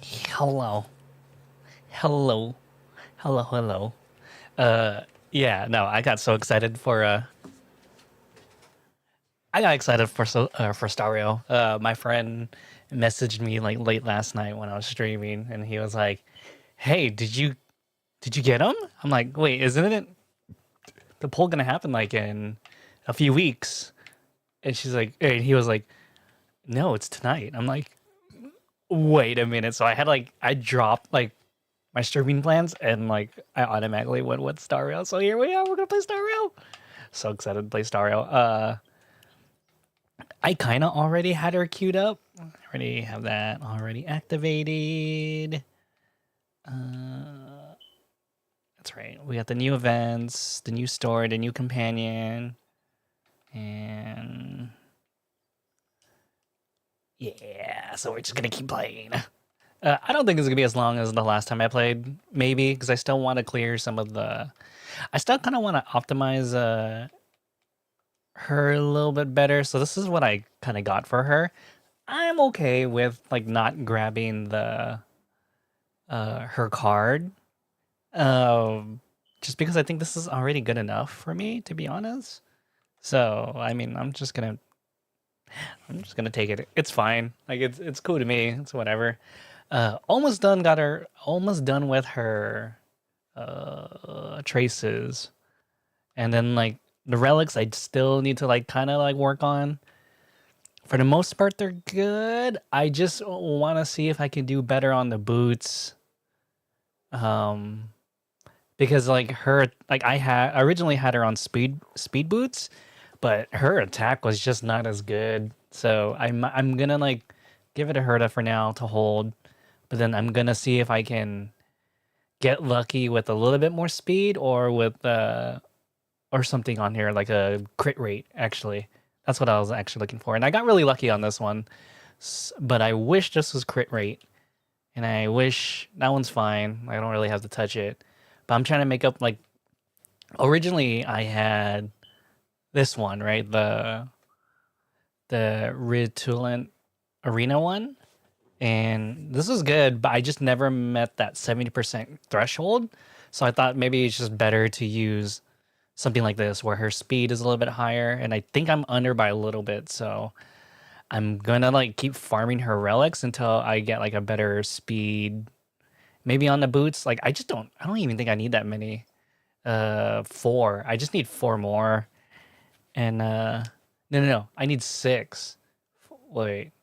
Hello. Hello. Hello, hello. Yeah, no, I got so excited for I got excited for Stario. My friend messaged me like late last night when I was streaming and he was like, "Hey, did you get him?" I'm like, "Wait, isn't it the poll going to happen like in a few weeks?" And and he was like, "No, it's tonight." I'm like, "Wait a minute." So I dropped like my streaming plans and like I automatically went with Stario. So here we are, we're going to play Stario. So excited to play Stario. I kind of already had her queued up. I already have that already activated. That's right. We got the new events, the new story, the new companion, and yeah. So we're just gonna keep playing. I don't think it's gonna be as long as the last time I played. Maybe because I still want to clear some of the. I still kind of want to optimize her a little bit better. So this is what I kind of got for her. I'm okay with like not grabbing the her card, um, just because I think this is already good enough for me, to be honest. So I mean, I'm just gonna take it. It's fine. Like it's cool to me. It's whatever. Almost done. Got her. Almost done with her traces, and then like the relics, I still need to like kind of like work on. For the most part, they're good. I just want to see if I can do better on the boots. Um, because like I originally had her on speed boots, but her attack was just not as good. So I'm gonna like give it a Herta for now to hold, but then I'm gonna see if I can get lucky with a little bit more speed or with or something on here like a crit rate. Actually, that's what I was actually looking for, and I got really lucky on this one. But I wish this was crit rate, and I wish that one's fine. I don't really have to touch it, but I'm trying to make up like originally I had this one, right? The Ritulant Arena one. And this was good, but I just never met that 70% threshold. So I thought maybe it's just better to use something like this where her speed is a little bit higher. And I think I'm under by a little bit. So I'm gonna like keep farming her relics until I get like a better speed. Maybe on the boots. Like I don't even think I need that many. Four. I just need four more. And no. I need six. Wait.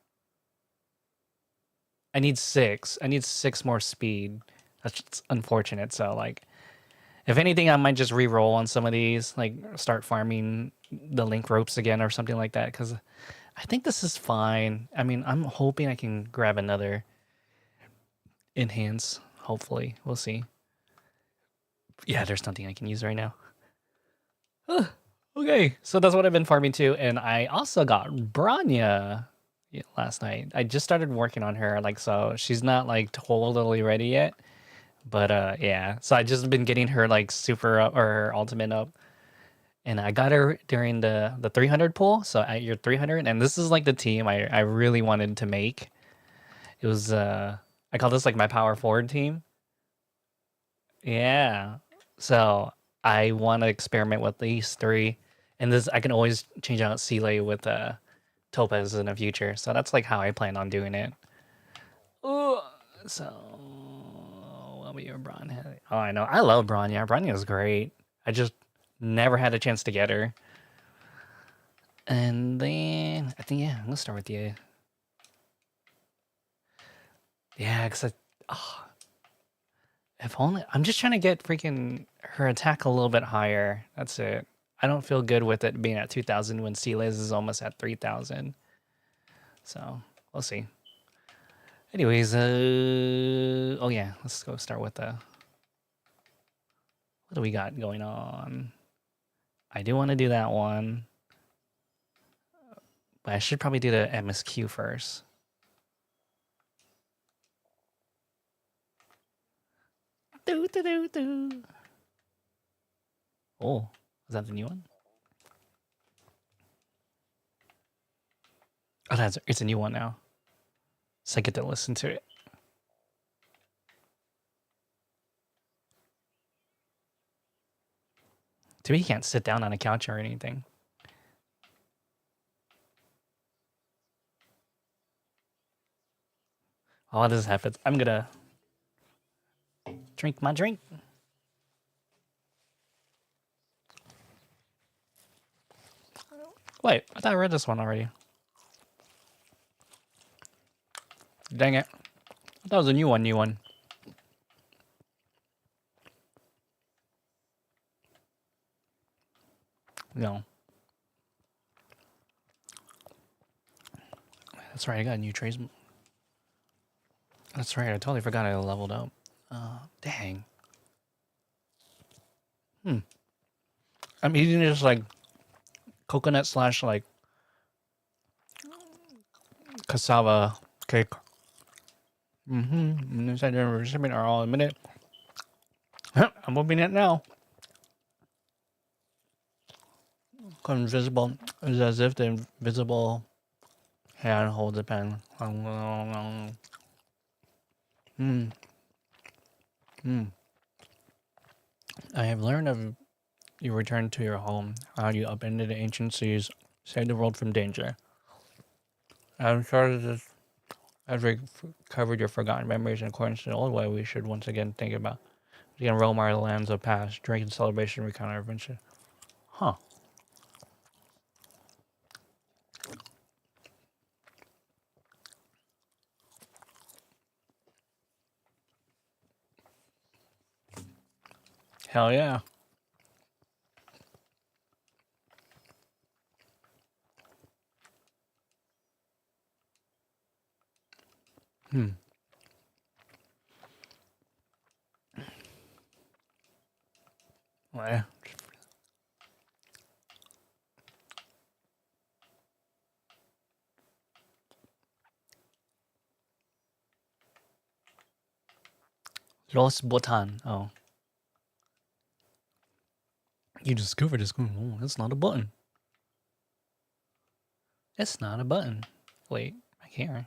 I need six. I need six more speed. That's just unfortunate. So like if anything, I might just re-roll on some of these, like start farming the link ropes again or something like that. Because I think this is fine. I mean, I'm hoping I can grab another enhance. Hopefully, we'll see. Yeah, there's nothing I can use right now. Okay, so that's what I've been farming too, and I also got Branya last night. I just started working on her, like so she's not like totally ready yet, but yeah. So I just been getting her like super up or her ultimate up, and I got her during the 300 pull. So at your 300, and this is like the team I really wanted to make. It was I call this like my power forward team. Yeah. So I want to experiment with these three, and this I can always change out Seeley with Topaz in the future. So that's like how I plan on doing it. Ooh, so what will your Braun? Oh, I know. I love Branya. Branya is great. I just never had a chance to get her. And then I think I'm gonna start with you. Yeah, because if only I'm just trying to get freaking her attack a little bit higher. That's it. I don't feel good with it being at 2,000 when Sealays is almost at 3,000. So we'll see. Anyways, oh yeah, let's go start with the. What do we got going on? I do want to do that one, but I should probably do the MSQ first. Oh, is that the new one? Oh, it's a new one now. So I get to listen to it. To me, he can't sit down on a couch or anything. All this happens. I'm gonna drink my drink. Wait, I thought I read this one already. Dang it. I thought it was a new one, No. That's right, I got a new trace. That's right, I totally forgot I leveled up. Dang. I'm eating just like coconut slash like cassava cake. Inside the recipient are all a minute. I'm opening it now. Invisible is as if the invisible hand holds a pen. I have learned of you return to your home, how you upended the ancient seas, saved the world from danger. I'm sure this has recovered your forgotten memories in accordance to the old way. We should once again think about we can roam our lands of past, drink in celebration, recount our adventure. Huh. Hell yeah. Well, Los Botan. Oh. You discovered this. Oh, that's not a button. It's not a button. Wait, I can't.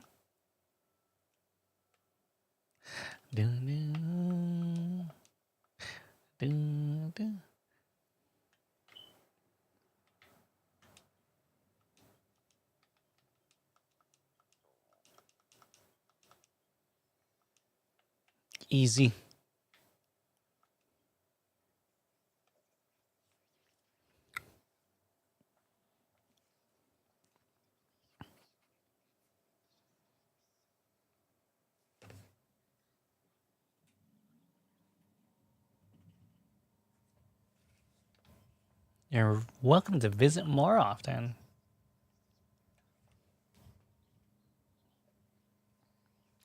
Easy. You're welcome to visit more often.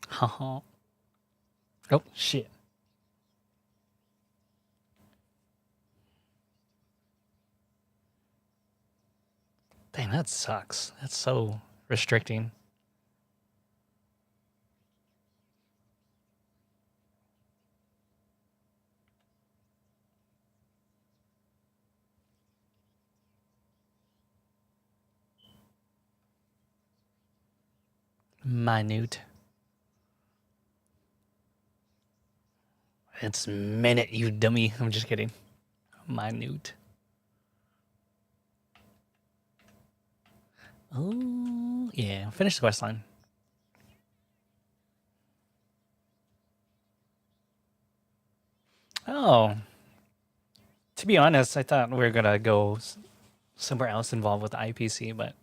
Haha. Oh, shit. Dang, that sucks. That's so restricting. Minute. It's minute, you dummy. I'm just kidding. Minute. Oh, yeah. Finish the quest line. Oh. To be honest, I thought we were going to go somewhere else involved with the IPC, but...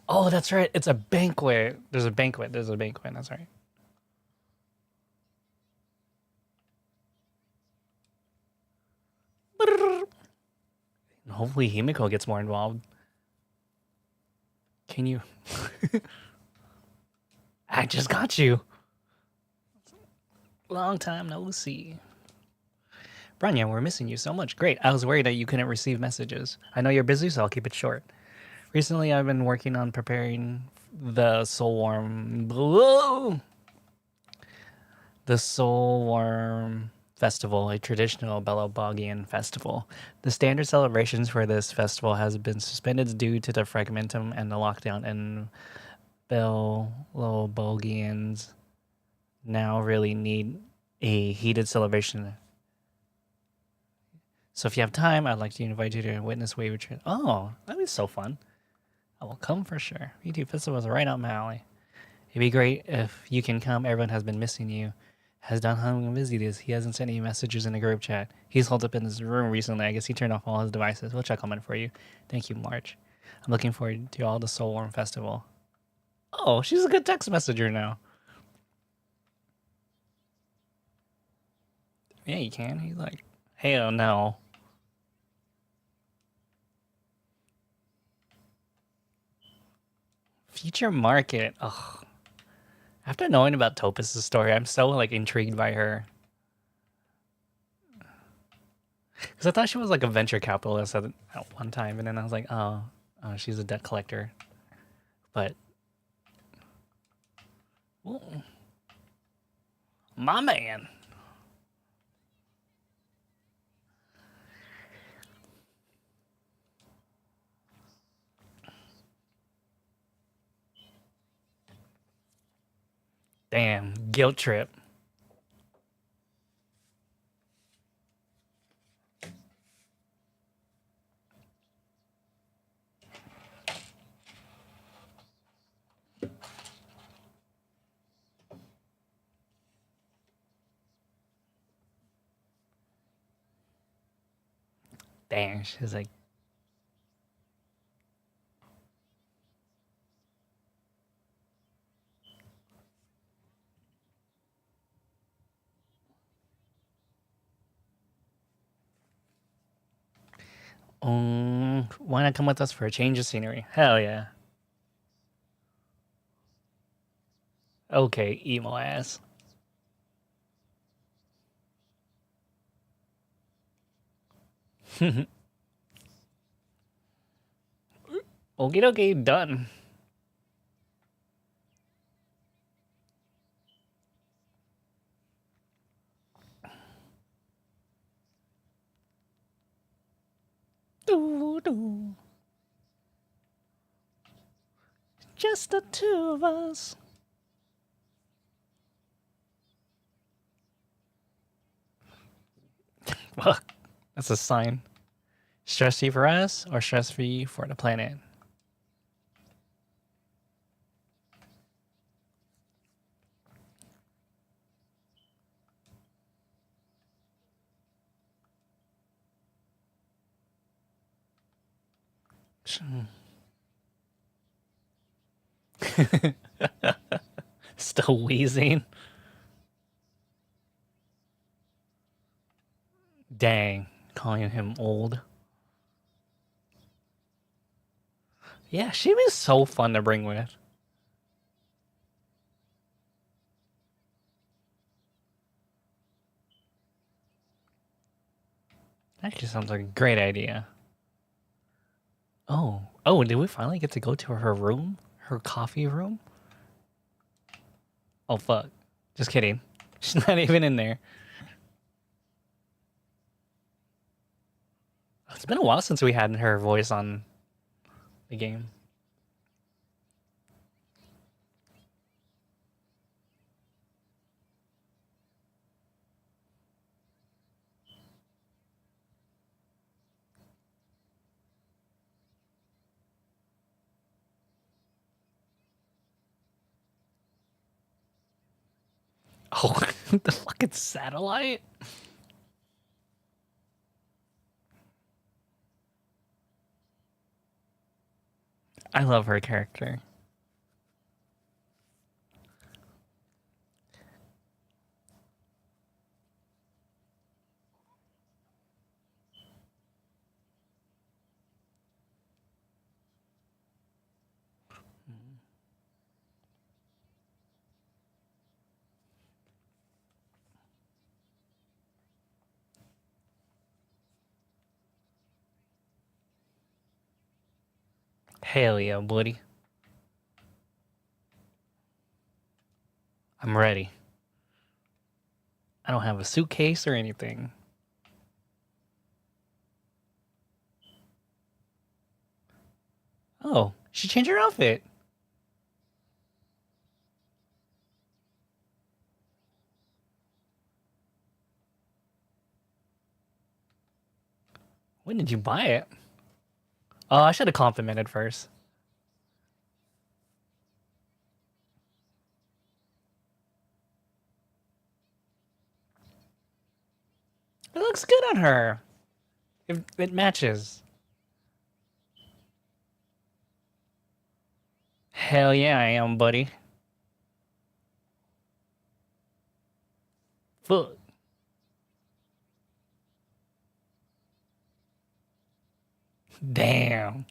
Oh, that's right. It's a banquet. There's a banquet. That's right. Hopefully Himiko gets more involved. Can you... I just got you. Long time no see. Branya, we're missing you so much. Great. I was worried that you couldn't receive messages. I know you're busy, so I'll keep it short. Recently, I've been working on preparing the Soulworm... The Soulworm Festival, a traditional Belobogian festival. The standard celebrations for this festival has been suspended due to the fragmentum and the lockdown in Belobogians now really need a heated celebration. So if you have time, I'd like to invite you to witness Wave Retreat. Oh, that'd be so fun. I will come for sure. VTube Festival is right up my alley. It'd be great if you can come. Everyone has been missing you. Has Don Hung visited? He hasn't sent any messages in the group chat. He's holed up in his room recently. I guess he turned off all his devices. We'll check on it for you. Thank you, March. I'm looking forward to all the Soul Warm Festival. Oh, she's a good text messenger now. Yeah, you can. He's like, hell no. Future Market. Ugh. After knowing about Topaz's story, I'm so like intrigued by her. Because I thought she was like a venture capitalist at one time, and then I was like, oh, she's a debt collector. But, ooh, my man. Damn, guilt trip. Damn, she's like, why not come with us for a change of scenery? Hell yeah. Okay, emo ass. Okie dokie, done. Doo, doo. Just the two of us. Well, that's a sign. Stress free for us or stress free for the planet? Still wheezing. Dang, calling him old. Yeah, she was so fun to bring with. Actually sounds like a great idea. Oh, did we finally get to go to her room? Her coffee room? Oh, fuck. Just kidding. She's not even in there. It's been a while since we had her voice on the game. Oh, the fucking satellite? I love her character. Hell yeah, buddy. I'm ready. I don't have a suitcase or anything. Oh, she changed her outfit. When did you buy it? Oh, I should have complimented first. It looks good on her. It matches. Hell yeah, I am, buddy. Fuck. Damn.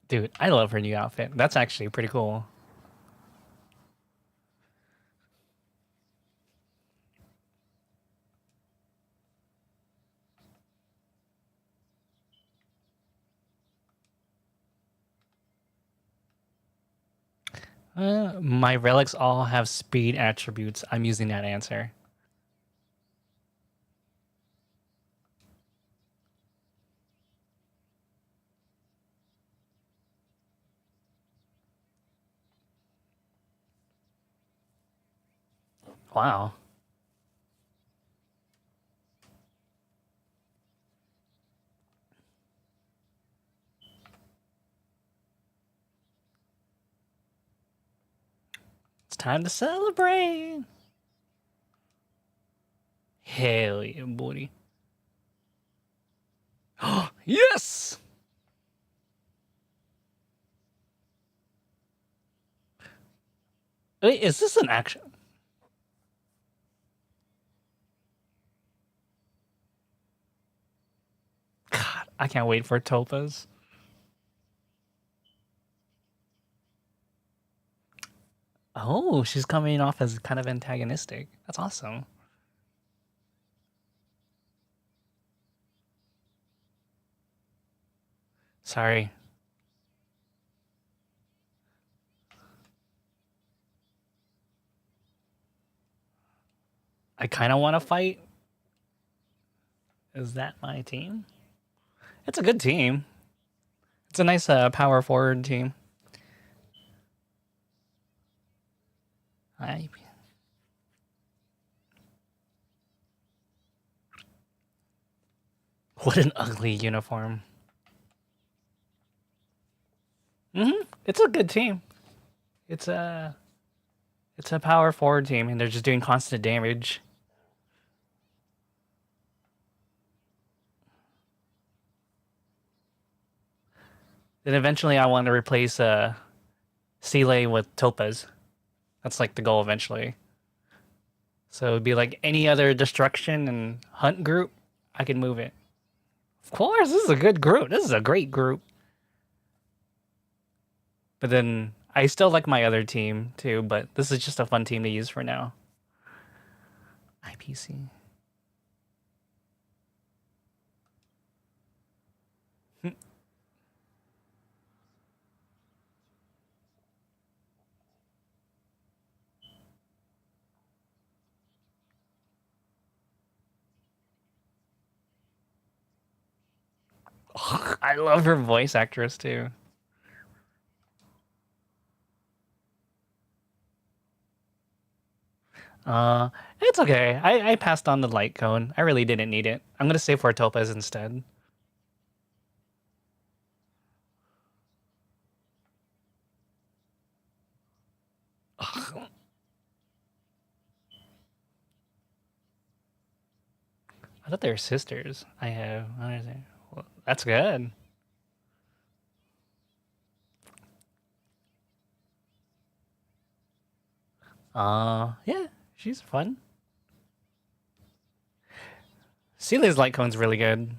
Dude, I love her new outfit. That's actually pretty cool. My relics all have speed attributes. I'm using that answer. Wow. It's time to celebrate. Hell yeah, buddy. Yes! Wait, is this an action? God, I can't wait for Topaz. Oh, she's coming off as kind of antagonistic. That's awesome. Sorry. I kind of want to fight. Is that my team? It's a good team. It's a nice power forward team. What an ugly uniform. It's a good team. It's a power forward team, and they're just doing constant damage. Then eventually, I want to replace Seeley with Topaz. That's like the goal eventually. So it'd be like any other destruction and hunt group, I can move it. Of course, this is a good group. This is a great group. But then I still like my other team too, but this is just a fun team to use for now. IPC. I love her voice actress too. It's okay. I passed on the light cone. I really didn't need it. I'm gonna save for Topaz instead. Ugh. I thought they were sisters. I have. Well, that's good. Yeah, she's fun. Celia's light cone's really good.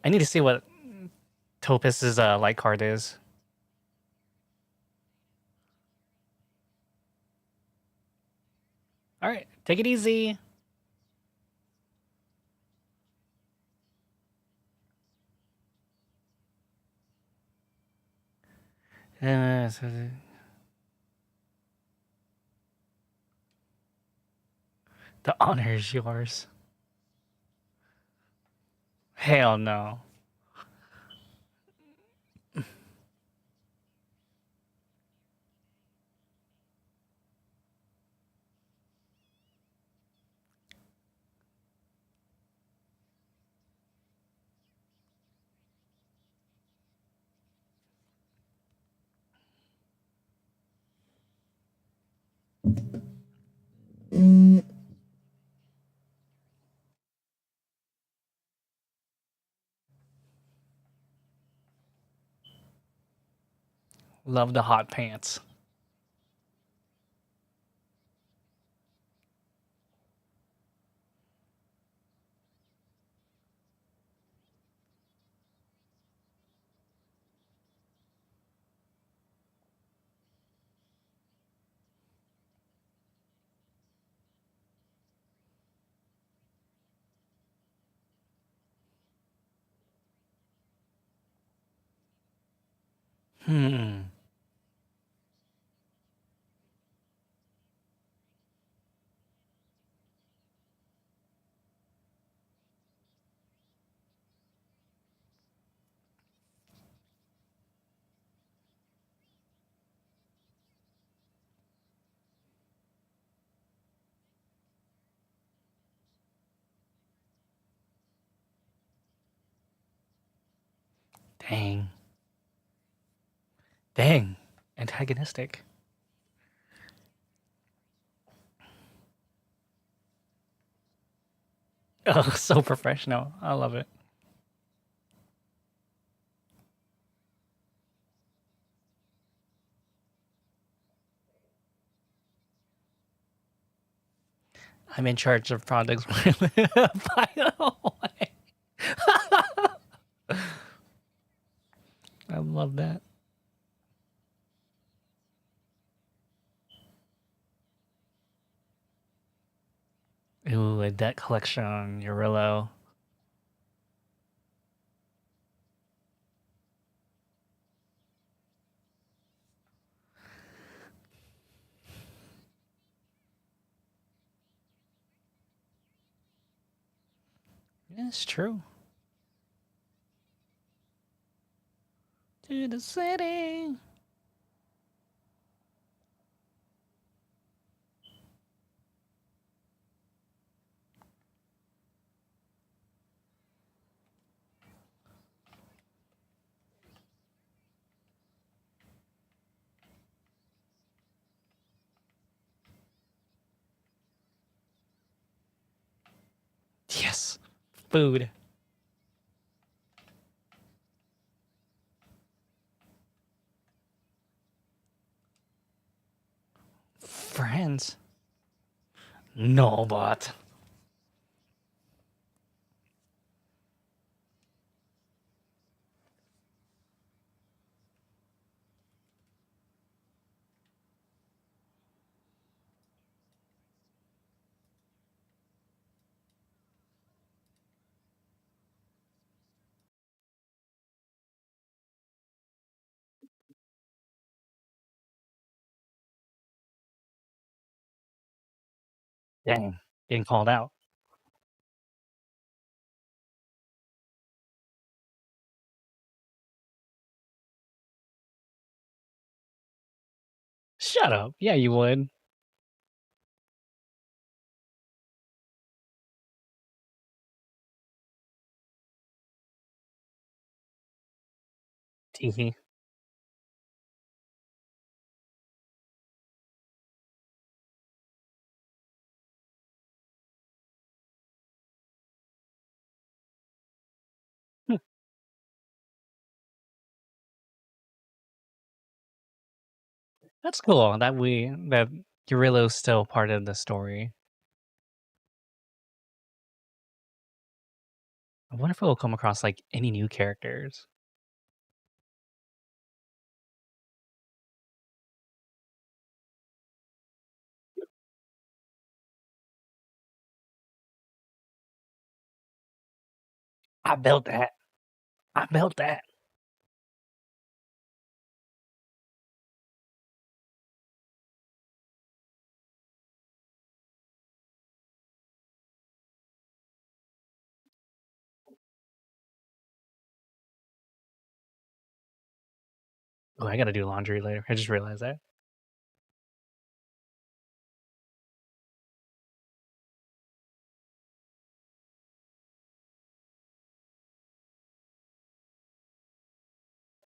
I need to see what Topaz's light card is. All right, take it easy. Uh, the honor is yours. Hell no. Love the hot pants. Hmm. Dang. Dang. Antagonistic. Oh, so professional. I love it. I'm in charge of products. By the way. I love that. Ooh, a deck collection, Eurillo. Yeah, it's true. To the city. Yes. Food. Friends. No, but. Dang. Getting called out. Shut up. Yeah, you would. Teehee. That's cool that Eurillo's still part of the story. I wonder if we'll come across like any new characters. I built that. I built that. Oh, I gotta do laundry later. I just realized that.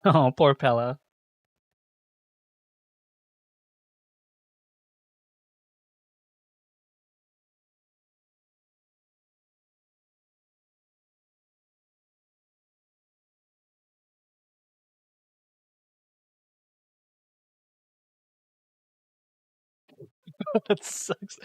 Oh, poor Pella. That sucks.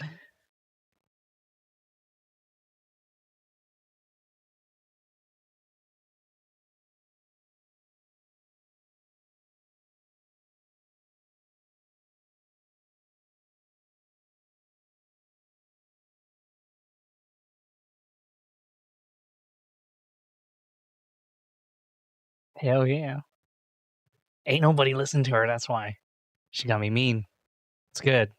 Hell yeah. Ain't nobody listened to her, that's why. She got me mean. It's good.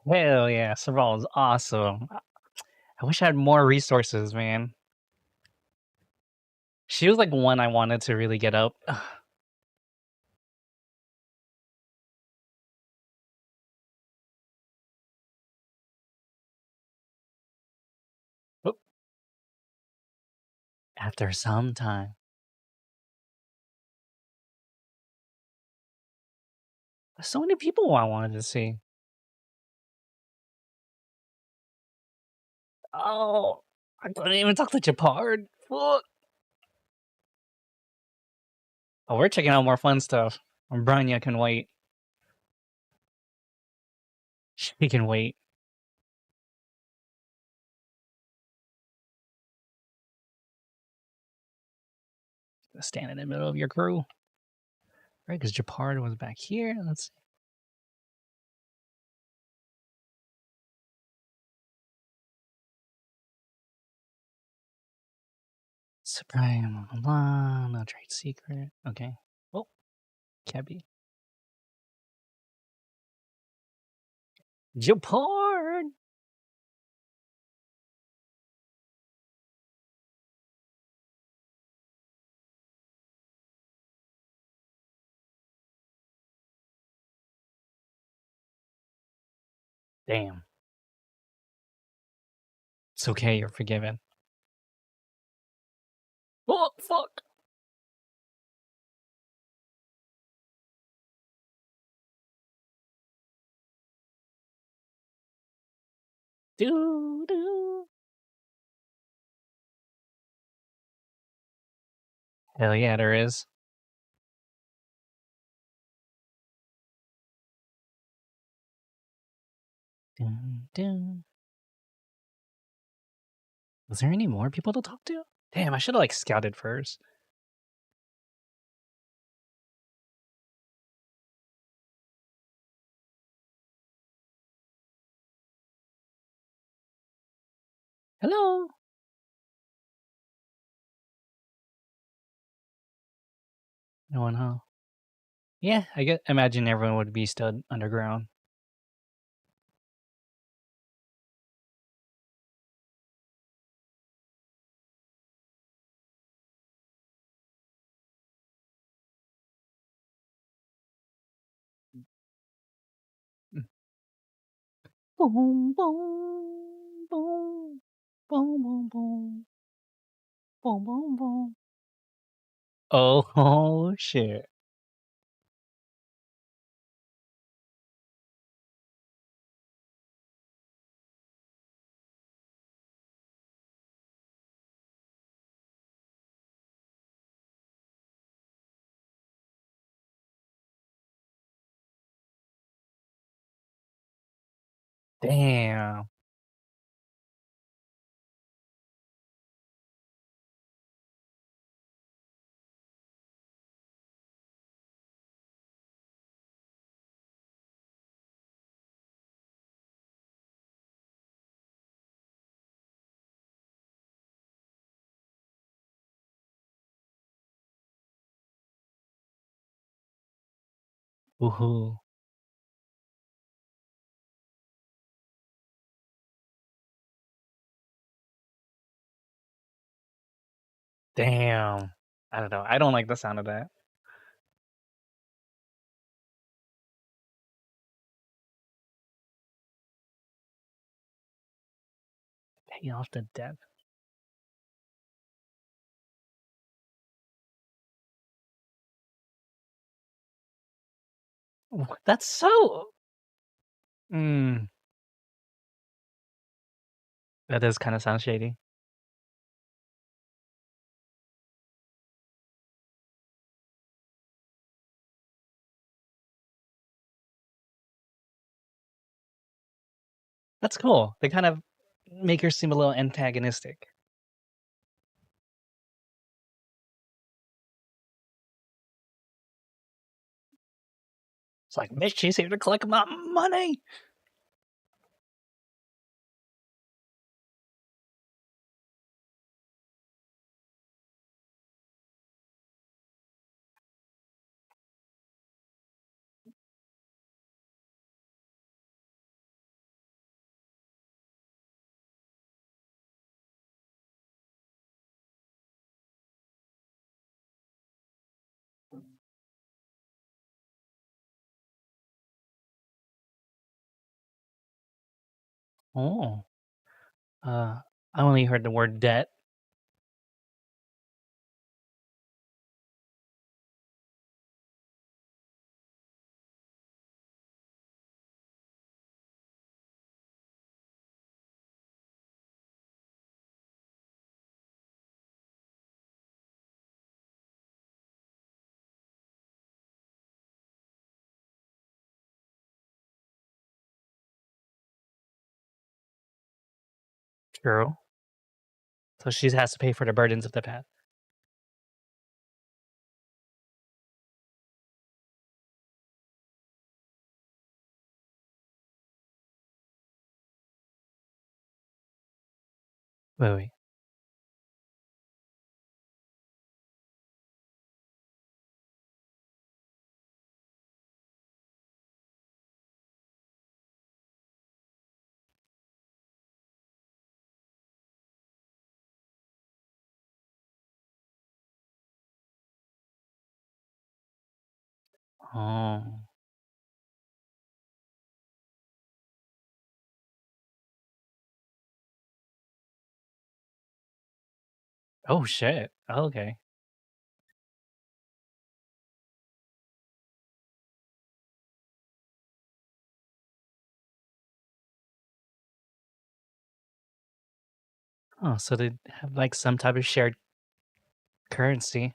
Hell yeah, Serval is awesome. I wish I had more resources, man. She was like one I wanted to really get up. Oop. After some time. There's so many people I wanted to see. Oh, I couldn't even talk to Japard. Fuck. Oh, we're checking out more fun stuff. Branya can wait. She can wait. Stand in the middle of your crew. Right, because Japard was back here. Let's see. Supreme, blah, blah, blah, no trade secret. Okay. Oh, Cabby. Japard! Damn. It's okay, you're forgiven. Oh, fuck! Doo doo. Hell yeah, there is. Dun, dun. Was there any more people to talk to? Damn, I should have like scouted first. Hello. No one, huh? Yeah, imagine everyone would be still underground. Boom, boom, boom, boom, boom, boom, boom, boom, boom. Oh shit. Damn. Woohoo. Damn. I don't know. I don't like the sound of that. Pay off the debt. That's so mm, that does kinda sound shady. That's cool. They kind of make her seem a little antagonistic. It's like, "Bitch, she's here to collect my money." Oh, uh, I only heard the word debt. True. So she has to pay for the burdens of the past. Wait, wait. Oh. Oh, shit. Okay. Oh, so they have, like, some type of shared currency.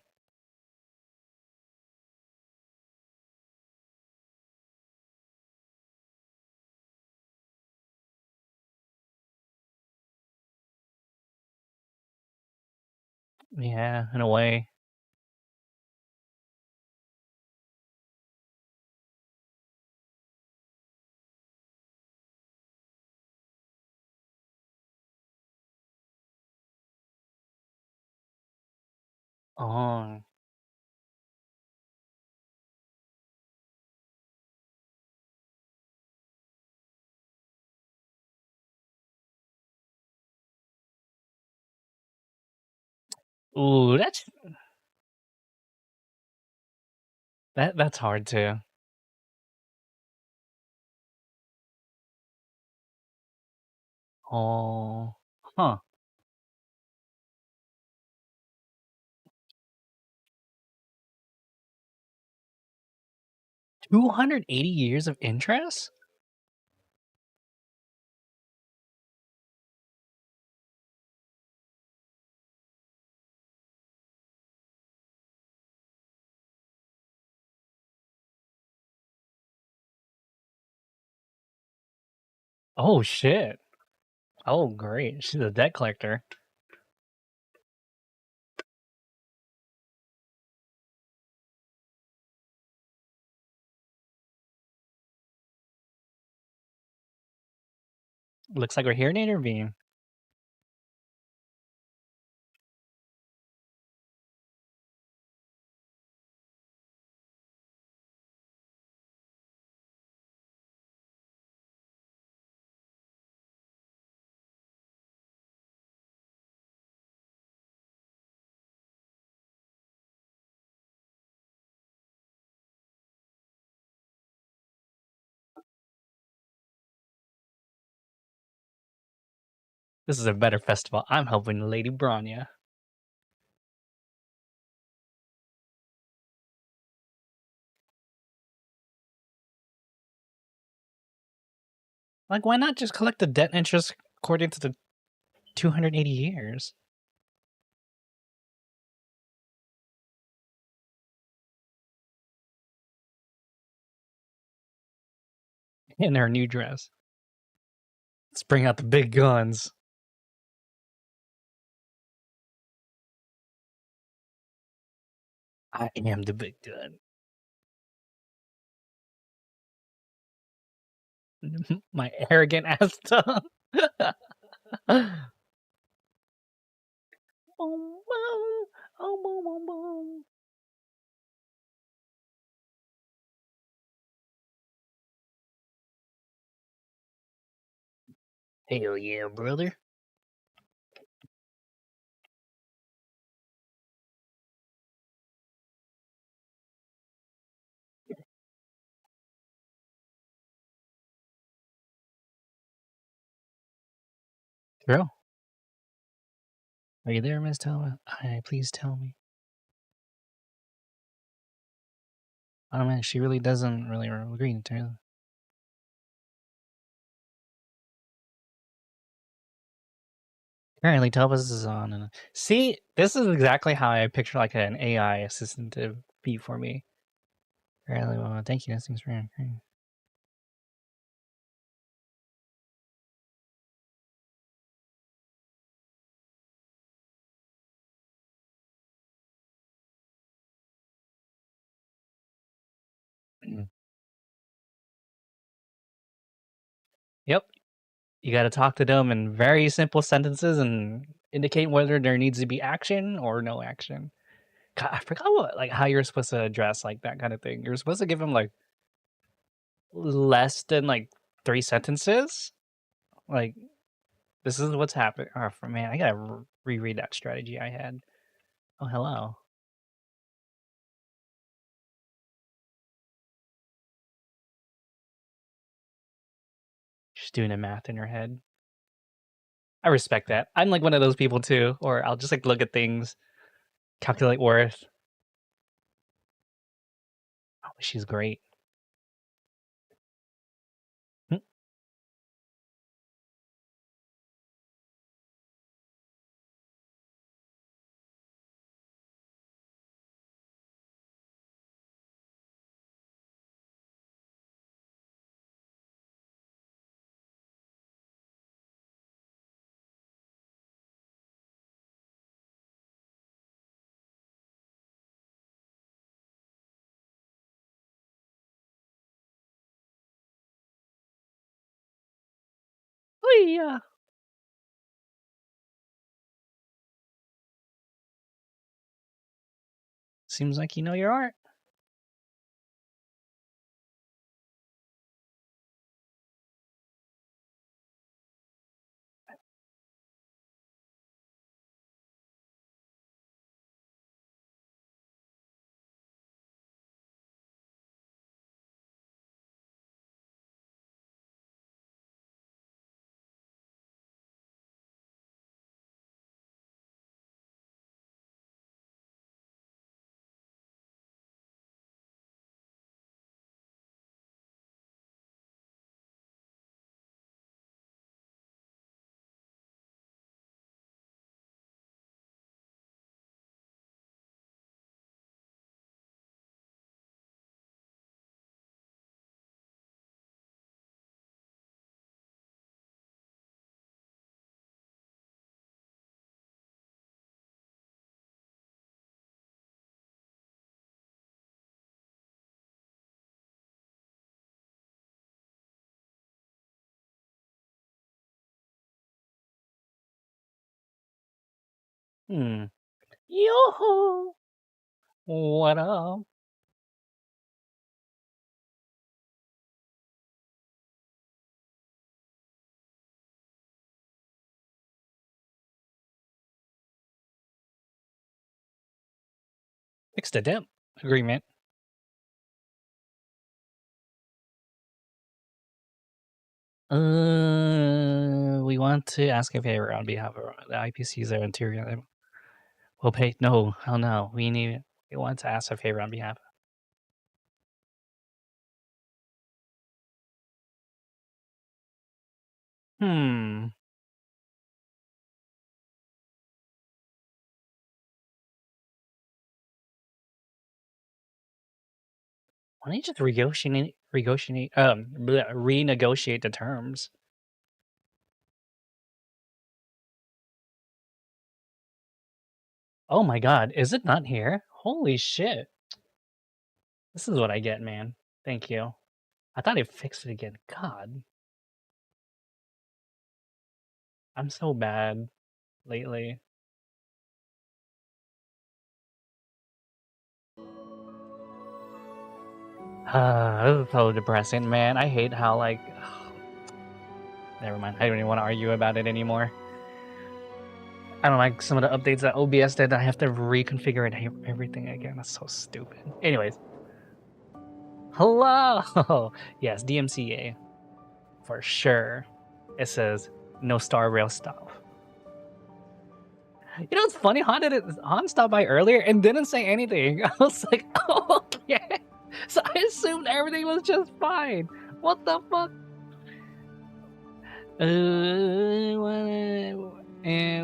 Yeah, in a way. Oh. Ooh, that's hard too. Oh. Huh. 280 years of interest? Oh, shit. Oh, great. She's a debt collector. Looks like we're here to intervene. This is a better festival. I'm helping Lady Branya. Like, why not just collect the debt interest according to the 280 years? In her new dress. Let's bring out the big guns. I am the big gun. My arrogant ass tongue. Boom, boom. Oh, boom, boom, boom. Hell yeah, brother. Girl, are you there, Miss Talbot? Please tell me. I don't know, she really doesn't really agree to her. Apparently, Telvis is on. And see, this is exactly how I picture like an AI assistant to be for me. Apparently, well, thank you. Thanks for agreeing. Yep. You got to talk to them in very simple sentences and indicate whether there needs to be action or no action. God, I forgot what like how you're supposed to address like that kind of thing. You're supposed to give them like less than like 3 sentences. Like this is what's happening. Oh man, I gotta reread that strategy I had. Oh hello. Just doing the math in your head. I respect that. I'm like one of those people too, or I'll just like look at things, calculate worth. Oh, she's great. Hmm. Oh yeah. Seems like you know your art. Hmm. Yo-ho! What up? Fixed a dip agreement. We want to ask a favor on behalf of the IPCs or interior. We'll pay. No, hell no. We want to ask a favor on behalf. Hmm. Why don't you just renegotiate the terms? Oh my god, is it not here? Holy shit. This is what I get, man. Thank you. I thought it fixed it again. God. I'm so bad lately. This is so depressing, man. I hate how, like... Never mind. I don't even want to argue about it anymore. I don't like some of the updates that OBS did. I have to reconfigure it, everything again. That's so stupid. Anyways. Hello! Yes, DMCA. For sure. It says, no Star Rail stop. You know what's funny? Han stopped by earlier and didn't say anything. I was like, oh, okay. So I assumed everything was just fine. What the fuck?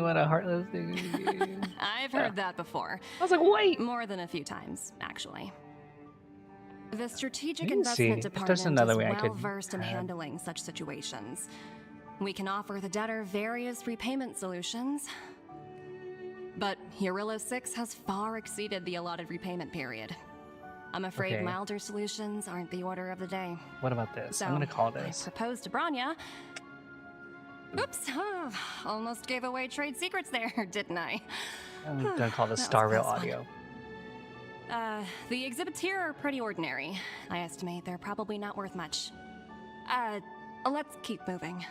What a heartless thing. I've heard that before. I was like, wait. More than a few times, actually. The Strategic Let me see Investment if there's Department another is way I well could versed in add. handling such situations. We can offer the debtor various repayment solutions. But Hurilo 6 has far exceeded the allotted repayment period. I'm afraid Okay. milder solutions aren't the order of the day. What about this? So I'm gonna call this. I proposed to Branya. Oops, almost gave away trade secrets there, didn't I? I'm gonna call this That was Star Rail close one. Audio. The exhibits here are pretty ordinary. I estimate they're probably not worth much. Let's keep moving.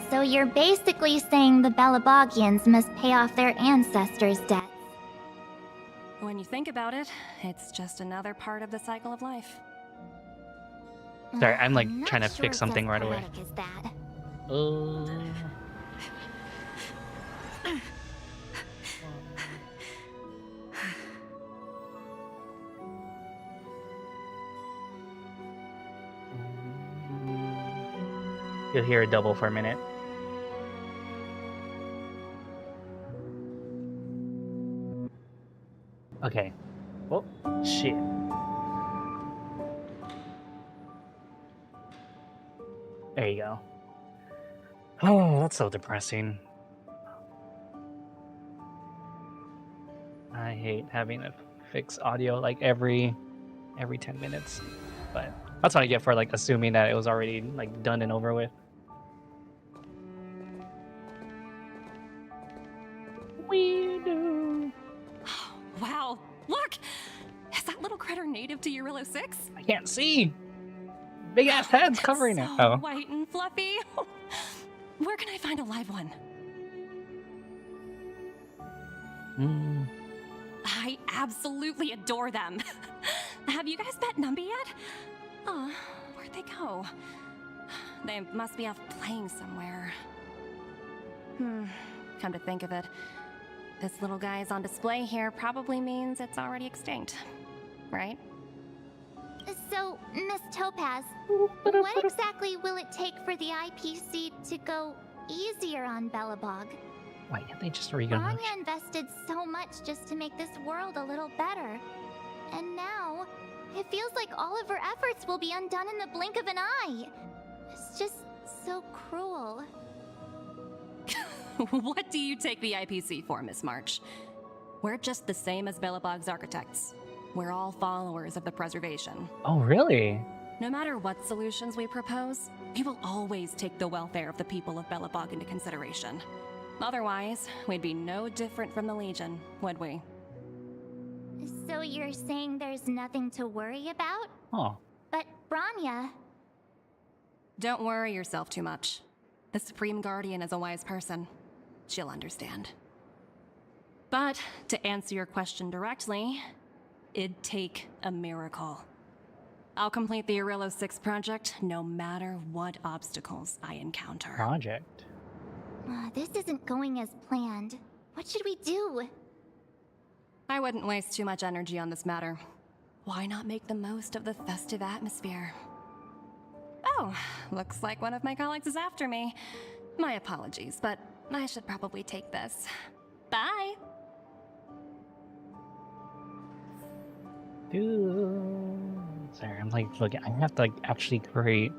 So you're basically saying the Balabagians must pay off their ancestors' debts. When you think about it, it's just another part of the cycle of life. Sorry, I'm like Not trying to sure fix it's something as right away. poetic as that. You'll hear a double for a minute. Okay. Oh, shit. There you go. Oh, that's so depressing. I hate having to fix audio like every 10 minutes. But that's what I get for like assuming that it was already like done and over with. We do. Wow, look! Is that little critter native to Hurilo 6? I can't see. Big ass heads covering so it. Oh. white and fluffy. Where can I find a live one? I absolutely adore them. Have you guys met Numby yet? Oh, where'd they go? They must be off playing somewhere. Come to think of it, this little guy is on display here probably means it's already extinct, right? So, Miss Topaz, what exactly will it take for the IPC to go easier on Belobog? Why can't they just renegotiate? Branya invested so much just to make this world a little better. And now, it feels like all of her efforts will be undone in the blink of an eye. It's just so cruel. What do you take the IPC for, Miss March? We're just the same as Belobog's architects. We're all followers of the preservation. Oh, really? No matter what solutions we propose, we will always take the welfare of the people of Belobog into consideration. Otherwise, we'd be no different from the Legion, would we? So you're saying there's nothing to worry about? Oh. But Branya... Don't worry yourself too much. The Supreme Guardian is a wise person. She'll understand. But, to answer your question directly, it'd take a miracle. I'll complete the Hurilo 6 project no matter what obstacles I encounter. Project? This isn't going as planned. What should we do? I wouldn't waste too much energy on this matter. why not make the most of the festive atmosphere? Oh, looks like one of my colleagues is after me. My apologies, but I should probably take this. Bye! Sorry, I'm like looking. I have to like actually create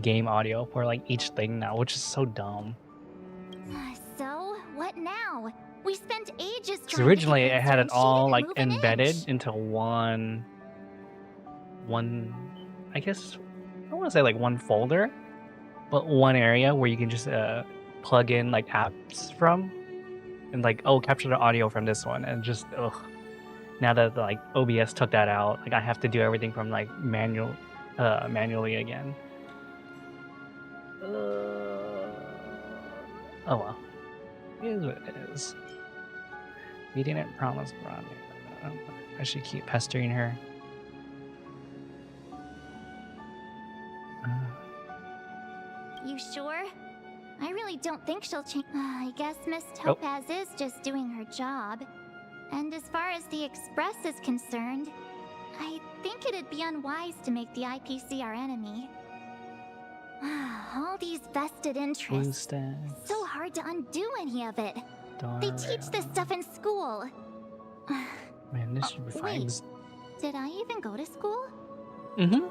game audio for like each thing now, which is so dumb. So, what now? We spent ages Because trying originally to get I this had done. it She all didn't like move an embedded inch. into one, I guess I want to say like one folder, but one area where you can just plug in like apps from, and like, oh, capture the audio from this one, and just ugh. Now that like OBS took that out, like I have to do everything from like manually again. Oh well, it is what it is. We didn't promise Brony. I should keep pestering her. You sure? I really don't think she'll change. I guess Miss Topaz is just doing her job. And as far as the Express is concerned, I think it'd be unwise to make the IPC our enemy. All these vested interests. Hastags. So hard to undo any of it. They teach this stuff in school. Man, this should be fine. Wait, did I even go to school? Mm-hmm.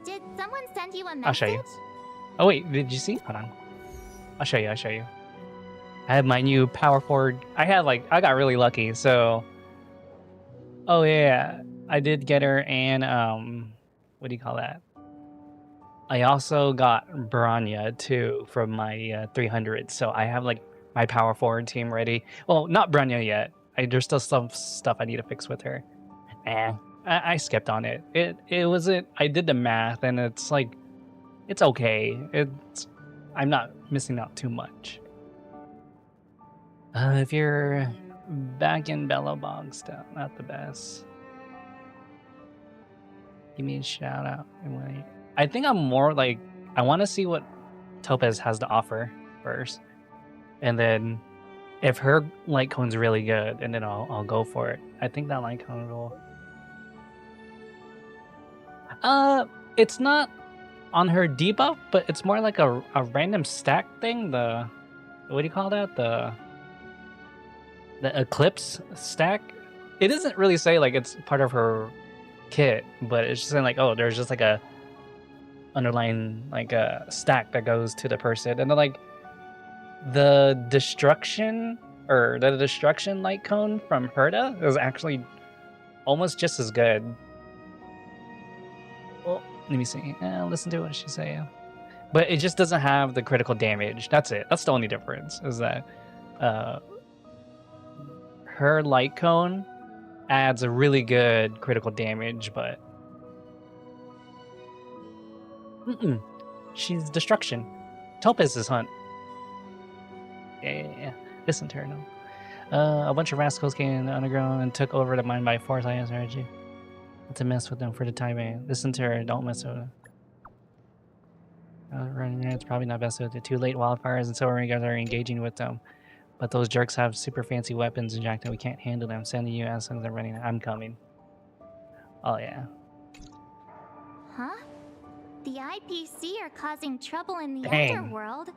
Did someone send you a message? I'll show you. Oh wait, did you see? Hold on. I'll show you. I have my new power forward. I got really lucky. So, oh yeah, I did get her, and what do you call that? I also got Branya too from my 300. So I have like my power forward team ready. Well, not Branya yet. There's still some stuff I need to fix with her. I skipped on it. It wasn't. I did the math, and it's like, it's okay. I'm not missing out too much. If you're back in Bella Bogstown, not the best. Give me a shout out. I think I'm more like, I want to see what Topaz has to offer first, and then if her light cone's really good, and then I'll go for it. I think that light cone will. It's not on her debuff, but it's more like a random stack thing. What do you call that? The Eclipse stack. It doesn't really say like it's part of her kit, but it's just saying like, oh, there's just like a underlying like a stack that goes to the person, and then like the destruction light cone from Herta is actually almost just as good. Well, let me see. Listen to what she's saying. But it just doesn't have the critical damage. That's it. That's the only difference, is that her light cone adds a really good critical damage, but she's destruction. Topaz is hunt. Yeah. Listen to her now. A bunch of rascals came in the underground and took over the mine by force. I heard you. Not to mess with them for the time being. Listen to her. Don't mess with her. Running, it's probably not best with it. Too late. Wildfires and silver guys are engaging with them. But those jerks have super fancy weapons and jacked, and we can't handle them. Sending you as soon as they're running. I'm coming. Oh, yeah. Huh? The IPC are causing trouble in the Dang. underworld?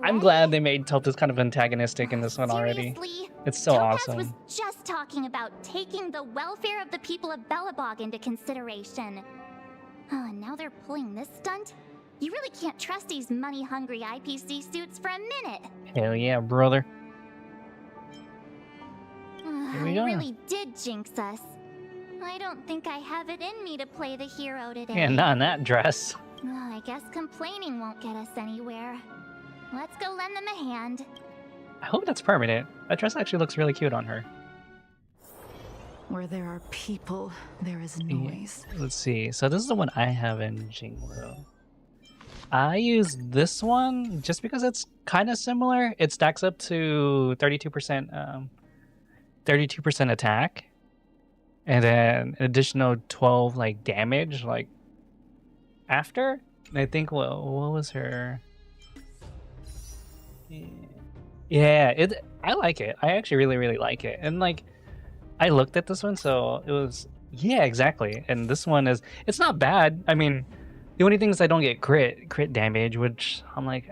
I'm glad they made Topaz kind of antagonistic in this one already. Seriously? It's so Topaz awesome. was just talking about taking the welfare of the people of Belobog into consideration. Oh, and now they're pulling this stunt? You really can't trust these money-hungry IPC suits for a minute. Hell yeah, brother. I we go. really did jinx us. I don't think I have it in me to play the hero today. Yeah, not in that dress. Oh, I guess complaining won't get us anywhere. Let's go lend them a hand. I hope that's permanent. That dress actually looks really cute on her. Where there are people, there is noise. Yeah. Let's see. So this is the one I have in Jingwu. I use this one just because it's kind of similar. It stacks up to 32% 32% attack, and then an additional 12 like damage like after. And I think what was her? Yeah, I like it. I actually really like it. And like I looked at this one, so it was yeah, exactly. And this one is it's not bad. I mean, the only thing is I don't get crit damage, which I'm like,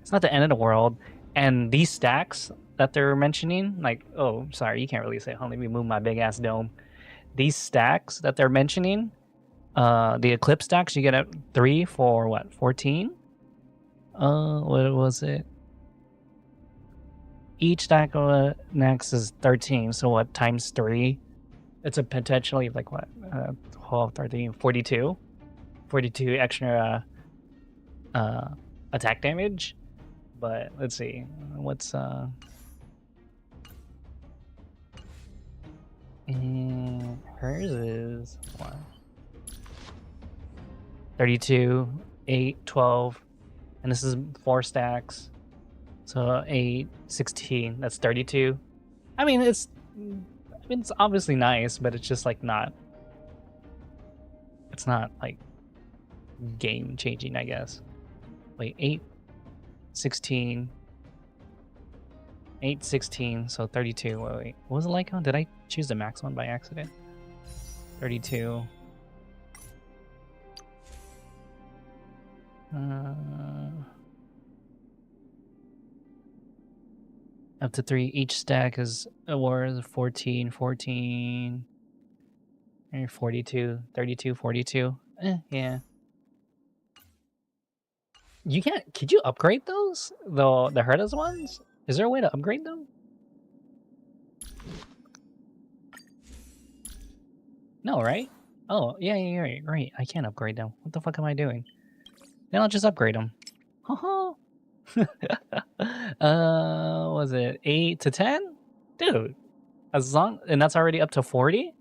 it's not the end of the world. And these stacks that they're mentioning, like, oh, sorry, you can't really say. Hold on, let me move my big ass dome. These stacks that they're mentioning, the Eclipse stacks, you get at 3 for what? 14? What was it? Each stack next is 13, so what, times 3? It's a potentially like what, 12, 13, 42? 42 extra attack damage. But let's see, what's and hers is what? 32, 8, 12, and this is 4 stacks. So 8, 16, that's 32. I mean, it's obviously nice, but it's just like not, it's not like game changing, I guess. Wait, 8, 16, 8, 16, so 32. Wait, what was it like? Did I choose the max one by accident? 32. Up to 3. Each stack is awards 14, 14, and 42, 32, 42. Yeah. You can't. Could you upgrade those? The Herta's ones? Is there a way to upgrade them? No, right? Oh, yeah, right. I can't upgrade them. What the fuck am I doing? Then I'll just upgrade them. Haha. Was it 8 to 10? Dude, as long, and that's already up to 40?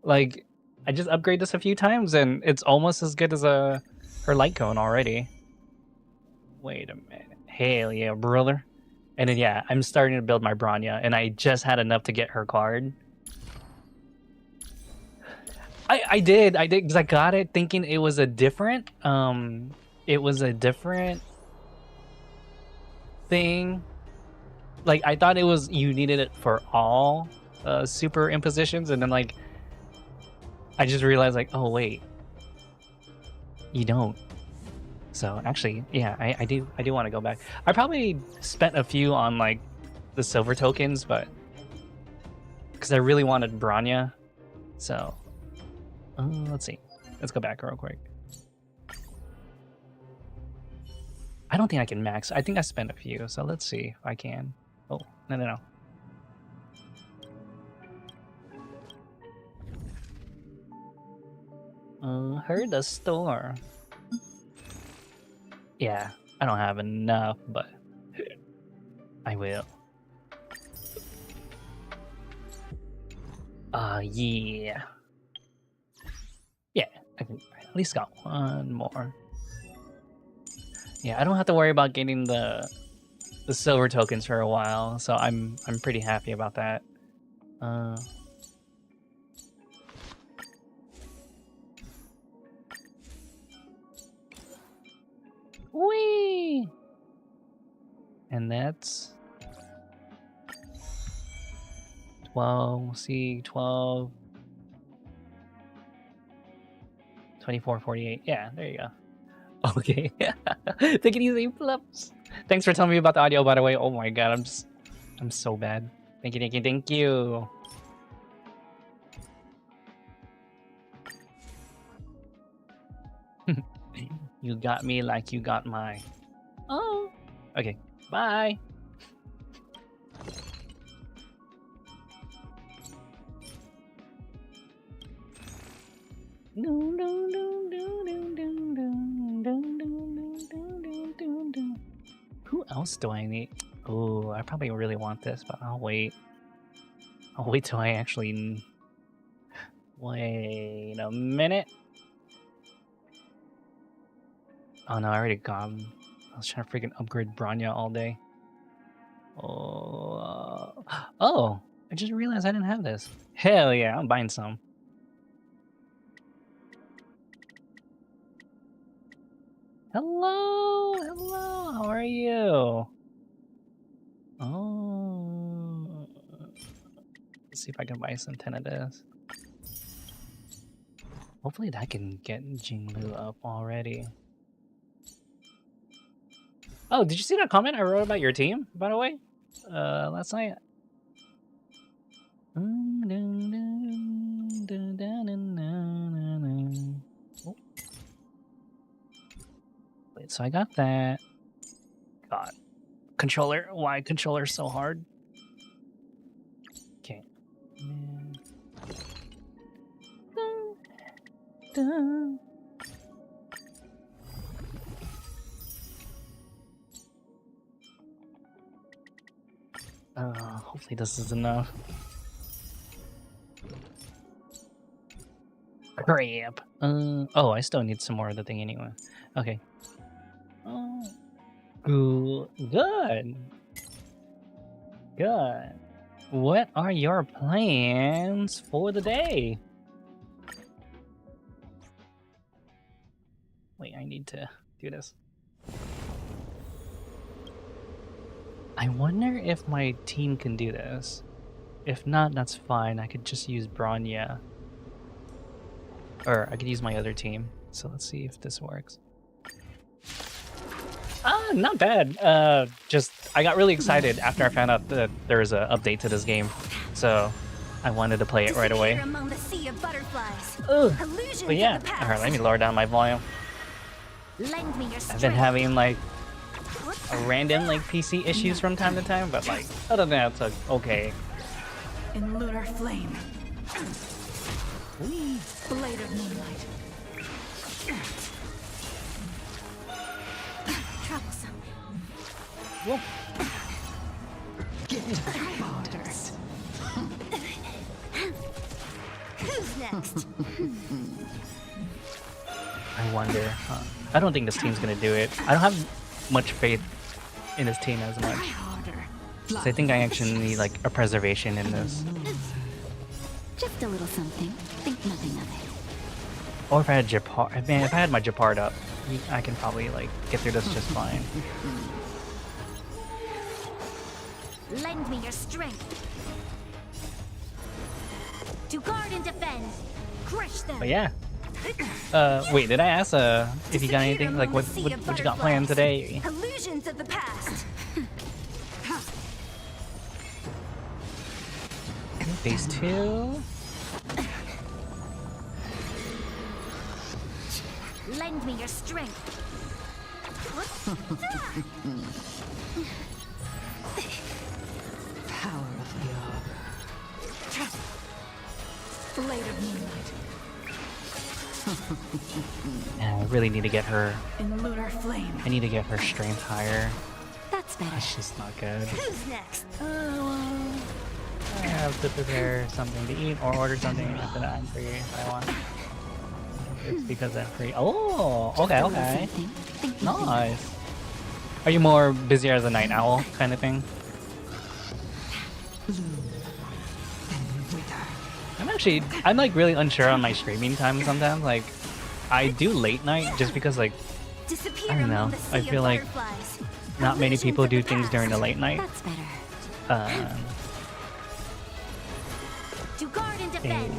Like, I just upgrade this a few times and it's almost as good as her light cone already. Wait a minute. Hell yeah, brother. And then yeah, I'm starting to build my Bronya, and I just had enough to get her card. I did, because I got it thinking it was a different, thing. Like, I thought it was, you needed it for all super impositions, and then like, I just realized like, oh wait, you don't. So actually, yeah, I do want to go back. I probably spent a few on like the silver tokens, but because I really wanted Bronya. So let's see. Let's go back real quick. I don't think I can max. I think I spent a few, so let's see if I can. Oh, no. Heard the store. Yeah, I don't have enough, but I will. Yeah. Yeah, I can at least got one more. Yeah, I don't have to worry about getting the silver tokens for a while, so I'm pretty happy about that. Whee! And that's 12, see, 12, 24, 48. Yeah, there you go. Okay. Take it easy, flups. Thanks for telling me about the audio, by the way. Oh my god, I'm so bad. Thank you. You got me like you got my. Oh. Okay. Bye. Who else do I need? Oh, I probably really want this, but I'll wait. I'll wait till I actually. Wait a minute. Oh no, I already got him. I was trying to freaking upgrade Bronya all day. Oh, I just realized I didn't have this. Hell yeah, I'm buying some. Hello, how are you? Oh, Let's see if I can buy some 10 of this. Hopefully that can get Jinglu up already. Oh, did you see that comment I wrote about your team, by the way? Last night? Oh. Wait, so I got that. God. Controller. Why controller so hard? Okay. Hopefully this is enough. Crap. Oh, I still need some more of the thing anyway. Okay. Ooh, good. Good. What are your plans for the day? Wait, I need to do this. I wonder if my team can do this. If not, that's fine. I could just use Bronya. Or I could use my other team. So let's see if this works. Not bad. Just I got really excited after I found out that there was an update to this game. So I wanted to play it right away. Among the sea of butterflies. But yeah, alright, let me lower down my volume. Lend me your I've been having like random like PC issues from time to time, but like other than that, it's like okay. In lunar flame. Blade of moonlight. troublesome. Whoa. Who's next? I wonder. I don't think this team's gonna do it. I don't have much faith in this team as much. So I think I actually need like a preservation in this. Just a little something. Think nothing of it. Or if I had Japard, man, if I had my Japard up, I can probably like get through this just fine. Lend me your strength. To guard and defend. Crush them. But yeah. Wait, did I ask if you got anything? Like what you got planned today? Illusions of the past. Phase 2. Lend me your strength. Power of the augib. Blade of moonlight. Yeah, I really need to get her. In lunar flame. I need to get her strength higher. That's better. That's just not good. Who's next? I have to prepare something to eat or order something after that I'm free if I want. It's because I'm free. Oh, okay, okay. Nice. Are you more busy as a night owl kind of thing? I'm like really unsure on my streaming time sometimes. Like, I do late night just because like, I don't know. I feel like not many people do things during the late night. That's better. To guard and defend.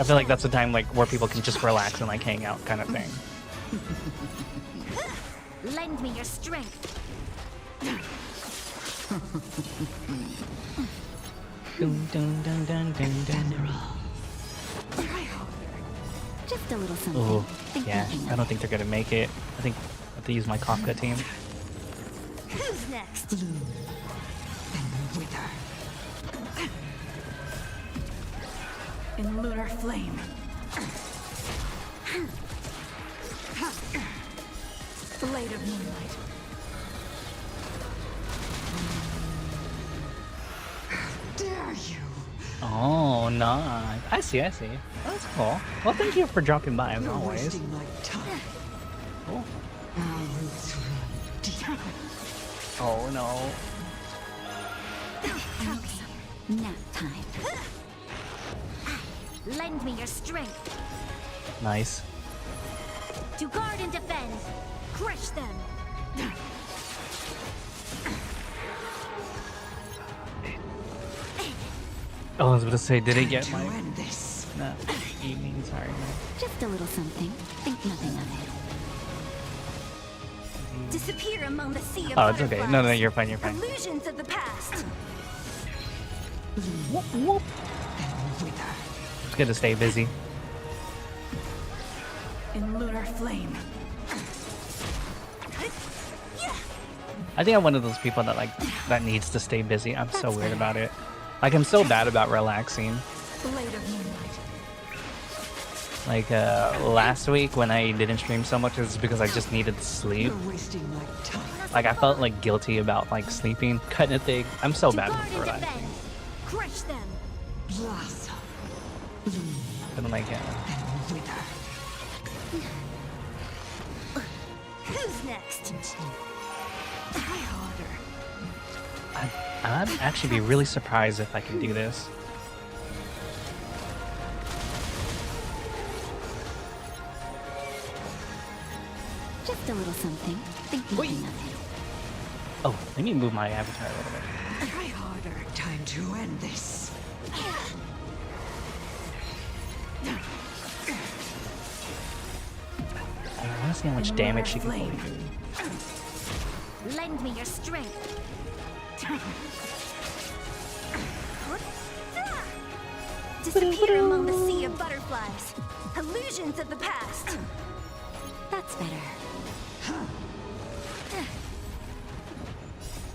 I feel like that's the time like where people can just relax and like hang out kind of thing. Lend me your strength. Dun, dun, dun, dun, dun, dun. Just a little something. Oh, Think yeah. nothing of I don't think they're gonna make it. I think I have to use my Kafka team. Who's next? In lunar flame. Blade of moonlight. Dare you? Oh, nice. I see. Oh, that's cool. Well, thank you for dropping by as always. Wasting my time. Oh. Our roots run deep. Oh no. Okay, nap time. Lend me your strength. Nice. To guard and defend. Crush them. Oh, I was about to say, did it get To my end this. no, evening? Sorry. Just a little something. Think nothing of it. Disappear among the sea of Oh, it's okay. No, no, butterflies. you're fine. You're fine. Illusions of the past. Whoop, whoop. And wither It's good to stay busy. in lunar flame. I think I'm one of those people that that needs to stay busy. I'm so weird about it. Like I'm so bad about relaxing. Blade of moonlight. Like last week when I didn't stream so much, it's because I just needed to sleep. You're wasting my time. Like I felt like guilty about like sleeping, kind of thing. I'm so bad Guard with and relaxing. defend. Crush them. Blossom But like, and wither. Who's next? Try harder. I'd actually be really surprised if I can do this. Just a little something. Think nothing of it. Oh, let me move my avatar a little bit. Try harder. Time to end this. I want to see how much damage she can fully do. Lend me your strength. Disappear among the sea of butterflies. Illusions of the past. That's better.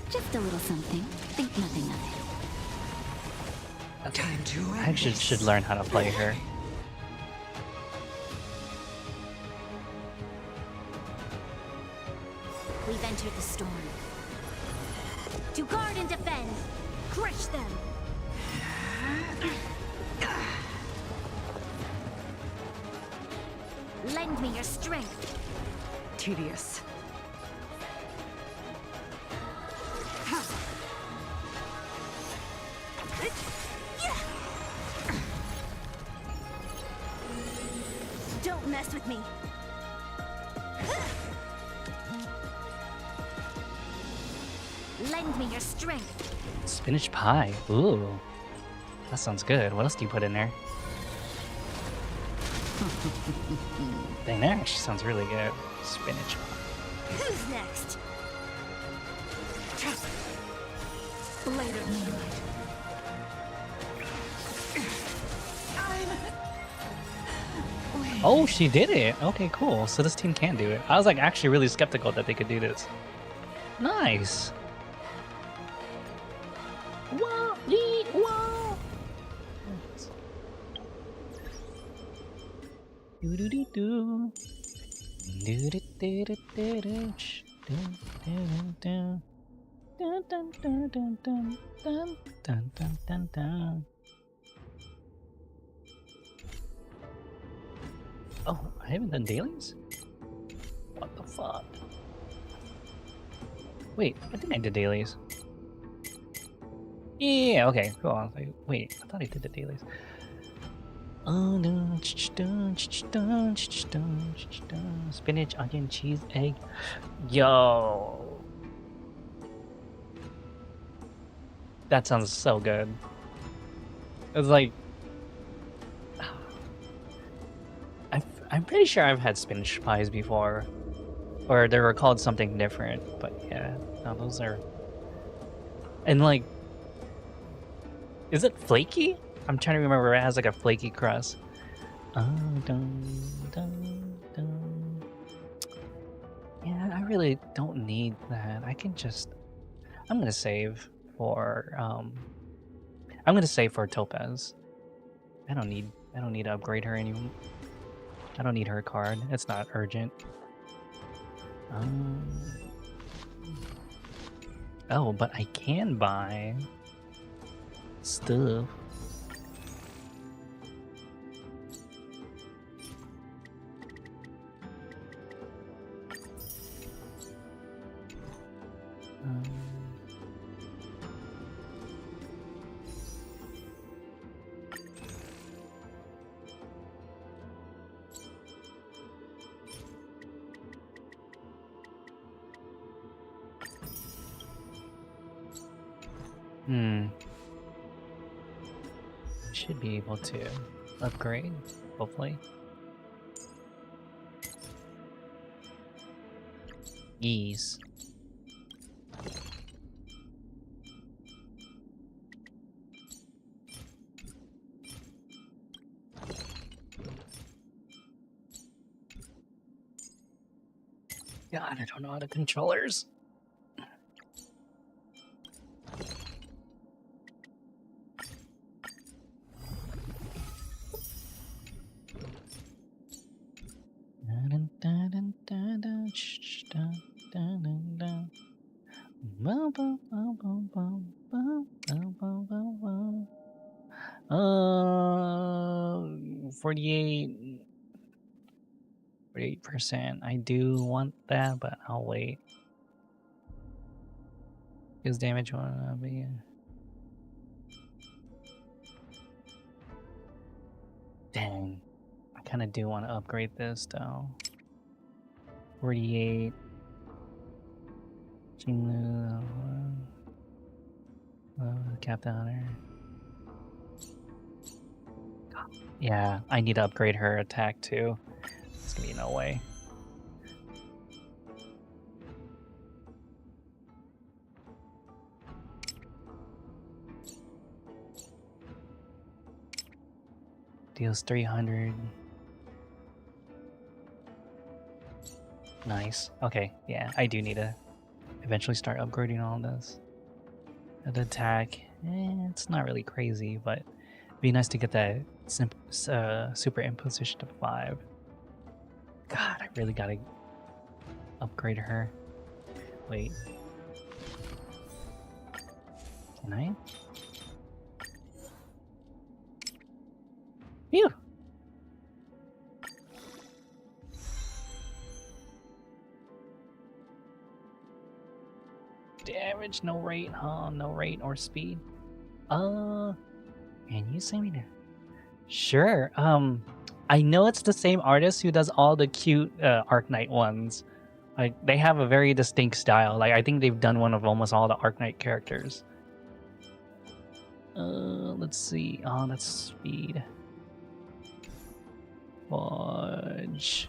Just a little something. Think nothing of it. Time to end I actually this. should learn how to play her. We've entered the storm. To guard and defend. Crush them. Lend me your strength. Tedious. Don't mess with me. Lend me your strength. Spinach pie. Ooh. That sounds good. What else do you put in there? Dang, that actually sounds really good. Spinach pie. Who's next? Blade of moonlight. Oh, she did it. Okay, cool. So this team can do it. I was like actually really skeptical that they could do this. Nice. Wah, yee, wah. Do-do-do-do. Do-do-do-do-do-do. Dun-dun-dun-dun. Dun-dun-dun-dun-dun. Dun-dun-dun-dun. Oh, I haven't done dailies? What the fuck? Wait, I think I did dailies. Yeah, okay, cool. I was like, wait, I thought I did the dailies. Spinach, onion, cheese, egg. Yo. That sounds so good. It's like... I'm pretty sure I've had spinach pies before. Or they were called something different. But yeah, no, those are... And like... Is it flaky? I'm trying to remember. It has like a flaky crust. Yeah, I really don't need that. I can just... I'm gonna save for... I'm gonna save for Topaz. I don't need to upgrade her anymore. I don't need her card. It's not urgent. Oh, but I can buy stuff. Should be able to upgrade, hopefully. Ease. God, I don't know how the controllers. Uh, 48%. I do want that, but I'll wait. Because damage wanna be. Dang. I kind of do want to upgrade this though. 48. Captain Hunter. Yeah, I need to upgrade her attack too. There's gonna be no way. Deals 300. Nice. Okay, yeah, I do need to eventually start upgrading all this. The attack, it's not really crazy, but it'd be nice to get that super imposition to 5. God, I really gotta upgrade her. Wait. Can I? Phew! Damage, no rate, huh? No rate or speed. Can you send me there? Sure. I know it's the same artist who does all the cute Arknight ones. Like, they have a very distinct style. Like, I think they've done one of almost all the Arknight characters. Let's see. Oh, that's speed. Fudge.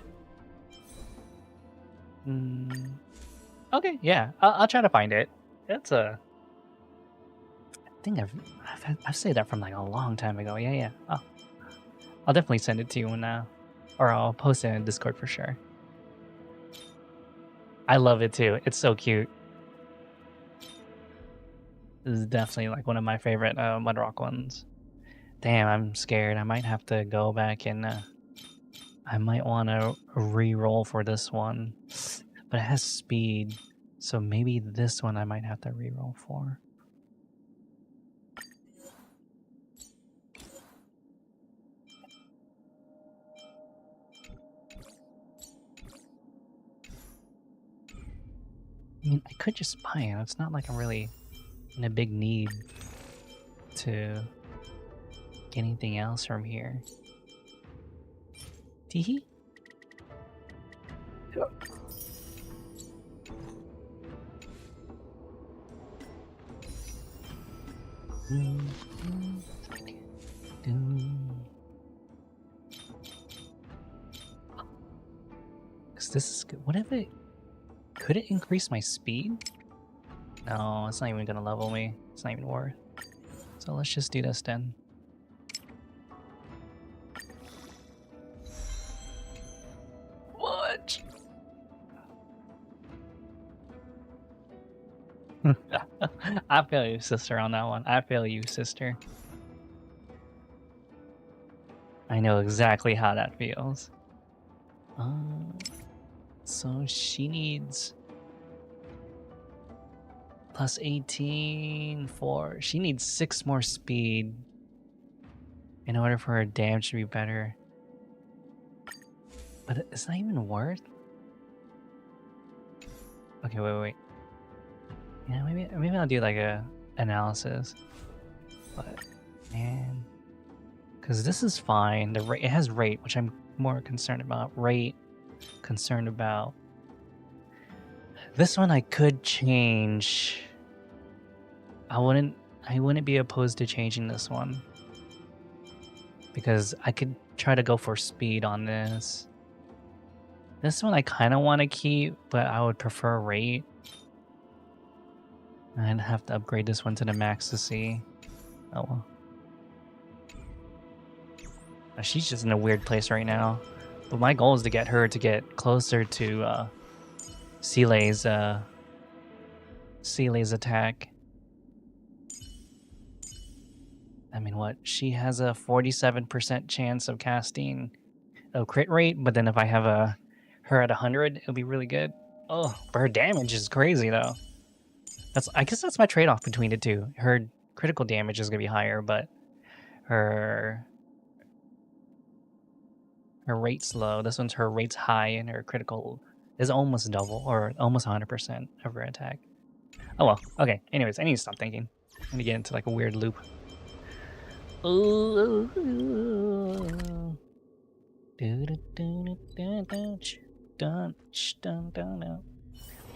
Okay, yeah, I'll try to find it. It's a. I think I've said that from like a long time ago. Yeah. Oh, I'll definitely send it to you now, or I'll post it in Discord for sure. I love it too. It's so cute. This is definitely like one of my favorite Mudrock ones. Damn, I'm scared. I might have to go back and I might want to re-roll for this one, but it has speed, so maybe this one I might have to re-roll for. I mean, I could just buy it. It's not like I'm really in a big need to get anything else from here. Teehee. Cause this is good. What if it could it increase my speed? No, it's not even gonna level me. It's not even worth. So let's just do this then. What? I feel you, sister, on that one. I feel you, sister. I know exactly how that feels. So she needs plus 18 for. She needs 6 more speed in order for her damage to be better. But it's not even worth. Okay, wait. Yeah, maybe I'll do like a analysis. But man, because this is fine. The rate, it has rate, which I'm more concerned about. Rate, concerned about. This one I could change. I wouldn't be opposed to changing this one. because I could try to go for speed on this. This one I kind of want to keep, but I would prefer rate. I'd have to upgrade this one to the max to see. Oh well. She's just in a weird place right now. But my goal is to get her to get closer to Seele's attack. I mean, what? She has a 47% chance of casting a crit rate, but then if I have her at 100, it'll be really good. Oh, but her damage is crazy though. I guess that's my trade-off between the two. Her critical damage is gonna be higher, but her rate's low. This one's her rate's high, and her critical is almost double, or almost 100% of her attack. Oh well. Okay. Anyways, I need to stop thinking. I'm gonna get into like a weird loop.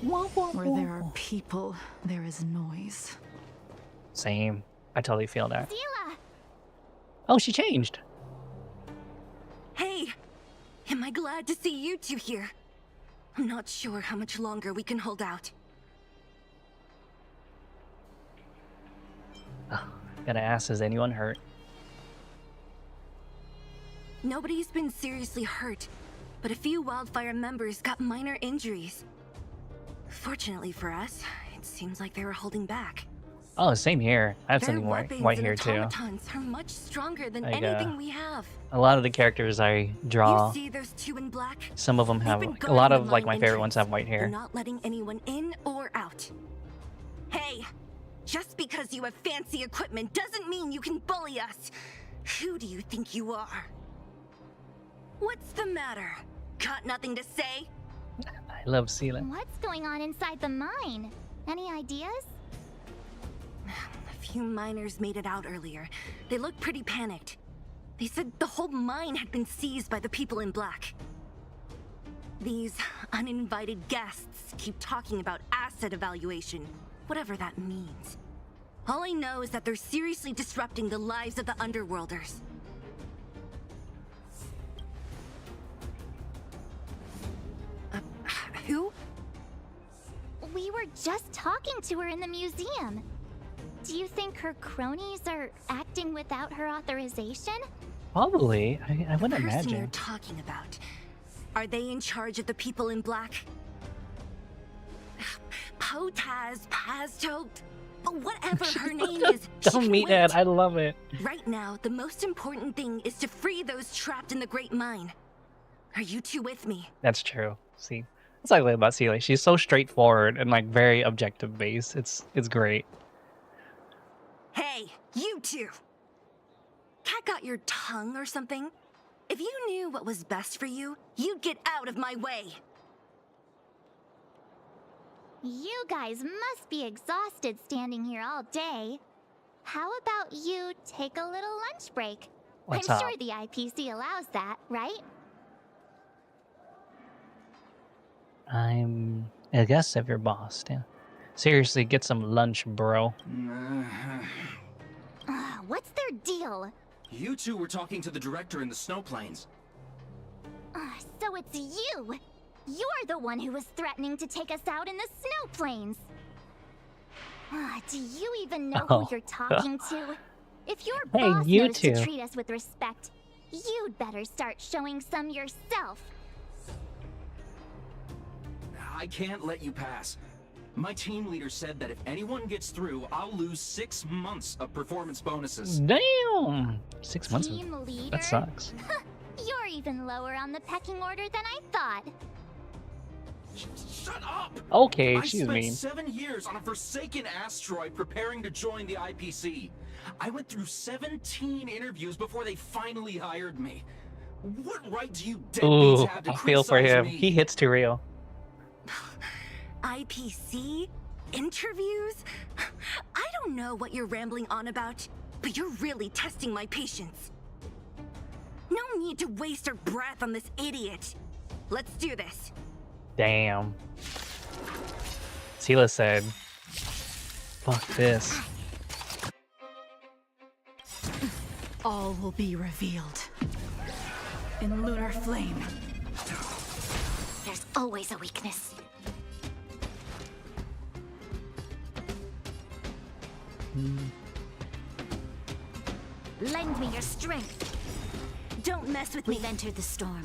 Where there are people, there is noise. Same. I totally feel that. Seele! Oh, she changed. Hey! Am I glad to see you two here? I'm not sure how much longer we can hold out. Gotta ask, is anyone hurt? Nobody's been seriously hurt, but a few wildfire members got minor injuries. Fortunately for us, it seems like they were holding back. Oh, same here. I have Their something weapons white and here too. automatons are much stronger than Like, anything we have. A lot of the characters I draw, You see those two in black? some of them They've have, been a lot guarding of the like mine my favorite ones entrance. have white They're hair. not letting anyone in or out. Hey, just because you have fancy equipment doesn't mean you can bully us. Who do you think you are? What's the matter? Got nothing to say? I love Seele. What's going on inside the mine? Any ideas? A few miners made it out earlier. They looked pretty panicked. They said the whole mine had been seized by the people in black. These uninvited guests keep talking about asset evaluation, whatever that means. All I know is that they're seriously disrupting the lives of the Underworlders. Who? We were just talking to her in the museum. Do you think her cronies are acting without her authorization? Probably. I would The person you're imagine. talking about. Are they in charge of the people in black? Potaz, Pazto, whatever her name is, she Don't can meet wait. Ed. I love it. Right now, the most important thing is to free those trapped in the Great Mine. Are you two with me? That's true. See, that's what I like about Seele. She's so straightforward and like very objective based. It's great. Hey, you two! Cat got your tongue or something? If you knew what was best for you, you'd get out of my way. You guys must be exhausted standing here all day. How about you take a little lunch break? What's I'm up? sure the IPC allows that, right? I'm a guest of your boss. Yeah. Seriously, get some lunch, bro. What's their deal? You two were talking to the director in the snow plains. So it's you! You're the one who was threatening to take us out in the snow plains! Do you even know Oh. who you're talking to? If your Hey, boss you knows to two. treat us with respect, you'd better start showing some yourself. I can't let you pass. My team leader said that if anyone gets through, I'll lose 6 months of performance bonuses. Damn! 6 months. Team leader? That sucks. You're even lower on the pecking order than I thought. Shut up! Okay, I she's spent mean. 7 years on a forsaken asteroid preparing to join the IPC. I went through 17 interviews before they finally hired me. What right do you deadbeats Ooh, have to I feel for criticize him. me? He hits too real. IPC? Interviews? I don't know what you're rambling on about, but you're really testing my patience. No need to waste our breath on this idiot. Let's do this. Damn. Seele said, fuck this. All will be revealed. In lunar flame. There's always a weakness. Lend me your strength. Don't mess with me. We've entered the storm.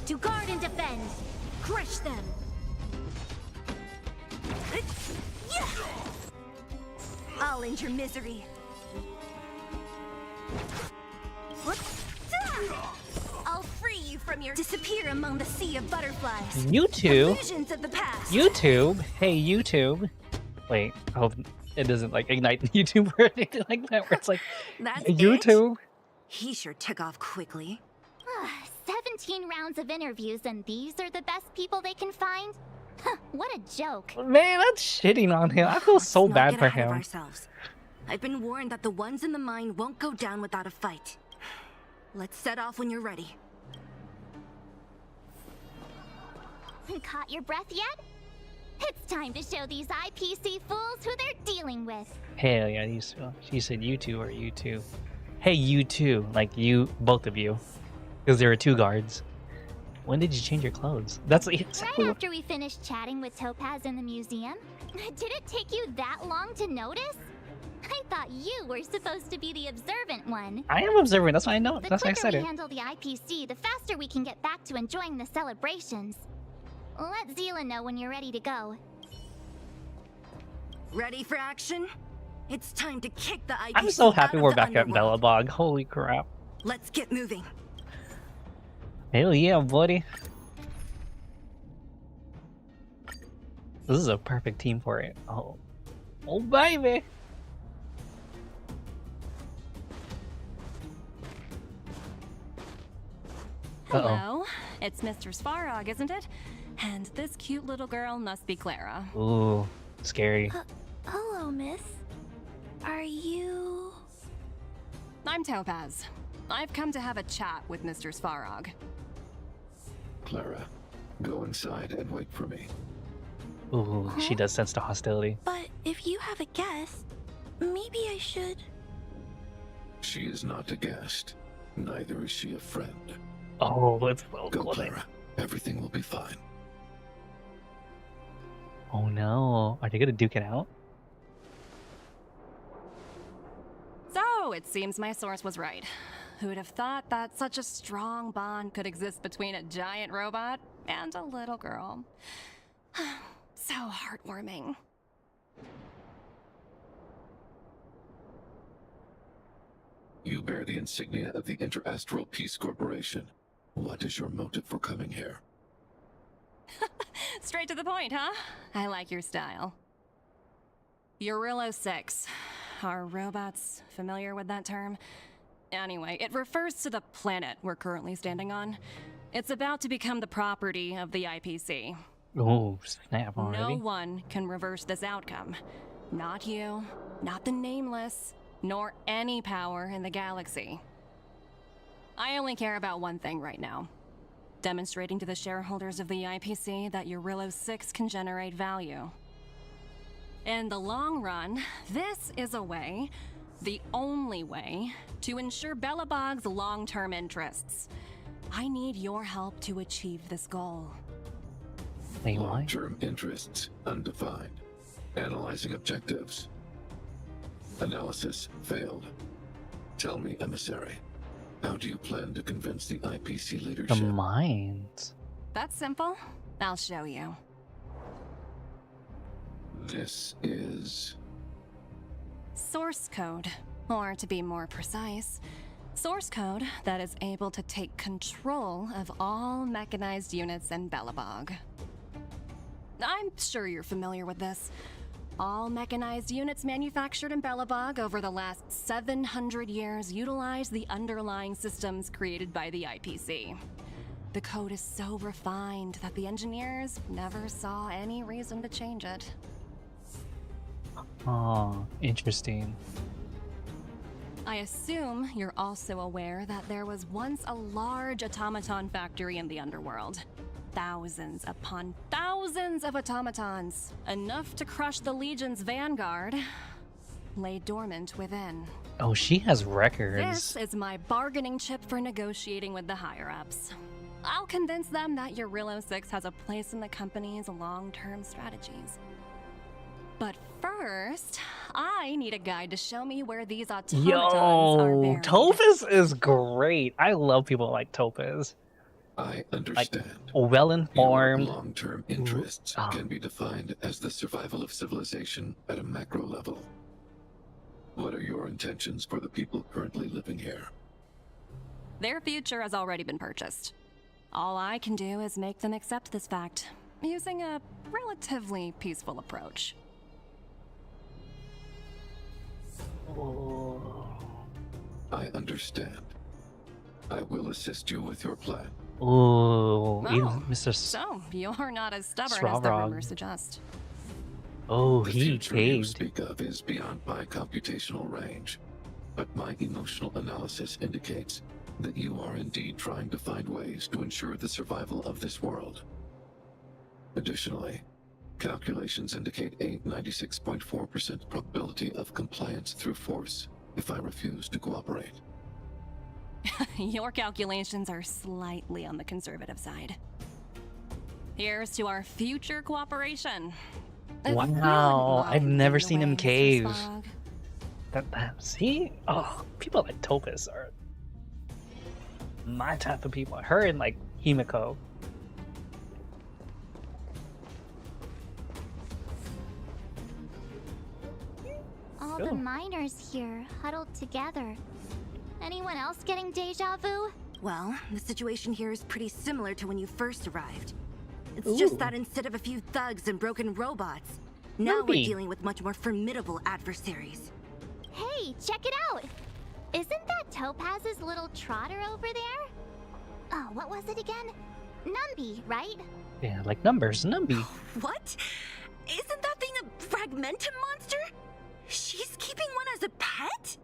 To guard and defend. Crush them. I'll end your misery. I'll free you from your disappear among the sea of butterflies. YouTube. Illusions of the past. YouTube. Hey, YouTube. Wait, I hope it doesn't like ignite the YouTube or anything like that. Where it's like That's YouTube. He sure took off quickly. 17 rounds of interviews and these are the best people they can find? What a joke. Man, that's shitting on him. I feel so Let's not bad get for ahead of him. ourselves. I've been warned that the ones in the mine won't go down without a fight. Let's set off when you're ready. Caught your breath yet? It's time to show these IPC fools who they're dealing with. Hell yeah, you said you two or you two. Hey, you two, like you, both of you, because there are two guards. When did you change your clothes? That's exactly Right after we finished chatting with Topaz in the museum. Did it take you that long to notice? I thought you were supposed to be the observant one. I am observant. That's why I know. The That's why I quicker said we it. handle the IPC, the faster we can get back to enjoying the celebrations. Let Zila know when you're ready to go. Ready for action? It's time to kick the IPC I'm so happy out of we're the back at underworld. Bellabog. Holy crap. Let's get moving. Hell yeah, buddy. This is a perfect team for it. Oh, baby. Hello, it's Mr. Svarog, isn't it? And this cute little girl must be Clara. Ooh, scary. Hello, miss. Are you... I'm Topaz. I've come to have a chat with Mr. Svarog. Clara, go inside and wait for me. Ooh, she does sense the hostility. But if you have a guest, maybe I should... She is not a guest. Neither is she a friend. Oh, let's go. Go, Clara. Everything will be fine. Oh no, are they gonna duke it out? So, it seems my source was right. Who'd have thought that such a strong bond could exist between a giant robot and a little girl? So heartwarming. You bear the insignia of the Interastral Peace Corporation. What is your motive for coming here? Straight to the point, huh? I like your style. Eurillo 6. Are robots familiar with that term? Anyway, it refers to the planet we're currently standing on. It's about to become the property of the IPC. Oh, snap No already. one can reverse this outcome. Not you, not the Nameless, nor any power in the galaxy. I only care about one thing right now. Demonstrating to the shareholders of the IPC that Eurillo 6 can generate value. In the long run, this is a way, the only way, to ensure Bellabog's long-term interests. I need your help to achieve this goal. Wait, what? Long-term interests undefined. Analyzing objectives. Analysis failed. Tell me, emissary, how do you plan to convince the IPC The leadership? mines. That's simple. I'll show you. This is... Source code, or to be more precise, source code that is able to take control of all mechanized units in Bellabog. I'm sure you're familiar with this. All mechanized units manufactured in Bellabog over the last 700 years utilize the underlying systems created by the IPC. The code is so refined that the engineers never saw any reason to change it. Oh, interesting. I assume you're also aware that there was once a large automaton factory in the underworld. Thousands upon thousands of automatons, enough to crush the Legion's vanguard. lay dormant within. Oh, she has records. This is my bargaining chip for negotiating with the higher-ups. I'll convince them that Eurilo 6 has a place in the company's long-term strategies. But first, I need a guide to show me where these automatons are Yo, buried. Topaz is great. I love people like Topaz. I understand. Well Your informed. long-term interests can be defined as the survival of civilization at a macro level. What are your intentions for the people currently living here? Their future has already been purchased. All I can do is make them accept this fact, using a relatively peaceful approach. I understand. I will assist you with your plan. Ooh, Oh, Mr. So, you're not as stubborn as the Sravrog. rumors suggest. The He future you caved. speak of is beyond my computational range, but my emotional analysis indicates that you are indeed trying to find ways to ensure the survival of this world. Additionally, calculations indicate a 96.4% probability of compliance through force if I refuse to cooperate. Your calculations are slightly on the conservative side. Here's to our future cooperation. If you wouldn't Wow, I've mind never leading the seen him way, Mr. cave. Spog. See? Oh, people like Topaz are my type of people. Her and like Himiko. All the miners here, huddled together. Anyone else getting deja vu? Well, the situation here is pretty similar to when you first arrived. It's just that instead of a few thugs and broken robots, now we're dealing with much more formidable adversaries. Hey, check it out! Isn't that Topaz's little trotter over there? Oh, what was it again? Numby, right? Yeah, like numbers, Numby. What? Isn't that thing a fragmentum monster? She's keeping one as a pet?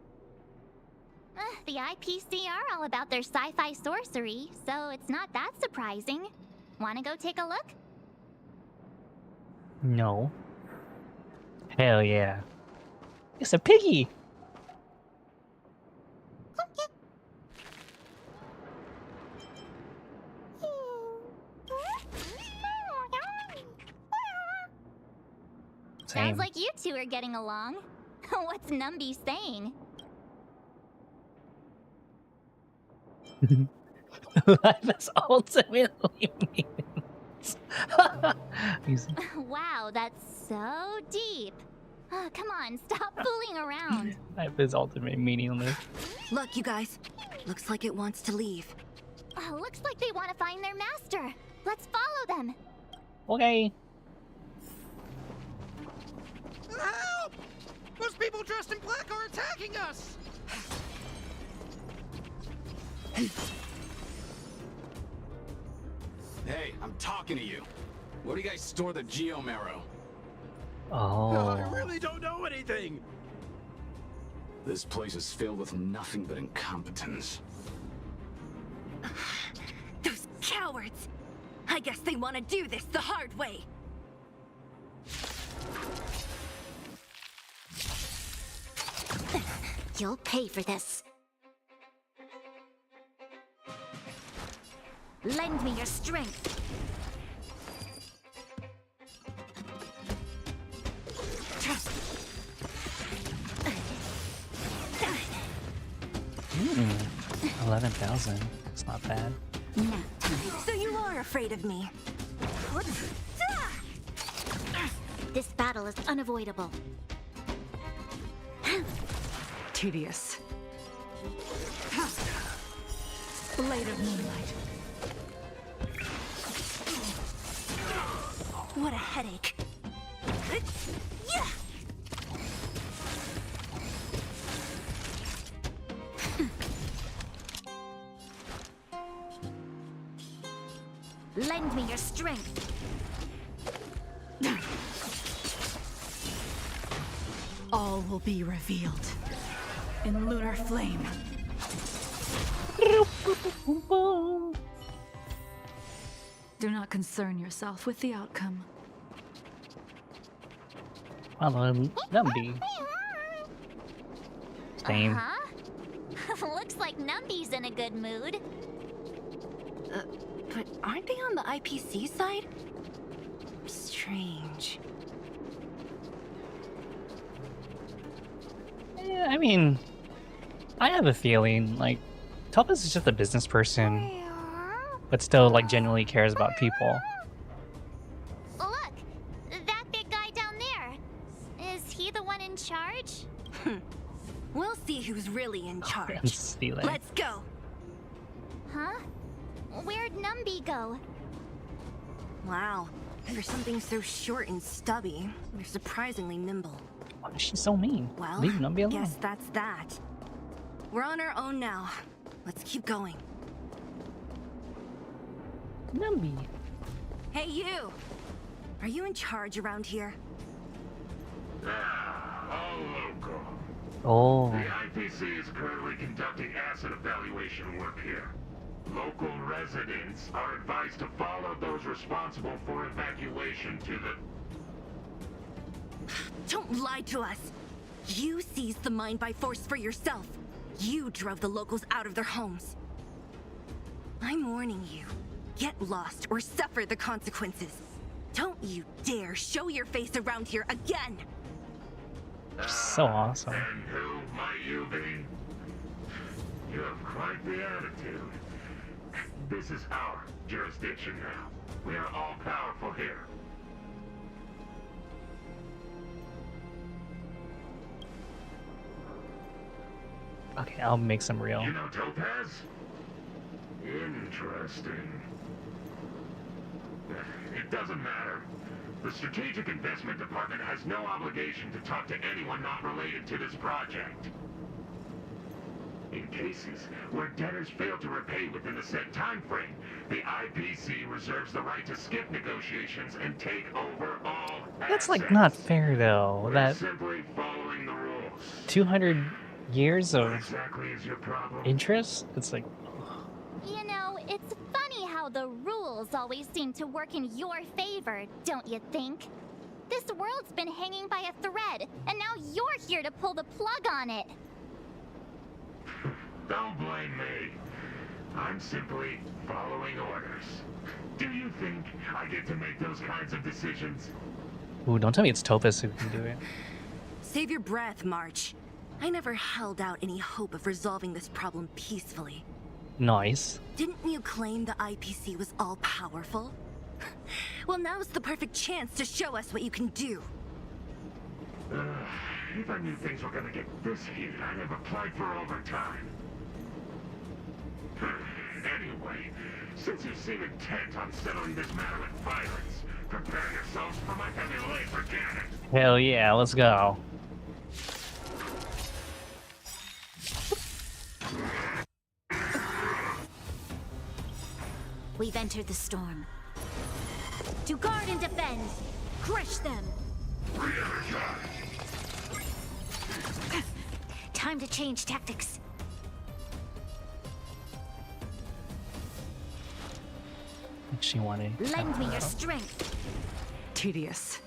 The IPC are all about their sci-fi sorcery, so it's not that surprising. Wanna go take a look? No. Hell yeah. It's a piggy. Same. Sounds like you two are getting along. What's Numby saying? Life is ultimately meaningless. He's- Wow, that's so deep. Come on, stop fooling around. Life is ultimately meaningless. Look, you guys. Looks like it wants to leave. Looks like they want to find their master. Let's follow them. Okay. Help! Those people dressed in black are attacking us! Hey, I'm talking to you. Where do you guys store the Geomarrow? Oh. I really don't know anything! This place is filled with nothing but incompetence. Those cowards! I guess they want to do this the hard way. You'll pay for this. Lend me your strength. Hmm. 11,000. It's not bad. So you are afraid of me? This battle is unavoidable. Tedious. Blade of moonlight. What a headache. Lend me your strength. All will be revealed in lunar flame. Do not concern yourself with the outcome. Well, Numby. plane. Uh-huh. Looks like Numby's in a good mood. But aren't they on the IPC side? Strange. Yeah, I mean, I have a feeling like Topaz is just a business person, but still like genuinely cares about people. Look, that big guy down there. Is he the one in charge? We'll see who's really in charge. And stealing. Let's go. Huh? Where'd Numby go? Wow. For something so short and stubby, they're surprisingly nimble. Why is she so mean? Well, Leave Numby alone. guess that's that. We're on our own now. Let's keep going. Numby. Hey, you! Are you in charge around here? All local. Oh. The IPC is currently conducting asset evaluation work here. Local residents are advised to follow those responsible for evacuation to the... Don't lie to us! You seized the mine by force for yourself. You drove the locals out of their homes. I'm warning you. Get lost or suffer the consequences. Don't you dare show your face around here again! So awesome. And who might you be? You have quite the attitude. This is our jurisdiction now. We are all powerful here. Okay, I'll make some real. You know Topaz? Interesting. It doesn't matter. The Strategic Investment Department has no obligation to talk to anyone not related to this project. In cases where debtors fail to repay within a set time frame, the IPC reserves the right to skip negotiations and take over all That's like assets. not fair though. We're That simply following the rules. 200 years What of exactly is your problem? interest? It's like, You know, it's funny how the rules always seem to work in your favor, don't you think? This world's been hanging by a thread, and now you're here to pull the plug on it. Don't blame me. I'm simply following orders. Do you think I get to make those kinds of decisions? ooh, don't tell me it's Topaz who can do it. Save your breath, March. I never held out any hope of resolving this problem peacefully. Nice. Didn't you claim the IPC was all-powerful? Well, now's the perfect chance to show us what you can do. If I knew things were gonna get this heated, I'd have applied for overtime. Anyway, since you seem intent on settling this matter with violence, prepare yourselves for my heavy laser cannon. Hell yeah, let's go. We've entered the storm. To guard and defend! Crush them! Time to change tactics. She wanted. Lend me your strength. Tedious.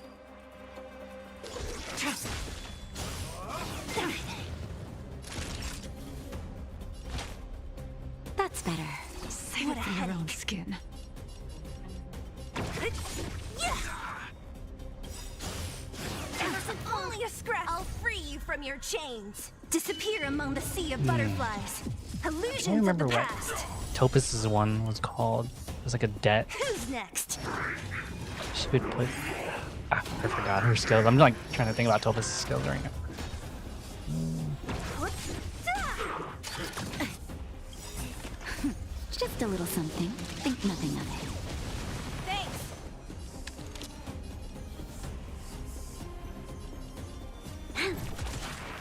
That's better. Save What it a for your own headache. skin. Only a scratch. I'll free you from your chains. Disappear among the sea of butterflies. I Illusions can't remember of the what past. Topaz's one was called. It was like a debt. Who's next? She would put. Ah, I forgot her skills. I'm like trying to think about Topaz's skills right now. Just a little something. Think nothing of it. Thanks.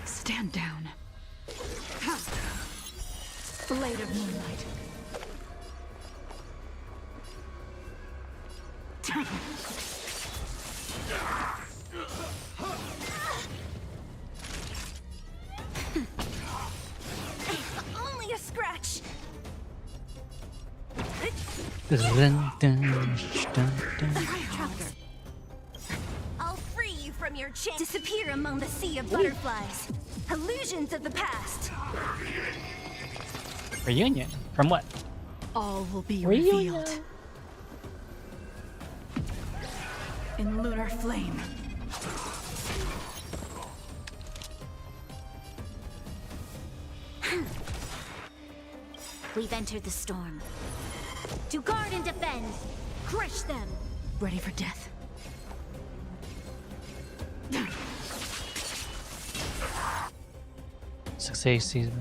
Stand down. Blade of moonlight. Only a scratch. Dun, dun, dun, dun. I'll free you from your chains. Disappear among the sea of butterflies. Illusions of the past. Reunion? From what? All will be Reunion. revealed. In lunar flame. We've entered the storm. To guard and defend, crush them. Ready for death. Success season.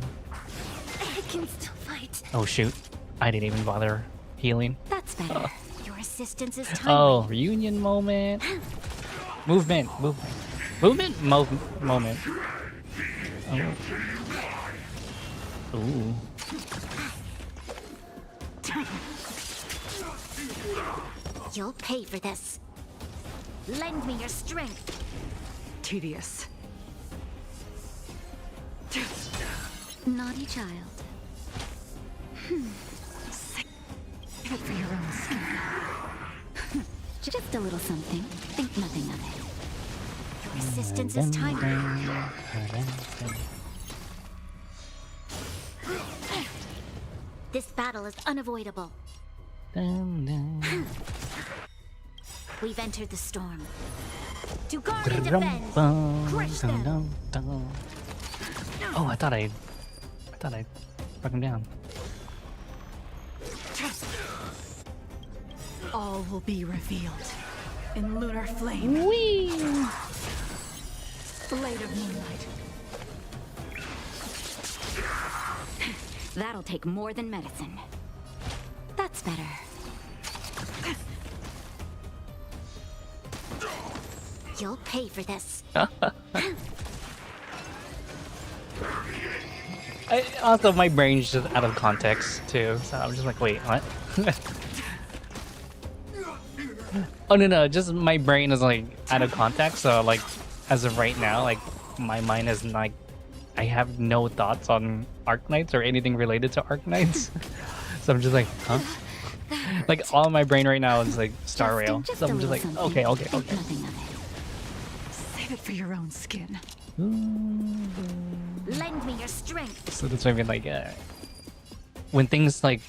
I can still fight. Oh shoot. I didn't even bother healing. That's better. Your assistance is timely. Oh, reunion moment. Movement. Moment. Oh. Ooh. You'll pay for this. Lend me your strength. Tedious. Naughty child. Save it for your own skin. Just a little something. Think nothing of it. Your assistance is timely. This battle is unavoidable. We've entered the storm. To guard and defend, crush them. Oh, I thought I broke him down. All will be revealed. In lunar flame. Whee! Blade of moonlight. That'll take more than medicine. That's better. You'll pay for this. Also, my brain's just out of context too, so I'm just like, wait, what? Oh no, just my brain is like out of context. So like, as of right now, like my mind is like, I have no thoughts on Arknights or anything related to Arknights. So I'm just like, huh? Like all my brain right now is like Star Rail. Just So a I'm just like, little okay. something. Think nothing of it. Save it for your own skin. Lend me your strength. So that's why I mean, like, when things like,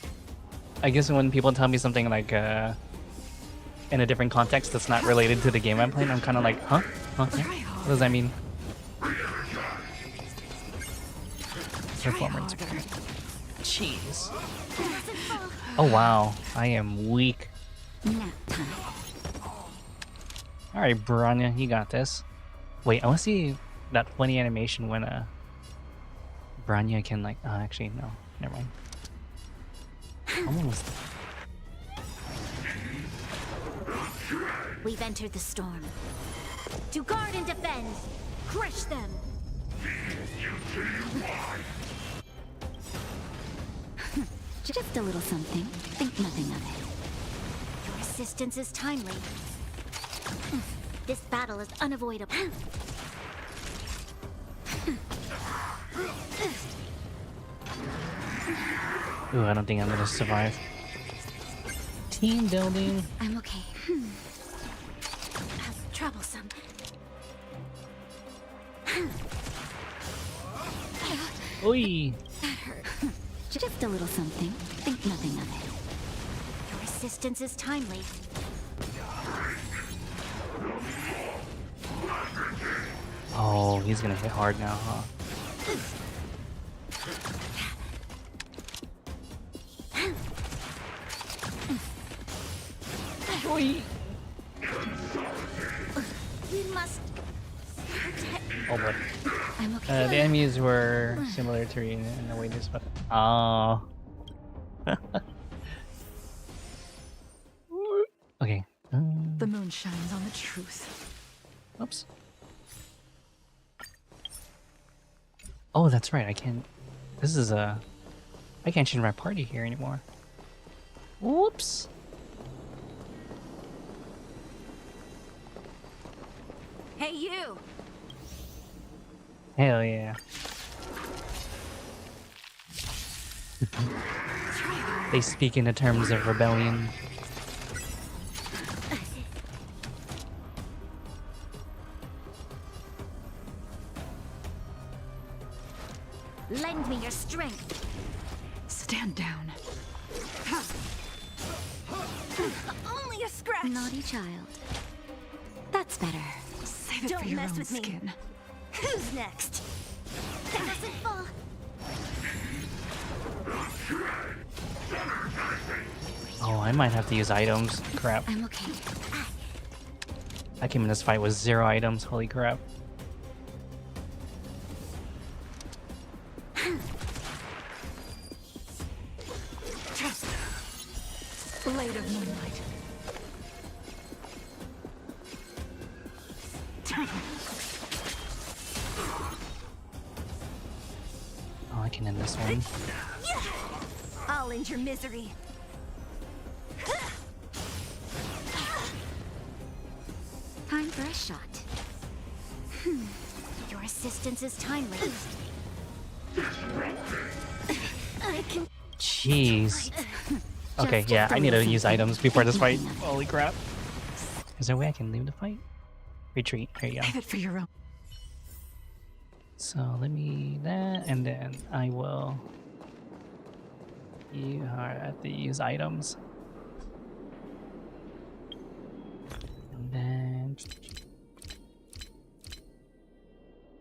I guess when people tell me something like, in a different context that's not related to the game I'm playing, I'm kind of like, huh? Huh? Yeah? What does that mean? Performance. Jeez. Oh wow, I am weak. Nap time. All right, Branya, you got this. Wait, I want to see that funny animation when Branya can like. Oh, actually, no, never mind. Almost. We've entered the storm. To guard and defend, crush them. Just a little something. Think nothing of it. Your assistance is timely. This battle is unavoidable. Ooh, I don't think I'm gonna survive. Team building. I'm okay. How troublesome. Oi! Just a little something. Think nothing of it. Your assistance is timely. Oh, he's gonna hit hard now, huh? Oi! We must protect. Oh boy. I'm okay. The enemies were similar to Rina in the way this but oh. Okay. The moon shines on the truth. Oops. Oh, that's right. I can't. This is a. I can't change my party here anymore. Whoops. Hey, you! Hell yeah. They speak in the terms of rebellion. Lend me your strength. Stand down. Only a scratch. Naughty child. That's better. Save it Don't for your mess own with me. skin. Who's next? That doesn't fall. Oh, I might have to use items. Crap. I'm okay. I came in this fight with 0 items. Holy crap. Blade of moonlight. Oh, I can end this one. I'll end your misery. Time for a shot. Your assistance is timely. I can. Jeez. Okay, Just yeah, I need to something use items before this fight. nothing. Holy crap. Is there a way I can leave the fight? Retreat. Here you go. Save it for your own. So let me that, and then I will. You have to use items. And then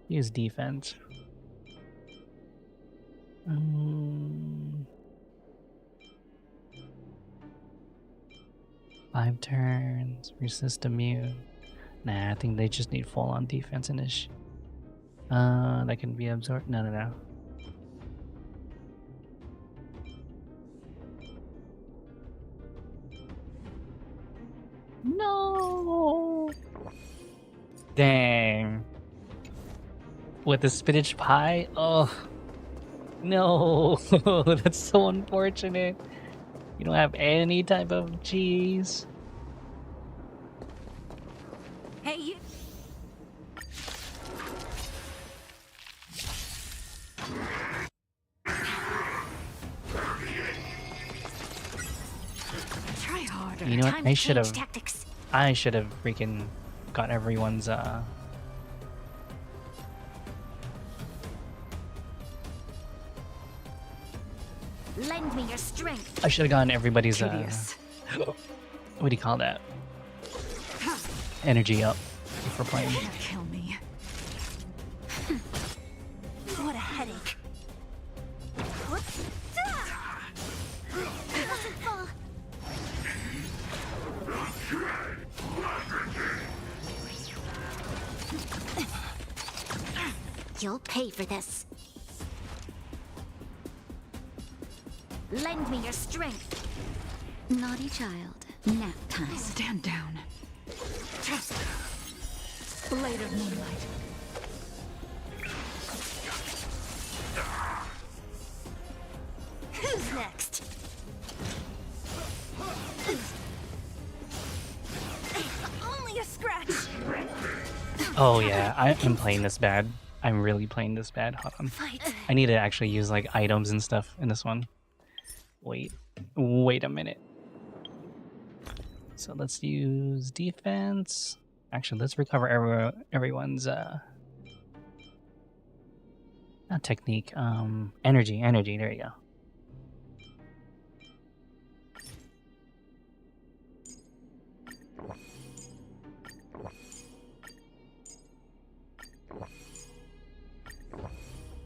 use defense. 5 turns, resist immune. Nah, I think they just need full on defense in this. That can be absorbed. No. No. Dang. With the spinach pie? Oh. No. That's so unfortunate. You don't have any type of cheese. Hey, you. Try harder. You know what? Time I to should change have. tactics. I should have freaking got everyone's Lend me your strength. I should have gotten everybody's Tedious. what do you call that? Energy up before playing. Can't kill me. What a headache. Doesn't fall. You'll pay for this. Lend me your strength. Naughty child. Nap time. Stand down. Blade of moonlight. Who's next? Only a scratch. Oh yeah, I'm playing this bad. I'm really playing this bad. Hold on. Fight. I need to actually use like items and stuff in this one. Wait a minute. So let's use defense. Actually, let's recover everyone's not technique. Energy. There you go.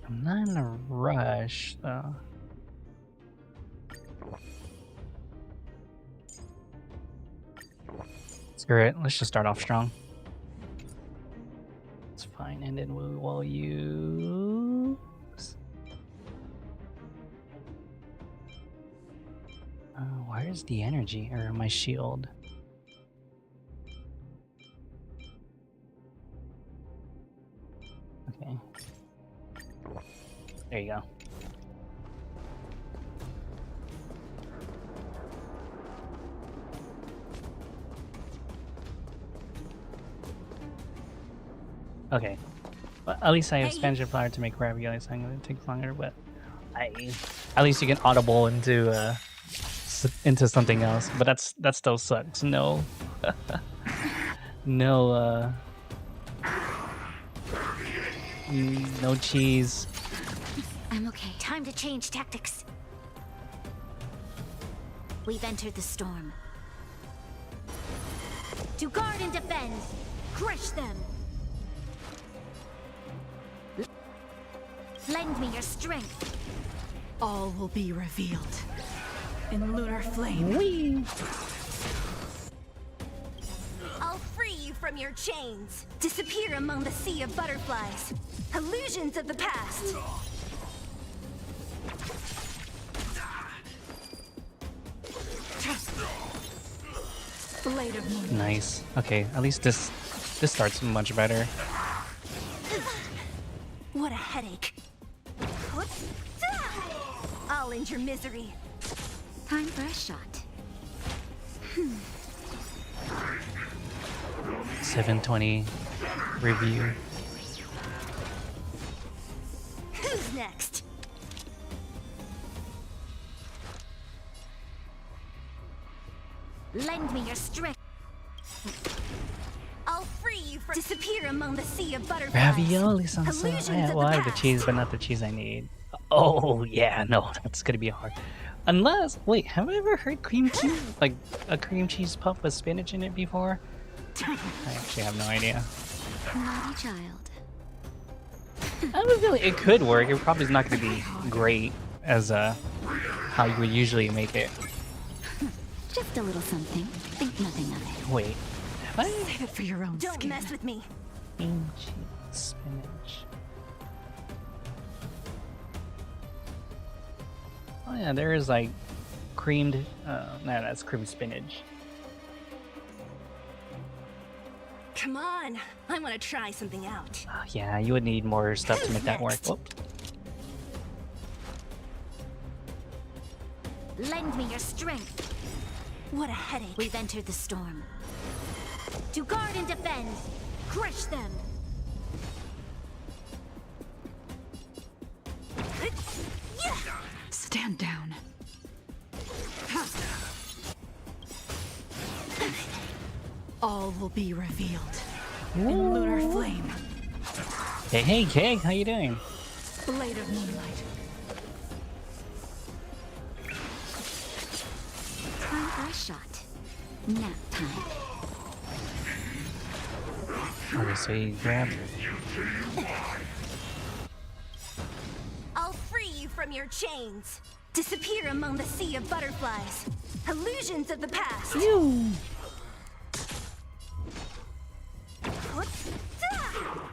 I'm not in a rush, though. Screw it. Let's just start off strong. It's fine, and then we will use. Where's the energy or my shield? Okay. There you go. Okay. Well, at least I have expansion flower to make ravioli, so I'm gonna take longer, but at least you can audible into something else. But that still sucks. No. No no cheese. I'm okay. Time to change tactics. We've entered the storm. To guard and defend, crush them. Lend me your strength. All will be revealed in lunar flame. Whee! I'll free you from your chains. Disappear among the sea of butterflies. Illusions of the past. Blade of moon. Nice. Okay, at least this starts much better. What a headache. I'll end your misery. Time for a shot. 720 review. Who's next? Lend me your strength. I'll free you from disappear among the sea of butterflies. Ravioli salsa. Illusions Yeah, of well, I the have the past. cheese, but not the cheese I need. Oh yeah, no, that's gonna be hard. Unless, wait, have I ever heard cream cheese, like a cream cheese puff with spinach in it before? I actually have no idea. Naughty child. I have a feeling it could work. It probably is not going to be great as how you would usually make it. Just a little something. Think nothing of it. Wait, have I? Save it for your own Don't skin. mess with me. Cream cheese, spinach. Oh yeah, there is like creamed. No, that's creamed spinach. Come on, I want to try something out. Oh, yeah, you would need more stuff to make that work. Next. Whoop. Lend me your strength. What a headache. We've entered the storm. To guard and defend, crush them. Stand down. All will be revealed in lunar flame. Hey, hey, Keg, how you doing? Blade of moonlight. Time for a shot. Nap time. Okay, so you grab. I'll free you from your chains. Disappear among the sea of butterflies. Illusions of the past.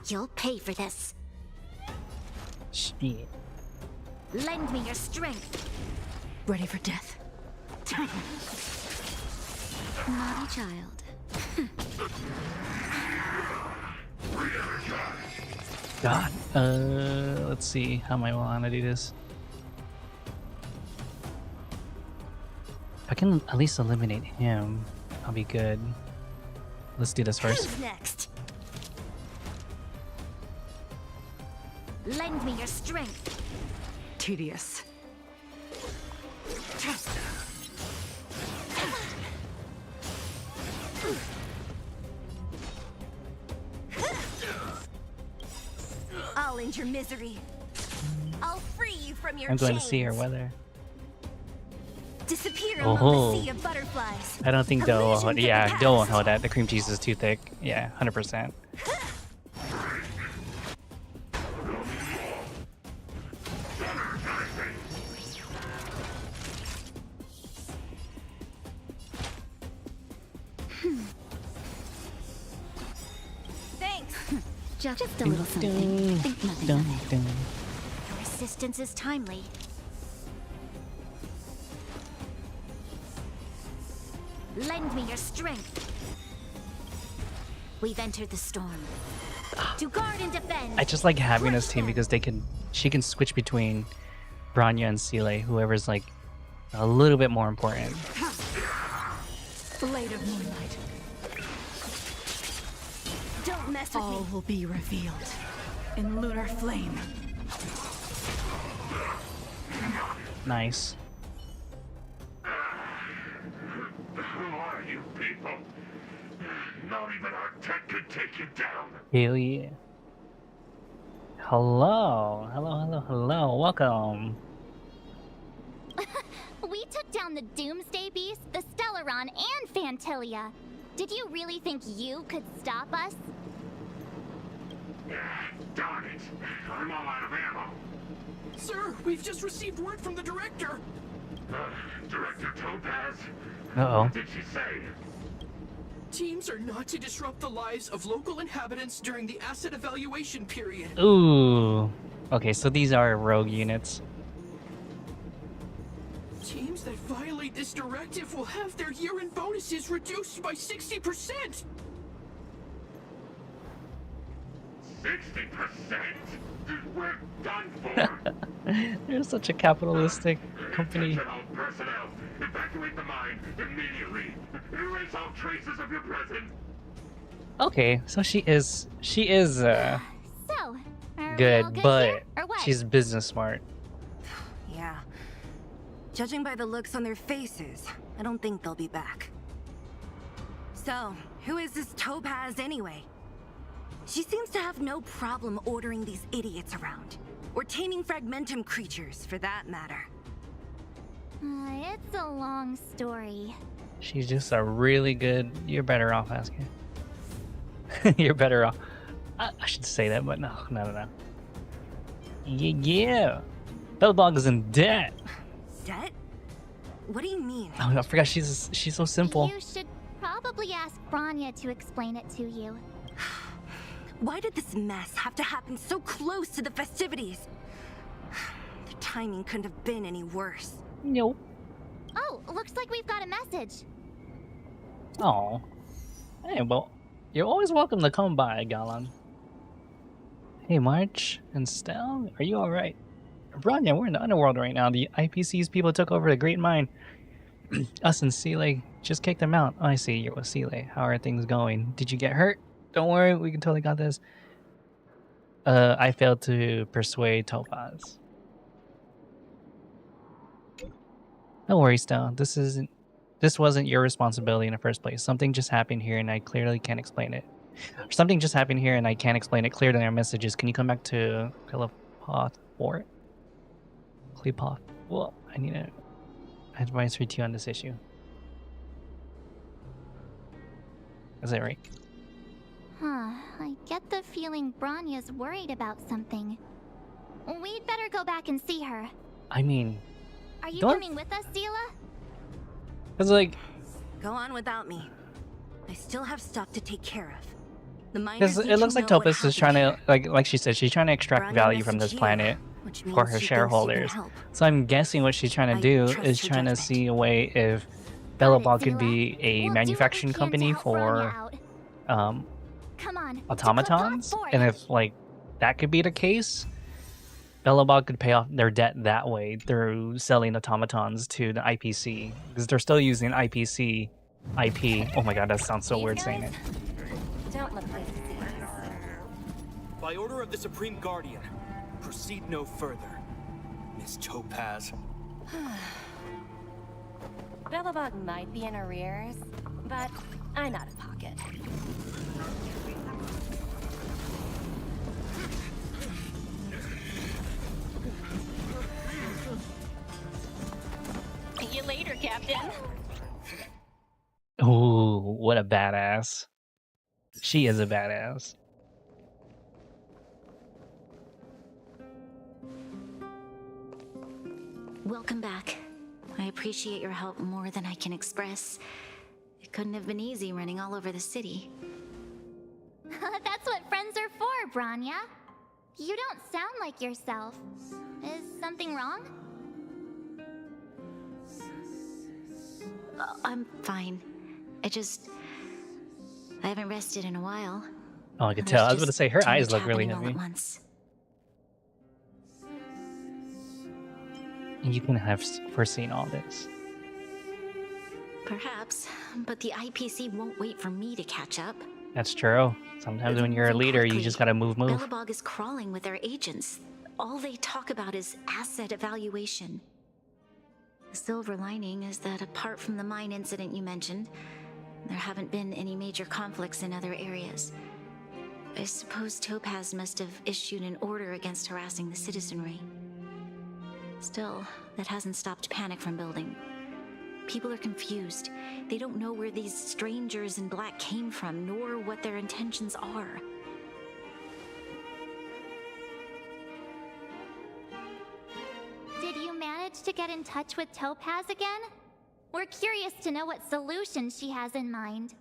You'll pay for this. Shit. Lend me your strength. Ready for death. Naughty child. God. Let's see. How am I want to do this? If I can at least eliminate him, I'll be good. Let's do this first. Who's next? Lend me your strength. Tedious. I'll end your misery. I'll free you from your I'm going chains. to see her weather. Disappear among Oh. the sea of butterflies. I don't think Doe will Illusions hold. of the Yeah, Doe won't past. hold that. The cream cheese is too thick. Yeah, 100%. Thanks. Just a little something. Think nothing of it. Your assistance is timely. Lend me your strength. We've entered the storm. To guard and defend. I just like having this crush team them. because she can switch between Branya and Seele, whoever's like a little bit more important. Blade of moonlight. Don't mess with All me. will be revealed in lunar flame. Nice. Who are you people? Not even our tech could take you down. Hell yeah. Hello. Hello. Welcome. We took down the Doomsday Beast, the Stellaron, and Fantilia. Did you really think you could stop us? Darn it. I'm all out of ammo. Sir, we've just received word from the director. Director Topaz? Uh-oh. What did she say? Teams are not to disrupt the lives of local inhabitants during the asset evaluation period. Ooh. Okay, so these are rogue units. Teams that violate this directive will have their year-end bonuses reduced by 60%. 60%? We're done for. They're such a capitalistic company. Attention all personnel. Evacuate the mine immediately. Erase all traces of your presence. Okay, so she is So, are we all good, good but here, or what? she's business smart. Yeah. Judging by the looks on their faces, I don't think they'll be back. So, who is this Topaz anyway? She seems to have no problem ordering these idiots around. Or taming fragmentum creatures, for that matter. It's a long story. She's just a really good. You're better off asking. You're better off. I should say that, but no. Yeah. Belladog is in debt. Debt? What do you mean? Oh, I forgot she's so simple. You should probably ask Branya to explain it to you. Why did this mess have to happen so close to the festivities? The timing couldn't have been any worse. Nope. Oh, looks like we've got a message. Oh. Hey, well, you're always welcome to come by, Galan. Hey, March and Stell, are you alright? Branya, we're in the underworld right now. The IPC's people took over the Great Mine. Us and Seele just kicked them out. Oh, I see, you're with Seele. How are things going? Did you get hurt? Don't worry, we can totally got this. I failed to persuade Topaz. Don't worry, Stell. This wasn't your responsibility in the first place. Something just happened here and I clearly can't explain it. Something just happened here and I can't explain it clearly in our messages. Can you come back to Klepoth Fort? Klepoth. Well, I need an advisory to you on this issue. Is that right? Huh, I get the feeling Branya's worried about something. We'd better go back and see her. I mean... Are you don't... coming with us, Seele? It's like... Go on without me. I still have stuff to take care of. The Because miners it looks like Topaz is trying to, like she said, she's trying to extract Branya value from this messaged you, planet which for means her she thinks she can shareholders. help. So I'm guessing what she's trying to I do trust is her trying to judgment. see a way if Got it, Belobog could Seele. be a We'll manufacturing do what we company can to help Branya for out. Come on, to automatons, Klepoth Fort. and if like that could be the case, Belobog could pay off their debt that way through selling automatons to the IPC because they're still using IPC IP. Oh my god, that sounds so These weird saying guys? it. Don't look like thieves. By order of the Supreme Guardian, proceed no further. Miss Topaz. Belobog might be in arrears, but I'm out of pocket. See you later, Captain. Ooh, what a badass. She is a badass. Welcome back. I appreciate your help more than I can express. It couldn't have been easy running all over the city. That's what friends are for, Branya. You don't sound like yourself. Is something wrong? I'm fine. I haven't rested in a while. Oh, I could tell. I was going to say her Too eyes much look really happening all heavy. at once. You can have foreseen all this. Perhaps, but the IPC won't wait for me to catch up. That's true. Sometimes when you're a leader, you just gotta move. Belobog is crawling with their agents. All they talk about is asset evaluation. The silver lining is that apart from the mine incident you mentioned, there haven't been any major conflicts in other areas. I suppose Topaz must have issued an order against harassing the citizenry. Still, that hasn't stopped panic from building. People are confused. They don't know where these strangers in black came from, nor what their intentions are. Did you manage to get in touch with Topaz again? We're curious to know what solution she has in mind.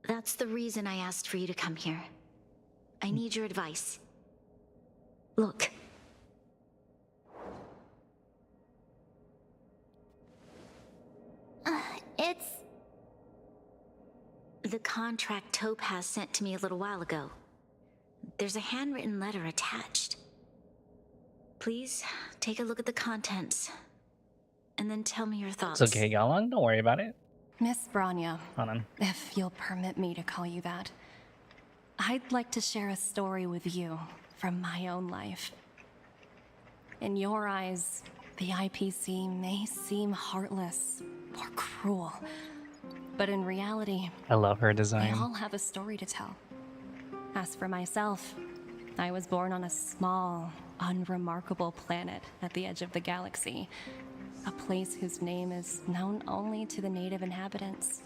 That's the reason I asked for you to come here. I need your advice. Look. It's... The contract Topaz sent to me a little while ago. There's a handwritten letter attached. Please, take a look at the contents. And then tell me your thoughts. It's okay, Galan. Don't worry about it. Miss Branya, Hold on. if you'll permit me to call you that, I'd like to share a story with you from my own life. In your eyes, the IPC may seem heartless or cruel, but in reality, I love her they design. all have a story to tell. As for myself, I was born on a small, unremarkable planet at the edge of the galaxy, a place whose name is known only to the native inhabitants.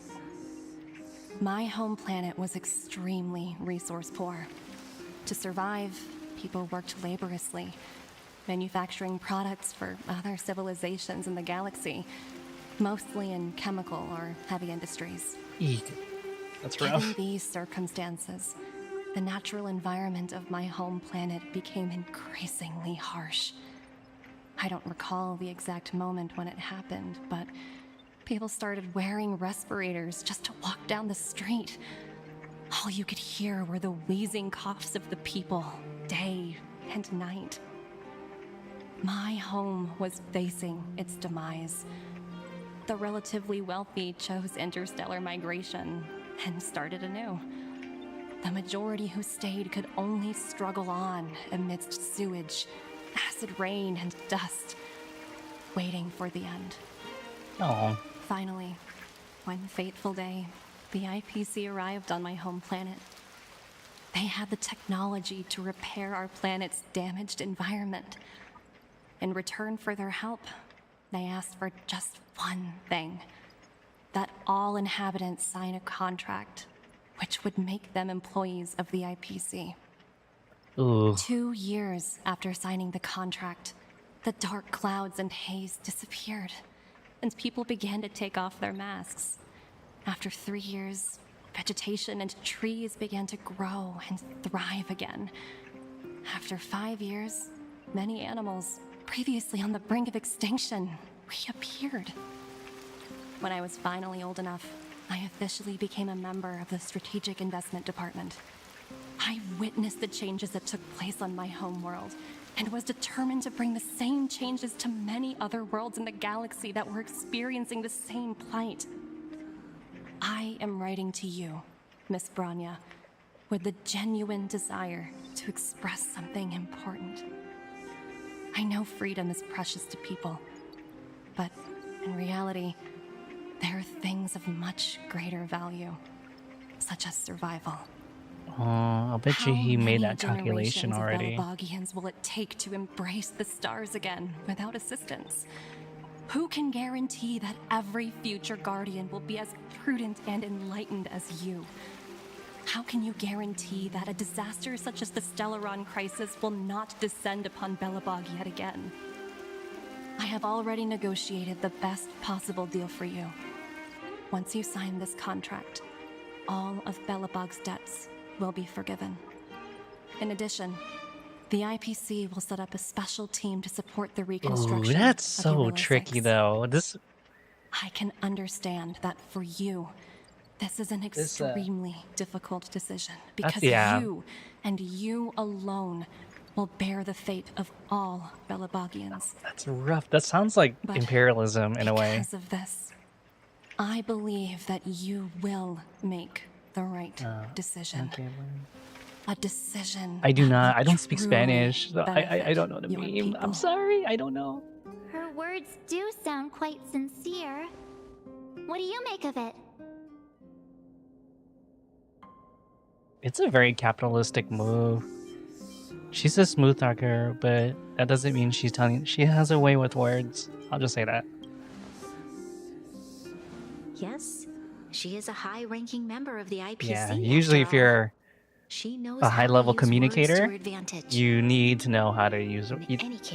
My home planet was extremely resource poor. To survive, people worked laboriously, manufacturing products for other civilizations in the galaxy, mostly in chemical or heavy industries. Eek. That's Given rough. these circumstances, the natural environment of my home planet became increasingly harsh. I don't recall the exact moment when it happened, but people started wearing respirators just to walk down the street. All you could hear were the wheezing coughs of the people, day and night. My home was facing its demise. The relatively wealthy chose interstellar migration and started anew. The majority who stayed could only struggle on amidst sewage, acid rain, and dust, waiting for the end. Oh. Finally, one fateful day, the IPC arrived on my home planet. They had the technology to repair our planet's damaged environment. In return for their help, they asked for just one thing: that all inhabitants sign a contract which would make them employees of the IPC. Ooh. 2 years after signing the contract, the dark clouds and haze disappeared, and people began to take off their masks. After 3 years, vegetation and trees began to grow and thrive again. After 5 years, many animals, previously on the brink of extinction, reappeared. When I was finally old enough, I officially became a member of the Strategic Investment Department. I witnessed the changes that took place on my home world, and was determined to bring the same changes to many other worlds in the galaxy that were experiencing the same plight. I am writing to you, Miss Branya, with the genuine desire to express something important. I know freedom is precious to people, but in reality, there are things of much greater value, such as survival. Oh, I'll bet you he made that How many calculation generations of already. Belabogians will it take to embrace the stars again without assistance? Who can guarantee that every future Guardian will be as prudent and enlightened as you? How can you guarantee that a disaster such as the Stellaron crisis will not descend upon Belobog yet again? I have already negotiated the best possible deal for you. Once you sign this contract, all of Belobog's debts will be forgiven. In addition, the IPC will set up a special team to support the Ooh, reconstruction. that's of so Gorilla tricky 6. though. This I can understand that for you, this is an extremely difficult decision because yeah. you and you alone will bear the fate of all Belabogians. That's rough. That sounds like But imperialism in a way. Because of this, I believe that you will make the right decision. Okay, A decision. I do that not. will I don't speak truly Spanish. So I benefit don't know the your meme. people. I'm sorry. I don't know. Her words do sound quite sincere. What do you make of it? It's a very capitalistic move. She's a smooth talker, but that doesn't mean she has a way with words. I'll just say that. Yes, she is a high-ranking member of the IPC. Yeah, usually if you're she knows a high-level communicator, advantage. you need to know how to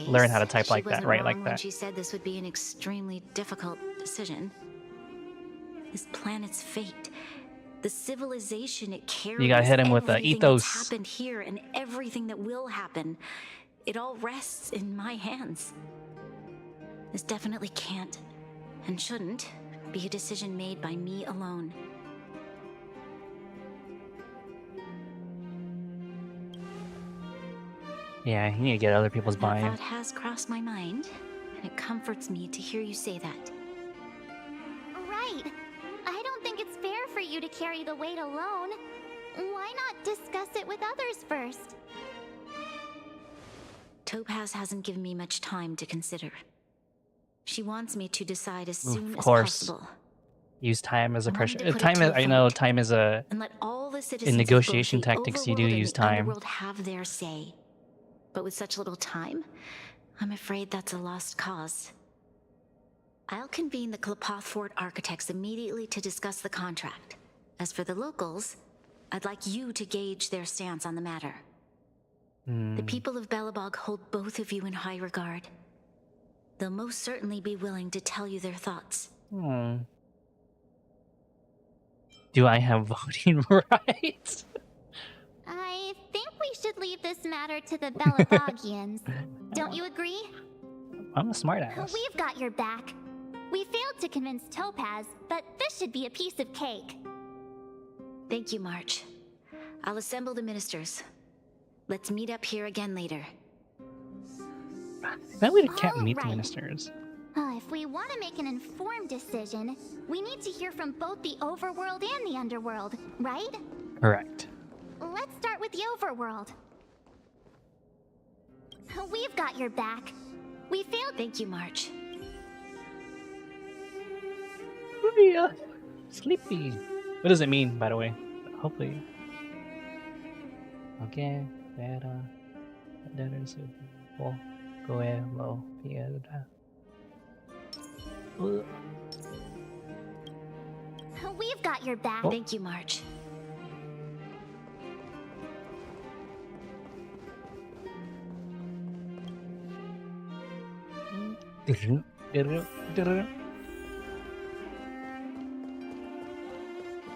learn how to type like that, right? Like that. She said this would be an extremely difficult decision. This planet's fate, the civilization it carries. You gotta hit him with the ethos. That's happened here and everything that will happen. It all rests in my hands. This definitely can't and shouldn't be a decision made by me alone. Yeah, you need to get other people's buy-in. That thought has crossed my mind, and it comforts me to hear you say that. Right. I don't think it's fair for you to carry the weight alone. Why not discuss it with others first? Topaz hasn't given me much time to consider. She wants me to decide as soon as possible. Use time as a pressure. I know time is a and let all the citizens in negotiation of both the tactics. You do overworld use and the time. underworld have their say. But with such little time, I'm afraid that's a lost cause. I'll convene the Klapoth Fort architects immediately to discuss the contract. As for the locals, I'd like you to gauge their stance on the matter. The people of Belobog hold both of you in high regard. They'll most certainly be willing to tell you their thoughts. Do I have voting rights? I think we should leave this matter to the Belabogians. Don't you agree? I'm a smartass. We've got your back. We failed to convince Topaz, but this should be a piece of cake. Thank you, March. I'll assemble the ministers. Let's meet up here again later. Then we can't meet the ministers. If we want to make an informed decision, we need to hear from both the overworld and the underworld, right? Correct. Let's start with the overworld. We've got your back. We failed. Thank you, March. Sleepy. What does it mean, by the way? Hopefully. Okay. We've got your back. Thank you, March.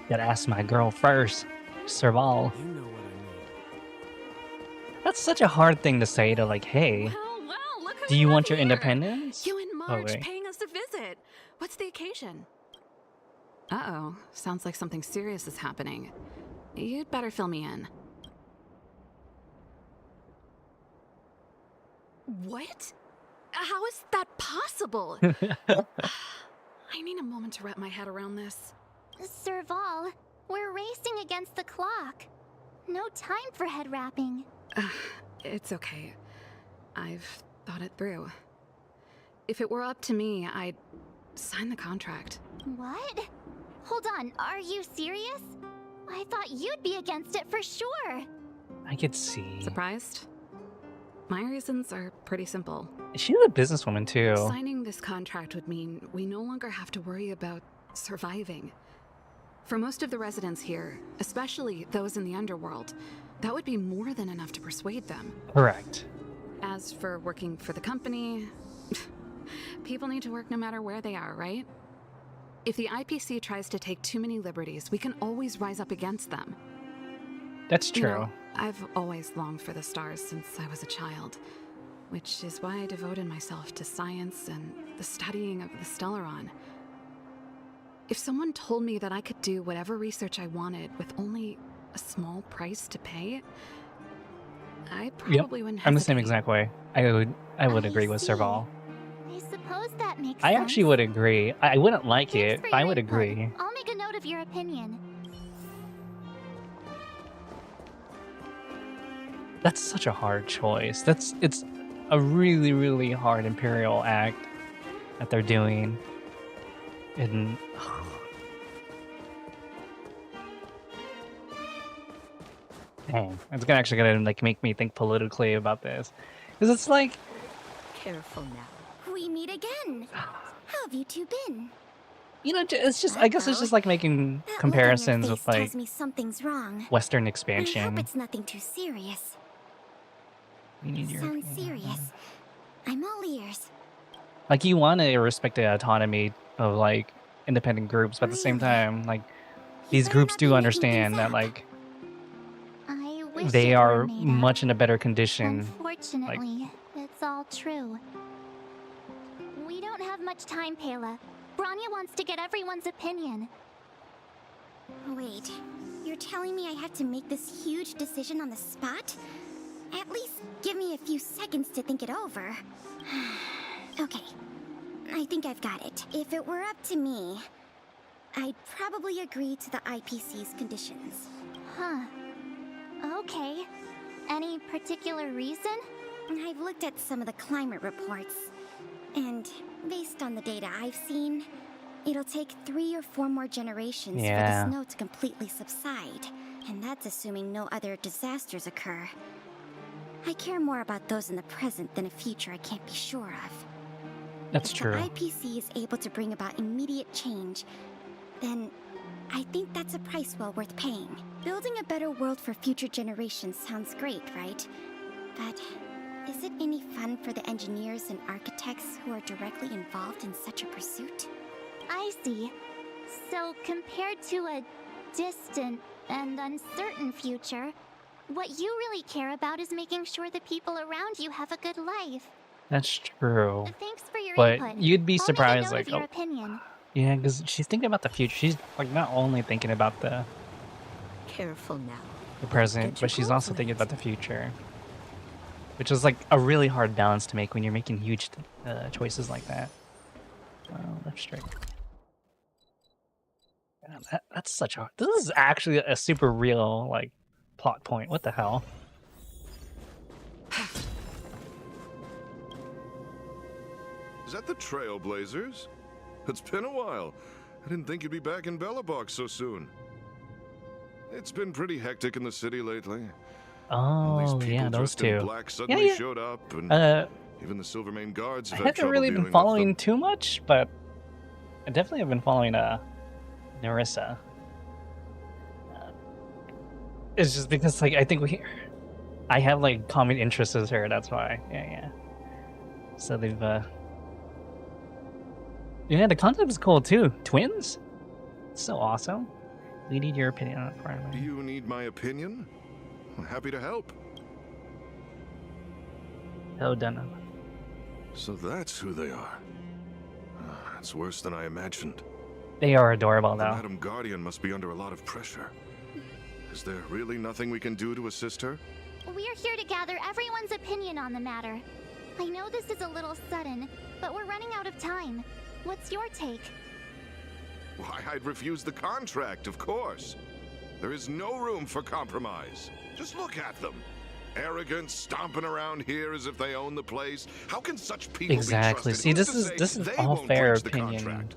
Gotta ask my girl first. Serval. You know what I mean. That's such a hard thing to say to, like, hey, Well, look who do we you have want your here. independence? You and Marge wait. paying us a visit. What's the occasion? Uh-oh. Sounds like something serious is happening. You'd better fill me in. What? How is that possible? I need a moment to wrap my head around this. Serval, we're racing against the clock. No time for head wrapping. It's okay. I've thought it through. If it were up to me, I'd sign the contract. What? Hold on, are you serious? I thought you'd be against it for sure. I could see. Surprised? My reasons are pretty simple. She's a businesswoman too. Signing this contract would mean we no longer have to worry about surviving. For most of the residents here, especially those in the underworld, that would be more than enough to persuade them. Correct. As for working for the company, people need to work no matter where they are, right? If the IPC tries to take too many liberties, we can always rise up against them. That's true. You know, I've always longed for the stars since I was a child, which is why I devoted myself to science and the studying of the Stellaron. If someone told me that I could do whatever research I wanted with only a small price to pay, I probably wouldn't hesitate. I'm the same exact way. I would agree with Serval. I suppose that makes I sense. actually would agree. I wouldn't like Thanks it, for but I your would input. agree. I'll make a note of your opinion. That's such a hard choice. It's a really, really hard Imperial act that they're doing. And Dang, it's gonna actually gonna like make me think politically about this, because it's like, Careful now. We meet again. How have you two been? you know, it's just, I guess it's just like making That comparisons look on your with face like tells me something's wrong. Western I hope expansion. it's nothing too serious. We need your Sounds opinion. serious. I'm all ears. Like, you want to respect the autonomy of like independent groups, but at the same Really? time, like, You these better groups not be do making understand things that up. like I wish they it were are made up. much in a better condition. Unfortunately, it's all true. We don't have much time, Pela. Branya wants to get everyone's opinion. Wait, you're telling me I have to make this huge decision on the spot? At least give me a few seconds to think it over. Okay, I think I've got it. If it were up to me, I'd probably agree to the IPC's conditions. Huh. Okay. Any particular reason? I've looked at some of the climate reports, and based on the data I've seen, it'll take 3 or 4 more generations for Yeah. the snow to completely subside, and that's assuming no other disasters occur. I care more about those in the present than a future I can't be sure of. That's If true. the IPC is able to bring about immediate change, then I think that's a price well worth paying. Building a better world for future generations sounds great, right? But is it any fun for the engineers and architects who are directly involved in such a pursuit? I see. So compared to a distant and uncertain future, what you really care about is making sure the people around you have a good life. That's true. Thanks for your But input. you'd be I'll make a surprised, note like, of your oh, opinion. yeah, because she's thinking about the future. She's like not only thinking about the Careful now. present, Get your but she's clothes also thinking wet. about the future, which is like a really hard balance to make when you're making huge choices like that. Left straight. Yeah, that's such a. This is actually a super real like plot point. What the hell? Is that the Trailblazers? It's been a while. I didn't think you'd be back in Belobog so soon. It's been pretty hectic in the city lately. All these Oh people yeah, those dressed in two. black suddenly yeah. showed up, and even the Silvermane guards I have had haven't trouble really dealing been with them. following too much, but I definitely have been following Narissa. It's just because like I think I have like common interests with her. That's why. Yeah. So they've yeah, the concept is cool too. Twins, so awesome. We need your opinion on it, Do finally. you need my opinion? I'm happy to help. Oh, done. So that's who they are. It's worse than I imagined. They are adorable The though. Madam Guardian must be under a lot of pressure. Is there really nothing we can do to assist her? We're here to gather everyone's opinion on the matter. I know this is a little sudden, but we're running out of time. What's your take? Why, I'd refuse the contract, of course. There is no room for compromise. Just look at them. Arrogant, stomping around here as if they own the place. How can such people Exactly. be trusted? See, Who's this to is say they all won't fair breach the opinion. contract?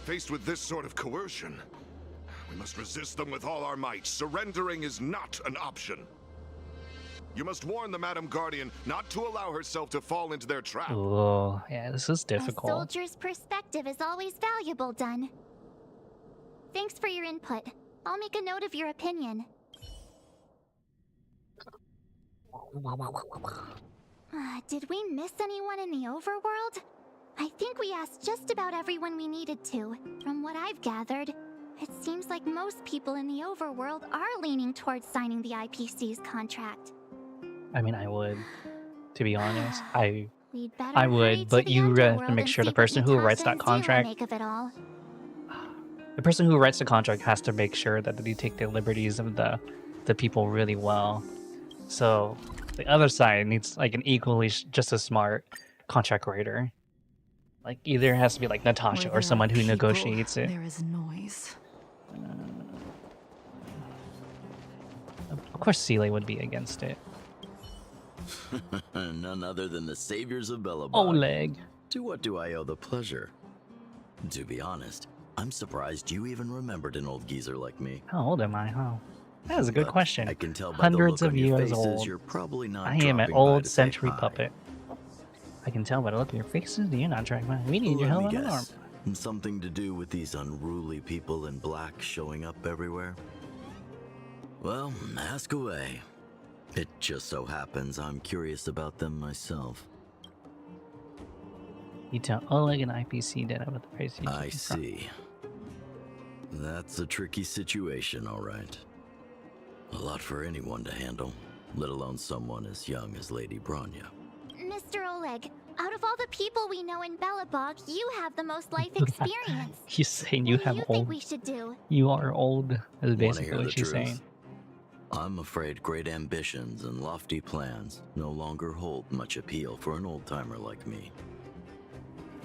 Faced with this sort of coercion, we must resist them with all our might. Surrendering is not an option. You must warn the Madam Guardian not to allow herself to fall into their trap. Oh, yeah, this is A difficult. soldier's perspective is always valuable, Dun. Thanks for your input. I'll make a note of your opinion. Did we miss anyone in the overworld? I think we asked just about everyone we needed to. From what I've gathered, it seems like most people in the overworld are leaning towards signing the IPC's contract. I mean, I would, to be honest. We'd better I hurry would, to but the you have underworld to make and sure the see what person who writes Yutaka that and Zero contract, make of it all. the person who writes the contract has to make sure that they take the liberties of the people really well. So the other side needs like an equally just as smart contract writer. Like either has to be like Natasha or someone who negotiates it. There is noise. Of course, Seele would be against it. None other than the saviors of Belobog. Oleg. To what do I owe the pleasure? To be honest, I'm surprised you even remembered an old geezer like me. How old am I? Huh? That is a good But question. I can tell by Hundreds the look of on your years faces, old. you're probably not I am an dropping by old to say century hi. puppet. I can tell by the look on your faces that you're not trying to. We need your Let help me on an arm. guess. Something to do with these unruly people in black showing up everywhere? Well, ask away. It just so happens I'm curious about them myself. You tell Oleg and IPC that about the price you I see. That's a tricky situation, all right. A lot for anyone to handle, let alone someone as young as Lady Bronya. Mr. Oleg, out of all the people we know in Belobog, you have the most life experience. He's saying you What do have you old. think we should do? You are old. Is Wanna basically hear what the she's truth? saying. I'm afraid great ambitions and lofty plans no longer hold much appeal for an old-timer like me.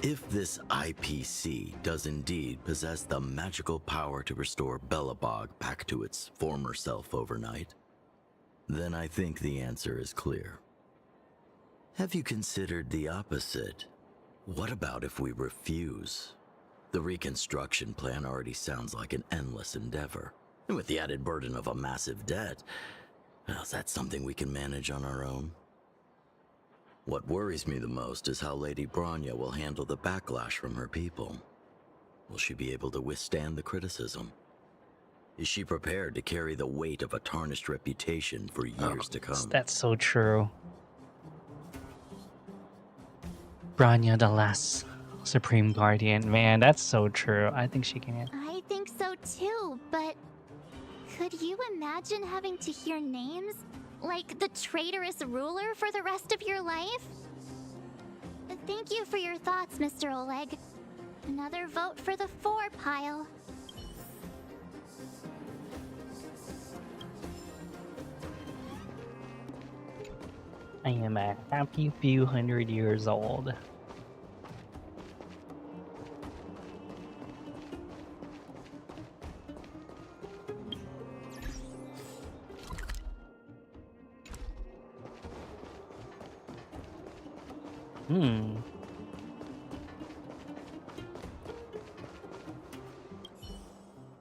If this IPC does indeed possess the magical power to restore Belobog back to its former self overnight, then I think the answer is clear. Have you considered the opposite? What about if we refuse? The reconstruction plan already sounds like an endless endeavor. And with the added burden of a massive debt, well, is that something we can manage on our own? What worries me the most is how Lady Bronya will handle the backlash from her people. Will she be able to withstand the criticism? Is she prepared to carry the weight of a tarnished reputation for years to come? That's so true. Bronya, the last Supreme Guardian. Man, that's so true. I think she can. I think so too, but could you imagine having to hear names? Like the traitorous ruler for the rest of your life? Thank you for your thoughts, Mr. Oleg. Another vote for the 4 pile. I am a happy few hundred years old.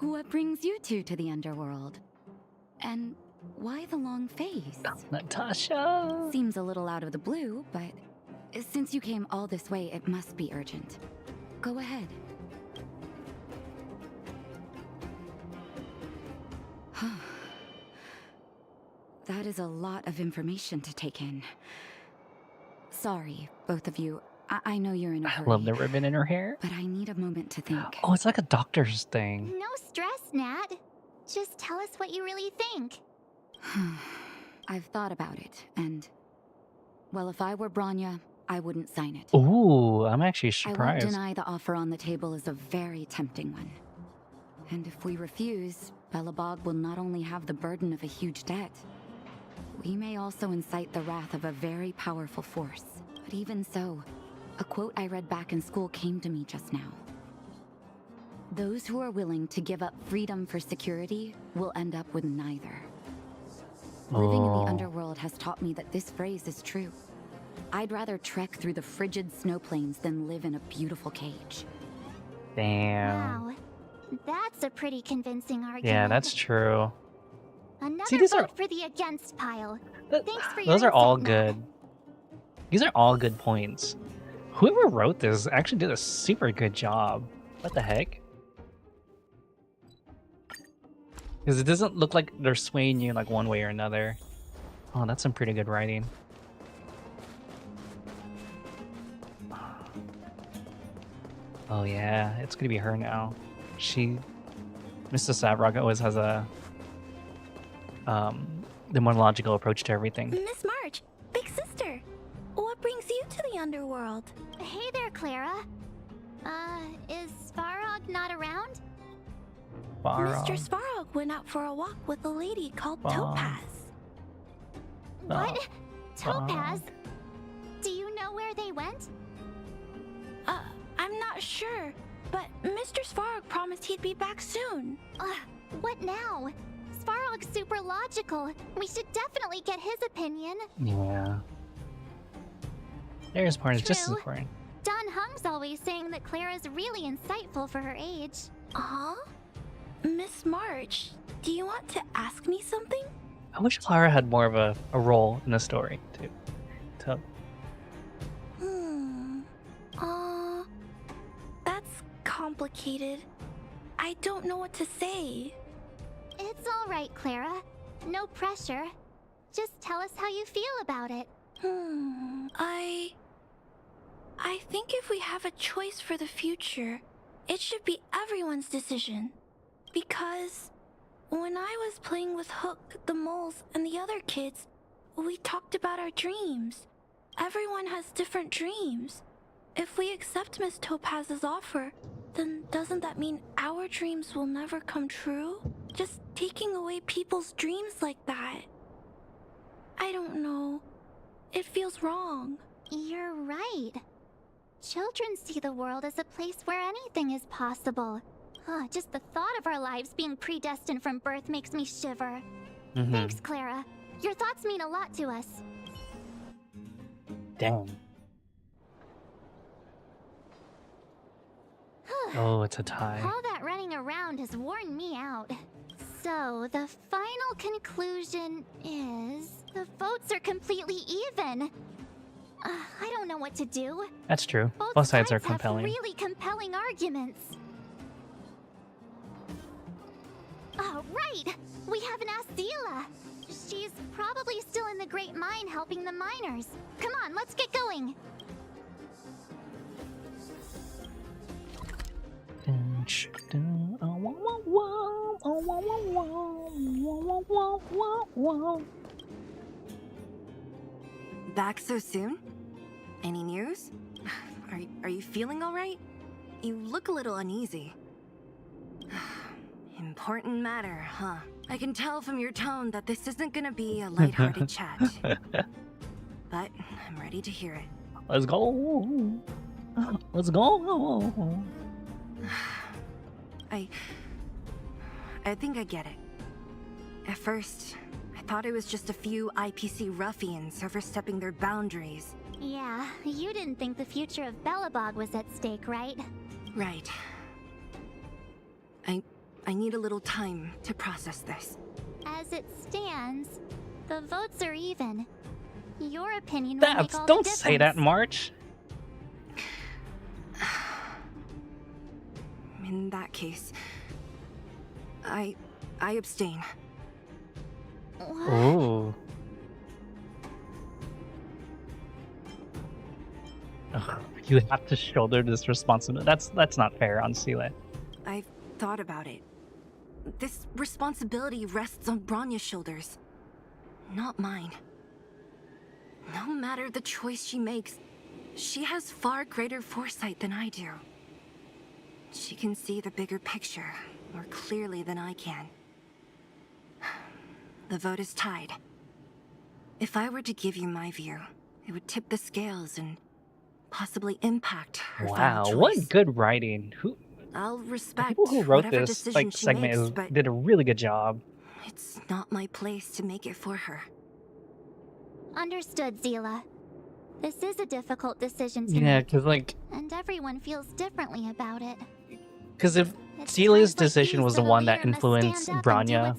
What brings you two to the underworld? And why the long face? Natasha! Seems a little out of the blue, but since you came all this way, it must be urgent. Go ahead. That is a lot of information to take in. Sorry, both of you. I know you're in a hurry. Love the ribbon in her hair. But I need a moment to think. Oh, it's like a doctor's thing. No stress, Nat. Just tell us what you really think. I've thought about it, and... well, if I were Bronya, I wouldn't sign it. Ooh, I'm actually I won't surprised. deny the offer on the table is a very tempting one. And if we refuse, Belobog will not only have the burden of a huge debt, we may also incite the wrath of a very powerful force. But even so, a quote I read back in school came to me just now. Those who are willing to give up freedom for security will end up with neither. Living in the underworld has taught me that this phrase is true. I'd rather trek through the frigid snow plains than live in a beautiful cage. Damn. Wow. That's a pretty convincing argument. Yeah, that's true. Another See, these vote are- for the against pile. Thanks for your Those are all insight, Nat. good. These are all good points. Whoever wrote this actually did a super good job. What the heck? Because it doesn't look like they're swaying you like one way or another. Oh, that's some pretty good writing. Oh yeah, it's gonna be her now. Mr. Savrog always has a the more logical approach to everything. Miss March, big sister, what brings you to the underworld? Hey there, Clara. Is Svarog not around? Mr. Svarog went out for a walk with a lady called Topaz. What? Topaz? Do you know where they went? I'm not sure, but Mr. Svarog promised he'd be back soon. What now? Svarog's super logical. We should definitely get his opinion. Yeah. There's part is just as True. important. Don Hung's always saying that Clara's really insightful for her age. Miss March, Do you want to ask me something? I wish Clara had more of a role in the story too. That's complicated. I don't know what to say. It's all right, Clara. No pressure. Just tell us how you feel about it. I think if we have a choice for the future, it should be everyone's decision. Because when I was playing with Hook, the moles, and the other kids, we talked about our dreams. Everyone has different dreams. If we accept Miss Topaz's offer, then doesn't that mean our dreams will never come true? Just taking away people's dreams like that. I don't know. It feels wrong. You're right. Children see the world as a place where anything is possible. Just the thought of our lives being predestined from birth makes me shiver. Thanks, Clara. Your thoughts mean a lot to us. Damn. Oh, it's a tie. All that running around has worn me out. So, the final conclusion is... the votes are completely even. I don't know what to do. That's true. Both sides are compelling. Have really compelling arguments. Right! We haven't asked Zila. She's probably still in the Great Mine helping the miners. Come on, let's get going. Back so soon? Any news? Are you feeling all right? You look a little uneasy. Important matter, huh? I can tell from your tone that this isn't gonna be a lighthearted chat. But I'm ready to hear it. Let's go. Let's go. I think I get it. At first, I thought it was just a few IPC ruffians overstepping their boundaries. Yeah, you didn't think the future of Belobog was at stake, right? Right. I need a little time to process this. As it stands, the votes are even. Your opinion will make all the Don't difference. say that, March. In that case, I abstain. Ooh. Ugh, you have to shoulder this responsibility. That's not fair on Sile. I've thought about it. This responsibility rests on Bronya's shoulders, not mine. No matter the choice she makes, she has far greater foresight than I do. She can see the bigger picture more clearly than I can. The vote is tied. If I were to give you my view, it would tip the scales and possibly impact her final choice. What good writing. I'll respect People who wrote whatever this decision she segment makes, but did a really good job. it's not my place to make it for her. Understood, Zila. This is a difficult decision to Yeah, make. because And everyone feels differently about it. Because if Sila's decision was the one that influenced Bronya,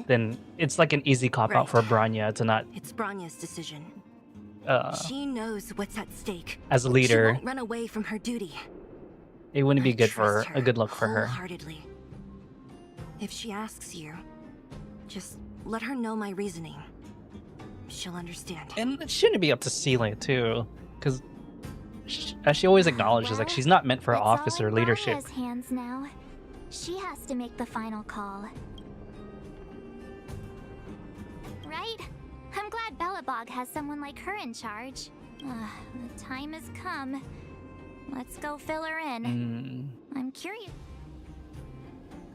then it's like an easy cop-out for Bronya to not... It's Bronya's decision. She knows what's at stake. As a She leader, won't run away from her duty. it wouldn't be good Trust for her a good look for her. wholeheartedly. If she asks you, just let her know my reasoning. She'll understand. And it shouldn't be up to Sila, too. Because, as she always acknowledges, like, she's not meant for office or leadership. Bronya's hands now. She has to make the final call. Right? I'm glad Belobog has someone like her in charge. The time has come. Let's go fill her in. I'm curious.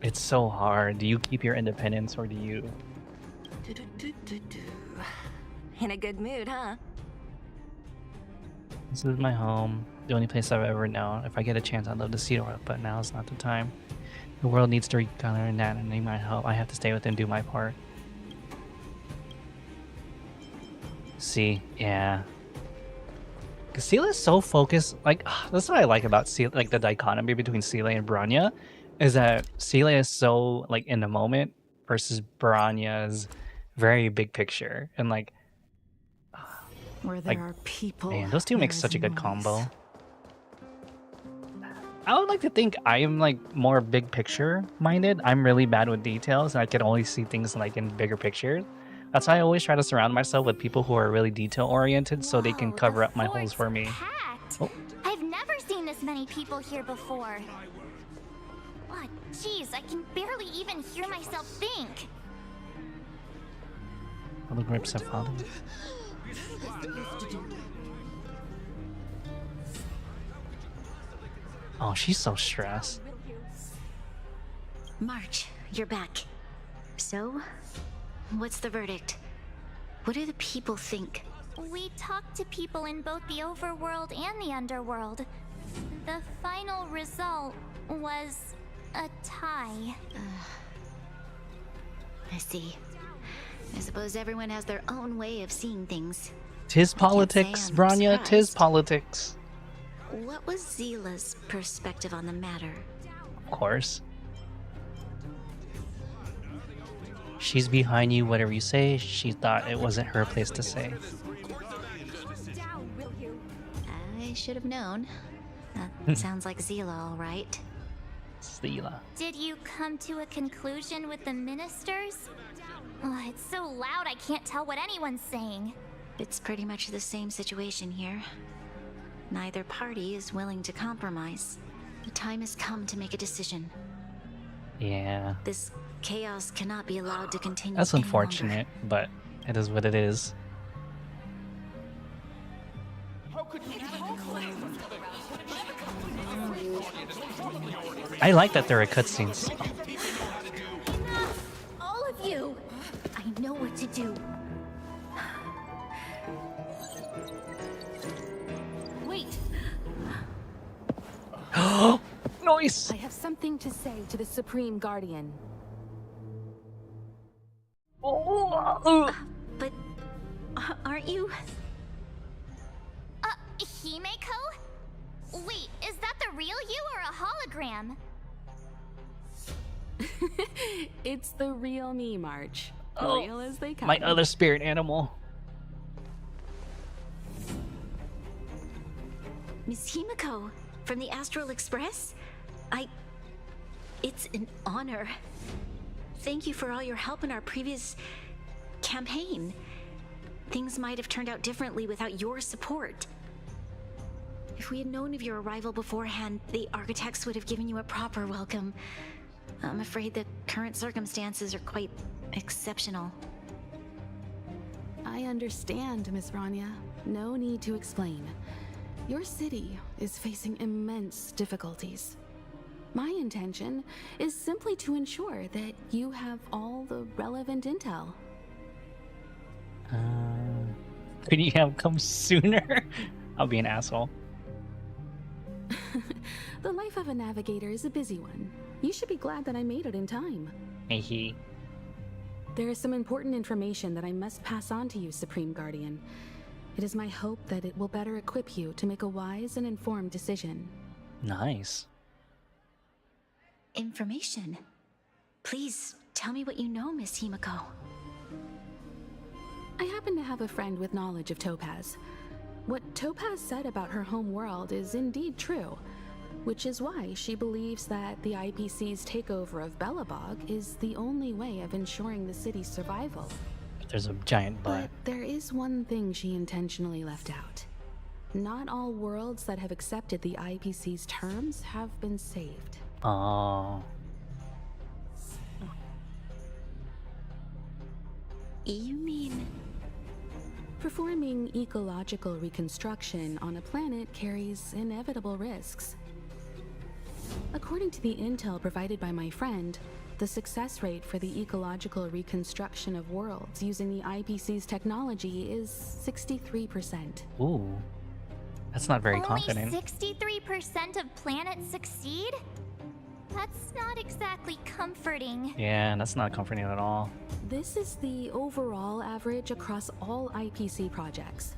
It's so hard. Do you keep your independence or do you... In a good mood, huh? This is my home. The only place I've ever known. If I get a chance, I'd love to see it, but now's not the time. The world needs to recover and that, and they might help. I have to stay with and do my part. See, yeah. Because Sela is so focused. Like, that's what I like about Sela, like the dichotomy between Sela and Bronya, is that Sela is so like in the moment, versus Piranha's very big picture, and like, Where there are people, man, those two make there such a is good noise. combo. I would like to think I am like more big picture minded. I'm really bad with details, and I can only see things like in bigger pictures. That's why I always try to surround myself with people who are really detail oriented, so they can cover up my holes for me. Packed. Oh. I've never seen this many people here before. Oh, jeez, I can barely even hear myself think. All the grips have fallen. Oh, she's so stressed. March, you're back. So, what's the verdict? What do the people think? We talked to people in both the overworld and the underworld. The final result was a tie. I see. I suppose everyone has their own way of seeing things. Tis I can't say politics, I'm Branya. Tis surprised. politics. What was Zila's perspective on the matter? Of course. She's behind you, whatever you say. She thought it wasn't her place to say. I should have known. That sounds like Zila, all right. Zila. Did you come to a conclusion with the ministers? Oh, it's so loud I can't tell what anyone's saying. It's pretty much the same situation here. Neither party is willing to compromise. The time has come to make a decision. Yeah. This chaos cannot be allowed to continue. That's any longer. unfortunate, but it is what it is. I like that there are cutscenes. All of you! I know what to do. Wait! Noise! I have something to say to the Supreme Guardian. But aren't you? Himeko? Wait, is that the real you or a hologram? It's the real me, March. Oh, Real as they come. my other spirit animal. Miss Himeko from the Astral Express? It's an honor. Thank you for all your help in our previous campaign. Things might have turned out differently without your support. If we had known of your arrival beforehand, the architects would have given you a proper welcome. I'm afraid the current circumstances are quite exceptional. I understand, Miss Branya. No need to explain. Your city is facing immense difficulties. My intention is simply to ensure that you have all the relevant intel. Could you have come sooner? I'll be an asshole. The life of a navigator is a busy one. You should be glad that I made it in time. Hehe. There is some important information that I must pass on to you, Supreme Guardian. It is my hope that it will better equip you to make a wise and informed decision. Nice. Information? Please tell me what you know, Miss Himeko. I happen to have a friend with knowledge of Topaz. What Topaz said about her home world is indeed true, which is why she believes that the IPC's takeover of Belobog is the only way of ensuring the city's survival. There's a giant butt. But there is one thing she intentionally left out. Not all worlds that have accepted the IPC's terms have been saved. Oh. You mean... Performing ecological reconstruction on a planet carries inevitable risks. According to the intel provided by my friend, the success rate for the ecological reconstruction of worlds using the IPC's technology is 63%. Ooh. That's not very Only confident. 63% of planets succeed? That's not exactly comforting. Yeah, that's not comforting at all. This is the overall average across all IPC projects.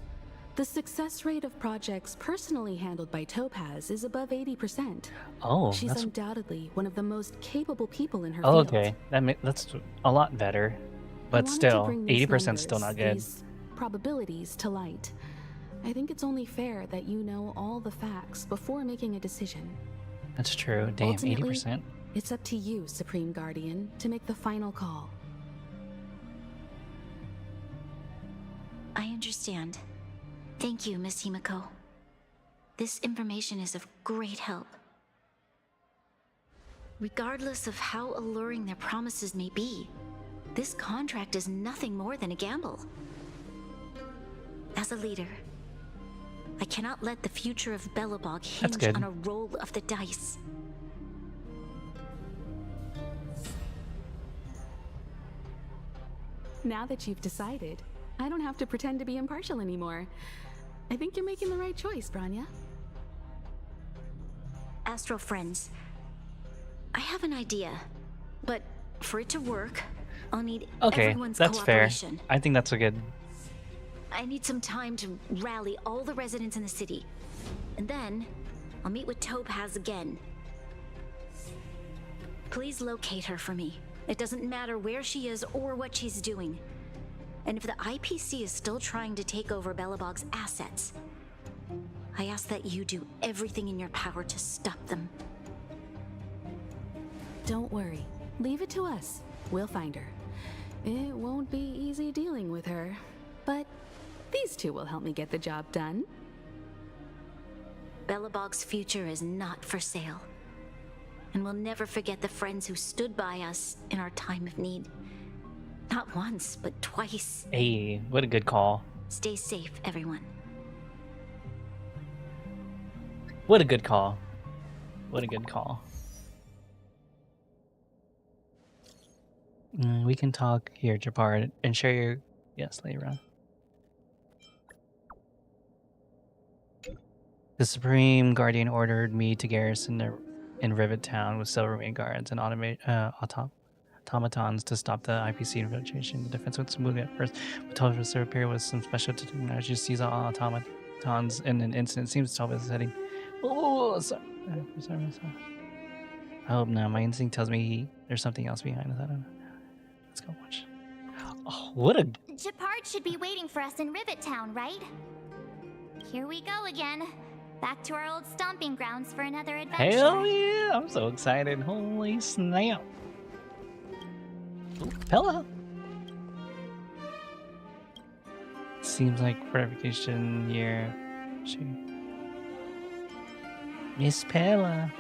The success rate of projects personally handled by Topaz is above 80%. Oh, She's that's undoubtedly one of the most capable people in her oh, field. okay. That's a lot better, I but wanted to still, bring these 80% still not good. these probabilities to light. I think it's only fair that you know all the facts before making a decision. That's true. Damn, Ultimately, 80%. it's up to you, Supreme Guardian, to make the final call. I understand. Thank you, Miss Himiko. This information is of great help. Regardless of how alluring their promises may be, this contract is nothing more than a gamble. As a leader, I cannot let the future of Belobog hinge good. on a roll of the dice. Now that you've decided, I don't have to pretend to be impartial anymore. I think you're making the right choice, Branya. Astro friends, I have an idea, but for it to work, I'll need Okay, everyone's that's fair. cooperation. I think that's a good. I need some time to rally all the residents in the city. And then, I'll meet with Topaz again. Please locate her for me. It doesn't matter where she is or what she's doing. And if the IPC is still trying to take over Belobog's assets, I ask that you do everything in your power to stop them. Don't worry. Leave it to us. We'll find her. It won't be easy dealing with her, but these two will help me get the job done. Belobog's future is not for sale. And we'll never forget the friends who stood by us in our time of need. Not once, but twice. Hey, what a good call. Stay safe, everyone. What a good call. What a good call. We can talk here, Japar, and share your yes later on. The Supreme Guardian ordered me to garrison in Rivet Town with Silvermane guards and automatons to stop the IPC infiltration. The defense went smoothly at first, but Topaz appeared with some special technology to seize all automatons in an instant. It seems Topaz is heading. Oh, sorry. I hope not. My instinct tells me there's something else behind us. I don't know. Let's go watch. Oh, what a... Japard should be waiting for us in Rivet Town, right? Here we go again. Back to our old stomping grounds for another adventure. Hell yeah! I'm so excited. Holy snap. Ooh, Pella. Seems like verification year. Miss Pella.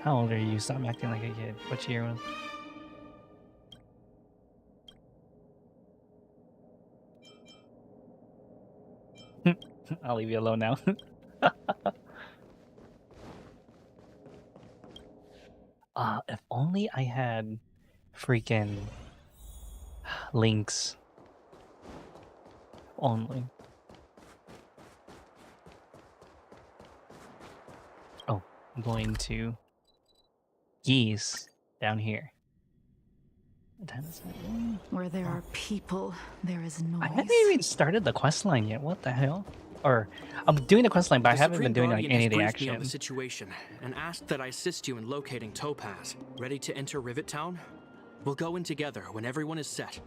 How old are you? Stop acting like a kid. What year was? I'll leave you alone now. If only I had freaking links. Only. Oh, I'm going to geese down here. Where there are people, there is noise. I haven't even started the quest line yet. What the hell? Or I'm doing the quest line, but I haven't been doing like any of the action. action. The situation and asked that I assist you in locating Topaz. Ready to enter Rivet Town? We'll go in together when everyone is set.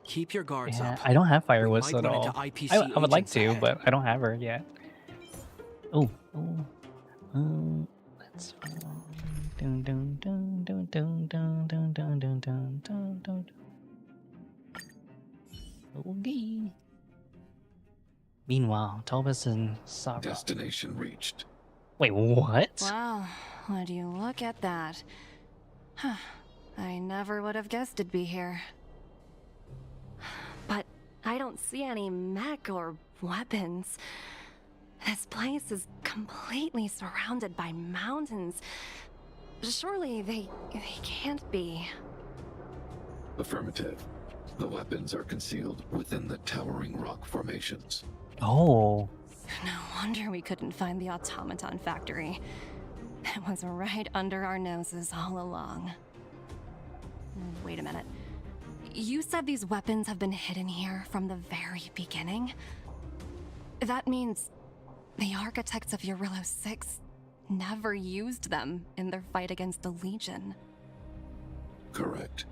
Keep your guards Yeah, up. I don't have Fire We Whistle might at run all. into IPC I would like agents to, ahead. but I don't have her yet. Oh, let's. Dun, dun, dun, dun, dun, dun, dun, dun, dun, dun, dun, dun. Okay. Meanwhile, Topaz and Sabra. Destination reached. Wait, what? Wow, would you look at that? Huh. I never would have guessed it'd be here. But I don't see any mech or weapons. This place is completely surrounded by mountains. Surely they can't be. Affirmative. The weapons are concealed within the towering rock formations. Oh. No wonder we couldn't find the automaton factory. It was right under our noses all along. Wait a minute. You said these weapons have been hidden here from the very beginning? That means the architects of Eurillo 6 never used them in their fight against the Legion. Correct.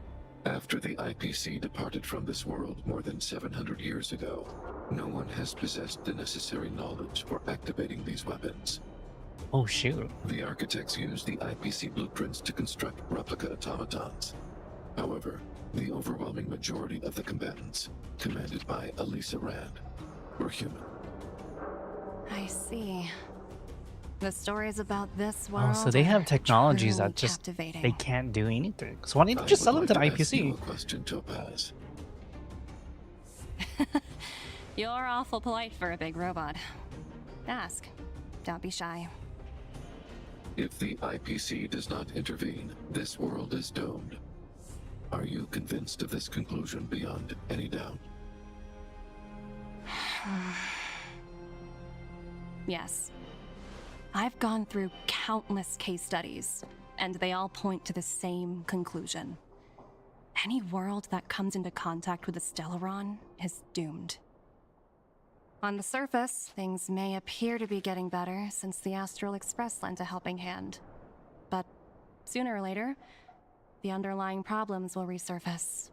After the IPC departed from this world more than 700 years ago, no one has possessed the necessary knowledge for activating these weapons. Oh shoot. The architects used the IPC blueprints to construct replica automatons. However, the overwhelming majority of the combatants, commanded by Elisa Rand, were human. I see. The stories about this world. Oh, so they have technologies truly that just captivating. they can't do anything. So why don't you just sell them to the IPC? Question, Topaz. You're awful polite for a big robot. Ask. Don't be shy. If the IPC does not intervene, this world is doomed. Are you convinced of this conclusion beyond any doubt? Yes. I've gone through countless case studies, and they all point to the same conclusion. Any world that comes into contact with a Stellaron is doomed. On the surface, things may appear to be getting better since the Astral Express lent a helping hand. But sooner or later, the underlying problems will resurface.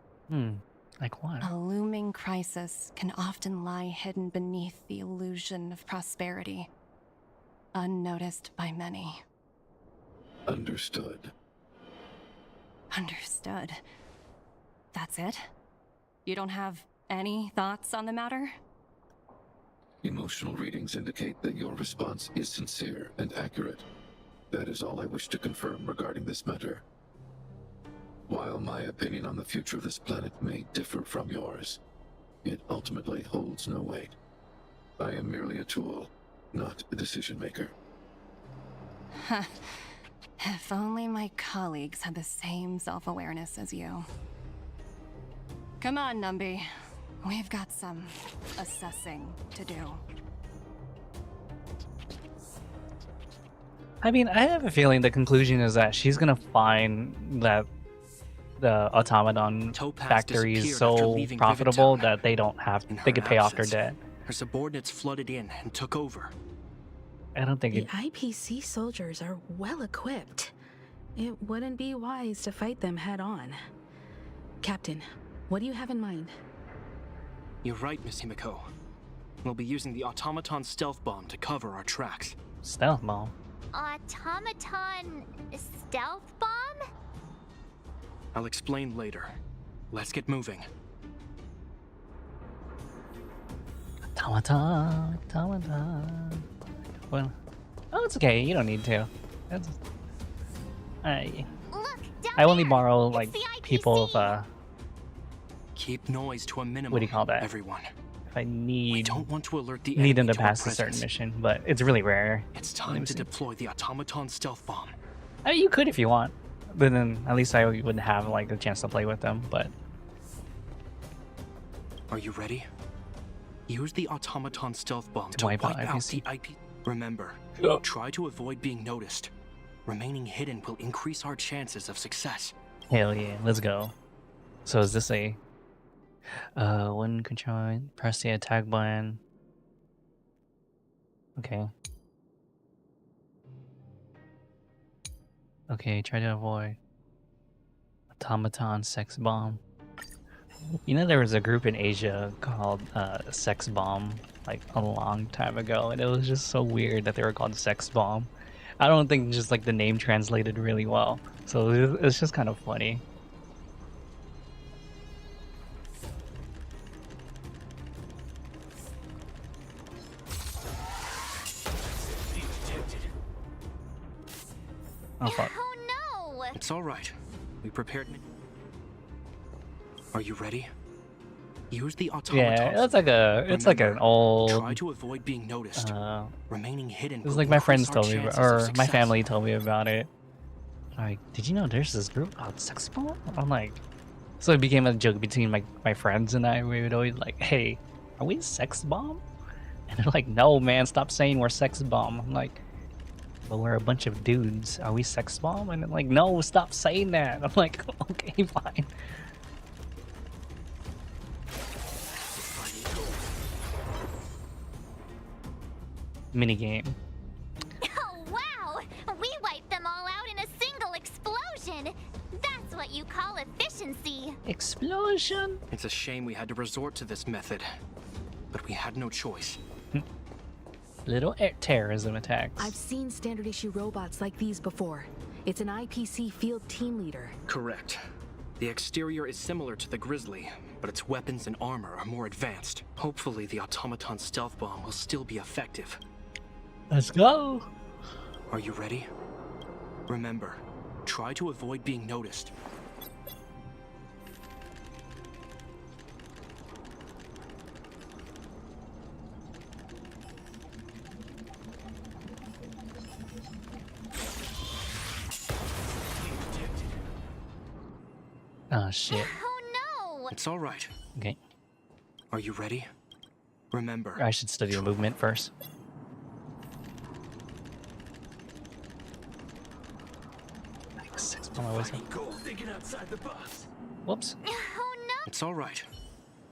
Like what? A looming crisis can often lie hidden beneath the illusion of prosperity, unnoticed by many. Understood. Understood. That's it? You don't have any thoughts on the matter? Emotional readings indicate that your response is sincere and accurate. That is all I wish to confirm regarding this matter. While my opinion on the future of this planet may differ from yours, it ultimately holds no weight. I am merely a tool, not a decision maker. If only my colleagues had the same self-awareness as you. Come on, Numby. We've got some assessing to do. I mean, I have a feeling the conclusion is that she's gonna find that the automaton factory is so profitable that they don't have, they could pay off their debt. Her subordinates flooded in and took over. I don't think The it. IPC soldiers are well equipped. It wouldn't be wise to fight them head on. Captain, what do you have in mind? You're right, Miss Himiko. We'll be using the automaton stealth bomb to cover our tracks. Stealth bomb? Automaton stealth bomb? I'll explain later. Let's get moving. Automaton. Well, oh, it's okay. You don't need to. That's. Look, I only borrow like people if Keep noise to a minimum. What do you call that? Everyone. If I need Don't want to alert the need them enemy to to our pass a certain presence. mission, but it's really rare. It's time to deploy the automaton stealth bomb. You could if you want, but then at least I wouldn't have like a chance to play with them. But Are you ready? Use the automaton stealth bomb To to wipe out out IPC. the IP. Remember, try to avoid being noticed. Remaining hidden will increase our chances of success. hell yeah, let's go. So is this a when control, press the attack button. Okay. Okay, try to avoid automaton sex bomb. You know, there was a group in Asia called Sex Bomb like a long time ago, and it was just so weird that they were called Sex Bomb. I don't think just like the name translated really well, so it's just kind of funny. Oh fuck. Oh no! It's all right. We prepared. Are you ready? Use the automaton. Yeah, it's like a, it's like an old. Try to avoid being noticed. Remaining hidden. It's will like my friends increase our told me, chances or of my success. family told me about it. Like, did you know there's this group called Sex Bomb? I'm like, so it became a joke between my friends and I. We would always like, hey, are we Sex Bomb? And they're like, no, man, stop saying we're Sex Bomb. I'm like, but we're a bunch of dudes. Are we Sex Bomb? And they're like, no, stop saying that. I'm like, okay, fine. minigame. Oh, wow! We wiped them all out in a single explosion! That's what you call efficiency! Explosion? It's a shame we had to resort to this method, but we had no choice. Little terrorism attacks. I've seen standard issue robots like these before. It's an IPC field team leader. Correct. The exterior is similar to the Grizzly, but its weapons and armor are more advanced. Hopefully the automaton stealth bomb will still be effective. Let's go! Are you ready? Remember, try to avoid being noticed. Oh shit. Oh no! It's all right. Okay. Are you ready? Remember, I should study the movement first. Like 6 on my way. Thinking outside the box. Whoops. Oh no! it's all right.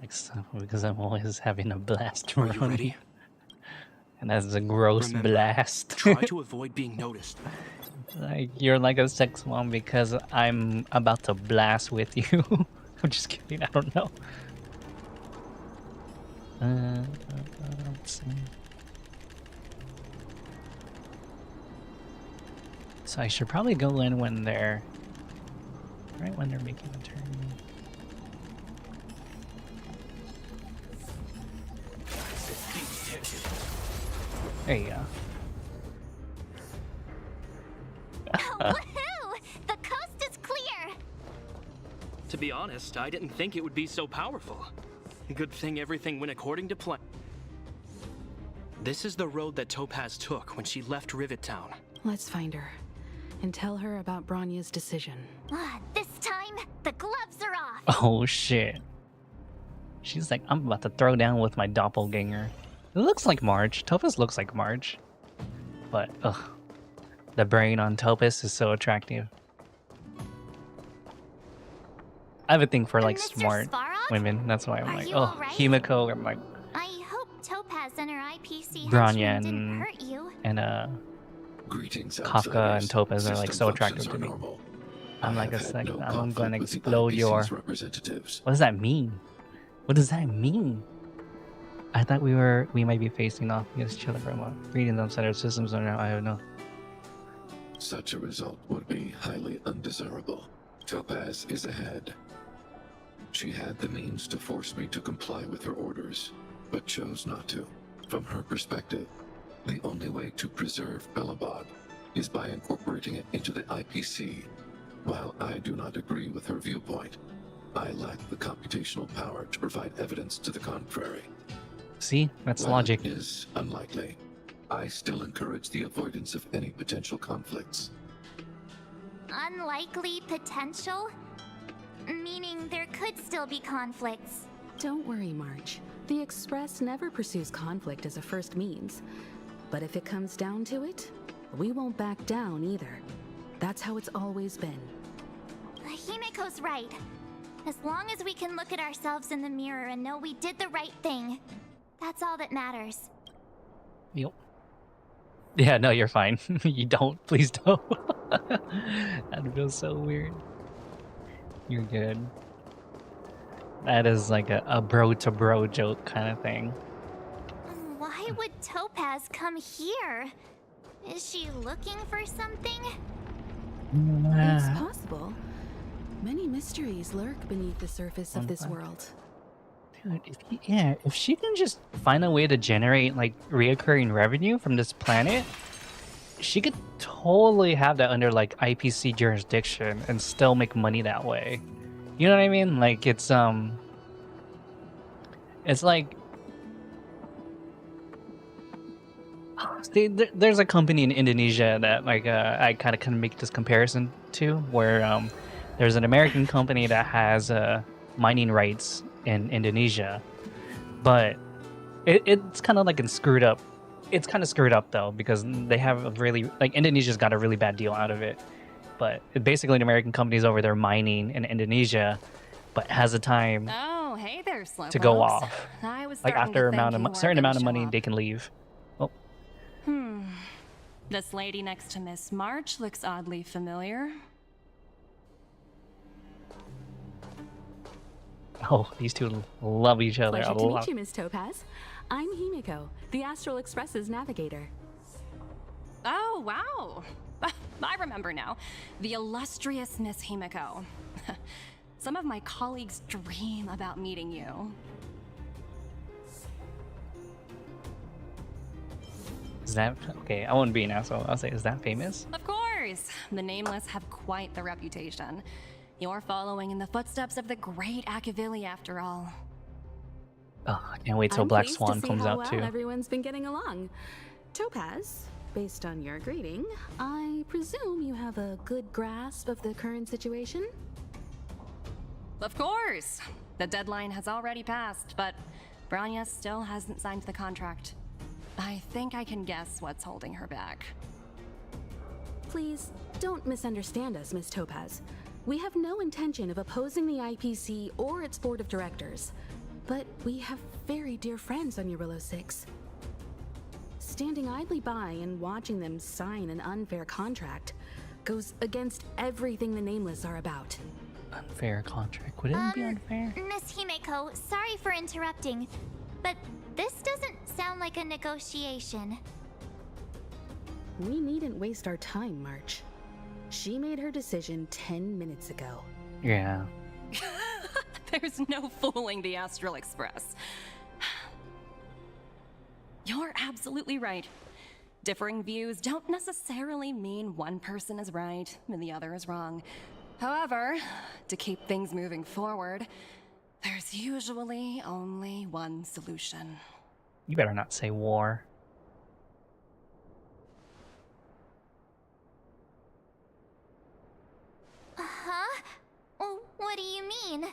Because I'm always having a blast Are around you me. ready? And that's a gross Remember, blast. Try to avoid being noticed. Like, you're like a sex bomb because I'm about to blast with you. I'm just kidding, I don't know. Let's see. So I should probably go in when they're... Right when they're making a turn. There you go. Woohoo! The coast is clear! To be honest, I didn't think it would be so powerful. Good thing everything went according to plan. This is the road that Topaz took when she left Rivet Town. Let's find her and tell her about Branya's decision. This time, the gloves are off! Oh shit. She's like, I'm about to throw down with my doppelganger. It looks like Marge. Topaz looks like Marge. But, ugh. The brain on Topaz is so attractive. I have a thing for like Mr. smart Svarog? women. That's why I'm Are like, you oh, alright? Himiko. I'm like, I hope Topaz and her IPC Branya henchmen didn't hurt you. and Greetings, Kafka outsiders. and Topaz are like System so functions attractive to are me. normal. I'm I like a have had second. no I'm conflict gonna with the explode your. IPC's representatives. What does that mean? What does that mean? I thought we might be facing off against each other for a while. Reading them set our systems are now. I don't know. Such a result would be highly undesirable. Topaz is ahead. She had the means to force me to comply with her orders, but chose not to. From her perspective, the only way to preserve Belobog is by incorporating it into the IPC. While I do not agree with her viewpoint, I lack the computational power to provide evidence to the contrary. See, that's While logic. it is unlikely, I still encourage the avoidance of any potential conflicts. Unlikely potential? Meaning there could still be conflicts. Don't worry, Marge. The Express never pursues conflict as a first means. But if it comes down to it, we won't back down either. That's how it's always been. Himiko's right. As long as we can look at ourselves in the mirror and know we did the right thing, that's all that matters. Yep. Yeah, no, you're fine. You don't. Please don't. That feels so weird. You're good. That is like a bro-to-bro joke kind of thing. Why would Topaz come here? Is she looking for something? It's possible. Many mysteries lurk beneath the surface of this world. Dude, if she can just find a way to generate like reoccurring revenue from this planet, she could totally have that under like IPC jurisdiction and still make money that way. You know what I mean? Like it's like see, there's a company in Indonesia that like I kind of can make this comparison to, where there's an American company that has mining rights in Indonesia, but it's kind of like screwed up. It's kind of screwed up though, because they have a really like Indonesia's got a really bad deal out of it. But basically, an American company's over there mining in Indonesia, but has a time Oh, hey there, Slowpokes. to go off. I was Like starting after to a think you weren't certain gonna amount of show money, up. they can leave. Oh, This lady next to Miss March looks oddly familiar. Oh, these two love each other Pleasure a to lot. meet you, Miss Topaz. I'm Himiko, the Astral Express's navigator. Oh, wow. I remember now. The illustrious Miss Himiko. Some of my colleagues dream about meeting you. Is that okay? I won't be an asshole. I'll say, is that famous? Of course! The Nameless have quite the reputation. You're following in the footsteps of the great Akavili, after all. Oh, I can't wait till I'm Black pleased Swan to see comes how out well too. Everyone's been getting along. Topaz, based on your greeting, I presume you have a good grasp of the current situation? Of course! The deadline has already passed, but Branya still hasn't signed the contract. I think I can guess what's holding her back. Please, don't misunderstand us, Miss Topaz. We have no intention of opposing the IPC or its board of directors, but we have very dear friends on Eurillo 6. Standing idly by and watching them sign an unfair contract goes against everything the Nameless are about. Unfair contract. Would it be unfair? Miss Himeko, sorry for interrupting, but this doesn't sound like a negotiation. We needn't waste our time, March. She made her decision 10 minutes ago. Yeah. There's no fooling the Astral Express. You're absolutely right. Differing views don't necessarily mean one person is right and the other is wrong. However, to keep things moving forward, there's usually only one solution. You better not say war. Huh? What do you mean?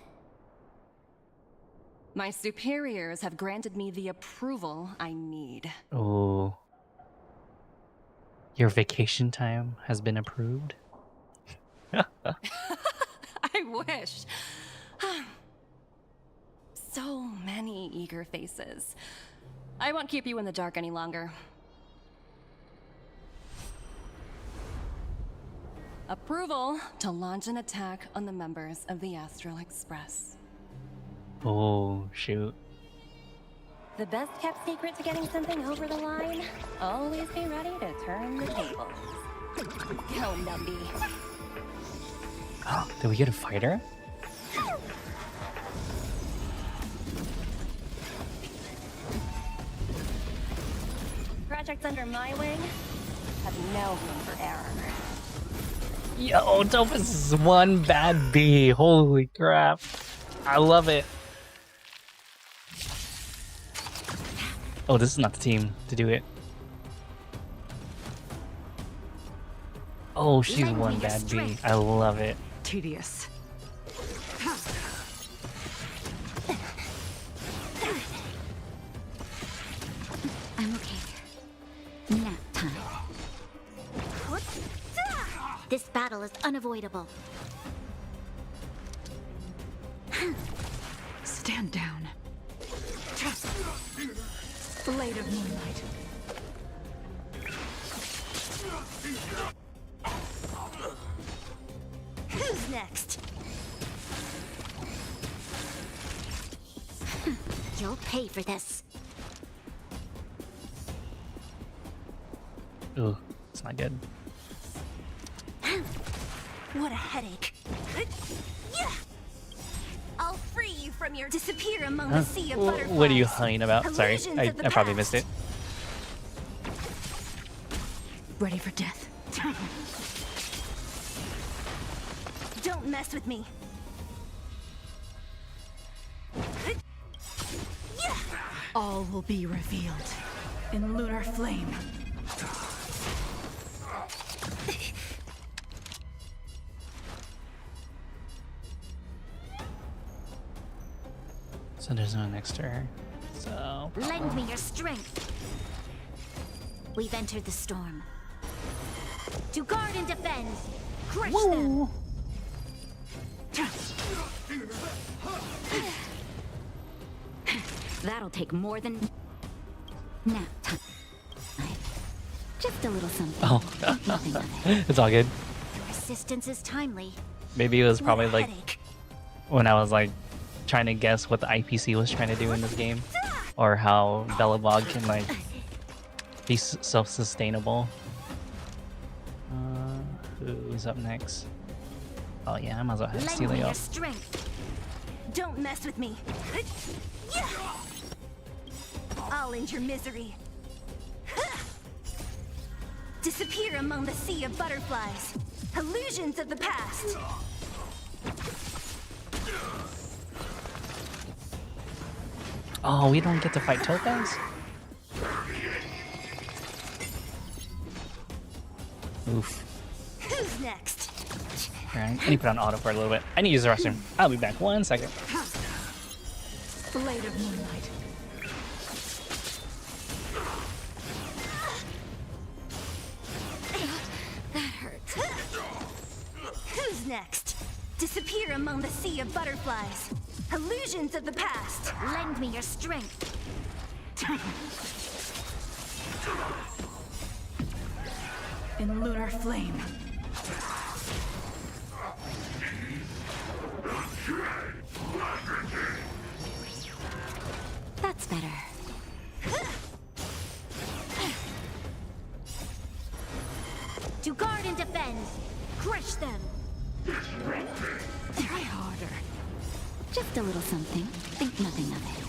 My superiors have granted me the approval I need. Oh. Your vacation time has been approved? I wish. So many eager faces. I won't keep you in the dark any longer. Approval to launch an attack on the members of the Astral Express. Oh, shoot. The best kept secret to getting something over the line? Always be ready to turn the tables. Go, Numby. Did we get a fighter? Projects under my wing have no room for error. Yo, Topaz is one bad bee. Holy crap. I love it. Oh, this is not the team to do it. Oh, she's one bad bee. I love it. Tedious. I'm okay. Nap time. This battle is unavoidable. Stand down. Blade of moonlight. Who's next? You'll pay for this. Ooh, it's not good. What a headache. I'll free you from your disappear among the sea of butterflies. What are you humming about? Sorry, Illusions I of the probably missed past. it. Ready for death. Don't mess with me. All will be revealed in lunar flame. So there's no next to her. So Lend me your strength. We've entered the storm. To guard and defend. Crush them. That'll take more than nap time. Just a little something. Oh, Nothing of it. it's all good. Persistence is timely. Maybe it was probably What a like headache. when I was like trying to guess what the IPC was trying to do in this game, or how Belobog can like be self-sustainable. Who's up next? Oh yeah, I might as well have Lend Celia me your up. strength. Don't mess with me. I'll end your misery. Disappear among the sea of butterflies. Illusions of the past. Oh, we don't get to fight Topaz? Oof. Who's next? Alright, I need to put on auto for a little bit. I need to use the restroom. I'll be back 1 second. Blade of moonlight. That hurts. Who's next? Disappear among the sea of butterflies. Illusions of the past. Lend me your strength. In lunar flame. That's better. To guard and defend. Crush them. Try harder. Just a little something. Think nothing of it.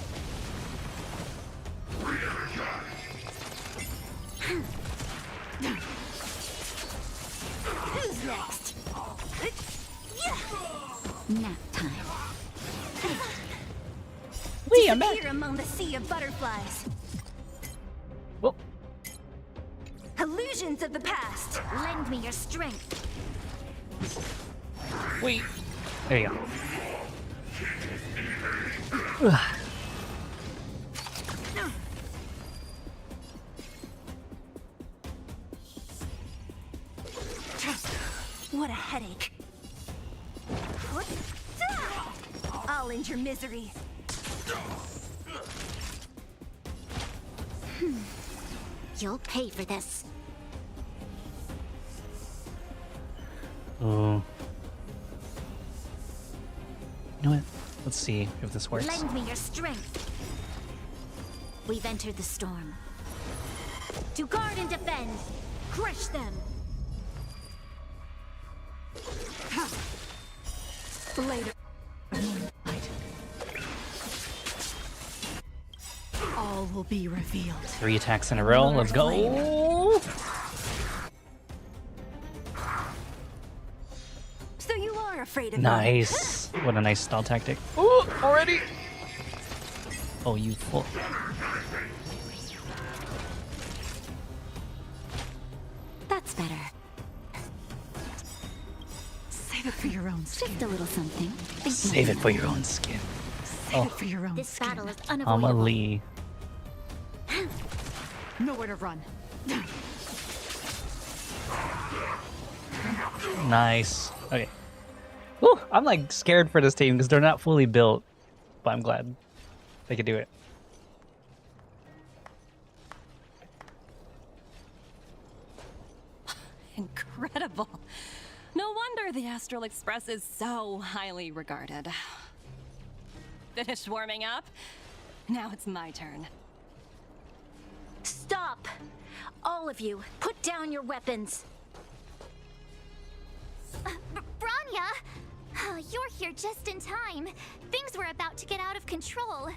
Who's next? Nap time. Wait, I'm back. Disappear among the sea of butterflies. Whoop. Illusions of the past. Lend me your strength. Wait. There you go. Ugh. What a headache. I'll end your misery. You'll pay for this. Oh. You know what? Let's see if this works. Lend me your strength. We've entered the storm. To guard and defend. Crush them. Blade of moonlight. All will be revealed. 3 attacks in a row. Let's go. So you are afraid of me. Nice. What a nice stall tactic. Ooh, already. Oh, you fool. That's better. Save it for your own skin. Just a little something. Think Save it nothing for of your own skin. Save it for your own This skin. battle is unavoidable. Amelie. Nowhere to run. Nice. Okay. Woo, I'm like scared for this team because they're not fully built, but I'm glad they could do it. Incredible. No wonder the Astral Express is so highly regarded. Finished warming up? Now it's my turn. Stop! All of you, put down your weapons. Branya! You're here just in time. Things were about to get out of control.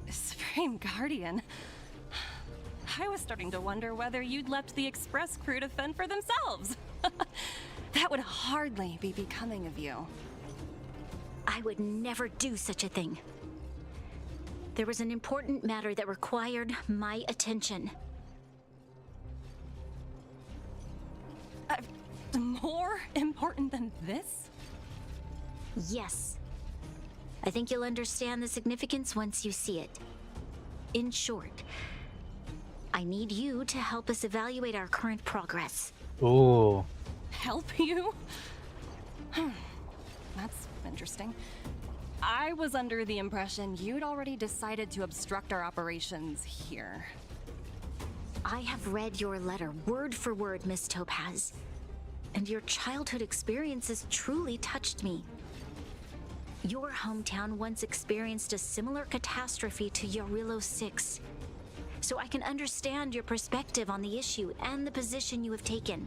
Supreme Guardian. I was starting to wonder whether you'd left the Express crew to fend for themselves. That would hardly be becoming of you. I would never do such a thing. There was an important matter that required my attention. More important than this? Yes. I think you'll understand the significance once you see it. In short, I need you to help us evaluate our current progress. Ooh. Help you? That's interesting. I was under the impression you'd already decided to obstruct our operations here. I have read your letter word for word, Miss Topaz, and your childhood experiences truly touched me. Your hometown once experienced a similar catastrophe to Yorillo 6, so I can understand your perspective on the issue and the position you have taken.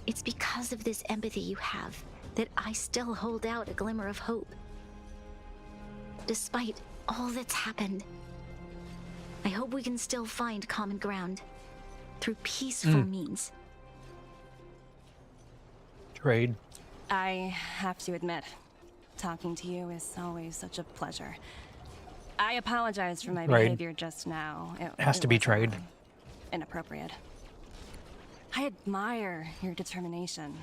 It's because of this empathy you have that I still hold out a glimmer of hope. Despite all that's happened, I hope we can still find common ground through peaceful means. Trade. I have to admit, talking to you is always such a pleasure. I apologize for my behavior just now. It has to be trade. Inappropriate. I admire your determination,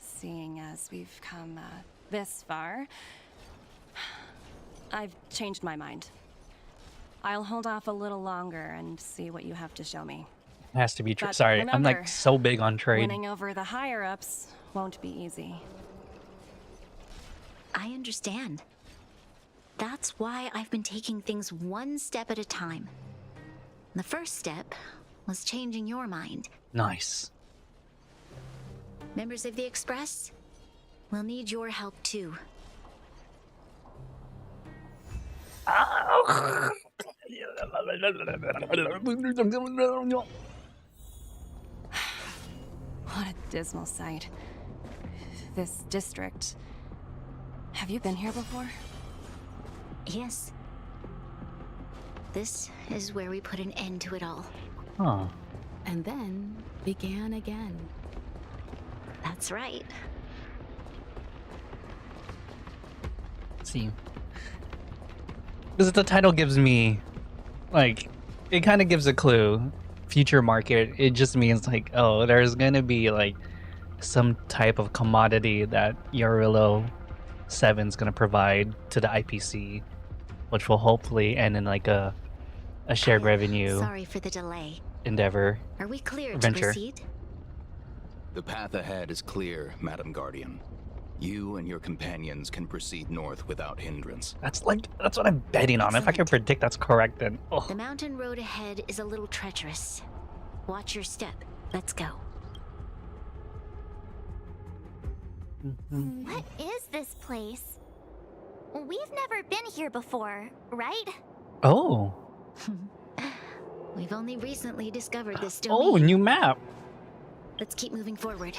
seeing as we've come this far. I've changed my mind. I'll hold off a little longer and see what you have to show me. It has to be trade. But Sorry, I'm remember, like so big on trade. Winning over the higher-ups won't be easy. I understand. That's why I've been taking things one step at a time. The first step was changing your mind. Nice. Members of the Express, we'll need your help too. What a dismal sight. This district. Have you been here before? Yes. This is where we put an end to it all. Huh. And then began again. That's right. See. Because the title gives me, like, it kind of gives a clue. Future market, it just means like, oh, there's gonna be like some type of commodity that Yorillo 7's gonna provide to the IPC, which will hopefully end in like a shared revenue Sorry for the delay. endeavor. Are we clear to Venture. proceed? The path ahead is clear, Madam Guardian. You and your companions can proceed north without hindrance. That's what I'm betting on. If I can predict that's correct, then The mountain road ahead is a little treacherous. Watch your step. Let's go. What is this place? We've never been here before, right? Oh. We've only recently discovered this domain. Oh, new map. Let's keep moving forward.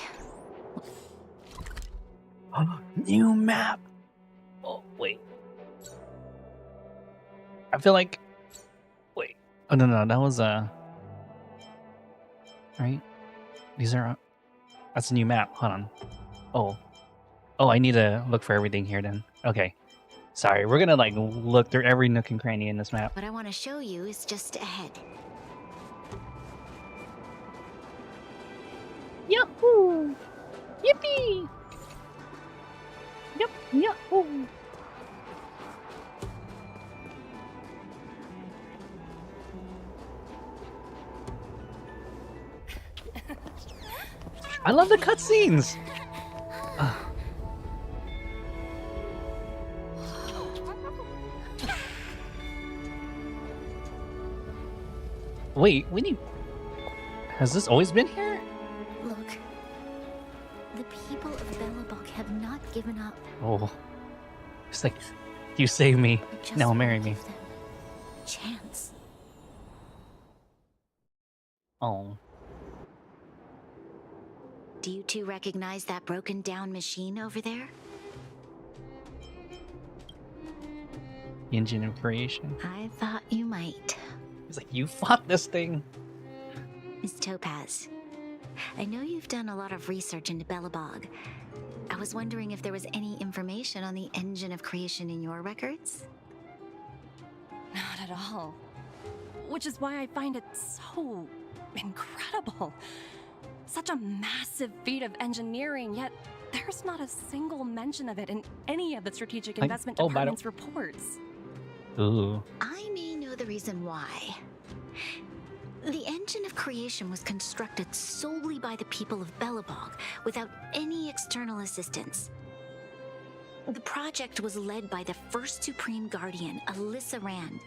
New map. Oh, wait. I feel like... Wait. Oh, no, that was right? These are... That's a new map. Hold on. Oh, I need to look for everything here then. Okay. Sorry, we're gonna like look through every nook and cranny in this map. What I want to show you is just ahead. Yahoo! Yippee! Yep, yahoo! I love the cutscenes! Wait, we need... Has this always been here? Look. The people of Belobog have not given up. Oh. It's like, you save me, now marry me. Chance. Oh. Do you two recognize that broken down machine over there? The engine of creation. I thought you might. It's like, you fought this thing. Miss Topaz, I know you've done a lot of research into Belobog. I was wondering if there was any information on the engine of creation in your records? Not at all. Which is why I find it so incredible. Such a massive feat of engineering, yet there's not a single mention of it in any of the strategic investment department's reports. Ooh. I may know the reason why. The engine of creation was constructed solely by the people of Belobog, without any external assistance. The project was led by the first Supreme Guardian, Alyssa Rand,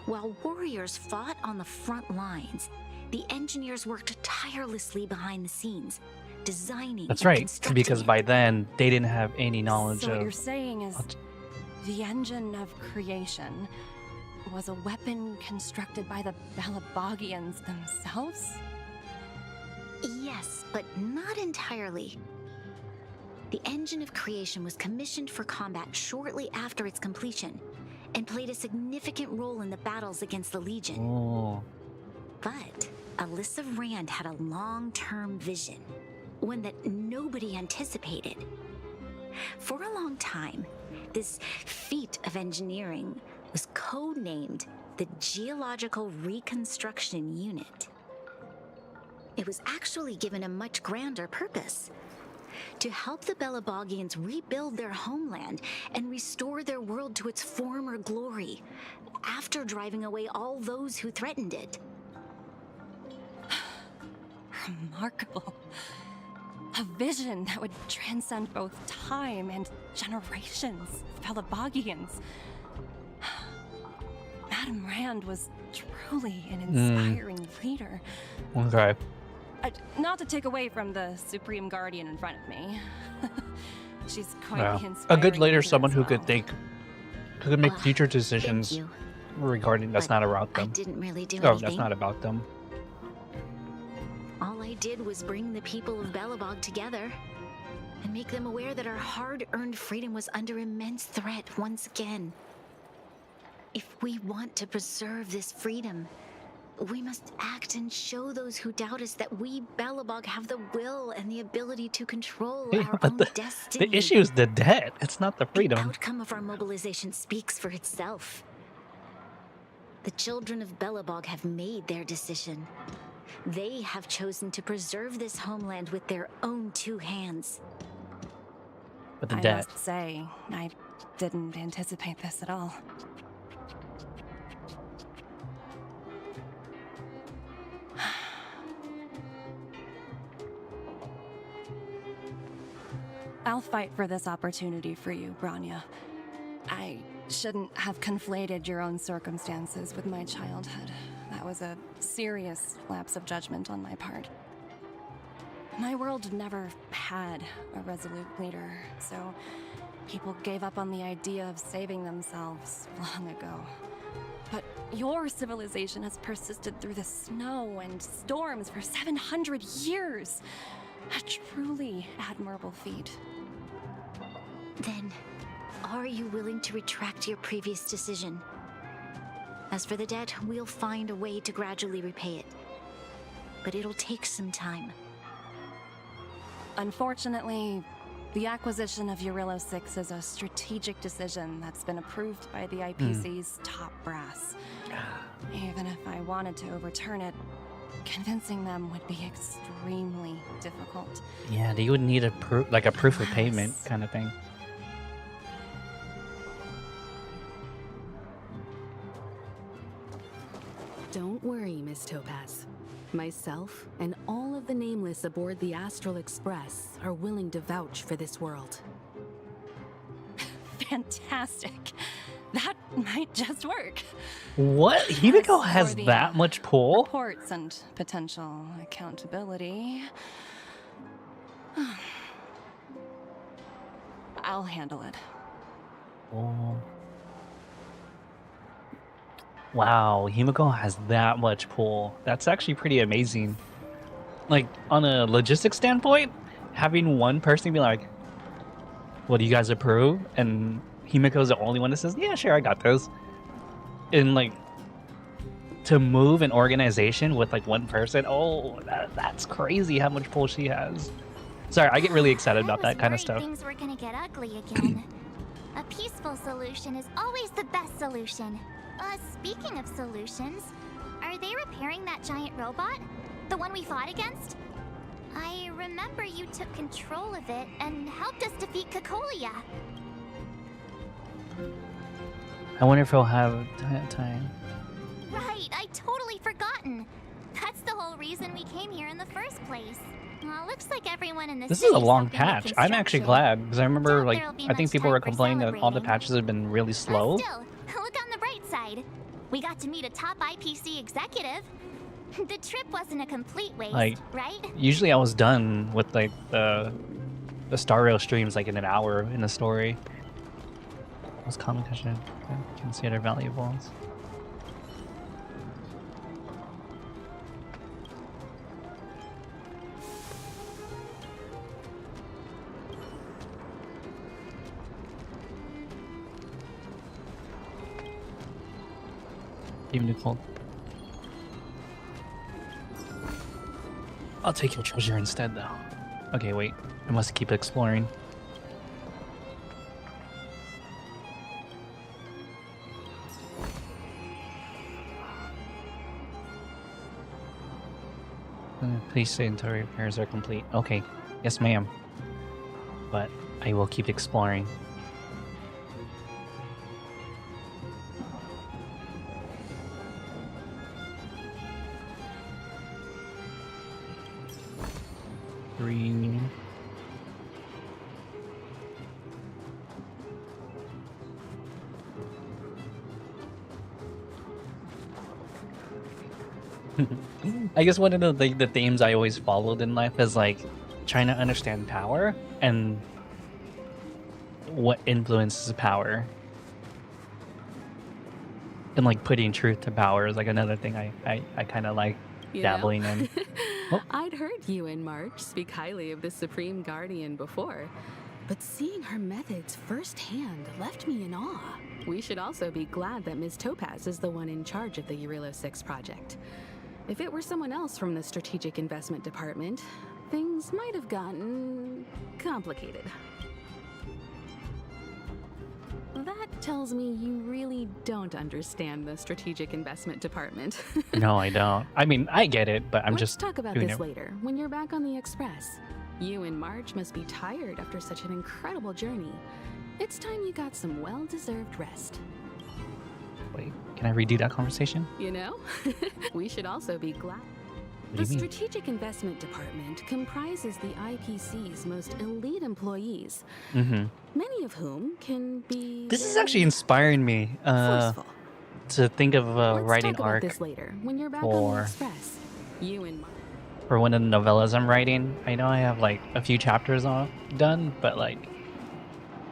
While warriors fought on the front lines, the engineers worked tirelessly behind the scenes, designing. That's and right, constructing because it. by then they didn't have any knowledge So what of. you're saying is the engine of creation was a weapon constructed by the Balabogians themselves? Yes, but not entirely. The engine of creation was commissioned for combat shortly after its completion, and played a significant role in the battles against the Legion. Oh. But Alyssa Rand had a long-term vision, one that nobody anticipated. For a long time, this feat of engineering was codenamed the Geological Reconstruction Unit. It was actually given a much grander purpose: to help the Balabogians rebuild their homeland and restore their world to its former glory, after driving away all those who threatened it. Remarkable. A vision that would transcend both time and generations of Balabogians. Madame Rand was truly an inspiring leader. Okay. Not to take away from the Supreme Guardian in front of me. She's quite Yeah. the inspiring A good leader, leader someone as who well. could think, who could make future decisions you. regarding. That's not about I them. didn't really do Oh, anything. that's not about them. All I did was bring the people of Belobog together and make them aware that our hard-earned freedom was under immense threat once again. If we want to preserve this freedom, we must act and show those who doubt us that we Belobog have the will and the ability to control Yeah, our but own the destiny. issue is the debt. It's not the The freedom. outcome of our mobilization speaks for itself. The children of Belobog have made their decision. They have chosen to preserve this homeland with their own two hands. But the I debt. must say, I didn't anticipate this at all. I'll fight for this opportunity for you, Branya. I shouldn't have conflated your own circumstances with my childhood. That was a serious lapse of judgment on my part. My world never had a resolute leader, so people gave up on the idea of saving themselves long ago. But your civilization has persisted through the snow and storms for 700 years. A truly admirable feat. Then, are you willing to retract your previous decision? As for the debt, we'll find a way to gradually repay it. But it'll take some time. Unfortunately, the acquisition of Urilla 6 is a strategic decision that's been approved by the IPC's top brass. Even if I wanted to overturn it, convincing them would be extremely difficult. Yeah, you would need a proof, like a proof of payment kind of thing. Don't worry, Miss Topaz. Myself and all of the Nameless aboard the Astral Express are willing to vouch for this world. Fantastic. That might just work. What? Himiko As has for the, that much pull? Reports and potential accountability. I'll handle it. Oh. Wow, Himiko has that much pull. That's actually pretty amazing. Like, on a logistics standpoint, having one person be like, "What do you guys approve?" and Himiko's the only one that says, "Yeah, sure, I got this." And like, to move an organization with like one person, oh, that's crazy how much pull she has. Sorry, I get really excited about that kind of stuff. Things were gonna get ugly again. A peaceful solution is always the best solution. Speaking of solutions, are they repairing that giant robot? The one we fought against? I remember you took control of it and helped us defeat Kakolia. I wonder if he'll have time. Right, I totally forgotten. That's the whole reason we came here in the first place. Well, looks like everyone in This is a long patch. I'm actually glad because I remember, like, I think people were complaining that all the patches have been really slow. Still, look on the bright side. We got to meet a top IPC executive. The trip wasn't a complete waste, Like, right? usually I was done with like the Star Rail streams like in an hour in a story. Most common question consider valuables. Even Nicole. I'll take your treasure instead, though. Okay, wait. I must keep exploring. Please say until repairs are complete. Okay. Yes, ma'am. But I will keep exploring. Green. I guess one of the themes I always followed in life is like trying to understand power and what influences power. And like putting truth to power is like another thing I kind of like dabbling in. Oh. I'd heard you and March speak highly of the Supreme Guardian before, but seeing her methods firsthand left me in awe. We should also be glad that Ms. Topaz is the one in charge of the Eurilo 6 project. If it were someone else from the Strategic Investment Department, things might have gotten complicated. That tells me you really don't understand the Strategic Investment Department. No, I don't. I mean, I get it, but I'm Let's just talk about doing this it. later, when you're back on the Express. You and March must be tired after such an incredible journey. It's time you got some well-deserved rest. Wait, can I redo that conversation? You know? We should also be glad. What The do you mean? Strategic Investment Department comprises the IPC's most elite employees, Mm-hmm. many of whom can be This is actually inspiring me forceful. to think of a Let's writing talk about arc this later, when you're back on the for Express. You and March. for one of the novellas I'm writing. I know I have like a few chapters done, but like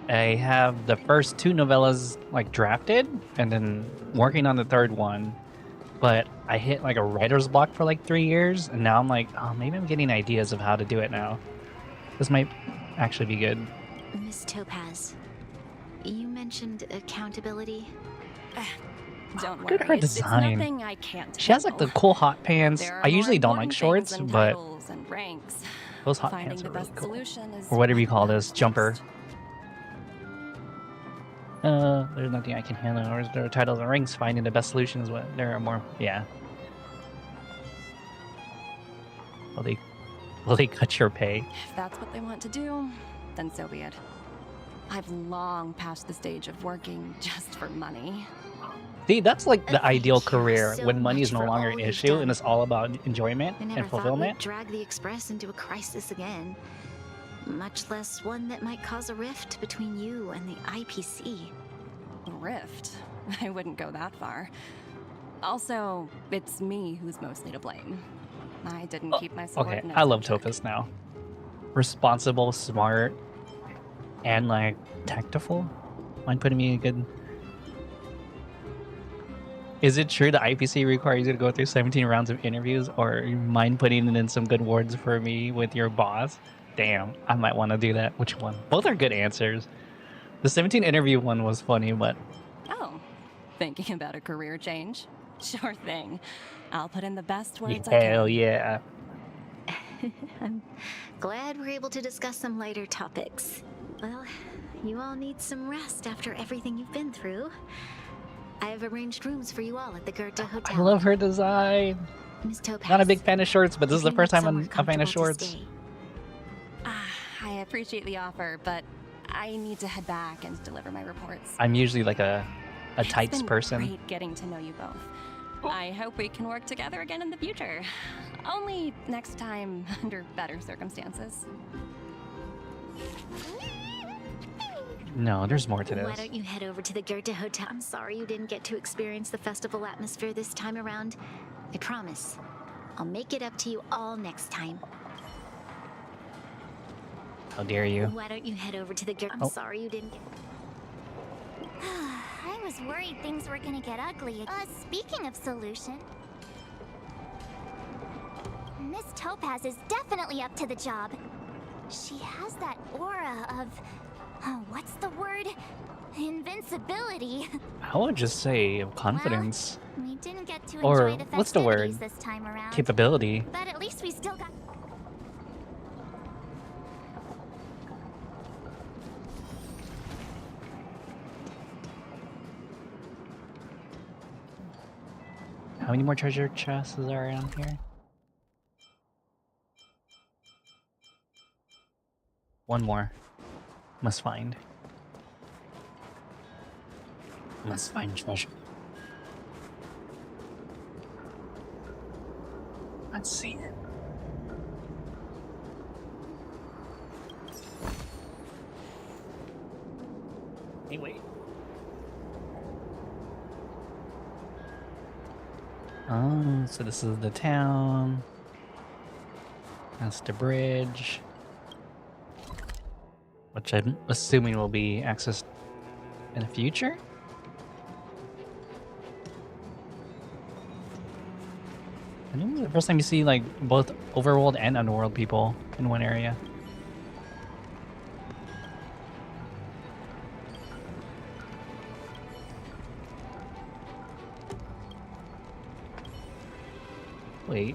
I have the first 2 novellas like drafted and then working on the 3rd one. But I hit like a writer's block for like 3 years, and now I'm like, oh, maybe I'm getting ideas of how to do it now. This might actually be good. Miss Topaz, you mentioned accountability. Don't Look at worry, her it's design. nothing I can't She has like the handle. cool hot pants. There are I usually more don't like important shorts, things than but titles and ranks. those hot Finding pants the are really best cool. solution is Or whatever you what call comes this, jumper. first. There's nothing I can handle. Or is there titles and ranks? Finding the best solution is what there are more. Yeah. Will they cut your pay? If that's what they want to do, then so be it. I've long passed the stage of working just for money. See, that's like the Thank ideal you career so when money is much no for longer all an you've issue done. and it's all about enjoyment I never and thought we'd fulfillment. drag the Express into a crisis again. Much less one that might cause a rift between you and the IPC. Rift? I wouldn't go that far. Also, it's me who's mostly to blame. I didn't keep my Okay, subordinates I love in check. Topaz now. Responsible, smart, and like tactful. Mind putting me in a good. Is it true the IPC requires you to go through 17 rounds of interviews, or you mind putting in some good words for me with your boss? Damn, I might want to do that. Which one? Both are good answers. The 17 interview one was funny, but Oh, thinking about a career change? Sure thing. I'll put in the best words I hell can. yeah. I'm glad we're able to discuss some lighter topics. Well, you all need some rest after everything you've been through. I have arranged rooms for you all at the Goethe I Hotel. love her design. Miss Topaz. Not a big fan of shorts, but this is the if you first need time somewhere I'm a fan of comfortable to shorts. stay. I appreciate the offer, but I need to head back and deliver my reports. I'm usually like a It's tights been person. Great getting to know you both. I hope we can work together again in the future. Only next time under better circumstances. No, there's more to Why this. don't you head over to the Goethe Hotel? I'm sorry you didn't get to experience the festival atmosphere this time around. I promise. I'll make it up to you all next time. How dare you? Why don't you head over to the Goethe? I'm sorry you didn't get... I was worried things were gonna get ugly. Speaking of solution, Miss Topaz is definitely up to the job. She has that aura of, what's the word? Invincibility. I would just say confidence. Well, we didn't get to Or enjoy the what's the word? festivities this time around. Capability. But at least we still got... How many more treasure chests are around here? One more. Must find. Must find treasure. Let's see it. Hey, wait. Oh, so this is the town. That's the bridge. Which I'm assuming will be accessed in the future? I think it's the first time you see like both overworld and underworld people in one area. Wait.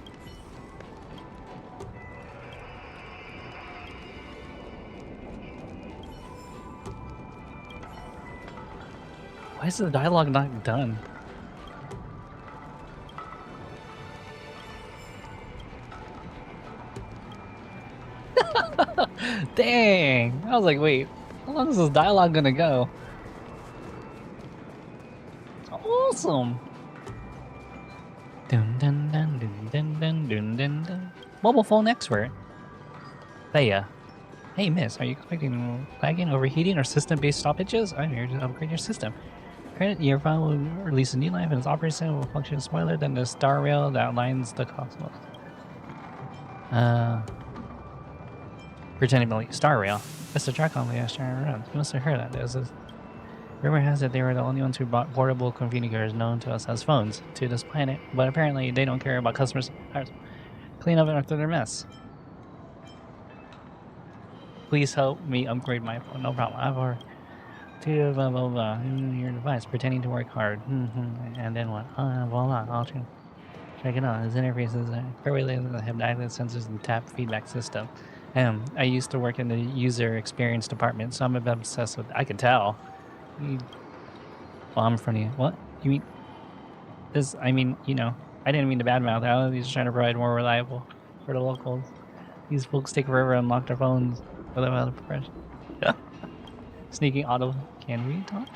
Why is the dialogue not done? Dang! I was like, wait, how long is this dialogue gonna go? Awesome! Dun dun dun dun dun dun dun dun dun. Mobile phone expert. Thea. Hey miss, are you expecting lagging, overheating, or system-based stoppages? I'm here to upgrade your system. Credit your file will release a new life and its operating system will function smoother than the star rail that lines the cosmos. Pretending to like star rail. That's the track on the astronaut around. You must have heard that. There's a rumor has it they were the only ones who bought portable configurators known to us as phones to this planet, but apparently they don't care about customers' clean up after their mess. Please help me upgrade my phone. No problem. I've already to blah blah blah your device pretending to work hard. And then what? Blah blah. I'll check it out. His interface is very related to have dialed sensors and tap feedback system. I used to work in the user experience department, so I'm a bit obsessed with. I can tell. Well, I'm from you. What? You mean this? I mean, you know, I didn't mean to badmouth. I was just trying to provide more reliable for the locals. These folks take forever to unlock their phones without a profession. Sneaking auto. Can we talk?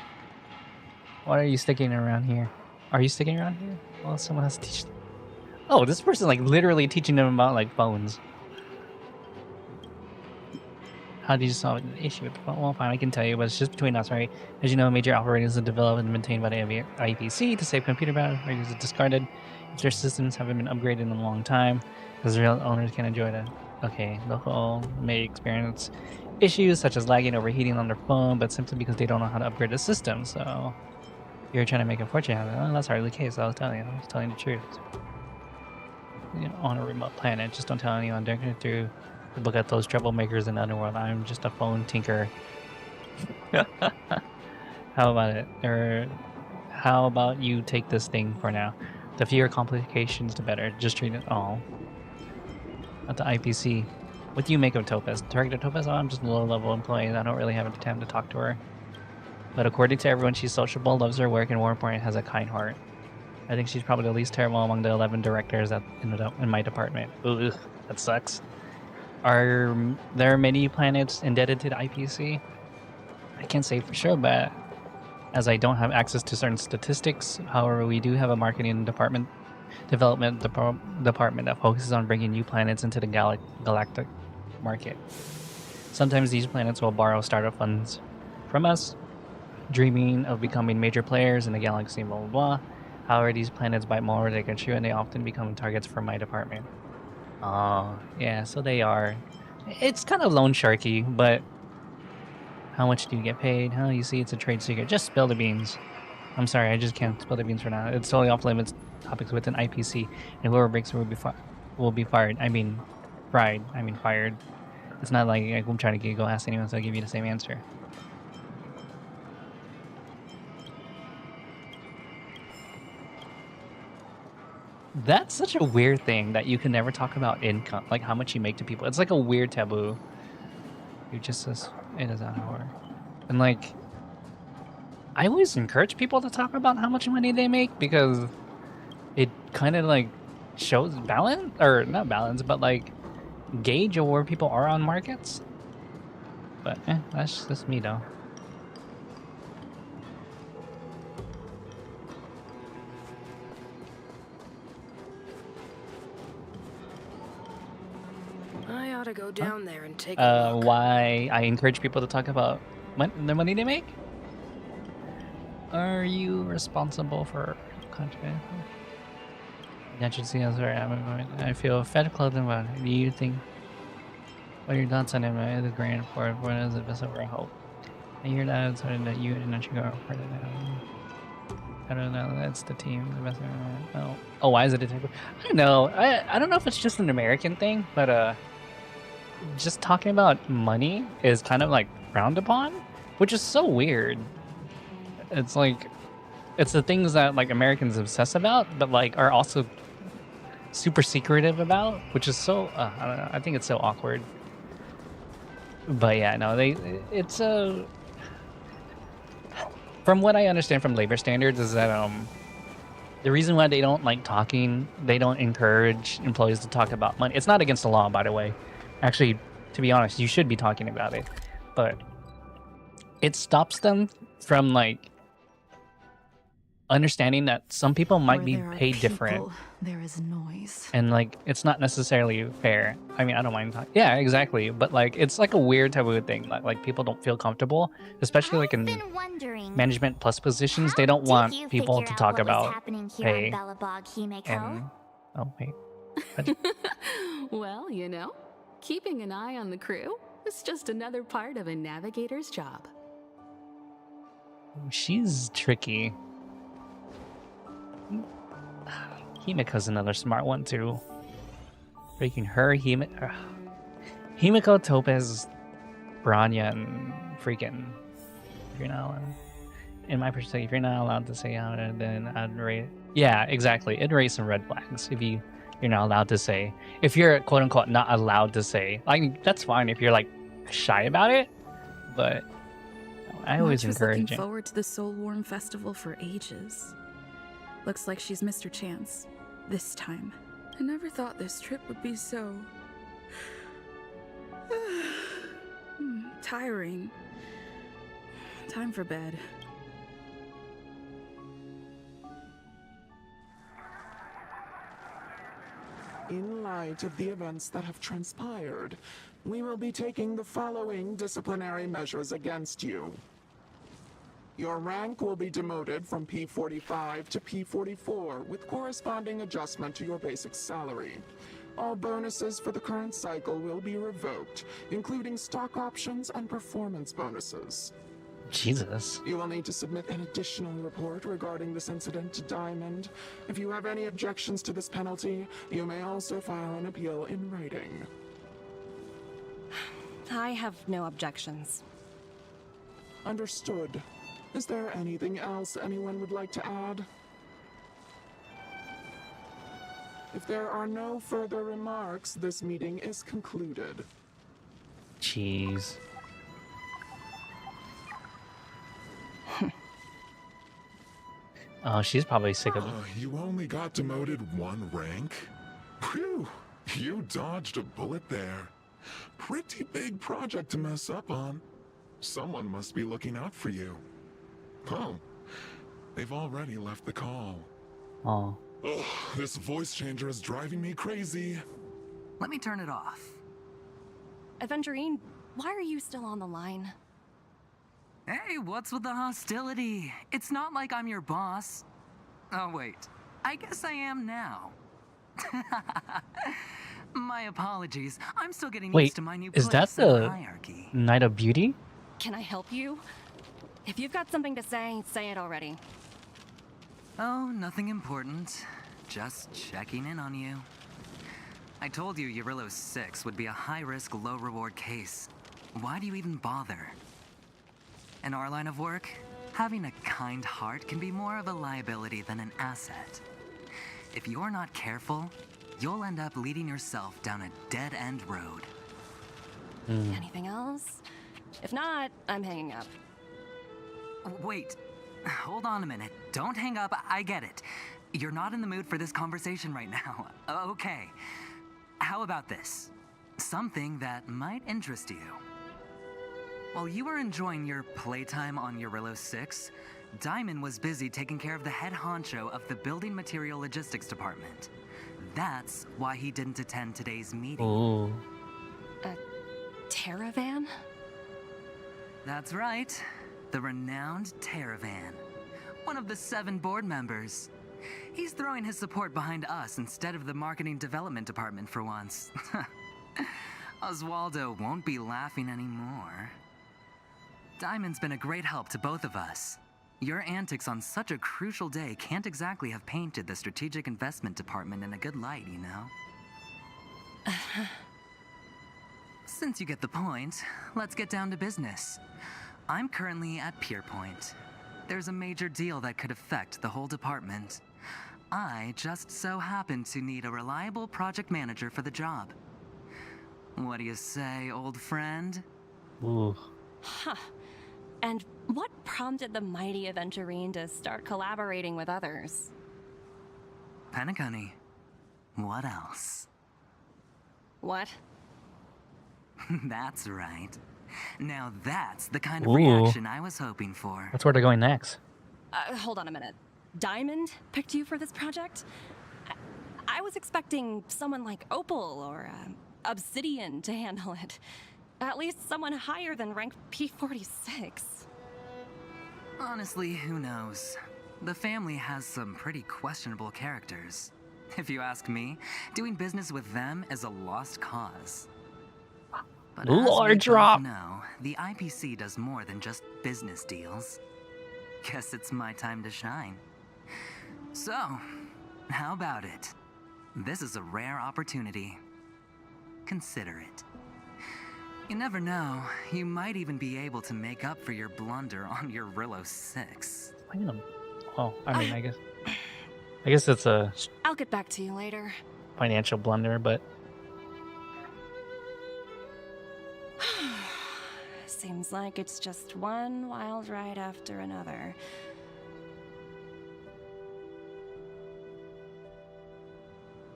Why are you sticking around here? Are you sticking around here? Well, someone has to teach. Oh, this person's like literally teaching them about like phones. How do you solve the issue with the phone? Well, fine, I can tell you, but it's just between us, right? As you know, major operators are developed and maintained by the IPC to save computer batteries are discarded if their systems haven't been upgraded in a long time, because real owners can enjoy the local may experience issues such as lagging, overheating on their phone, but simply because they don't know how to upgrade the system. So you're trying to make a fortune out of it. Oh, that's hardly the case. I was telling the truth. You know, on a remote planet, just don't tell anyone. Don't go through. Look at those troublemakers in the underworld. I'm just a phone tinker. How about it? Or how about you take this thing for now? The fewer complications, the better. Just treat it all. At the IPC. What do you make of Topaz? Target Topaz? Oh, I'm just a low-level employee. I don't really have the time to talk to her. But according to everyone, she's sociable, loves her work, and more important, has a kind heart. I think she's probably the least terrible among the 11 directors in my department. Ugh, that sucks. Are there many planets indebted to the IPC? I can't say for sure, but as I don't have access to certain statistics, however, we do have a marketing development department that focuses on bringing new planets into the galactic market. Sometimes these planets will borrow startup funds from us, dreaming of becoming major players in the galaxy, blah, blah, blah. However, these planets bite more they can chew, and they often become targets for my department. Oh, yeah, so they are. It's kind of loan sharky, but how much do you get paid? Huh? You see, it's a trade secret. Just spill the beans. I'm sorry, I just can't spill the beans for now. It's totally off limits topics with an IPC, and whoever breaks it will be fired. I mean, fried. I mean, fired. It's not like I'm trying to go ask anyone, so I'll give you the same answer. That's such a weird thing that you can never talk about income, like how much you make to people. It's like a weird taboo. You just says it is out of order. And like, I always encourage people to talk about how much money they make because it kind of like shows balance, or not balance, but like gauge of where people are on markets. But that's me though. I ought to go down there and take a look. Why I encourage people to talk about the money they make? Are you responsible for country? I feel fed clothing about it. Do you think what are your thoughts on it? The grand for what is the best over hope? I hear that it's that you and not you go for it. I don't know. That's the team. The best. Oh, why is it a type? I don't know. I don't know if it's just an American thing, but just talking about money is kind of like frowned upon, which is so weird. It's like, it's the things that like Americans obsess about, but like are also super secretive about, which is so, I don't know, I think it's so awkward. But yeah, no, it's a, from what I understand from labor standards is that the reason why they don't like talking, they don't encourage employees to talk about money. It's not against the law, by the way. Actually, to be honest, you should be talking about it, but it stops them from like understanding that some people might be paid different. There is noise. And like, it's not necessarily fair. I mean, I don't mind talking. Yeah, exactly. But like, it's like a weird taboo thing. Like people don't feel comfortable, especially like in management plus positions. They don't want people to talk about pay. And, oh wait. Well, you know, keeping an eye on the crew is just another part of a navigator's job. She's tricky. Himiko's another smart one too. Freaking her, Himiko, Topaz, Branya, and freaking. If you're not allowed, in my perspective, if you're not allowed to say out, then I'd rate. Yeah, exactly. It'd raise some red flags if you're not allowed to say. If you're quote unquote not allowed to say, like that's fine if you're like shy about it, but I always encourage it. Looking forward to the Soul Warm Festival for ages. Looks like she's missed her chance. This time. I never thought this trip would be so... tiring. Time for bed. In light of the events that have transpired, we will be taking the following disciplinary measures against you. Your rank will be demoted from P45 to P44 with corresponding adjustment to your basic salary. All bonuses for the current cycle will be revoked, including stock options and performance bonuses. Jesus. You will need to submit an additional report regarding this incident to Diamond. If you have any objections to this penalty, you may also file an appeal in writing. I have no objections. Understood. Is there anything else anyone would like to add? If there are no further remarks, this meeting is concluded. Jeez. Oh, she's probably sick of it. You only got demoted one rank? Phew, you dodged a bullet there. Pretty big project to mess up on. Someone must be looking out for you. Oh, they've already left the call. Oh. Ugh, this voice changer is driving me crazy. Let me turn it off. Aventurine, why are you still on the line? Hey, what's with the hostility? It's not like I'm your boss. Oh, wait. I guess I am now. My apologies. I'm still getting used Wait, to my new is that place in the the hierarchy. Knight of Beauty? Can I help you? If you've got something to say it already. Oh, nothing important. Just checking in on you. I told you Eurillo 6 would be a high-risk, low-reward case. Why do you even bother? In our line of work, having a kind heart can be more of a liability than an asset. If you're not careful, you'll end up leading yourself down a dead-end road. Anything else? If not, I'm hanging up. Wait, hold on a minute. Don't hang up, I get it. You're not in the mood for this conversation right now. Okay. How about this? Something that might interest you. While you were enjoying your playtime on Eurillo 6, Diamond was busy taking care of the head honcho of the Building Material Logistics Department. That's why he didn't attend today's meeting. Ooh. A Terravan? That's right. The renowned Terravan. One of the 7 board members. He's throwing his support behind us instead of the Marketing Development Department for once. Oswaldo won't be laughing anymore. Diamond's been a great help to both of us. Your antics on such a crucial day can't exactly have painted the Strategic Investment Department in a good light, you know? Since you get the point, let's get down to business. I'm currently at Pierpoint. There's a major deal that could affect the whole department. I just so happen to need a reliable project manager for the job. What do you say, old friend? Ooh. Huh. And what prompted the mighty Aventurine to start collaborating with others? Penacony. What else? What? That's right. Now that's the kind of Ooh. reaction I was hoping for. That's where they're going next. Hold on a minute. Diamond picked you for this project? I was expecting someone like Opal or Obsidian to handle it. At least someone higher than rank P46. Honestly, who knows? The family has some pretty questionable characters. If you ask me, doing business with them is a lost cause. But Lore as we drop. both know, the IPC does more than just business deals. Guess it's my time to shine. So, how about it? This is a rare opportunity. Consider it. You never know, you might even be able to make up for your blunder on your Eurillo 6. Well, I mean, I guess it's a I'll get back to you later. financial blunder, but Seems like it's just one wild ride after another.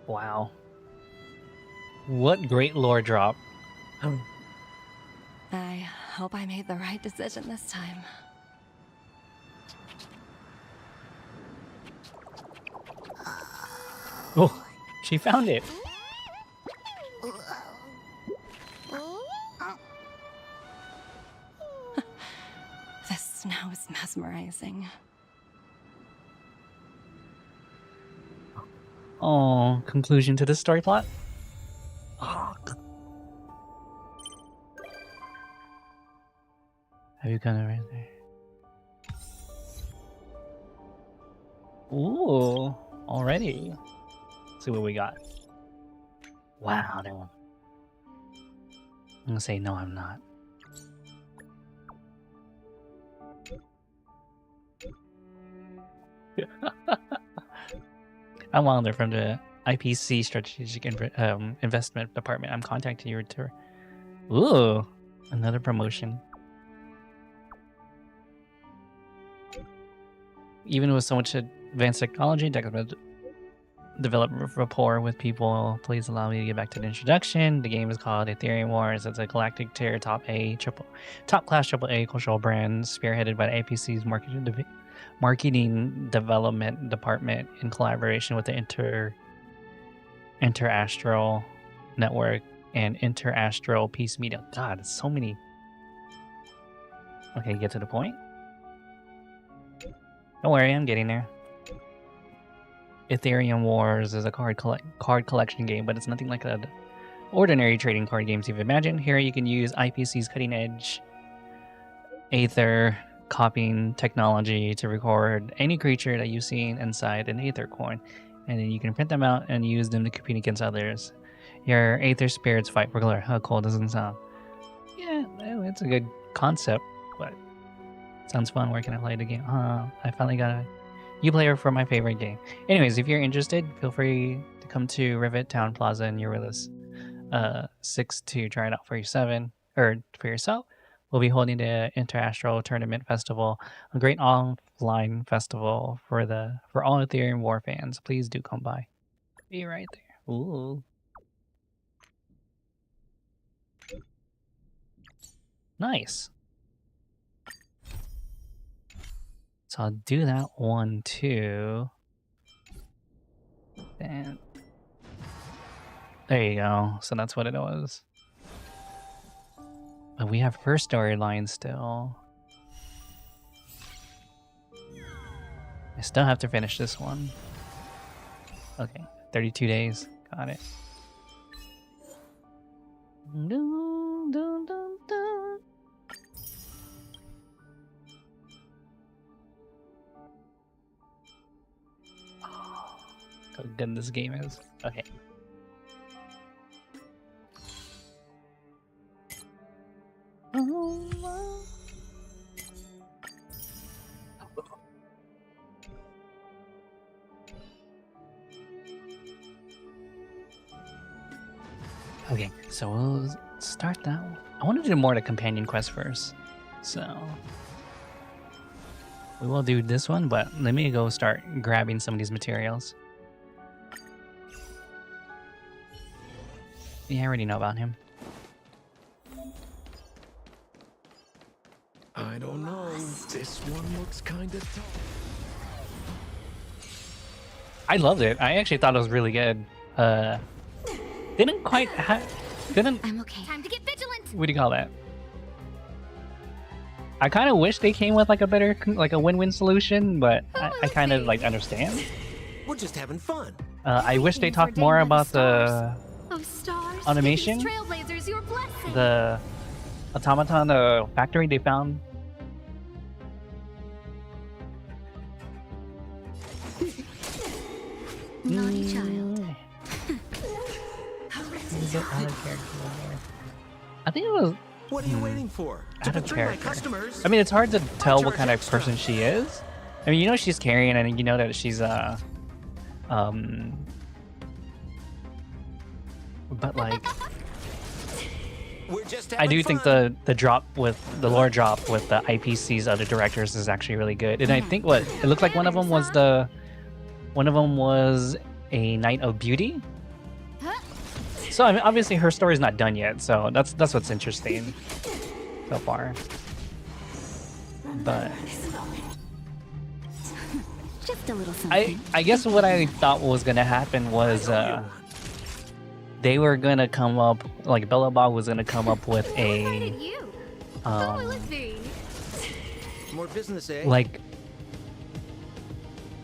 wow. What great lore drop. I hope I made the right decision this time. Oh, she found it. The snow is mesmerizing. Oh, conclusion to the story plot? Have you got it right there? Ooh, already. Let's see what we got. Wow, that one. I'm gonna say no, I'm not. I'm Wilder from the IPC Strategic Investment Department. I'm contacting you to. Ooh, another promotion. Even with so much advanced technology, develop rapport with people. Please allow me to get back to the introduction. The game is called Ethereum Wars. It's a galactic tier top class AAA cultural brand spearheaded by the APC's marketing development department in collaboration with the Interastral Network and Interastral Peace Media. God, it's so many. Okay, get to the point. Don't worry, I'm getting there. Ethereum Wars is a card collection game, but it's nothing like the ordinary trading card games you've imagined. Here you can use IPC's cutting-edge Aether copying technology to record any creature that you've seen inside an Aether coin, and then you can print them out and use them to compete against others. Your Aether spirits fight for glory. How cool does it sound? Yeah, it's a good concept, but it sounds fun. Where can I play the game? I finally got a Uplayer for my favorite game. Anyways, if you're interested, feel free to come to Rivet Town Plaza in Eurylis 6 to try it out for yourself. We'll be holding the Interastral Tournament Festival, a great offline festival for all Ethereum War fans. Please do come by. Be right there. Ooh. Nice. So I'll do that one too. And there you go. So that's what it was. But we have first storyline still. I still have to finish this one. Okay, 32 days. Got it. Dun, dun, dun, dun. Oh, how good this game is. Okay. Okay, so we'll start that one. I want to do more of the companion quest first. So we will do this one, but let me go start grabbing some of these materials. Yeah, I already know about him. I don't know. This one looks kind of tough. I loved it. I actually thought it was really good. Didn't quite didn't. I'm okay. Time to get vigilant. What do you call that? I kind of wish they came with like a better, like a win-win solution, but I kind of like understand. We're just having fun. I wish they talked more about the automation, the automaton, the factory they found. Naughty child. I think it was. What are you waiting for? To Out of betray my character. customers? I mean, it's hard to tell what kind of person she is. I mean, you know she's carrying, and you know that she's but like, We're just I do think the drop with the lore drop with the IPC's other directors is actually really good. And I think what it looked like one of them was a Knight of Beauty. So I mean, obviously her story's not done yet, so that's what's interesting so far. But just a little something. I guess what I thought was gonna happen was they were gonna come up, like Belobog was gonna come up with a More business, eh? like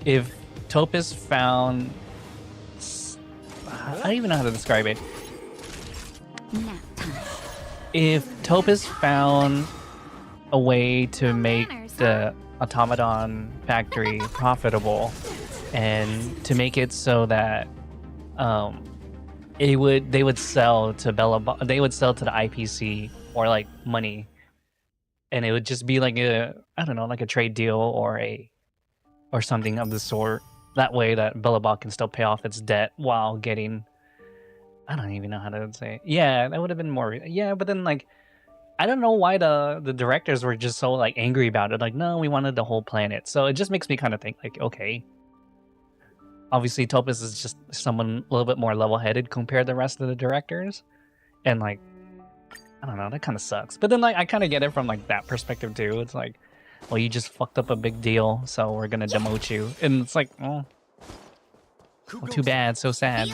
if Topaz found, I don't even know how to describe it. If Topaz found a way to make the automaton factory profitable and to make it so that they would sell to they would sell to the IPC or like money, and it would just be like a, I don't know, like a trade deal or something of the sort. That way that Belobog can still pay off its debt while getting, I don't even know how to say it. Yeah, that would have been more, yeah, but then like, I don't know why the directors were just so like angry about it. Like, no, we wanted the whole planet. So it just makes me kind of think like, okay. Obviously Topaz is just someone a little bit more level-headed compared to the rest of the directors. And like, I don't know, that kind of sucks. But then like, I kind of get it from like that perspective too. It's like, well, you just fucked up a big deal, so we're gonna demote you. And it's like, oh, well, too bad, so sad.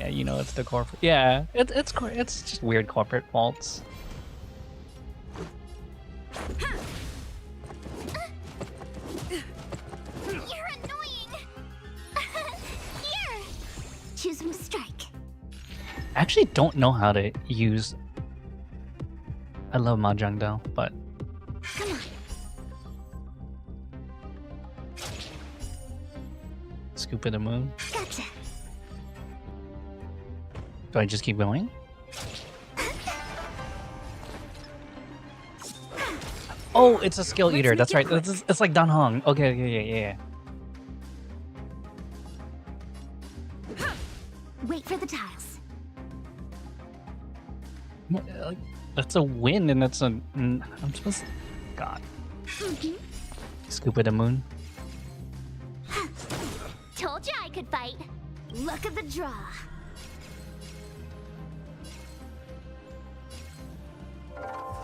Yeah, you know, it's the corporate. Yeah, it's just weird corporate faults. You're annoying. Here, choose from strike. I actually don't know how to use. I love mahjong though, but Come on. Scoop of the moon. Gotcha. Do I just keep going? Oh, it's a skill eater. That's right. It's like Dan Hong. Okay, yeah. Wait for the tiles. That's a win, and that's a. I'm supposed to. God. Scoop of the moon. Told you I could fight. Look at the draw.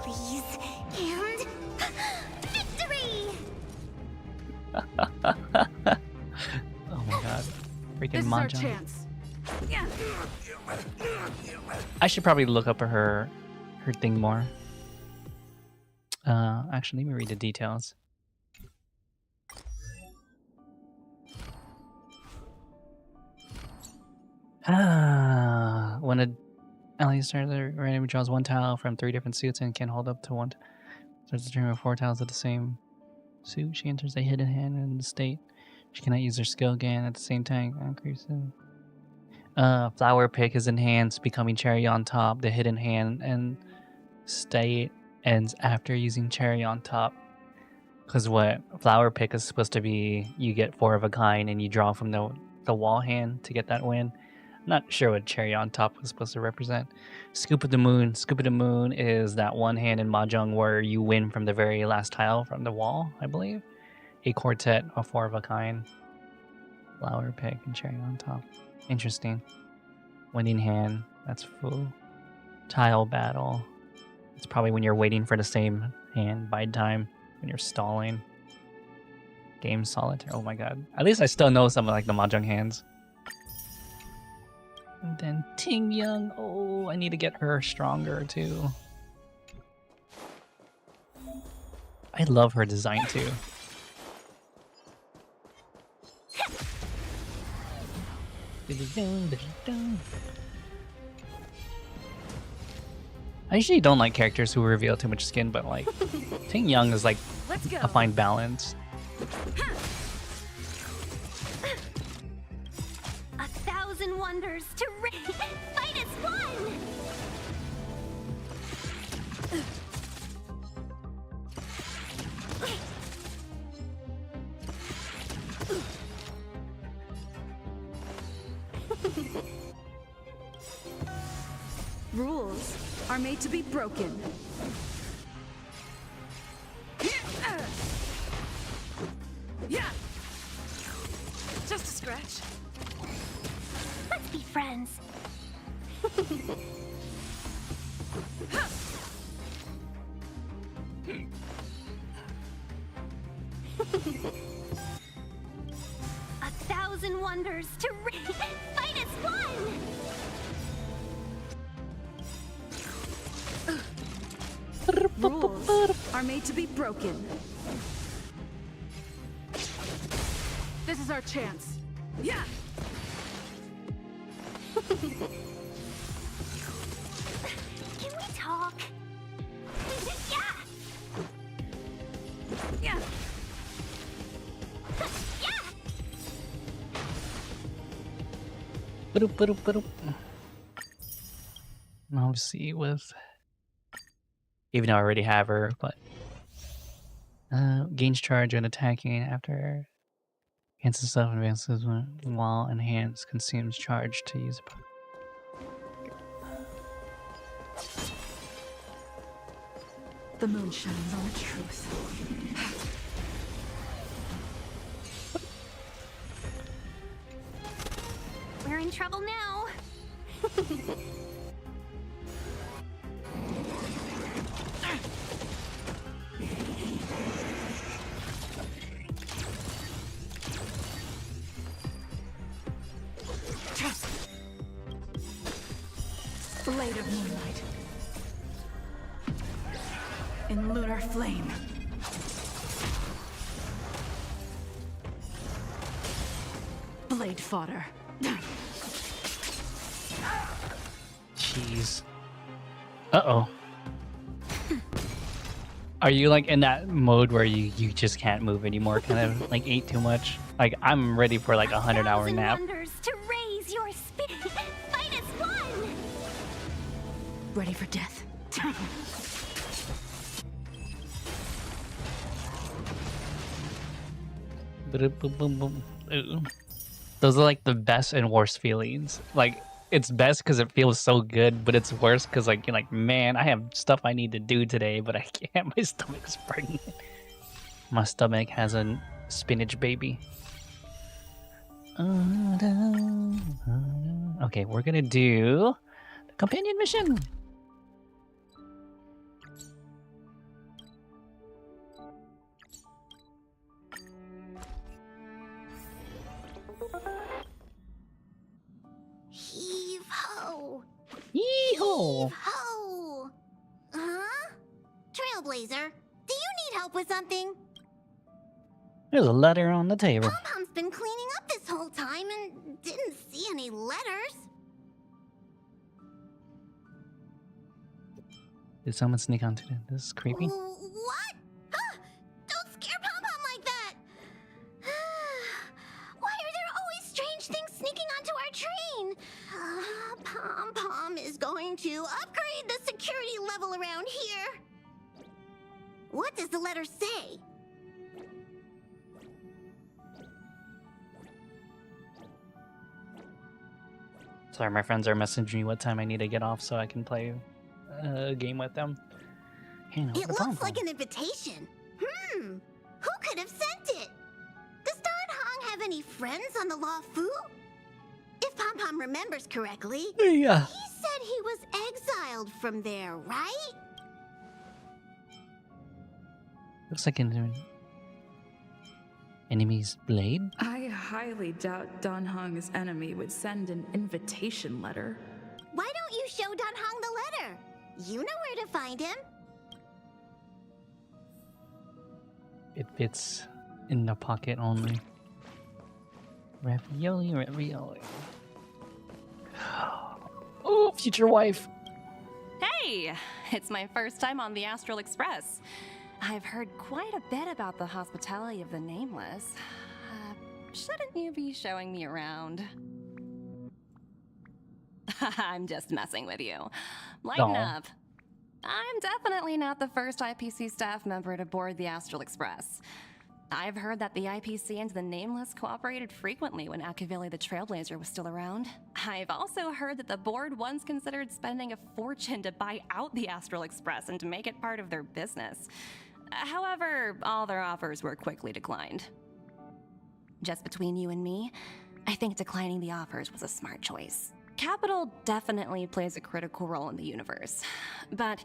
Please, and victory! Oh my god. Freaking This is our mahjong. chance. Yeah. I should probably look up her thing more. Actually, let me read the details. When a ally starts, randomly draws one tile from 3 different suits and can hold up to one. Starts the turn with 4 tiles of the same suit. She enters a hidden hand in the state. She cannot use her skill again at the same time. Increases. Flower pick is enhanced, becoming cherry on top. The hidden hand and state ends after using cherry on top. Because what flower pick is supposed to be, you get 4 of a kind and you draw from the wall hand to get that win. I'm not sure what cherry on top was supposed to represent. Scoop of the moon. Scoop of the moon is that one hand in mahjong where you win from the very last tile from the wall, I believe. A quartet of 4 of a kind. Flower pick and cherry on top. Interesting. Winning hand. That's full. Tile battle. It's probably when you're waiting for the same hand by time. When you're stalling. Game solitaire. Oh my god. At least I still know some of like the mahjong hands. And then Ting Young. Oh, I need to get her stronger too. I love her design too. I usually don't like characters who reveal too much skin, but like Ting Young is like a fine balance. 1,000 wonders to fight as one! Rules are made to be broken. Yeah. Just a scratch. Let's be friends. A 1,000 wonders to fight as one! Rules are made to be broken. This is our chance. Yeah. Can we talk? Yeah! Yeah. I'll see with. Even though I already have her, but gains charge when attacking after enhances stuff advances while enhanced consumes charge to use. The moon shines on the truth. We're in trouble now. Blade of moonlight. in lunar flame. Blade fodder. Jeez. Uh-oh. Are you like in that mode where you just can't move anymore? Kind of like ate too much? Like I'm ready for like 100-hour nap. Wonders to raise your spirit. Fight as one. Ready for death. Ooh. Those are like the best and worst feelings. Like it's best because it feels so good, but it's worse because like you're like, man, I have stuff I need to do today, but I can't. My stomach's pregnant. My stomach has a spinach baby. Okay, we're gonna do the companion mission. Heave ho. Yee-ho. Heave ho. Huh? Trailblazer, do you need help with something? There's a letter on the table. Pom-Pom's been cleaning up this whole time and didn't see any letters. Did someone sneak onto this? Is creepy. What? Ah, don't scare Pom-Pom like that! Why are there always strange things sneaking onto our train? Pom-Pom is going to upgrade the security level around here. What does the letter say? Sorry, my friends are messaging me what time I need to get off so I can play a game with them. It looks like an invitation. Who could have sent it? Does Don Hong have any friends on the Law Fu? If Pom-Pom remembers correctly, Yeah. he said he was exiled from there, right? Looks like an enemy's blade. I highly doubt Don Hong's enemy would send an invitation letter. Why don't you show Don Hong the letter? You know where to find him. It fits in the pocket only. Ravioli, ravioli. Oh, future wife. Hey! It's my first time on the Astral Express. I've heard quite a bit about the hospitality of the Nameless. Shouldn't you be showing me around? I'm just messing with you. Lighten up. I'm definitely not the first IPC staff member to board the Astral Express. I've heard that the IPC and the Nameless cooperated frequently when Akavili the Trailblazer was still around. I've also heard that the board once considered spending a fortune to buy out the Astral Express and to make it part of their business. However, all their offers were quickly declined. Just between you and me, I think declining the offers was a smart choice. Capital definitely plays a critical role in the universe, but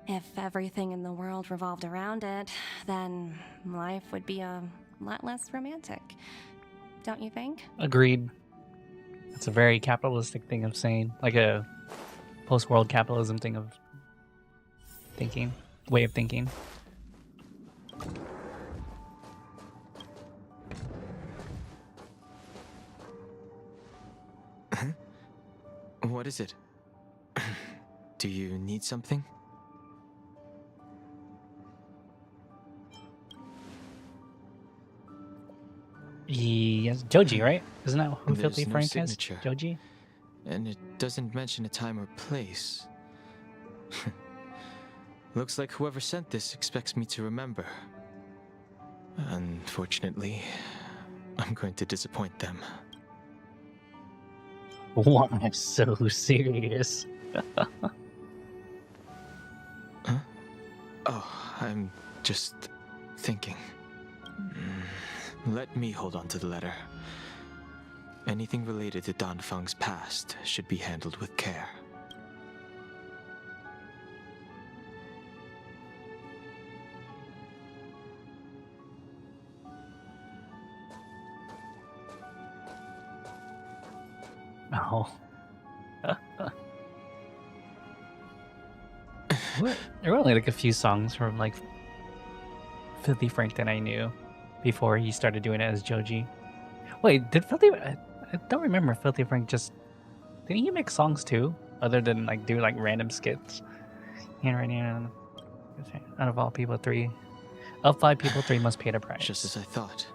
if everything in the world revolved around it, then life would be a lot less romantic. Don't you think? Agreed. It's a very capitalistic thing of saying, like a post-world capitalism thing of thinking, way of thinking. What is it? Do you need something? Yes, Joji, right? Isn't that who There's Filthy no Frank signature. has? Joji? And it doesn't mention a time or place. Looks like whoever sent this expects me to remember. Unfortunately, I'm going to disappoint them. Why am I so serious? Huh? Oh, I'm just thinking. Let me hold on to the letter. Anything related to Don Feng's past should be handled with care. Oh. There were only like a few songs from like Filthy Frank that I knew before he started doing it as Joji. Wait, did Filthy? I don't remember Filthy Frank just. Didn't he make songs too, other than like do like random skits? Handwriting out of all people, 3 of 5 people, 3 must pay the price. Just as I thought.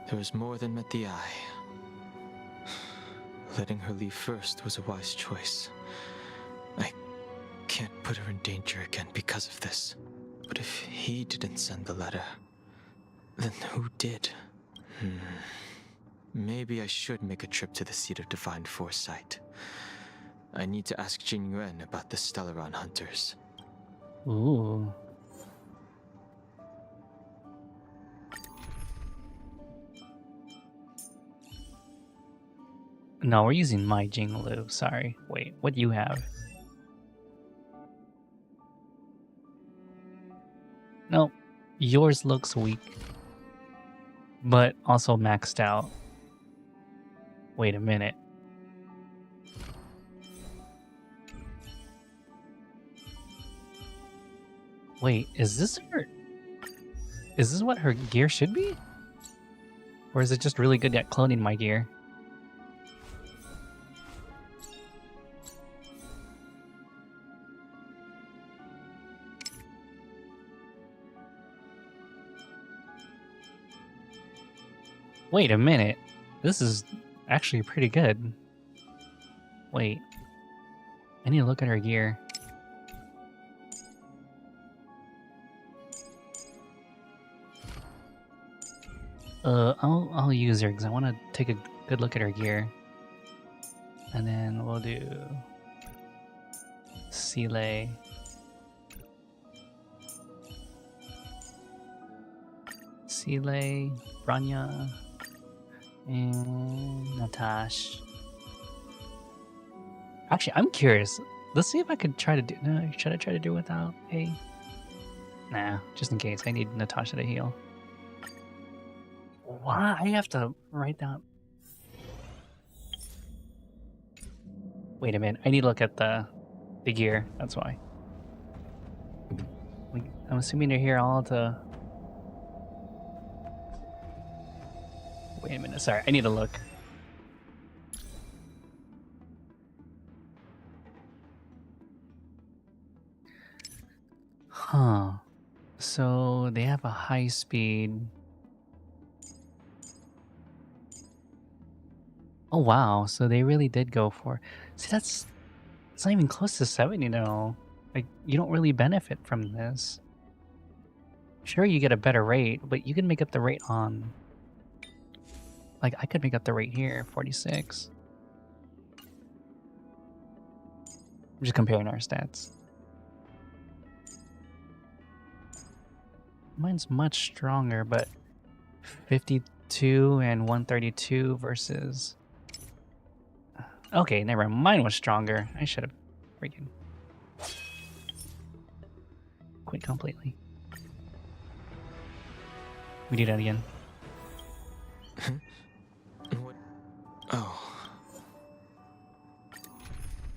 There was more than met the eye. Letting her leave first was a wise choice. I can't put her in danger again because of this. But if he didn't send the letter, then who did? Maybe I should make a trip to the seat of divine foresight. I need to ask Jing Yuan about the Stellaron hunters. Ooh. No, we're using my Jinglu. Sorry. Wait, what do you have? No, yours looks weak, but also maxed out. Wait a minute. Wait, is this her? Is this what her gear should be? Or is it just really good at cloning my gear? Wait a minute. This is actually pretty good. Wait. I need to look at her gear. I'll use her because I want to take a good look at her gear. And then we'll do Sile. Sile, Branya, and Natash. Actually, I'm curious. Let's see if I could try to do. No, should I try to do without a? Nah, just in case. I need Natasha to heal. Why? I have to write down. Wait a minute. I need to look at the gear. That's why. I'm assuming they're here all to. Wait a minute. Sorry, I need to look. Huh. So they have a high speed. Oh wow, so they really did go for. See, it's not even close to 70 now. Like, you don't really benefit from this. Sure, you get a better rate, but you can make up the rate on. Like, I could make up the rate here, 46. I'm just comparing our stats. Mine's much stronger, but 52 and 132 versus. Okay, never mind. Mine was stronger. I should have freaking quit completely. We do that again. What? Oh.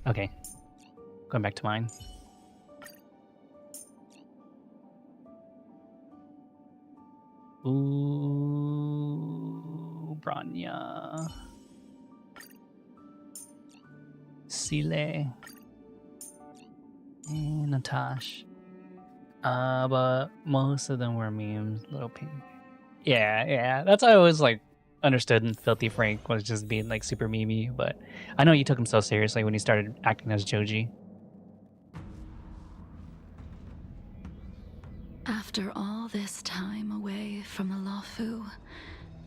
Okay. Going back to mine. Ooh, Branya. Sile. And Natash. But most of them were memes. Little pink. Yeah. That's how I always like understood and Filthy Frank was just being like super memey, but I know you took him so seriously when he started acting as Joji. After all this time away from the Luofu,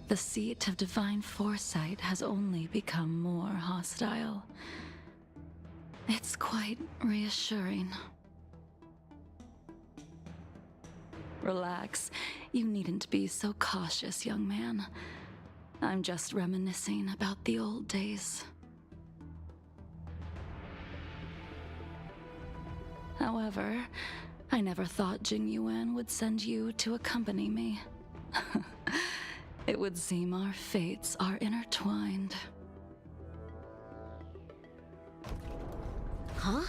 the seat of divine foresight has only become more hostile. It's quite reassuring. Relax. You needn't be so cautious, young man. I'm just reminiscing about the old days. However, I never thought Jing Yuan would send you to accompany me. It would seem our fates are intertwined. Huh?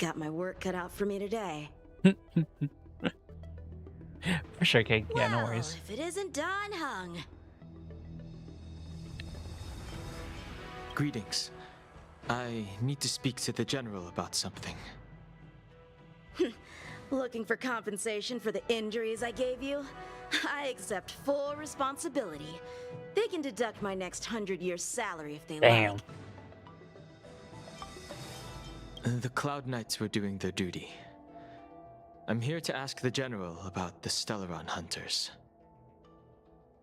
got my work cut out for me today. For sure, Cake. Yeah, no worries. If it isn't Don Hung. Greetings. I need to speak to the General about something. Looking for compensation for the injuries I gave you? I accept full responsibility. They can deduct my next 100 years' salary if they Damn. like. The Cloud Knights were doing their duty. I'm here to ask the General about the Stellaron hunters.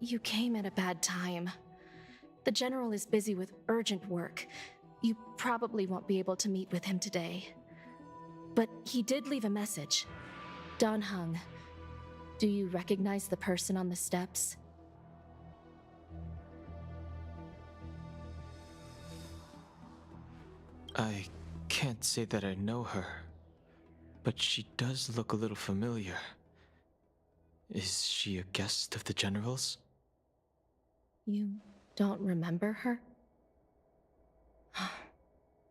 You came at a bad time. The General is busy with urgent work. You probably won't be able to meet with him today. But he did leave a message. Don Hung, do you recognize the person on the steps? I can't say that I know her, but she does look a little familiar. Is she a guest of the General's? You don't remember her?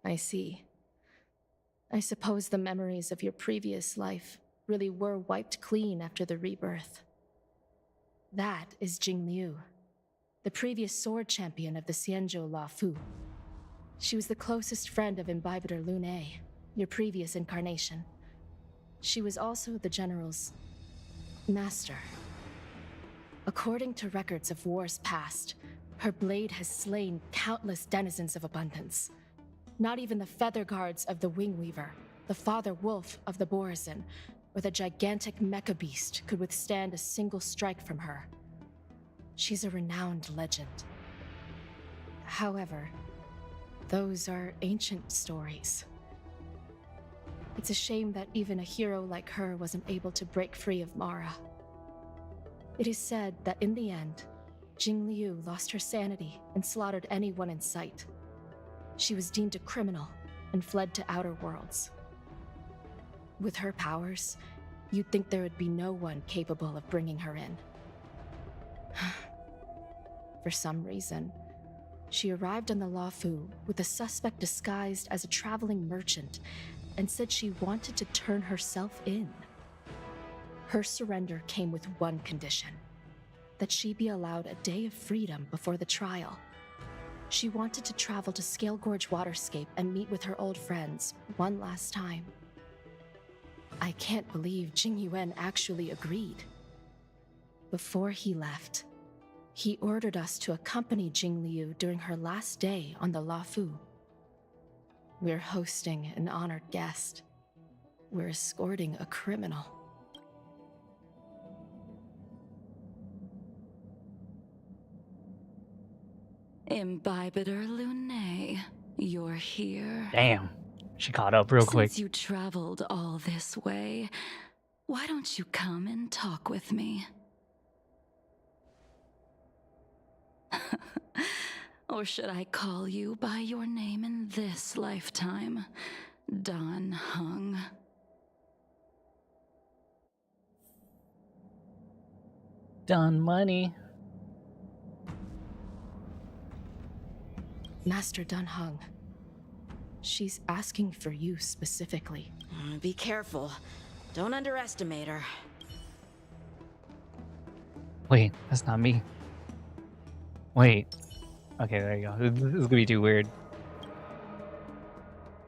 I see. I suppose the memories of your previous life really were wiped clean after the rebirth. That is Jing Liu, the previous sword champion of the Xianzhou La Fu. She was the closest friend of Imbibitor Lune, your previous incarnation. She was also the General's master. According to records of wars past, her blade has slain countless denizens of abundance. Not even the feather guards of the Wingweaver, the father wolf of the Borazin, or the gigantic mecha beast could withstand a single strike from her. She's a renowned legend. However, those are ancient stories. It's a shame that even a hero like her wasn't able to break free of Mara. It is said that in the end, Jing Liu lost her sanity and slaughtered anyone in sight. She was deemed a criminal and fled to outer worlds. With her powers, you'd think there would be no one capable of bringing her in. For some reason, she arrived on the La Fu with a suspect disguised as a traveling merchant and said she wanted to turn herself in. Her surrender came with one condition: that she be allowed a day of freedom before the trial. She wanted to travel to Scale Gorge Waterscape and meet with her old friends one last time. I can't believe Jing Yuan actually agreed. Before he left, he ordered us to accompany Jing Liu during her last day on the La Fu. We're hosting an honored guest. We're escorting a criminal. Imbibitor Lune, you're here. Damn. She caught up real quick. Since you traveled all this way, why don't you come and talk with me? Or should I call you by your name in this lifetime? Don Hung. Don Money. Master Don Hung. She's asking for you specifically. Be careful. Don't underestimate her. Wait, that's not me. Wait. Okay, there you go. This is gonna be too weird.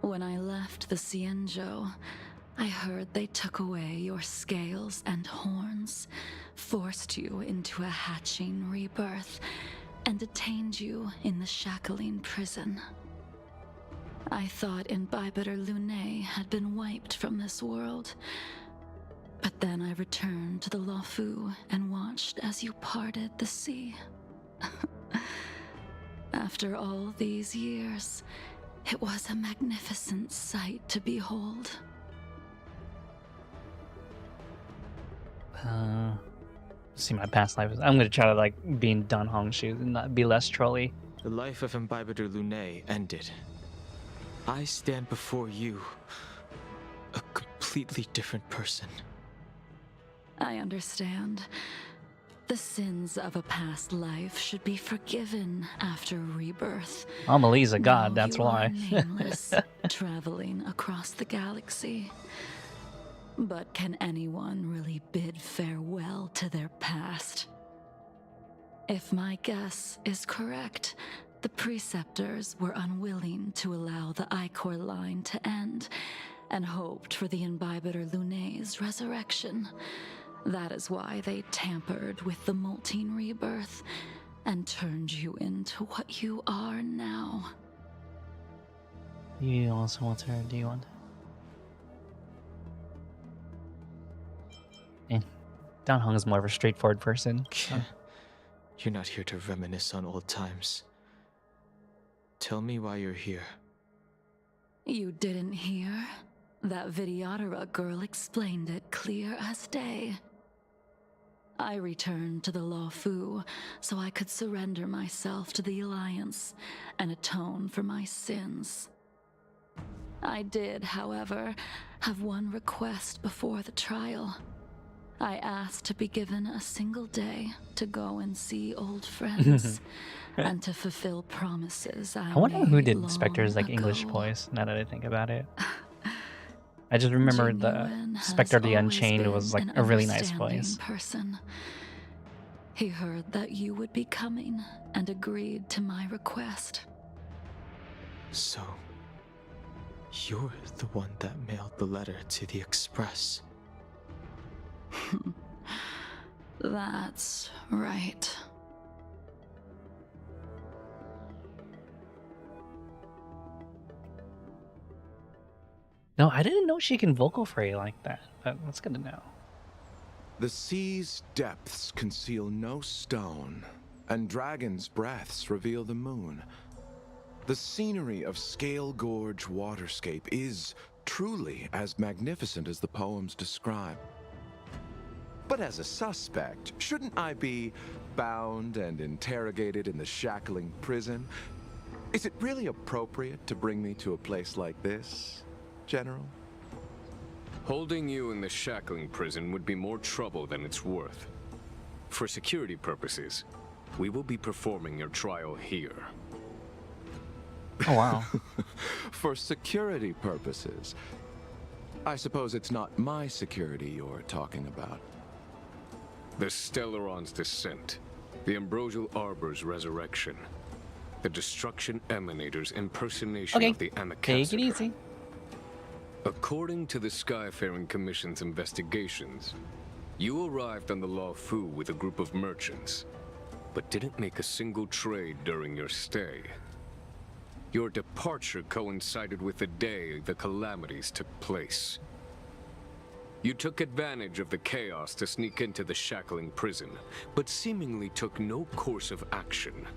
When I left the Xianzhou, I heard they took away your scales and horns, forced you into a hatching rebirth, and detained you in the Shackling prison. I thought Imbibitor Lune had been wiped from this world. But then I returned to the La Fu and watched as you parted the sea. After all these years, it was a magnificent sight to behold. See my past life. I'm gonna try to like be in Don Hong's shoes and not be less trolly. The life of Imbibitor Lune ended. I stand before you, a completely different person. I understand. The sins of a past life should be forgiven after rebirth. Amelie's a god, Now that's you why. are nameless, traveling across the galaxy. But can anyone really bid farewell to their past? If my guess is correct, the Preceptors were unwilling to allow the Ichor line to end, and hoped for the Imbibiter Lunay's resurrection. That is why they tampered with the molting rebirth and turned you into what you are now. You also want her, do you want? Dan Heng is more of a straightforward person. You're not here to reminisce on old times. Tell me why you're here. You didn't hear? That Vidyadhara girl explained it clear as day. I returned to the Law Fu so I could surrender myself to the Alliance and atone for my sins. I did, however, have one request before the trial. I asked to be given a single day to go and see old friends and to fulfill promises I wonder who made did long Spectre's like ago. English voice, now that I think about it. I just remember the Genuine has Spectre the always Unchained been was like an a really nice understanding voice. person. He heard that you would be coming and agreed to my request. So, you're the one that mailed the letter to the Express. That's right. No, I didn't know she can vocal fray like that. That's good to know. The sea's depths conceal no stone, and dragons' breaths reveal the moon. The scenery of Scale Gorge waterscape is truly as magnificent as the poems describe. But as a suspect, shouldn't I be bound and interrogated in the shackling prison? Is it really appropriate to bring me to a place like this, General? Holding you in the shackling prison would be more trouble than it's worth. For security purposes, we will be performing your trial here. Oh, wow. For security purposes. I suppose it's not my security you're talking about. The Stellaron's descent, the Ambrosial Arbor's resurrection, the Destruction Emanator's impersonation of the Amicacity. Take it easy. According to the Skyfaring Commission's investigations, you arrived on the Law Fu with a group of merchants, but didn't make a single trade during your stay. Your departure coincided with the day the calamities took place. You took advantage of the chaos to sneak into the shackling prison, but seemingly took no course of action.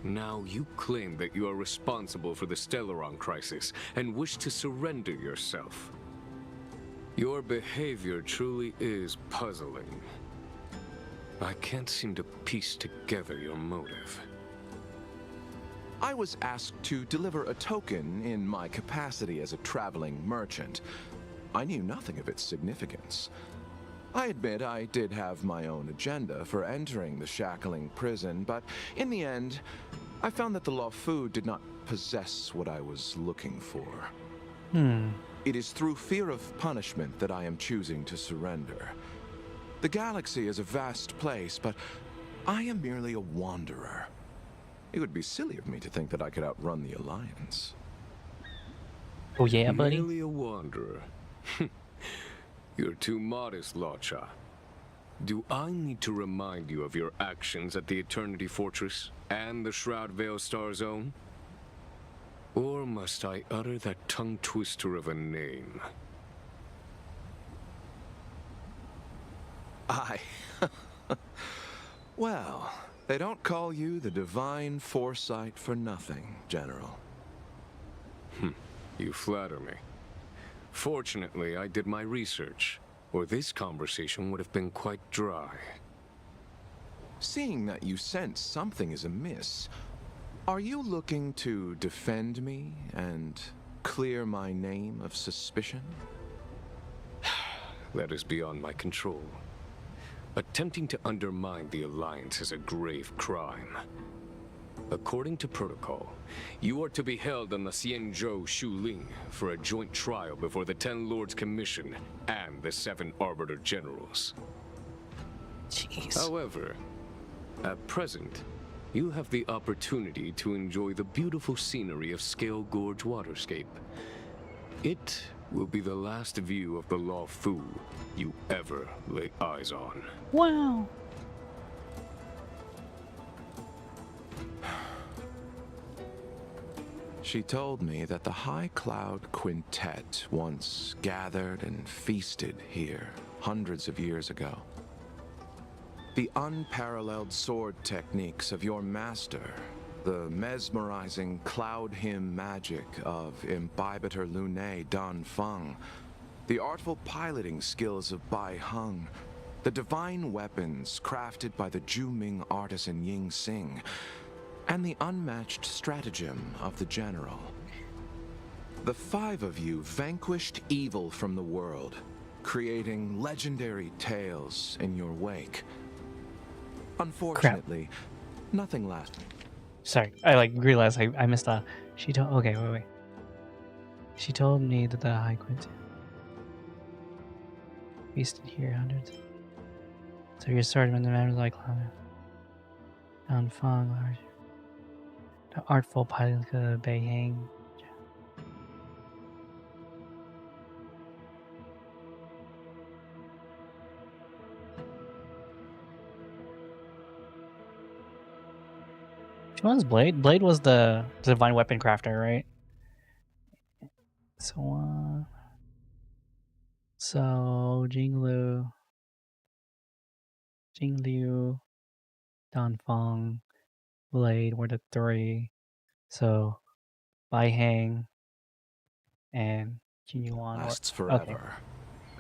Now you claim that you are responsible for the Stellaron crisis and wish to surrender yourself. Your behavior truly is puzzling. I can't seem to piece together your motive. I was asked to deliver a token in my capacity as a traveling merchant. I knew nothing of its significance. I admit I did have my own agenda for entering the shackling prison, but in the end, I found that the Law Fu did not possess what I was looking for. It is through fear of punishment that I am choosing to surrender. The galaxy is a vast place, but I am merely a wanderer. It would be silly of me to think that I could outrun the Alliance. Oh yeah, buddy? Merely a wanderer. You're too modest, Lacha. Do I need to remind you of your actions at the Eternity Fortress and the Shroud Veil Star Zone? Or must I utter that tongue twister of a name? Well, they don't call you the Divine Foresight for nothing, General. You flatter me. Fortunately, I did my research, or this conversation would have been quite dry. Seeing that you sense something is amiss, are you looking to defend me and clear my name of suspicion? That is beyond my control. Attempting to undermine the Alliance is a grave crime. According to protocol, you are to be held on the Xianzhou Shuling for a joint trial before the 10 Lords Commission and the 7 Arbiter Generals. Jeez. However, at present, you have the opportunity to enjoy the beautiful scenery of Scale Gorge Waterscape. It will be the last view of the Law Fu you ever lay eyes on. Wow. She told me that the High Cloud Quintet once gathered and feasted here hundreds of years ago. The unparalleled sword techniques of your master, the mesmerizing cloud hymn magic of Imbibitor Lunae Dan Feng, the artful piloting skills of Bai Heng, the divine weapons crafted by the Ju-Ming artisan Ying Xing, and the unmatched stratagem of the general. The 5 of you vanquished evil from the world, creating legendary tales in your wake. Unfortunately, nothing lasted. Sorry, I realized I missed a. She told. Okay, wait. She told me that the High Quintet feasted here hundreds. So your sword when the members like Dan Feng, the artful pilot of Bai Heng. Which one's Blade? Blade was the divine weapon crafter, right? So Jinglu, Dan Feng, Blade were the 3. So Bai Heng and Jin Yuan Lasts forever.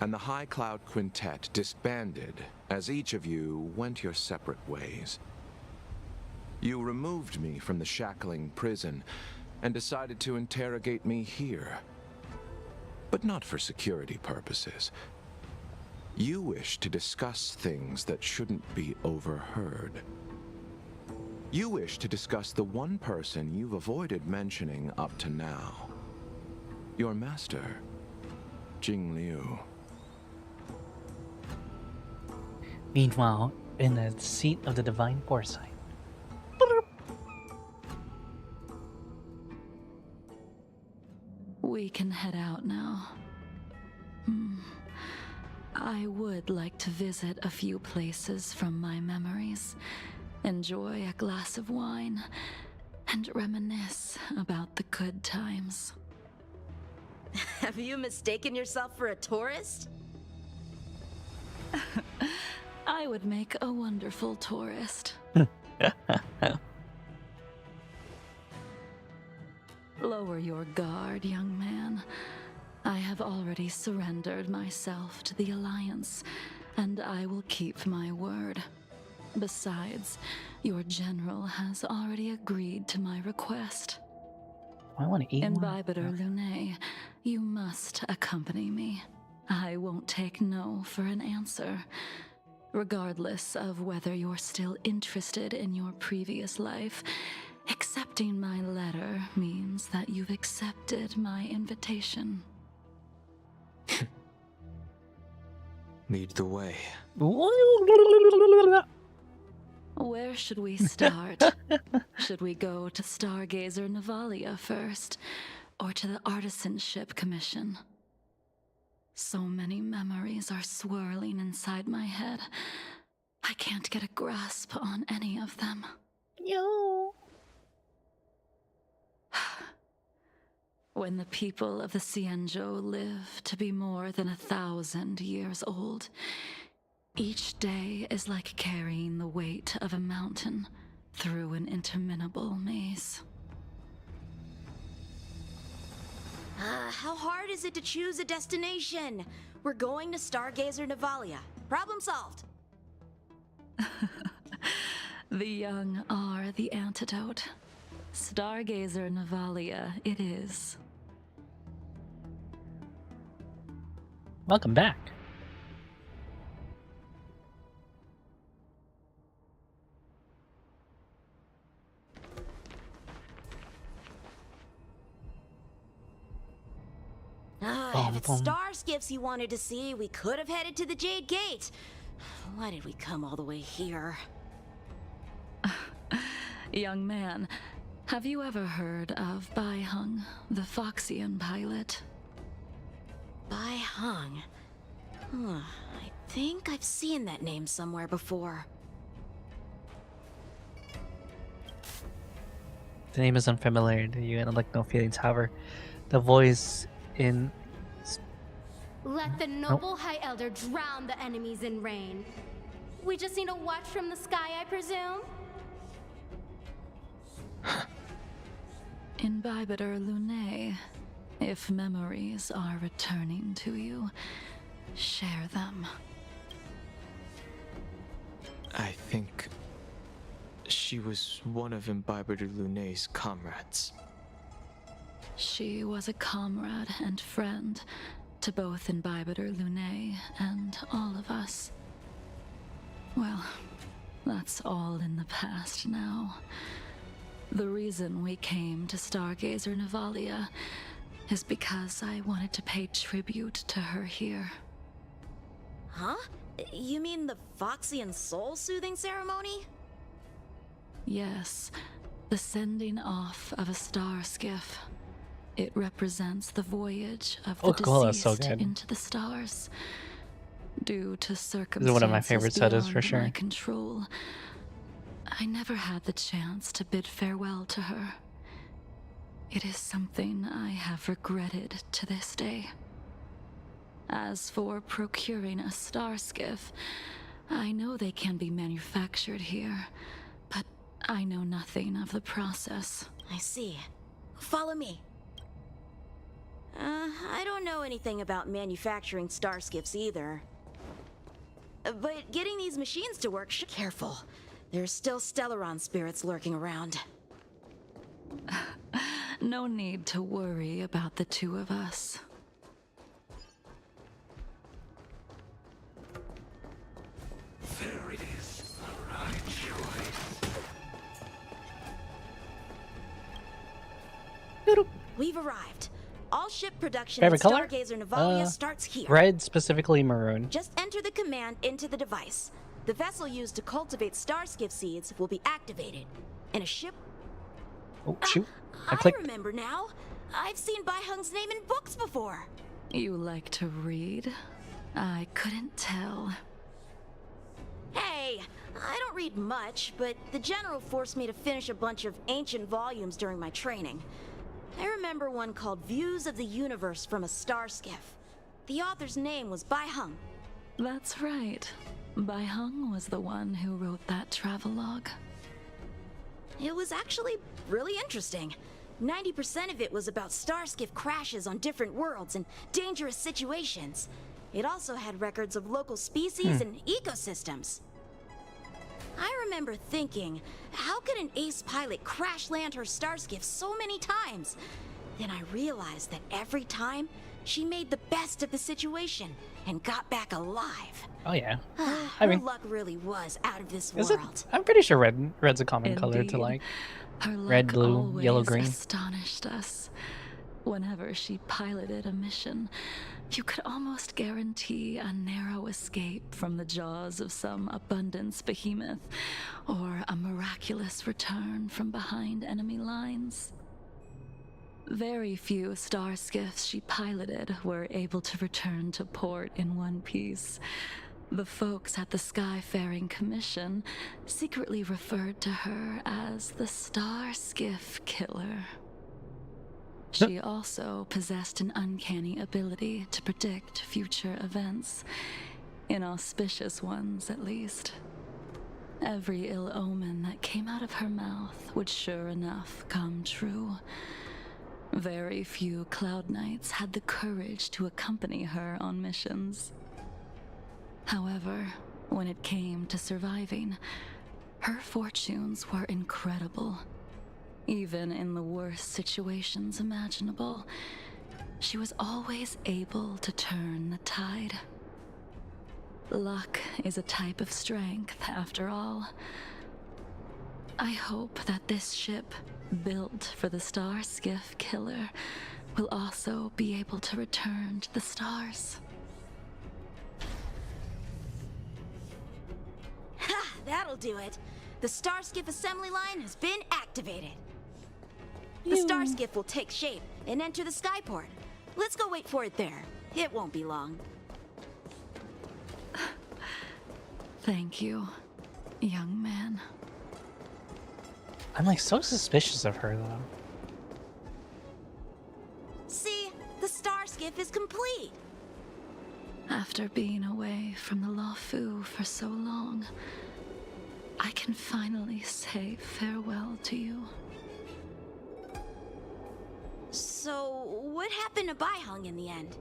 And the High Cloud Quintet disbanded as each of you went your separate ways. You removed me from the shackling prison and decided to interrogate me here. But not for security purposes. You wish to discuss things that shouldn't be overheard. You wish to discuss the one person you've avoided mentioning up to now. Your master, Jing Liu. Meanwhile, in the seat of the divine foresight. We can head out now. I would like to visit a few places from my memories, enjoy a glass of wine, and reminisce about the good times. Have you mistaken yourself for a tourist? I would make a wonderful tourist. Lower your guard, young man. I have already surrendered myself to the Alliance, and I will keep my word. Besides, your general has already agreed to my request. I want to eat Imbibitor Lunae, you must accompany me. I won't take no for an answer. Regardless of whether you're still interested in your previous life, accepting my letter means that you've accepted my invitation. Lead the way. Where should we start? Should we go to Stargazer Navalia first, or to the Artisanship Commission? So many memories are swirling inside my head. I can't get a grasp on any of them. Yo. When the people of the Xianzhou live to be more than 1,000 years old, each day is like carrying the weight of a mountain through an interminable maze. How hard is it to choose a destination? We're going to Stargazer Navalia. Problem solved. The young are the antidote. Stargazer Navalia it is. Welcome back. star skiffs you wanted to see, we could have headed to the Jade Gate. Why did we come all the way here? Young man, have you ever heard of Bai Hung, the Foxian pilot? Bai Hung? I think I've seen that name somewhere before. The name is unfamiliar to you and like no feelings. However, the voice in... Let the noble High Elder drown the enemies in rain. We just need a watch from the sky, I presume? Imbibitor Lunae, if memories are returning to you, share them. I think she was one of Imbibitor Lunae's comrades. She was a comrade and friend to both Imbibitor Lunae and all of us. Well, that's all in the past now. The reason we came to Stargazer Navalia is because I wanted to pay tribute to her here. Huh? You mean the Foxian soul-soothing ceremony? Yes, the sending off of a star skiff. It represents the voyage of the deceased into the stars. Due to circumstances This is one of my favorite settings for sure. My control, I never had the chance to bid farewell to her. It is something I have regretted to this day. As for procuring a star skiff, I know they can be manufactured here, but I know nothing of the process. I see. Follow me. I don't know anything about manufacturing star skiffs either. But getting these machines to work should... Careful. There's still Stellaron spirits lurking around. No need to worry about the two of us. There it is. The right choice. We've arrived. All ship production Favorite in color? Stargazer Navalia starts here. Red, specifically maroon. Just enter the command into the device. The vessel used to cultivate starskiff seeds will be activated. And a ship... Oh, shoot. I I clicked. remember now. I've seen Bai Hung's name in books before. You like to read? I couldn't tell. Hey, I don't read much, but the General forced me to finish a bunch of ancient volumes during my training. I remember one called Views of the Universe from a Star Skiff. The author's name was Bai Hung. That's right. Bai Hung was the one who wrote that travelogue. It was actually really interesting. 90% of it was about starskiff crashes on different worlds and dangerous situations. It also had records of local species and ecosystems. I remember thinking, how could an ace pilot crash land her starskiff so many times? Then I realized that every time, she made the best of the situation and got back alive. Oh yeah. Her luck really was out of this Is it? world. I'm pretty sure red's a common color to like. Her luck Red, blue, always yellow, green. astonished us. Whenever she piloted a mission, you could almost guarantee a narrow escape from the jaws of some abundance behemoth, or a miraculous return from behind enemy lines. Very few star skiffs she piloted were able to return to port in one piece. The folks at the Skyfaring Commission secretly referred to her as the Star Skiff Killer. She also possessed an uncanny ability to predict future events, inauspicious ones at least. Every ill omen that came out of her mouth would sure enough come true. Very few Cloud Knights had the courage to accompany her on missions. However, when it came to surviving, her fortunes were incredible. Even in the worst situations imaginable, she was always able to turn the tide. Luck is a type of strength, after all. I hope that this ship, built for the Star Skiff Killer, will also be able to return to the stars. Ha! That'll do it. The Starskiff assembly line has been activated. The Starskiff will take shape and enter the skyport. Let's go wait for it there. It won't be long. Thank you, young man. I'm like so suspicious of her though. See, the Starskiff is complete. After being away from the Lawfu for so long, I can finally say farewell to you. So, what happened to Baihung in the end?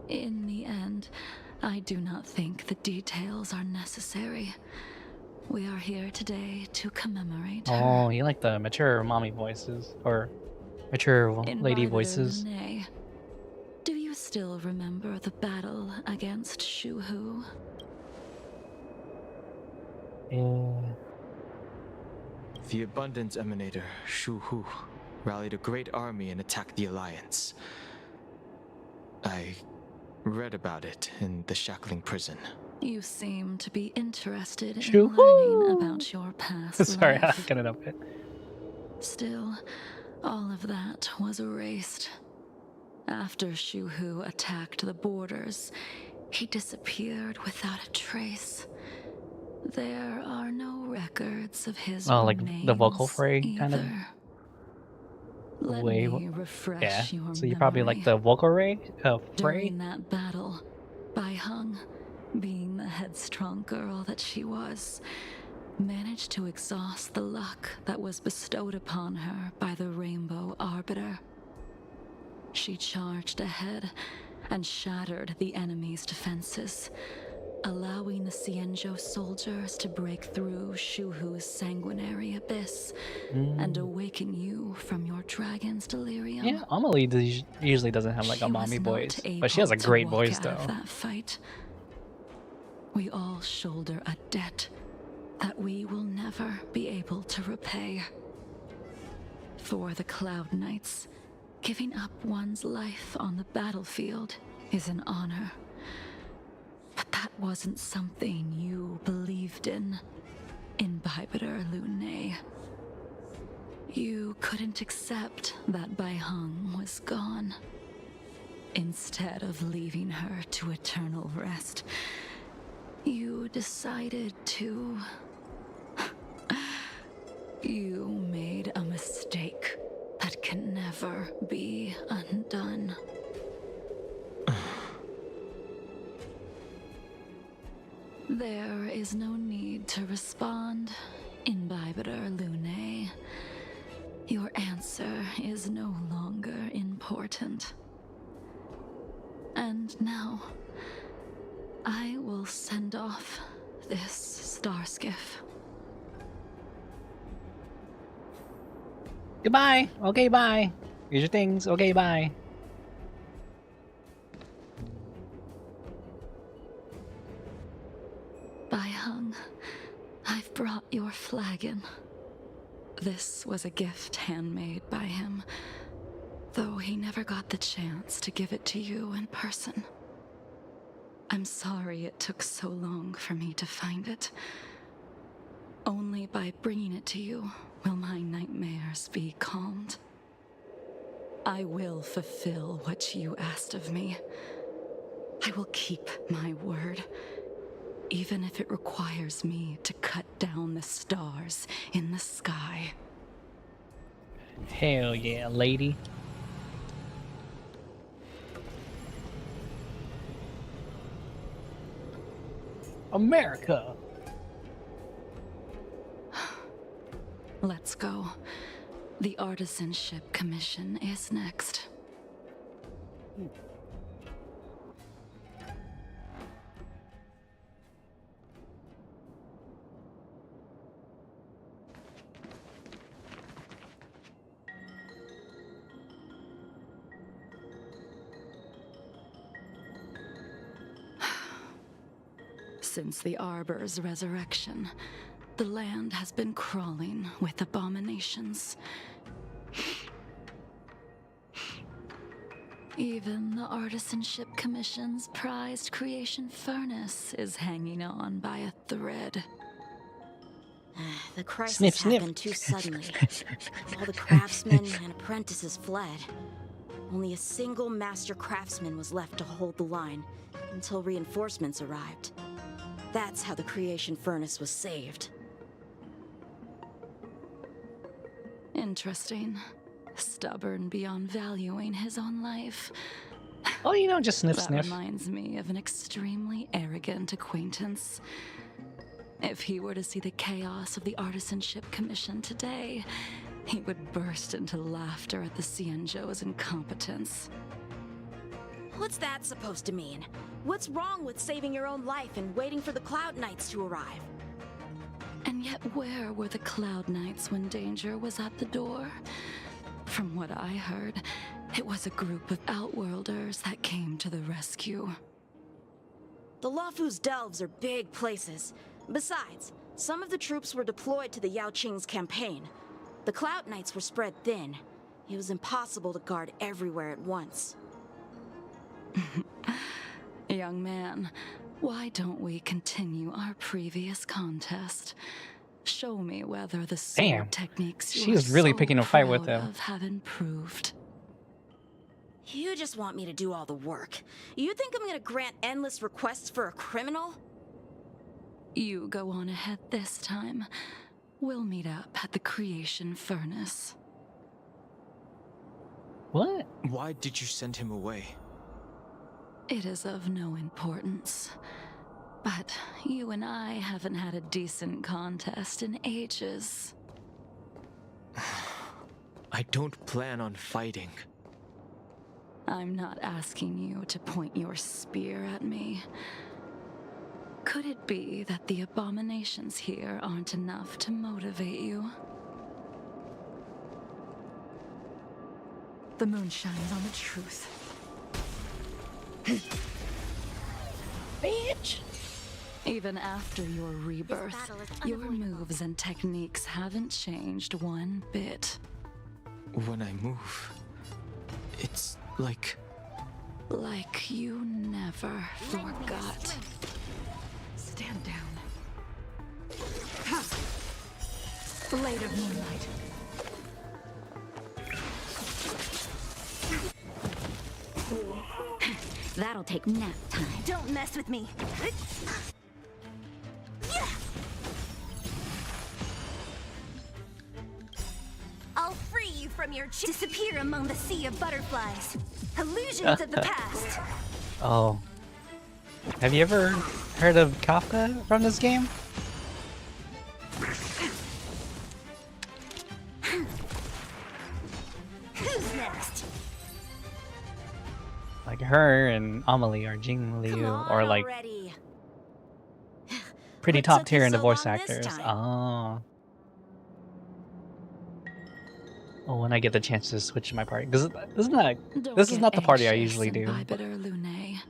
In the end, I do not think the details are necessary. We are here today to commemorate her. Oh, you like the mature mommy voices or mature lady voices? Renee, do you still remember the battle against Shuhu? The Abundance Emanator, Shuhu, rallied a great army and attacked the Alliance. I read about it in the shackling prison. You seem to be interested in Shoo-hoo! learning about your past Sorry, I life. got it up it. Still, all of that was erased. After Shuhu attacked the borders, he disappeared without a trace. There are no records of his Oh, like the vocal remains fray kind of either. Let way. me refresh Yeah. your So you probably like memory. the vocal fray? During that battle, Baihung, being the headstrong girl that she was, managed to exhaust the luck that was bestowed upon her by the Rainbow Arbiter. She charged ahead and shattered the enemy's defenses, allowing the Xianzhou soldiers to break through Shuhu's sanguinary abyss and awaken you from your dragon's delirium. Yeah, Amelie usually doesn't have like a She mommy was not voice, but she has a able to great walk voice out though. of that fight. We all shoulder a debt that we will never be able to repay. For the Cloud Knights, giving up one's life on the battlefield is an honor. But that wasn't something you believed in, Imbibitor Lunae. You couldn't accept that Baihung was gone. Instead of leaving her to eternal rest, you decided to... You made a mistake that can never be undone. There is no need to respond, Imbibitor Lunae. Your answer is no longer important. And now, I will send off this Starskiff. Goodbye. Okay, bye. Here's your things. Okay, bye. Baihung, I've brought your flagon. This was a gift handmade by him, though he never got the chance to give it to you in person. I'm sorry it took so long for me to find it. Only by bringing it to you will my nightmares be calmed. I will fulfill what you asked of me. I will keep my word, even if it requires me to cut down the stars in the sky. Hell yeah, lady. America. Let's go. The Artisanship Commission is next. Since the Arbor's resurrection, the land has been crawling with abominations. Even the Artisanship Commission's prized creation furnace is hanging on by a thread. The crisis Snip, snip. happened too suddenly. All the craftsmen and apprentices fled. Only a single master craftsman was left to hold the line until reinforcements arrived. That's how the creation furnace was saved. Interesting. Stubborn beyond valuing his own life. Oh, you know, just sniff, That sniff. reminds me of an extremely arrogant acquaintance. If he were to see the chaos of the Artisanship Commission today, he would burst into laughter at the Cienjo's incompetence. What's that supposed to mean? What's wrong with saving your own life and waiting for the Cloud Knights to arrive? And yet where were the Cloud Knights when danger was at the door? From what I heard, it was a group of Outworlders that came to the rescue. The Luofu's delves are big places. Besides, some of the troops were deployed to the Yao Qing's campaign. The Cloud Knights were spread thin. It was impossible to guard everywhere at once. Young man, why don't we continue our previous contest? Show me whether the sword Damn. techniques She you're was really so picking a fight with proud him. of have improved. You just want me to do all the work. You think I'm gonna grant endless requests for a criminal? You go on ahead this time. We'll meet up at the creation furnace. What? Why did you send him away? It is of no importance. But you and I haven't had a decent contest in ages. I don't plan on fighting. I'm not asking you to point your spear at me. Could it be that the abominations here aren't enough to motivate you? The moon shines on the truth. Bitch! Even after your rebirth, your moves and techniques haven't changed one bit. When I move, it's like... Like you never forgot. Stand down. Blade of moonlight. That'll take nap time. Don't mess with me. I'll free you from your disappear among the sea of butterflies. Illusions of the past. Oh. Have you ever heard of Kafka from this game? Who's next? Like her and Amelie or Jing Liu or like Already. pretty What top took tier you in the so voice long this actors. time? Oh. Oh, when I get the chance to switch my party, because this is not the party I usually do. Bitter Lune.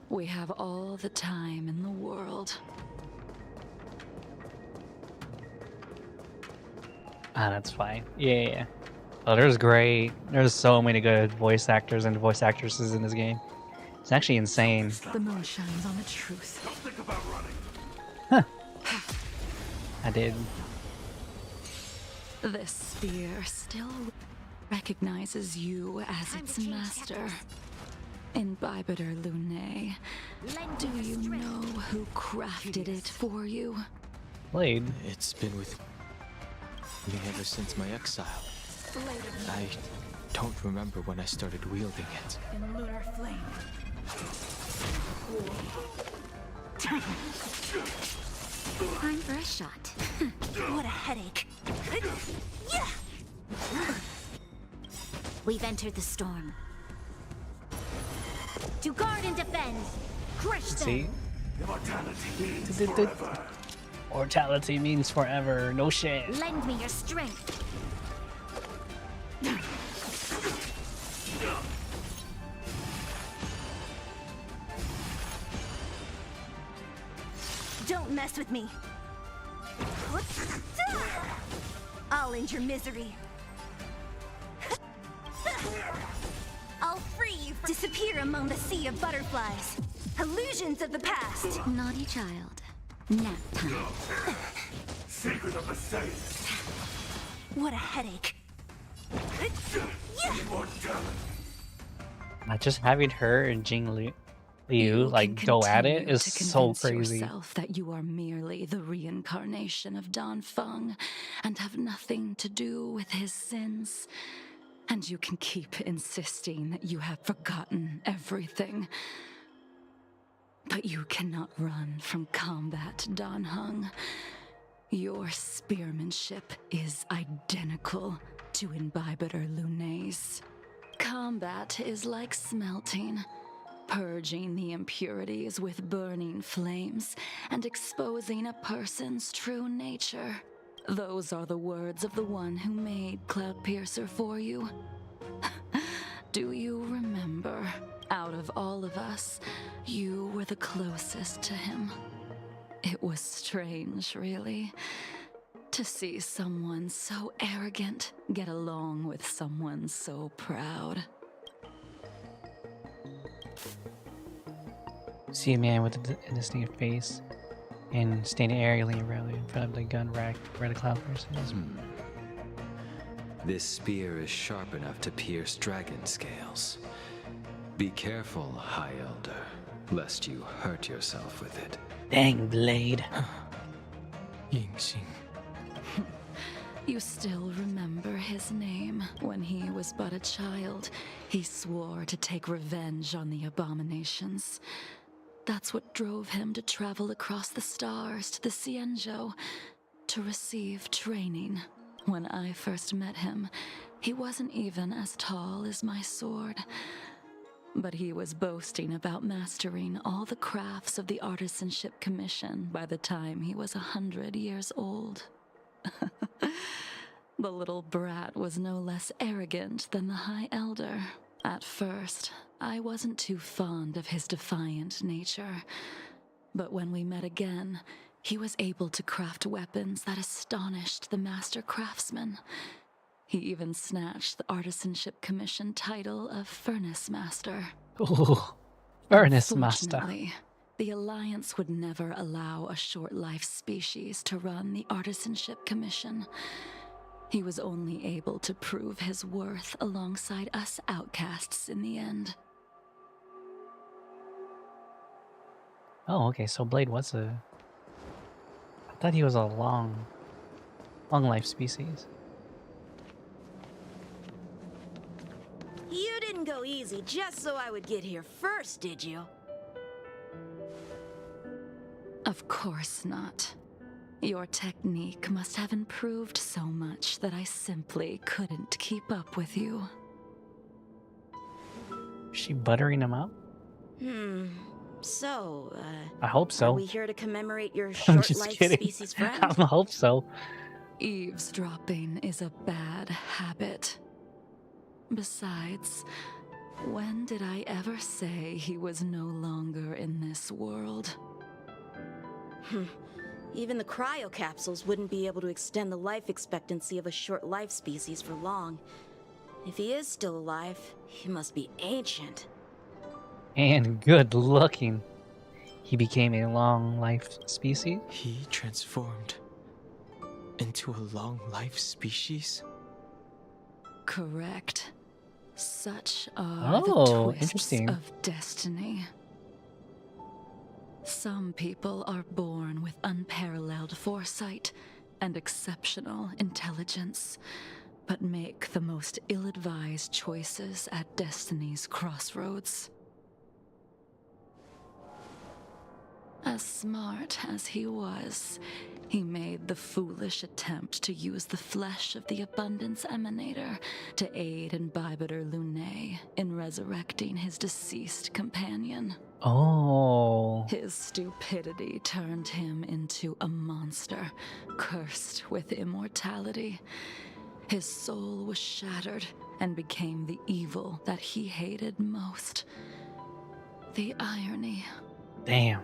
We have all the time in the world. Ah, that's fine. Yeah. Oh, there's so many good voice actors and voice actresses in this game. It's actually insane. The moon shines on the truth. Don't think about running. I did. This spear still recognizes you as its master. In Bibiter Lune, do you know who crafted it for you? Blade. It's been with me ever since my exile. I don't remember when I started wielding it. In lunar flame. Time for a shot. What a headache. We've entered the storm. To guard and defend. Crush them. See? Immortality means forever. Mortality means forever. No shit. Lend me your strength. Don't mess with me. I'll end your misery. I'll free you disappear among the sea of butterflies. Illusions of the past. Naughty child. Nap time. Secret of the saints. What a headache. Just having her and Jing Liu like go at it is so crazy. Yourself that you are merely the reincarnation of Dan Feng and have nothing to do with his sins. And you can keep insisting that you have forgotten everything. But you cannot run from combat, Dan Heng. Your spearmanship is identical to Imbibitor Lunay's. Combat is like smelting, purging the impurities with burning flames and exposing a person's true nature. Those are the words of the one who made Cloudpiercer for you. Do you remember? Out of all of us, you were the closest to him. It was strange, really, to see someone so arrogant get along with someone so proud. See a man with a distinct face and standing aerially around in front of the gun rack where the Cloudpiercer is. This spear is sharp enough to pierce dragon scales. Be careful, High Elder, lest you hurt yourself with it. Dang blade. Yingxing. You still remember his name. When he was but a child, he swore to take revenge on the abominations. That's what drove him to travel across the stars to the Xianzhou to receive training. When I first met him, he wasn't even as tall as my sword. But he was boasting about mastering all the crafts of the Artisanship Commission by the time he was 100 years old. The little brat was no less arrogant than the High Elder. At first, I wasn't too fond of his defiant nature. But when we met again, he was able to craft weapons that astonished the master craftsman. He even snatched the Artisanship Commission title of Furnace Master. Ooh, Furnace Master. Unfortunately, the Alliance would never allow a short-life species to run the Artisanship Commission. He was only able to prove his worth alongside us outcasts in the end. Oh, okay, so Blade was a... I thought he was a long life species. You didn't go easy just so I would get here first, did you? Of course not. Your technique must have improved so much that I simply couldn't keep up with you. Is she buttering him up? So, I hope so. Are we here to commemorate your I'm just short-life kidding. species friend? I hope so. Eavesdropping is a bad habit. Besides, when did I ever say he was no longer in this world? Even the cryocapsules wouldn't be able to extend the life expectancy of a short-life species for long. If he is still alive, he must be ancient. And good looking. He became a long life species? He transformed into a long life species? Correct. Such are the twists interesting. of destiny. Some people are born with unparalleled foresight and exceptional intelligence, but make the most ill-advised choices at destiny's crossroads. As smart as he was, he made the foolish attempt to use the flesh of the Abundance Emanator to aid Imbibitor Lunay in resurrecting his deceased companion. Oh. His stupidity turned him into a monster, cursed with immortality. His soul was shattered and became the evil that he hated most. The irony. Damn.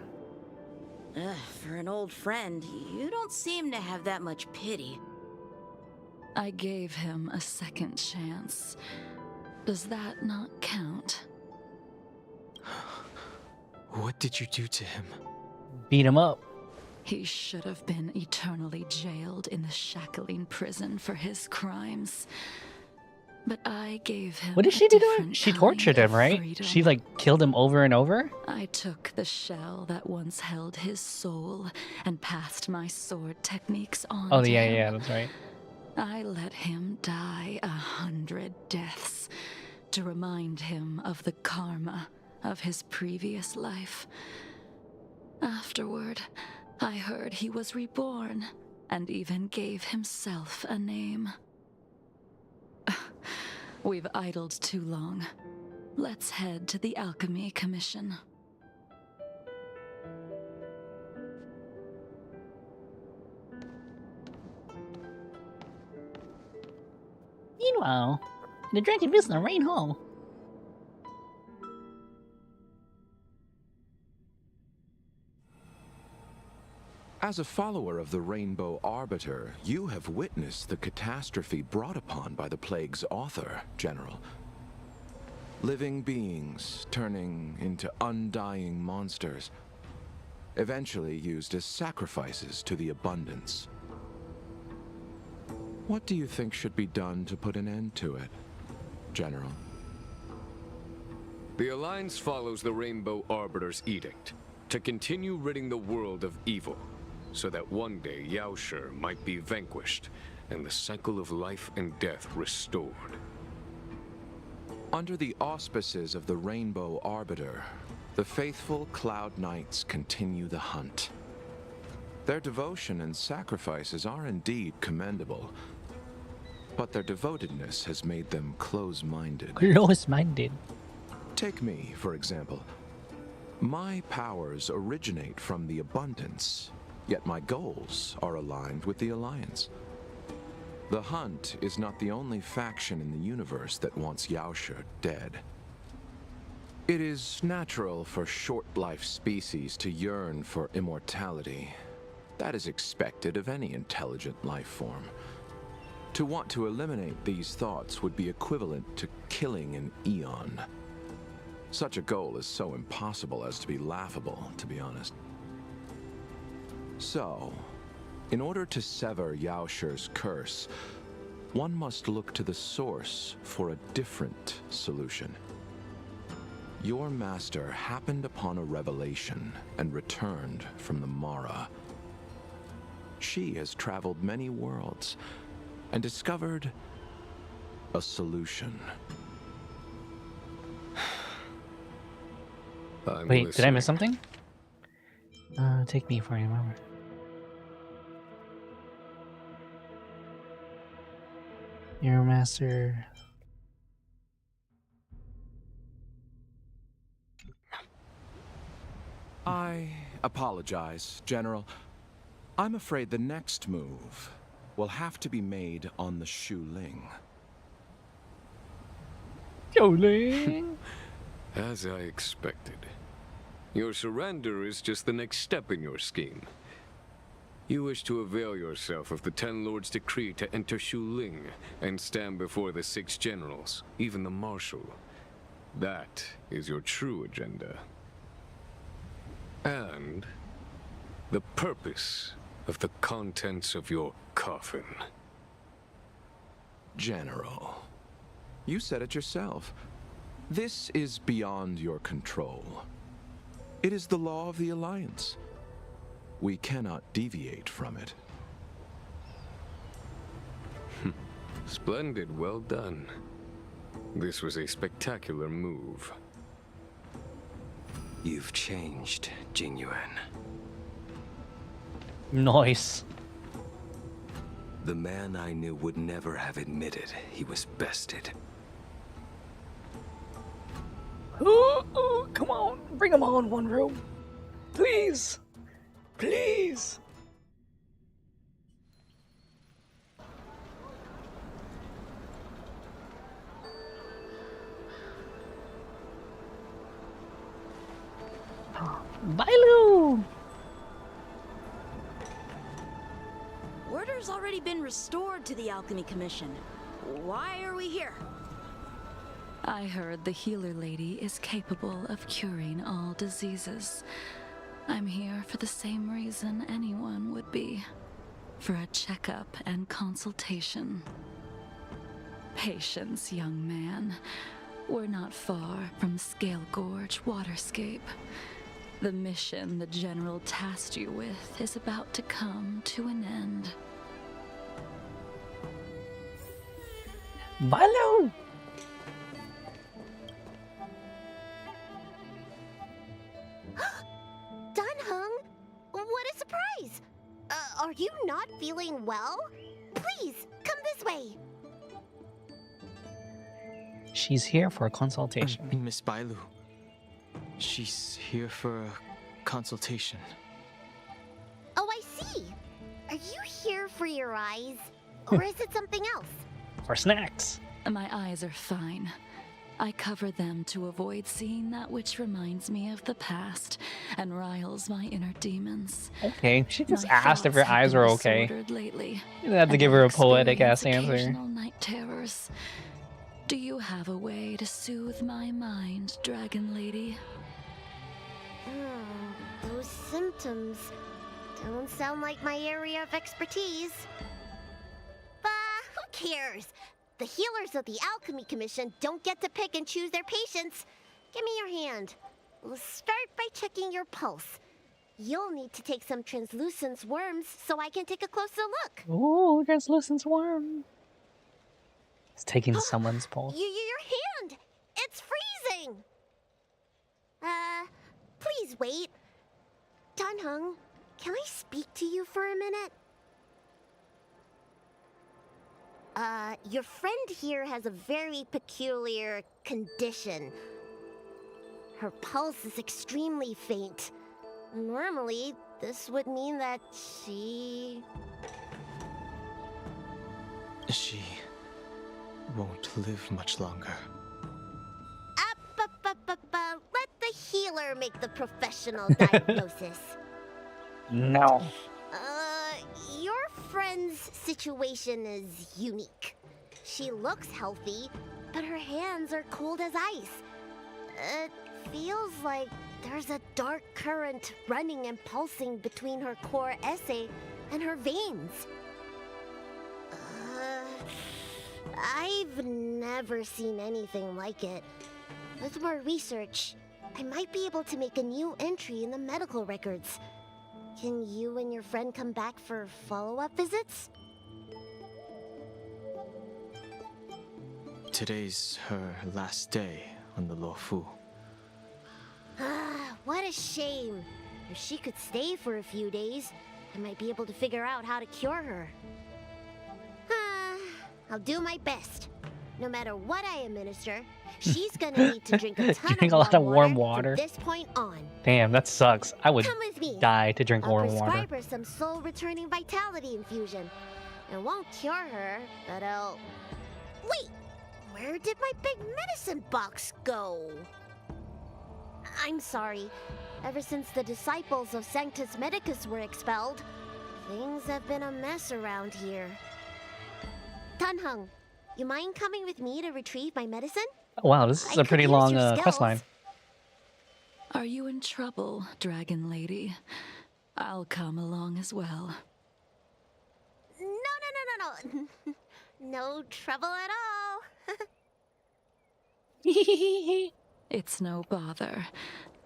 For an old friend, you don't seem to have that much pity. I gave him a second chance. Does that not count? What did you do to him? Beat him up. He should have been eternally jailed in the shackling prison for his crimes. But I gave him. What did she do to him? She tortured him, right? freedom. She like killed him over and over? I took the shell that once held his soul and passed my sword techniques on Oh to yeah, him. yeah, that's right. I let him die 100 deaths to remind him of the karma of his previous life. Afterward, I heard he was reborn and even gave himself a name. We've idled too long. Let's head to the Alchemy Commission. Meanwhile, the Dragon Vista Rain Hall. As a follower of the Rainbow Arbiter, you have witnessed the catastrophe brought upon by the plague's author, General. Living beings turning into undying monsters, eventually used as sacrifices to the abundance. What do you think should be done to put an end to it, General? The Alliance follows the Rainbow Arbiter's edict to continue ridding the world of evil, so that one day Yaoshi might be vanquished and the cycle of life and death restored. Under the auspices of the Rainbow Arbiter, the faithful Cloud Knights continue the hunt. Their devotion and sacrifices are indeed commendable, but their devotedness has made them close-minded. Close-minded. Take me, for example. My powers originate from the abundance, yet my goals are aligned with the Alliance. The Hunt is not the only faction in the universe that wants Yaoshi dead. It is natural for short-life species to yearn for immortality. That is expected of any intelligent life form. To want to eliminate these thoughts would be equivalent to killing an eon. Such a goal is so impossible as to be laughable, to be honest. So, in order to sever Yaoshi's curse, one must look to the source for a different solution. Your master happened upon a revelation and returned from the Mara. She has traveled many worlds and discovered a solution. Wait, did I miss something? Take me for a moment. Your master. I apologize, General. I'm afraid the next move will have to be made on the Shu Ling. Ling. As I expected. Your surrender is just the next step in your scheme. You wish to avail yourself of the Ten Lords' decree to enter Shu Ling and stand before the 6 generals, even the Marshal. That is your true agenda. And the purpose of the contents of your coffin. General, you said it yourself. This is beyond your control. It is the law of the Alliance. We cannot deviate from it. Splendid, well done. This was a spectacular move. You've changed, Jingyuan. Nice. The man I knew would never have admitted he was bested. Ooh, come on, bring him on, One Room. Please. Please. Bailu! Order's already been restored to the Alchemy Commission. Why are we here? I heard the healer lady is capable of curing all diseases. I'm here for the same reason anyone would be. For a checkup and consultation. Patience, young man. We're not far from Scale Gorge Waterscape. The mission the General tasked you with is about to come to an end. Baloo! Dunhung? What a surprise! Are you not feeling well? Please, come this way. She's here for a consultation. Miss Bailu. She's here for a consultation. Oh, I see. Are you here for your eyes? Or is it something else? For snacks. My eyes are fine. I cover them to avoid seeing that which reminds me of the past and riles my inner demons. Okay, she just My asked if her thoughts have eyes been were okay. disordered lately, You didn't have to and give I her a poetic ass experience answer. occasional night terrors. Do you have a way to soothe my mind, Dragon Lady? Those symptoms don't sound like my area of expertise. But who cares? The healers of the Alchemy Commission don't get to pick and choose their patients. Give me your hand. We'll start by checking your pulse. You'll need to take some translucent worms so I can take a closer look. Ooh, translucent worm. It's taking someone's pulse. Your hand! It's freezing! Please wait. Dunhung, can I speak to you for a minute? Your friend here has a very peculiar condition. Her pulse is extremely faint. Normally, this would mean that she won't live much longer. Let the healer make the professional diagnosis. No. Your friend's situation is unique. She looks healthy, but her hands are cold as ice. It feels like there's a dark current running and pulsing between her core esse and her veins. I've never seen anything like it. With more research, I might be able to make a new entry in the medical records. Can you and your friend come back for follow-up visits? Today's her last day on the Luofu. What a shame. If she could stay for a few days, I might be able to figure out how to cure her. I'll do my best. No matter what I administer, she's gonna need to drink a ton Drink of a lot of warm water water. from this point on. Damn, that sucks. I would Come with me. die to drink I'll warm water. prescribe her some soul-returning vitality infusion. It won't cure her, but I'll... Wait! Where did my big medicine box go? I'm sorry. Ever since the disciples of Sanctus Medicus were expelled, things have been a mess around here. Dunhung, you mind coming with me to retrieve my medicine? Wow, this is a pretty long quest line. Are you in trouble, Dragon Lady? I'll come along as well. No. No trouble at all. It's no bother.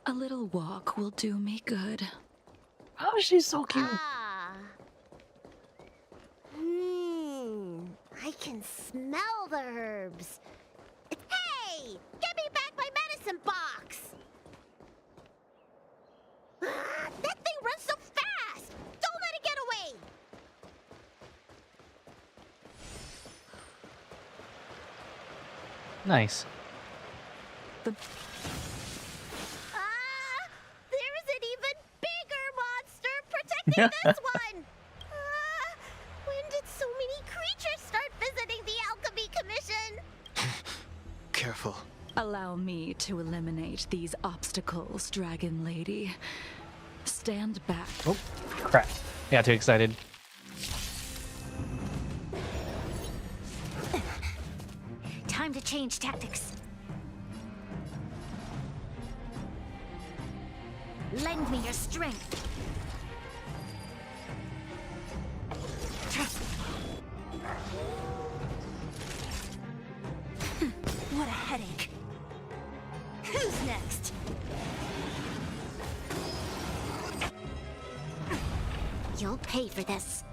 A little walk will do me good. Oh, she's so cute. I can smell the herbs. Hey! Give me back my medicine box! That thing runs so fast! Don't let it get away! Nice. There's an even bigger monster protecting this one! When did so many creatures start visiting the Alchemy Commission? Careful. Allow me to eliminate these obstacles, Dragon Lady. Stand back. Oh, crap. Got too excited. Time to change tactics. Lend me your strength. What a headache. Who's next? You'll pay for this.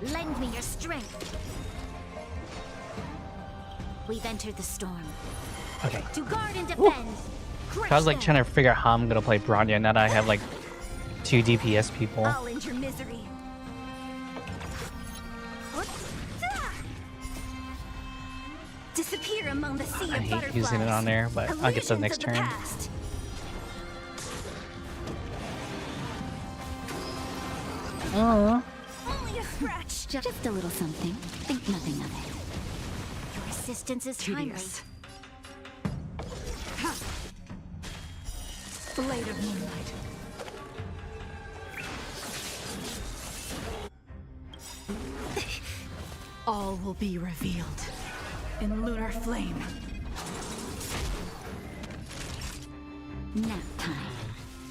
Lend me your strength. We've entered the storm. Okay. To guard and defend. I was like trying to figure out how I'm gonna play Bronya now that I have like 2 DPS people. I'll end your misery. Disappear among the sea I of hate butterflies. using it on there, but I'll get to the next turn. Past. Aww. Only a scratch. Just a little something. Think nothing of it. Your assistance is Tedious. timely. Blade of moonlight. All will be revealed in lunar flame. Nap time.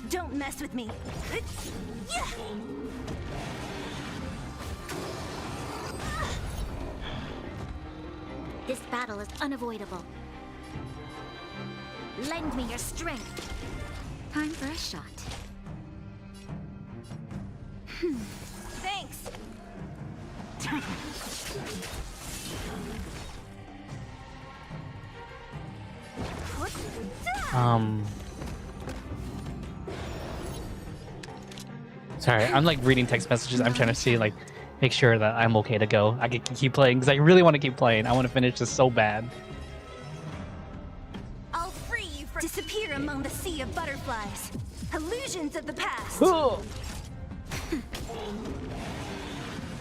Don't mess with me. This battle is unavoidable. Lend me your strength. Time for a shot. Thanks. Sorry, I'm like reading text messages. I'm trying to see like make sure that I'm okay to go. I can keep playing because I really want to keep playing. I want to finish this so bad. I'll free you from disappear among the sea of butterflies. Illusions of the past.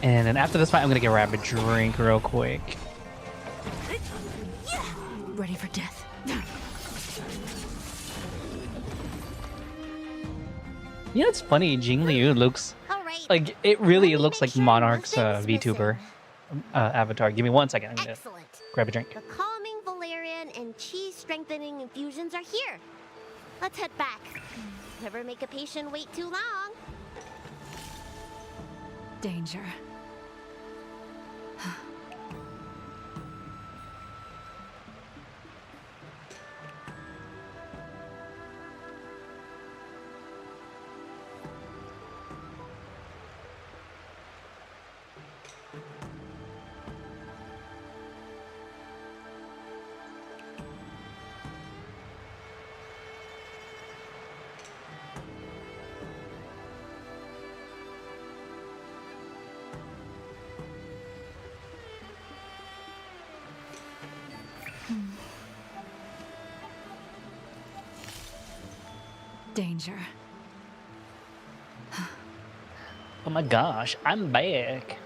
And then after this fight, I'm gonna get grab a drink real quick. Ready for death. You know, it's funny. Jing Liu looks like it really looks like Monarch's VTuber avatar. Give me 1 second. I'm gonna grab a drink. The calming valerian and chi strengthening infusions are here. Let's head back. Never make a patient wait too long. Danger. Danger. Oh my gosh, I'm back.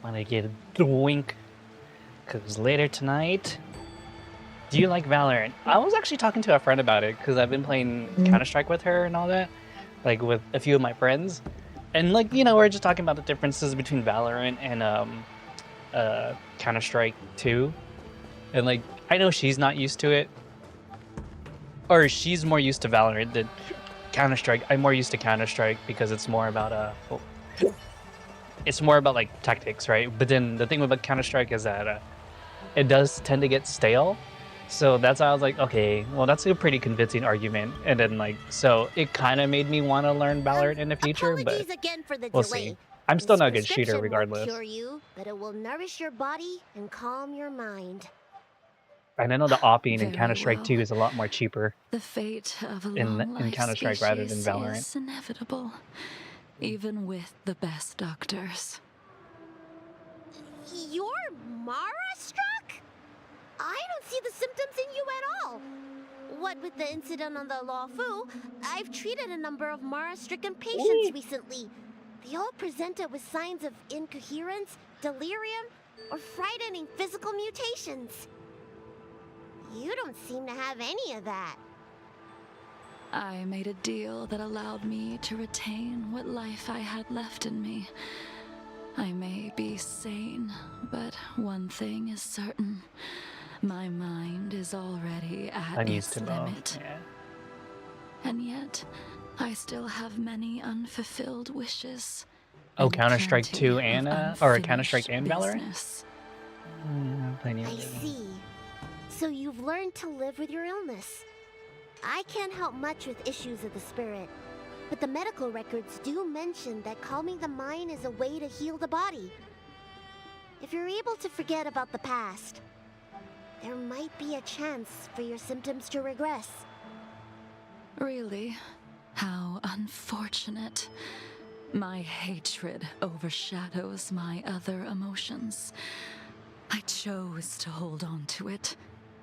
Wanna get a drink? Cause later tonight. Do you like Valorant? I was actually talking to a friend about it because I've been playing Counter-Strike with her and all that, like with a few of my friends, and like you know we're just talking about the differences between Valorant and Counter-Strike 2, and like I know she's not used to it, or she's more used to Valorant than Counter-Strike. I'm more used to Counter-Strike because it's more about it's more about like tactics, right? But then the thing about Counter-Strike is that it does tend to get stale. So that's why I was like, okay, well, that's a pretty convincing argument. And then, like, so it kind of made me want to learn Valorant in the future, but again for the we'll delay. see. I'm still This not a good shooter prescription regardless. won't cure you, but it will nourish your body and calm your mind. And I know the opping in Very Counter-Strike well. 2 is a lot more cheaper The fate of a in long-life Counter-Strike rather than species Valorant. is inevitable, even with the best doctors. You're Mara-struck? I don't see the symptoms in you at all. What with the incident on the Law Fu, I've treated a number of Mara-stricken patients recently. They all presented with signs of incoherence, delirium, or frightening physical mutations. You don't seem to have any of that. I made a deal that allowed me to retain what life I had left in me. I may be sane, but one thing is certain. My mind is already at its limit. Yeah. And yet, I still have many unfulfilled wishes. Oh, and Counter-Strike 2 plenty and of or Counter-Strike and unfinished Valorant? business. I see. So you've learned to live with your illness. I can't help much with issues of the spirit, but the medical records do mention that calming the mind is a way to heal the body. If you're able to forget about the past, there might be a chance for your symptoms to regress. Really? How unfortunate. My hatred overshadows my other emotions. I chose to hold on to it,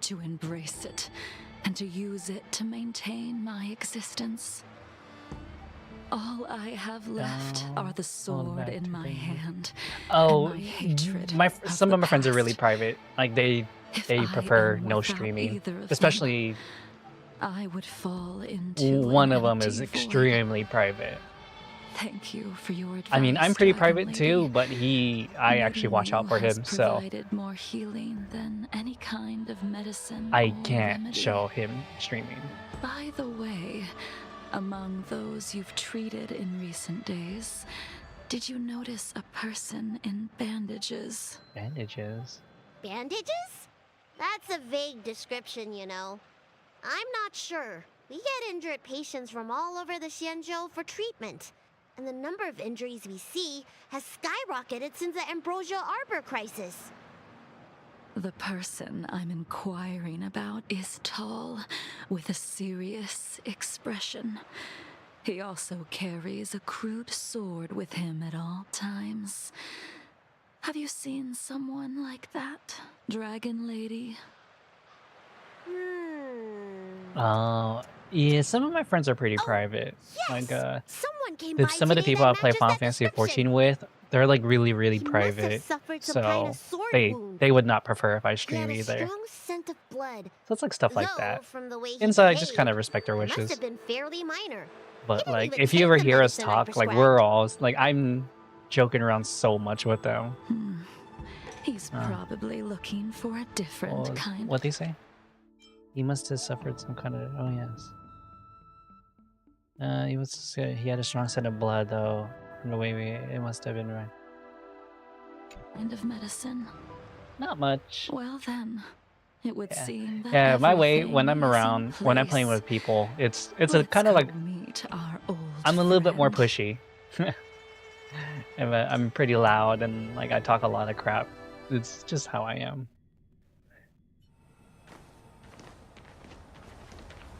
to embrace it, and to use it to maintain my existence. All I have left are the sword in my hand. Oh, and my hatred some of my friends are really past. private. Like they prefer no streaming, especially I would fall into one an of them empty is void. extremely private. Thank you for your advice. I mean, I'm pretty Dragon private too, Lady. but I actually watch out for has him, so provided more healing than any kind of medicine I or can't remedy. show him streaming. By the way, among those you've treated in recent days, did you notice a person in bandages? Bandages? Bandages? That's a vague description, you know. I'm not sure. We get injured patients from all over the Xianzhou for treatment. And the number of injuries we see has skyrocketed since the Ambrosia Arbor crisis. The person I'm inquiring about is tall, with a serious expression. He also carries a crude sword with him at all times. Have you seen someone like that, Dragon Lady? Yeah, some of my friends are pretty private. Like, Someone came some of the people I play Final Fantasy 14 with, they're like really private. suffered some kind of sword wound. they would not prefer if I He stream had a either. strong scent of blood. So it's like stuff like Though, that. from the way he Inside, I just behaved, kind of respect their it must wishes. have been fairly minor. But like, even if you take ever the hear us medicine I talk, like prescribed. we're all like, I'm joking around so much with them. He's probably looking for a different kind. What they say? He must have suffered some kind of. Oh yes. He had a strong scent of blood, though. From the way it must have been right. Kind of medicine? Not much. Well then, it would seem that Yeah, my way when I'm everything is in around, when I'm playing place. with people, it's a Let's kind of go like meet our old I'm a little bit more friend. pushy. I'm pretty loud and like I talk a lot of crap. It's just how I am.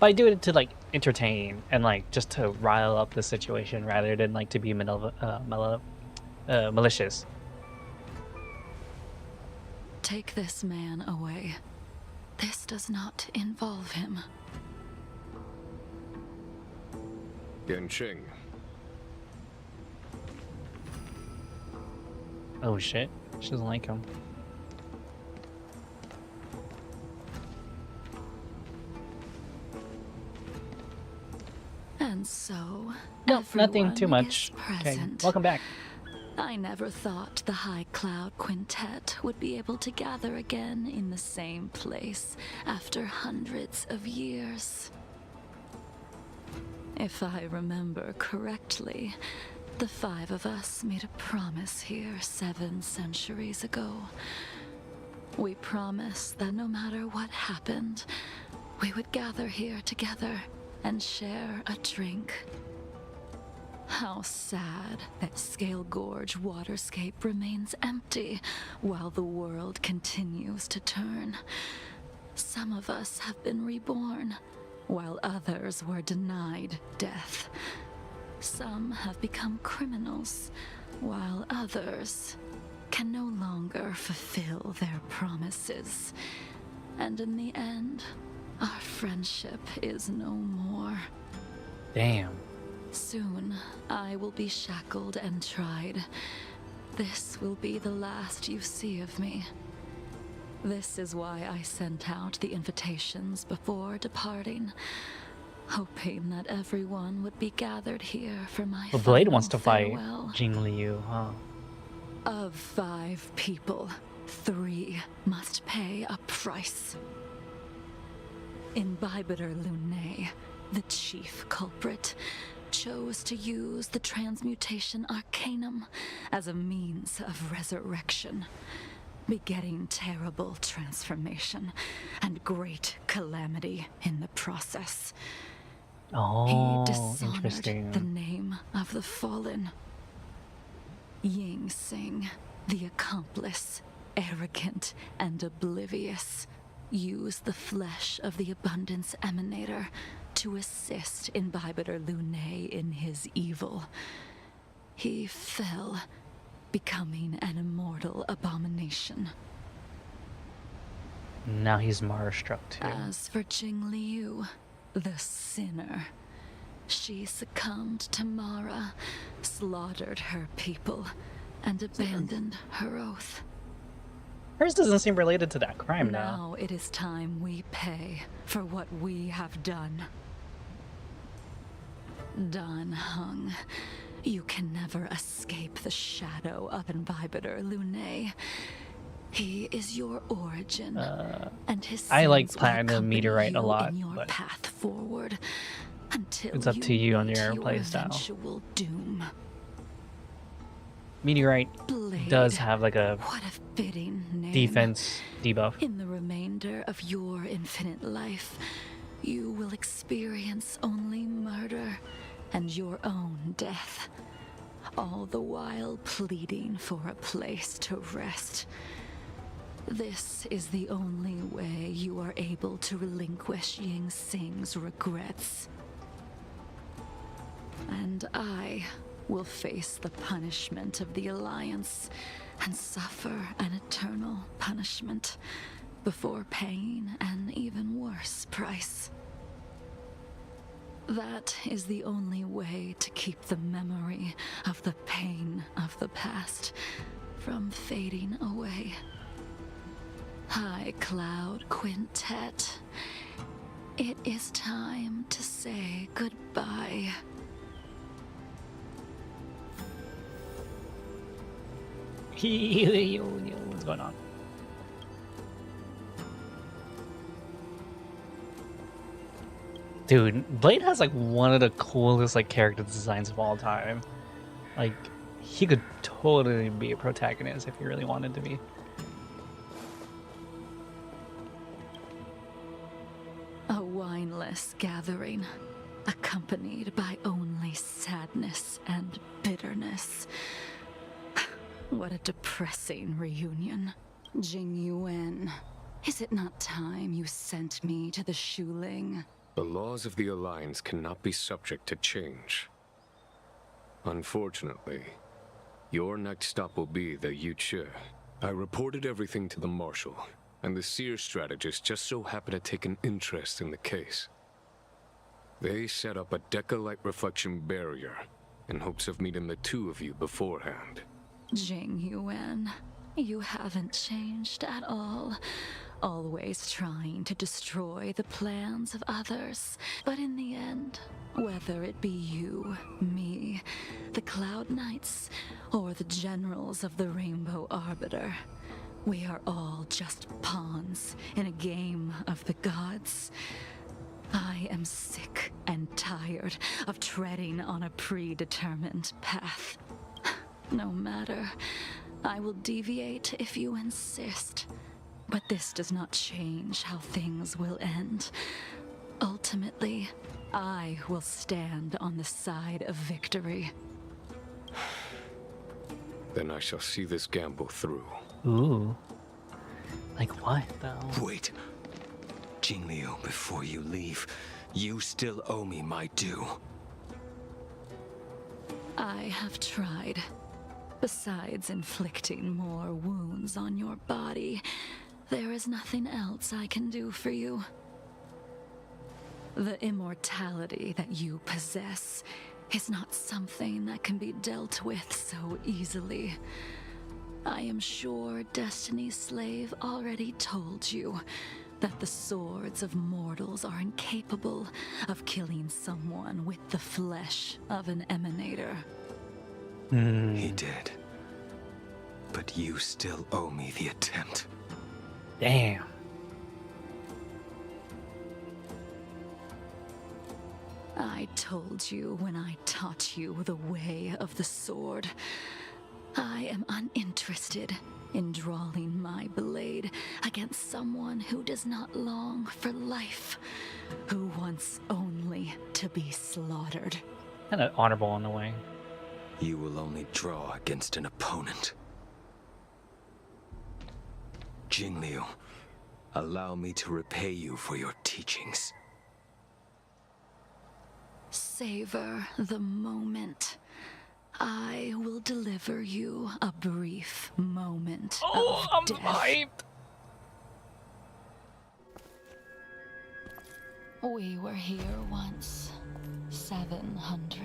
But I do it to like entertain and like just to rile up the situation rather than like to be malicious. Take this man away. This does not involve him. Yanqing. Oh shit, she doesn't like him. And so, No, nothing everyone too much. is Okay, present. welcome back. I never thought the High Cloud Quintet would be able to gather again in the same place after hundreds of years. If I remember correctly, the five of us made a promise here 7 centuries ago. We promised that no matter what happened, we would gather here together and share a drink. How sad that Scale Gorge waterscape remains empty while the world continues to turn. Some of us have been reborn, while others were denied death. Some have become criminals, while others can no longer fulfill their promises. And in the end, our friendship is no more. Damn. Soon, I will be shackled and tried. This will be the last you see of me. This is why I sent out the invitations before departing, hoping that everyone would be gathered here for my Well, Blade final wants to fight farewell. Jing Liu, huh? Of 5 people, 3 must pay a price. Imbibitor Lunae, the chief culprit, chose to use the transmutation arcanum as a means of resurrection, begetting terrible transformation and great calamity in the process. Oh, He dishonored interesting. the name of the fallen. Ying Sing, the accomplice, arrogant and oblivious, used the flesh of the Abundance Emanator to assist Imbibitor Lunae in his evil. He fell, becoming an immortal abomination. Now he's Mara-struck too. As for Jing Liu, the sinner, she succumbed to Mara, slaughtered her people, and abandoned her oath. Hers doesn't seem related to that crime now. Now it is time we pay for what we have done. Dan Heng, you can never escape the shadow of Imbibitor Lunae. He is your origin, and his I like sins will Platinum accompany Meteorite a you lot, in your but path forward until it's up to you on meet your playstyle. eventual doom. Meteorite Blade, does have like a what a fitting name. defense debuff. In the remainder of your infinite life, you will experience only murder and your own death, all the while pleading for a place to rest. This is the only way you are able to relinquish Ying Sing's regrets. And I will face the punishment of the Alliance and suffer an eternal punishment before paying an even worse price. That is the only way to keep the memory of the pain of the past from fading away. High Cloud Quintet, it is time to say goodbye. What's going on? Dude, Blade has like one of the coolest like character designs of all time. Like, he could totally be a protagonist if he really wanted to be. A wineless gathering, accompanied by only sadness and bitterness. What a depressing reunion. Jing Yuan, is it not time you sent me to the Shuling? The laws of the Alliance cannot be subject to change. Unfortunately, your next stop will be the Yuchi. I reported everything to the Marshal, and the Seer strategist just so happened to take an interest in the case. They set up a Deca-light reflection barrier in hopes of meeting the two of you beforehand. Jing Yuan, you haven't changed at all. Always trying to destroy the plans of others. But in the end, whether it be you, me, the Cloud Knights, or the generals of the Rainbow Arbiter, we are all just pawns in a game of the gods. I am sick and tired of treading on a predetermined path. No matter, I will deviate if you insist. But this does not change how things will end. Ultimately, I will stand on the side of victory. Then I shall see this gamble through. Ooh. Like what, though? Wait. Jing Liu, before you leave, you still owe me my due. I have tried. Besides inflicting more wounds on your body, there is nothing else I can do for you. The immortality that you possess is not something that can be dealt with so easily. I am sure Destiny's Slave already told you that the swords of mortals are incapable of killing someone with the flesh of an emanator. He did. But you still owe me the attempt. Damn. I told you when I taught you the way of the sword. I am uninterested in drawing my blade against someone who does not long for life, who wants only to be slaughtered. Kind of honorable in a way. You will only draw against an opponent. Jingliu, allow me to repay you for your teachings. Savor the moment. I will deliver you a brief moment of death. Hyped. We were here once, 700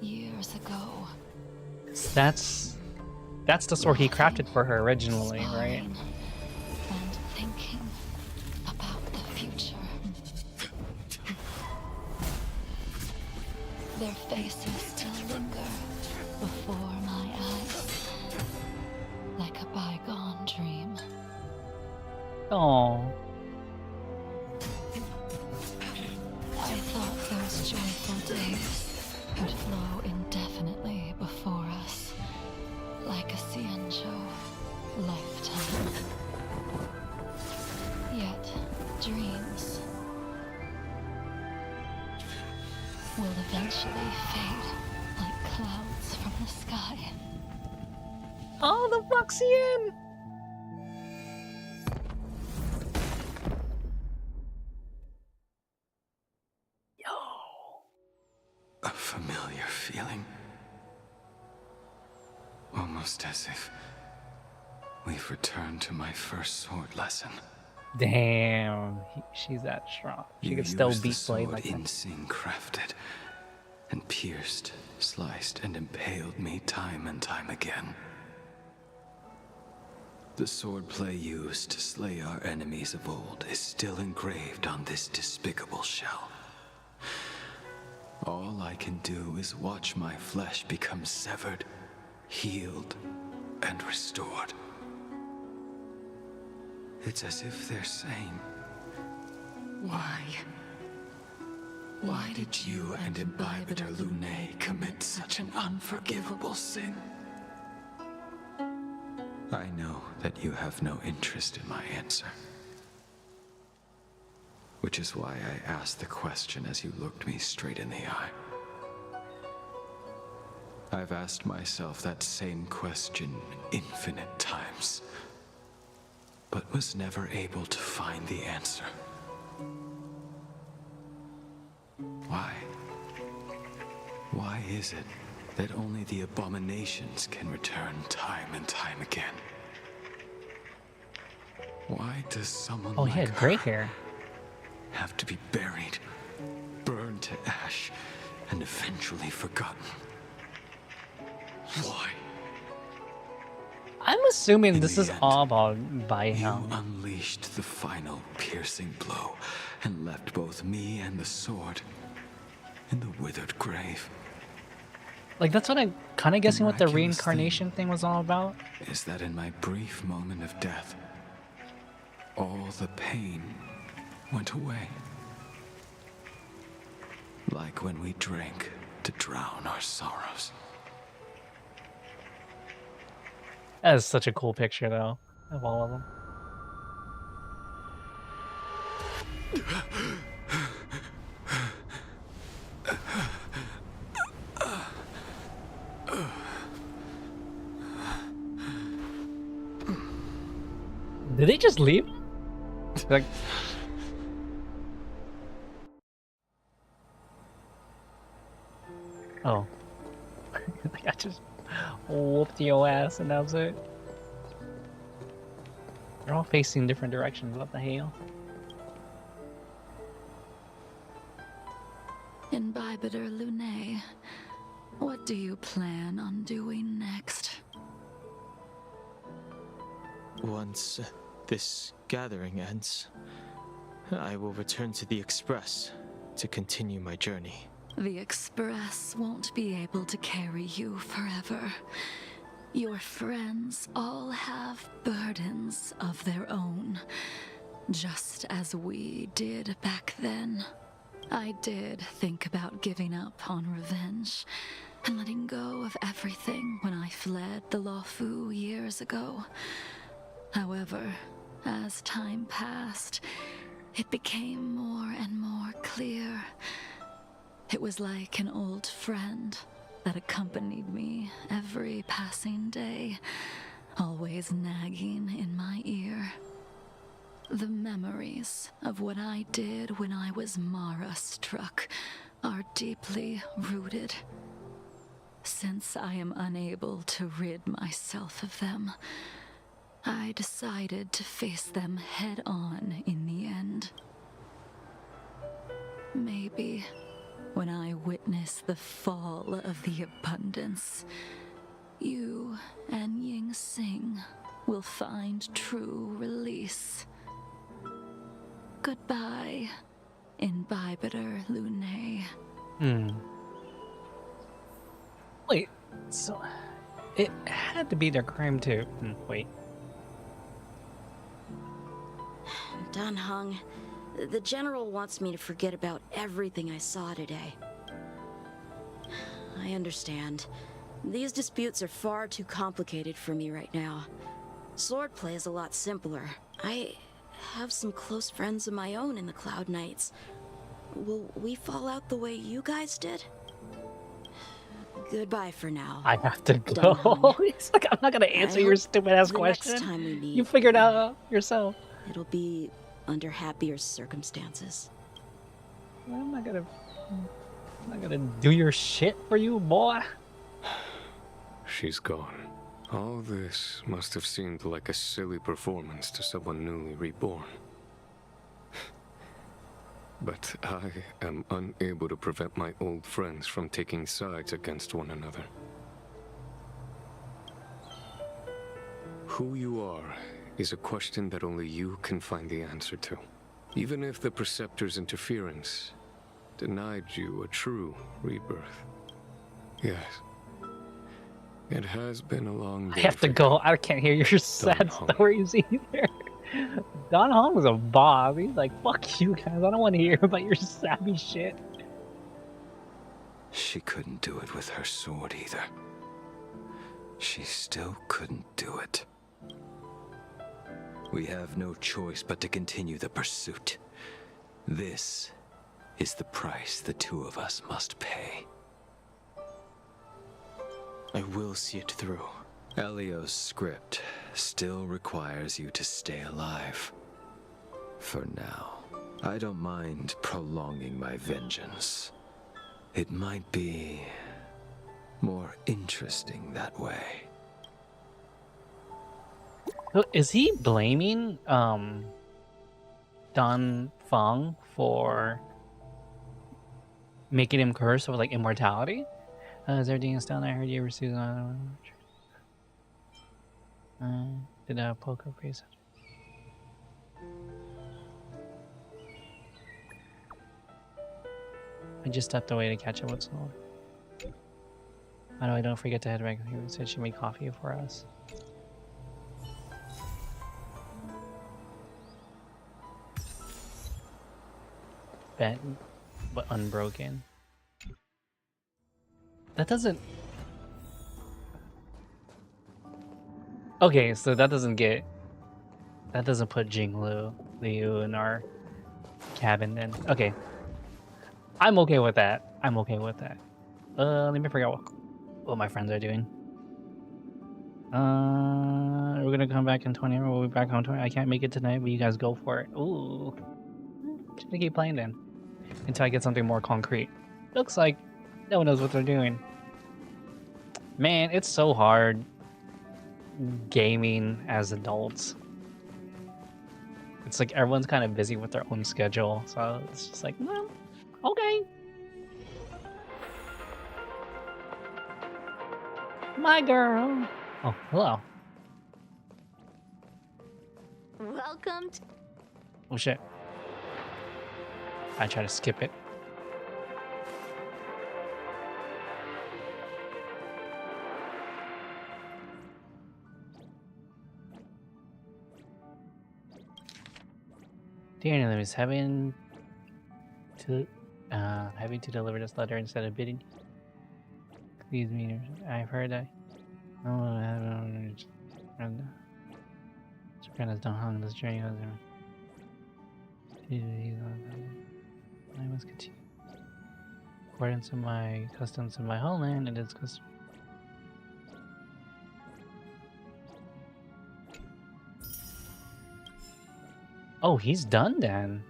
years ago. That's the sword he crafted for her originally, right? And thinking about the future. Their faces still linger before my eyes, like a bygone dream. Oh. I thought those joyful days would flow indefinitely before us, like a Cienjo lifetime. Yet, dreams will eventually fade like clouds from the sky. Oh, the Voxian! A familiar feeling. Almost as if we've returned to my first sword lesson. Damn, she's that strong. She could still used the beat Blade sword like that. Insane crafted, and pierced, sliced, and impaled me time and time again. The swordplay used to slay our enemies of old is still engraved on this despicable shell. All I can do is watch my flesh become severed, healed, and restored. It's as if they're saying, why? Why did you and Imbibitor Lunae commit such an unforgivable sin? I know that you have no interest in my answer. Which is why I asked the question as you looked me straight in the eye. I've asked myself that same question infinite times, but was never able to find the answer. Why? Why is it that only the abominations can return time and time again? Why does someone Oh, like he had gray her hair. have to be buried, burned to ash, and eventually forgotten? Why? I'm assuming In this the is end, all about Bai You Hao. unleashed the final piercing blow and left both me and the sword in the withered grave. Like, that's what I'm kind of guessing what the Miraculous reincarnation thing was all about. Is that in my brief moment of death, all the pain went away. Like when we drank to drown our sorrows. That is such a cool picture, though, of all of them. Did they just leave? Like, oh, like I just whooped your ass and that was it. They're all facing different directions. What the hell? Imbibitor Lunae, what do you plan on doing next? Once this gathering ends, I will return to the Express to continue my journey. The Express won't be able to carry you forever. Your friends all have burdens of their own, just as we did back then. I did think about giving up on revenge and letting go of everything when I fled the Lawfu years ago. However, as time passed, it became more and more clear. It was like an old friend that accompanied me every passing day, always nagging in my ear. The memories of what I did when I was Mara-struck are deeply rooted. Since I am unable to rid myself of them, I decided to face them head-on in the end. Maybe when I witness the fall of the abundance, you and Ying Sing will find true release. Goodbye, Imbibitor Lune. Wait, so it had to be their crime too. Wait. Dan Heng, the General wants me to forget about everything I saw today. I understand. These disputes are far too complicated for me right now. Swordplay is a lot simpler. I have some close friends of my own in the Cloud Knights. Will we fall out the way you guys did? Goodbye for now. I have to go. He's like, I'm not gonna answer your stupid ass question. Next time we meet, You figured it out yourself. It'll be under happier circumstances. I'm not gonna do your shit for you, boy. She's gone. All this must have seemed like a silly performance to someone newly reborn. But I am unable to prevent my old friends from taking sides against one another. Who you are is a question that only you can find the answer to. Even if the Preceptor's interference denied you a true rebirth. Yes. It has been a long day. I have to go. I can't hear your sad stories either. Don Hong was a boss. He's like, fuck you guys. I don't want to hear about your sappy shit. She couldn't do it with her sword either. She still couldn't do it. We have no choice but to continue the pursuit. This is the price the two of us must pay. I will see it through. Elio's script still requires you to stay alive. For now, I don't mind prolonging my vengeance. It might be more interesting that way. So is he blaming Don Feng for making him cursed with like immortality? Is everything is down there? I heard you received another one. Did a poker face? I just stepped away to catch up with someone. By the way, don't forget to head back. He said she made coffee for us. Bent, but unbroken. That doesn't... Okay, so that doesn't get... That doesn't put Jinglu, Liu in our cabin then. Okay. I'm okay with that. I'm okay with that. Let me figure out what my friends are doing. We're gonna come back in 20 or we'll be back home 20. I can't make it tonight, but you guys go for it. Ooh. Just gonna keep playing then. Until I get something more concrete. Looks like no one knows what they're doing. Man, it's so hard gaming as adults. It's like everyone's kind of busy with their own schedule, so it's just like, well, okay. My girl. Oh, hello. Welcome to... Oh shit. I try to skip it. Dear enemies, having to deliver this letter instead of bidding. These meters. I've heard that. Sopranos don't hung this journey. I must continue. According to my customs in my homeland, it is custom. Oh, he's done then.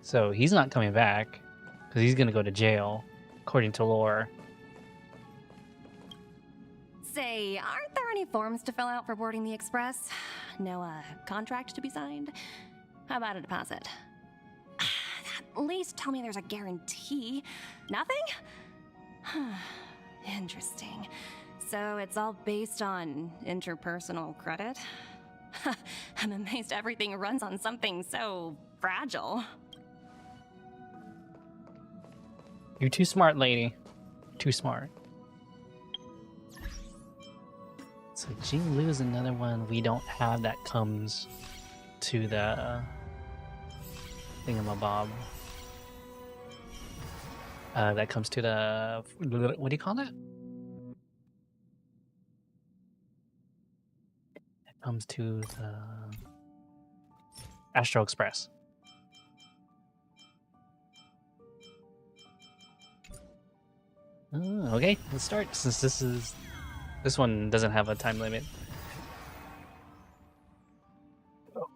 So he's not coming back because he's gonna go to jail, according to lore. Say, aren't there any forms to fill out for boarding the express? No contract to be signed? How about a deposit? At least tell me there's a guarantee. Nothing? Interesting. So it's all based on interpersonal credit? I'm amazed everything runs on something so fragile. You're too smart, lady. Too smart. So Jing Lu is another one we don't have that comes to the thingamabob. That comes to the... what do you call that? It comes to the Astro Express. Okay, let's start. Since this one doesn't have a time limit. Oh.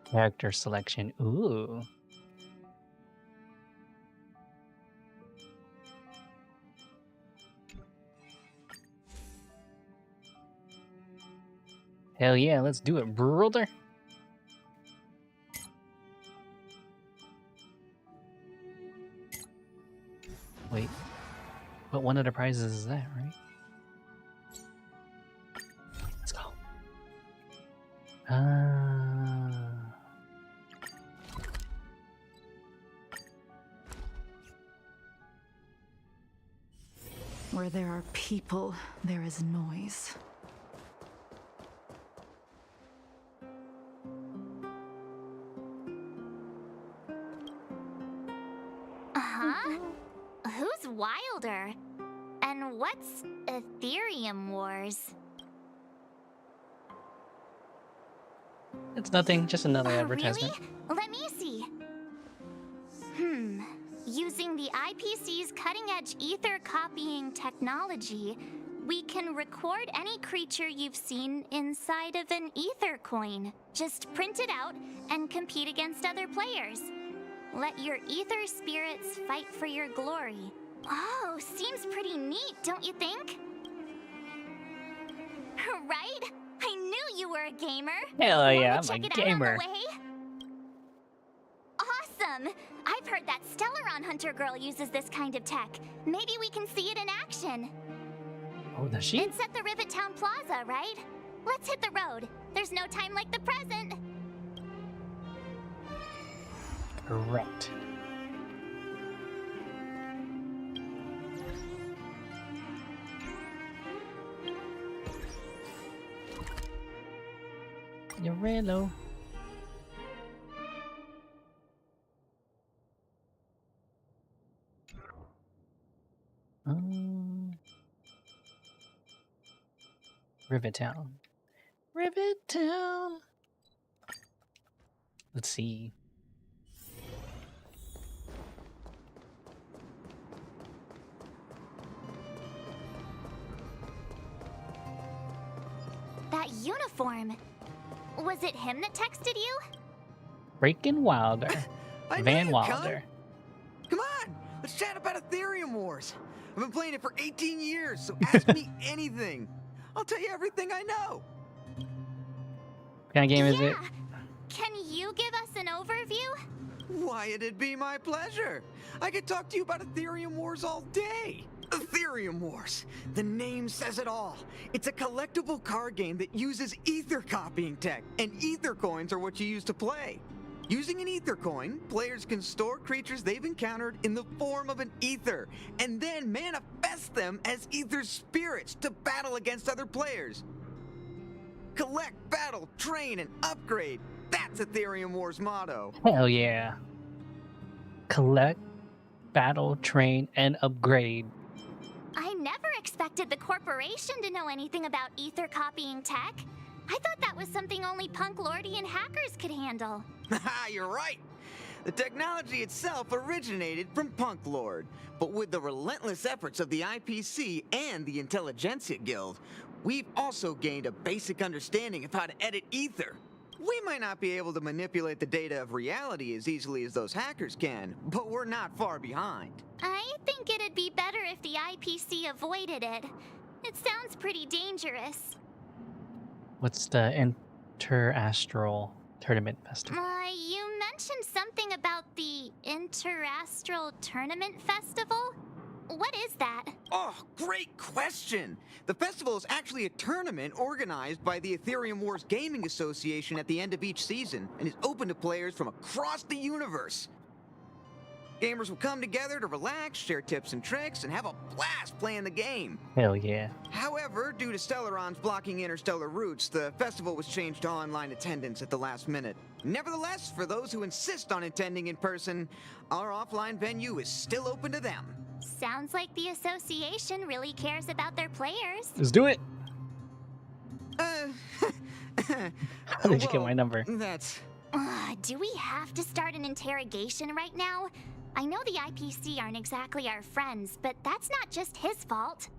Character selection. Ooh. Hell yeah, let's do it, brother. Wait, but one of the prizes is that, right? Let's go. Where there are people, there is noise. Uh-huh. Who's Wilder? And what's Ethereum Wars? It's nothing, just another advertisement. Really? Let me see. Using the IPC's cutting-edge ether copying technology, we can record any creature you've seen inside of an ether coin. Just print it out and compete against other players. Let your ether spirits fight for your glory. Oh, seems pretty neat, don't you think? Right? I knew you were a gamer. Hell yeah, Wanna I'm a check it out on the gamer. way? Awesome! I've heard that Stellaron Hunter girl uses this kind of tech. Maybe we can see it in action. Oh, does she? It's at the Rivet Town Plaza, right? Let's hit the road. There's no time like the present. Correct. Yorello. Rivet Town. Rivet Town. Let's see. That uniform. Was it him that texted you? Breaking Wilder. I Van knew you'd Wilder. Come on, let's chat about Ethereum Wars. I've been playing it for 18 years, so ask me anything. I'll tell you everything I know. What kind of game is it? Can you give us an overview? Why, it'd be my pleasure. I could talk to you about Ethereum Wars all day. Ethereum Wars. The name says it all. It's a collectible card game that uses ether copying tech, and ether coins are what you use to play. Using an ether coin, players can store creatures they've encountered in the form of an ether, and then manifest them as ether spirits to battle against other players. Collect, battle, train, and upgrade. That's Ethereum Wars' motto. Hell yeah. Collect, battle, train, and upgrade. I never expected the corporation to know anything about ether copying tech. I thought that was something only punk lordy and hackers could handle. Haha, you're right. The technology itself originated from Punk Lord, but with the relentless efforts of the IPC and the Intelligentsia Guild, we've also gained a basic understanding of how to edit ether. We might not be able to manipulate the data of reality as easily as those hackers can, but we're not far behind. I think it'd be better if the IPC avoided it. It sounds pretty dangerous. What's the Interastral Tournament Festival? You mentioned something about the Interastral Tournament Festival? What is that? Oh, great question! The festival is actually a tournament organized by the Ethereum Wars Gaming Association at the end of each season, and is open to players from across the universe. Gamers will come together to relax, share tips and tricks, and have a blast playing the game. Hell yeah. However, due to Stellarons blocking interstellar routes, the festival was changed to online attendance at the last minute. Nevertheless, for those who insist on attending in person, our offline venue is still open to them. Sounds like the association really cares about their players. Let's do it. How did you get my number? That's... Do we have to start an interrogation right now? I know the IPC aren't exactly our friends, but that's not just his fault.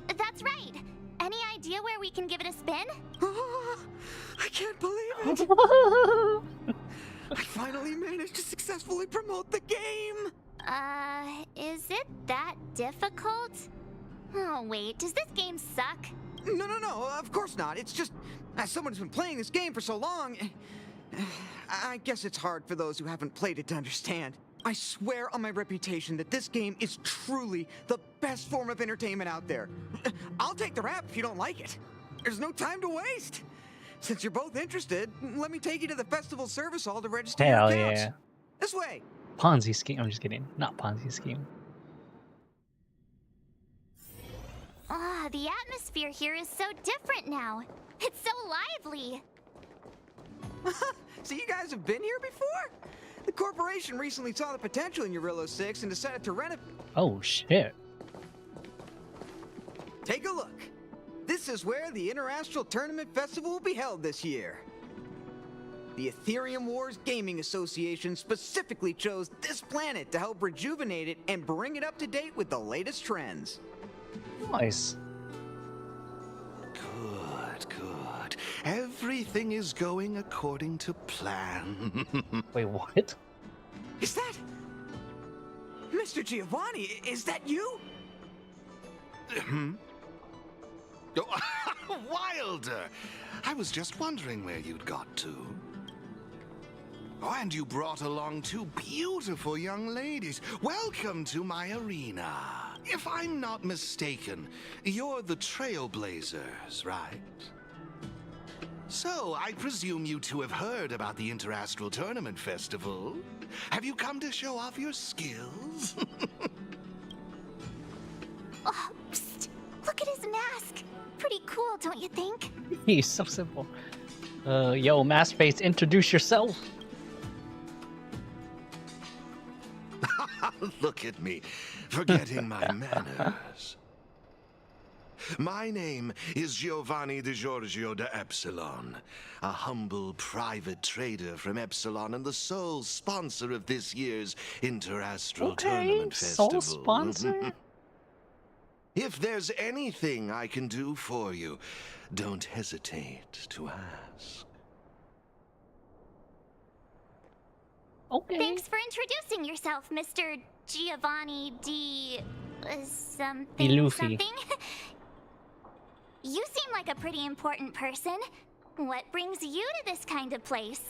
That's right. Any idea where we can give it a spin? I can't believe it! I finally managed to successfully promote the game! Is it that difficult? Oh, wait, does this game suck? No, of course not. It's just, as someone who's been playing this game for so long, I guess it's hard for those who haven't played it to understand. I swear on my reputation that this game is truly the best form of entertainment out there. I'll take the rap if you don't like it. There's no time to waste. Since you're both interested, let me take you to the festival service hall to register Hell your accounts. yeah. This way. Ponzi scheme. I'm just kidding. Not Ponzi scheme. The atmosphere here is so different now. It's so lively. So you guys have been here before? The corporation recently saw the potential in Eurillo 6 and decided to renovate. Oh, shit. Take a look. This is where the Interastral Tournament Festival will be held this year. The Ethereum Wars Gaming Association specifically chose this planet to help rejuvenate it and bring it up to date with the latest trends. Nice. Good. Everything is going according to plan. Wait, what? Is that... Mr. Giovanni, is that you? Wilder! I was just wondering where you'd got to. Oh, and you brought along two beautiful young ladies. Welcome to my arena. If I'm not mistaken, you're the Trailblazers, right? So, I presume you two have heard about the Interastral Tournament Festival. Have you come to show off your skills? Oh, psst. Look at his mask. Pretty cool, don't you think? He's so simple. Yo, Mask Face, introduce yourself. Look at me, forgetting my manners. My name is Giovanni Di Giorgio de Epsilon, a humble private trader from Epsilon and the sole sponsor of this year's Interastral Tournament Festival. Sole sponsor? If there's anything I can do for you, don't hesitate to ask. Okay. Thanks for introducing yourself, Mr. Giovanni Di... something. Di Luffy. Something. You seem like a pretty important person. What brings you to this kind of place?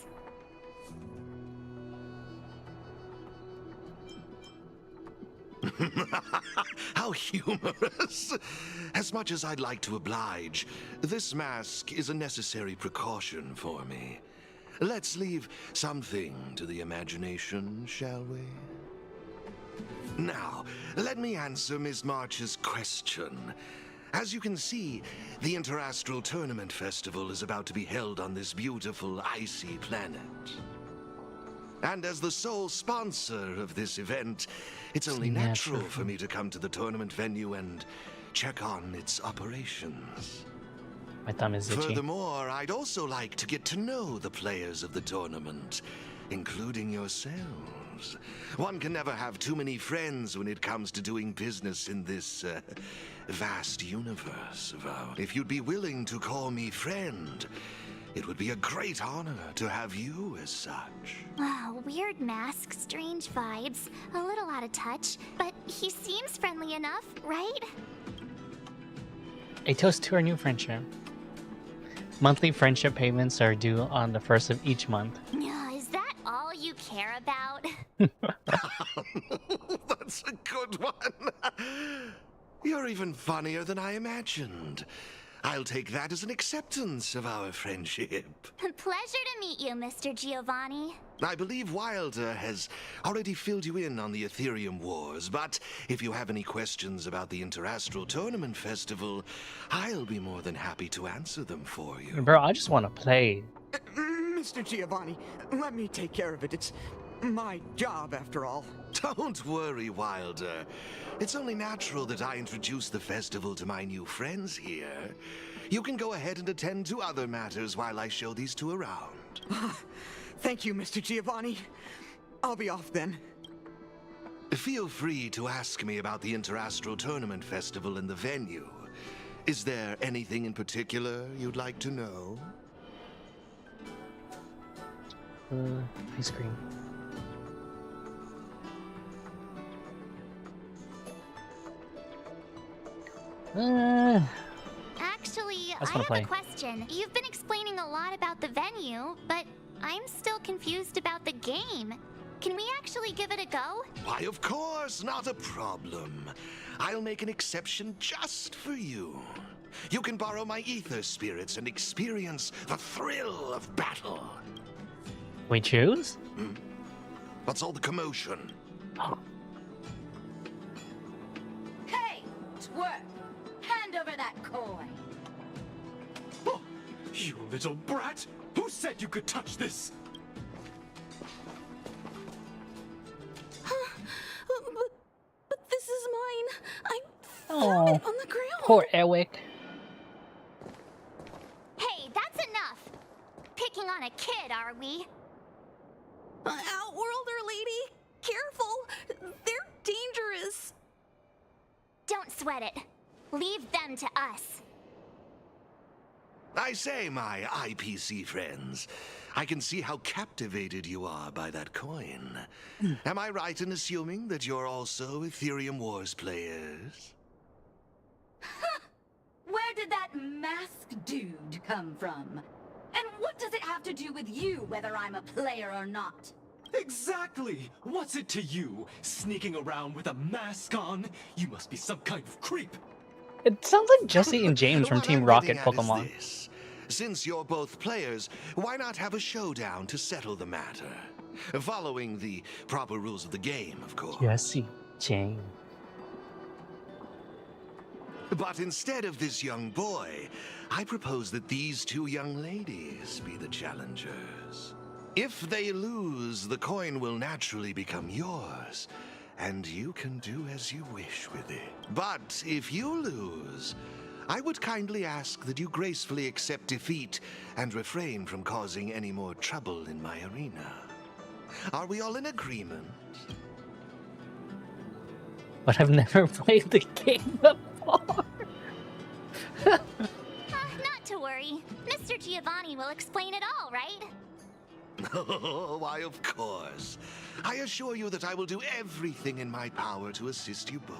How humorous! As much as I'd like to oblige, this mask is a necessary precaution for me. Let's leave something to the imagination, shall we? Now, let me answer Ms. March's question. As you can see, the Interastral Tournament Festival is about to be held on this beautiful, icy planet. And as the sole sponsor of this event, it's only natural for me to come to the tournament venue and check on its operations. My thumb is itchy. Furthermore, I'd also like to get to know the players of the tournament, including yourselves. One can never have too many friends when it comes to doing business in this vast universe of ours. If you'd be willing to call me friend, it would be a great honor to have you as such. Wow, weird mask, strange vibes, a little out of touch, but he seems friendly enough, right? A toast to our new friendship. Monthly friendship payments are due on the 1st of each month. Is that all you care about? That's a good one. You're even funnier than I imagined. I'll take that as an acceptance of our friendship. Pleasure to meet you, Mr. Giovanni. I believe Wilder has already filled you in on the Ethereum Wars, but if you have any questions about the Interastral Tournament Festival, I'll be more than happy to answer them for you. Bro, I just want to play. Mr. Giovanni, let me take care of it. It's my job, after all. Don't worry, Wilder. It's only natural that I introduce the festival to my new friends here. You can go ahead and attend to other matters while I show these two around. Thank you, Mr. Giovanni. I'll be off then. Feel free to ask me about the Interastral Tournament Festival and the venue. Is there anything in particular you'd like to know? Ice cream. Actually, I just I wanna have play. a question. You've been explaining a lot about the venue, but I'm still confused about the game. Can we actually give it a go? Why, of course, not a problem. I'll make an exception just for you. You can borrow my ether spirits and experience the thrill of battle. We choose? What's all the commotion? Hey, twerp! Hand over that coin. Oh, you little brat! Who said you could touch this? But this is mine. I found Oh, it on the ground. poor Eric. Hey, that's enough! Picking on a kid, are we? Outworlder lady, careful. They're dangerous. Don't sweat it. Leave them to us. I say, my IPC friends, I can see how captivated you are by that coin. Am I right in assuming that you're also Ethereum Wars players? Where did that masked dude come from? And what does it have to do with you, whether I'm a player or not? Exactly! What's it to you? Sneaking around with a mask on? You must be some kind of creep. It sounds like Jesse and James from What Team I'm Rocket getting at is Pokemon. this. Since you're both players, why not have a showdown to settle the matter? Following the proper rules of the game, of course. Jesse, James. But instead of this young boy, I propose that these two young ladies be the challengers. If they lose, the coin will naturally become yours, and you can do as you wish with it. But if you lose, I would kindly ask that you gracefully accept defeat and refrain from causing any more trouble in my arena. Are we all in agreement? But I've never played the game before. Not to worry. Mr. Giovanni will explain it all, right? Oh, why, of course. I assure you that I will do everything in my power to assist you both.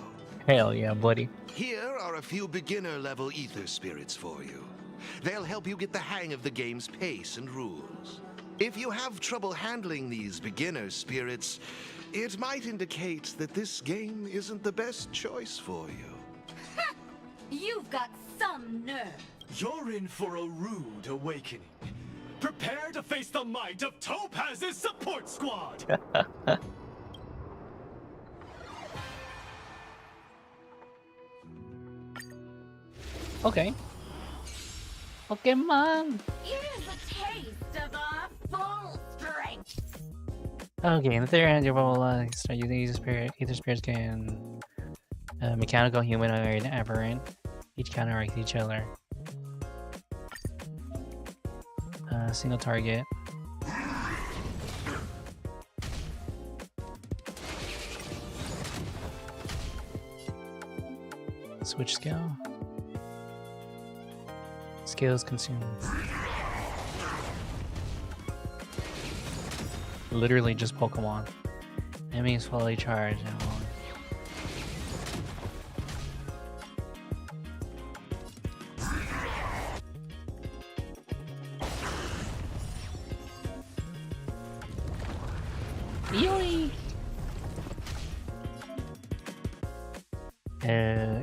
Hell yeah, buddy. Here are a few beginner-level ether spirits for you. They'll help you get the hang of the game's pace and rules. If you have trouble handling these beginner spirits, it might indicate that this game isn't the best choice for you. You've got some nerve. You're in for a rude awakening. Prepare to face the might of Topaz's support squad! Okay. Pokemon! Here's a taste of our full strength. Okay, in the third hand, your bubble start using Ether Spirit. Ether Spirits can mechanical, humanoid, and aberrant. Each counteract each other. Single target. Switch skill. Skills consumed. Literally just Pokemon. Enemies fully charged. Yoink!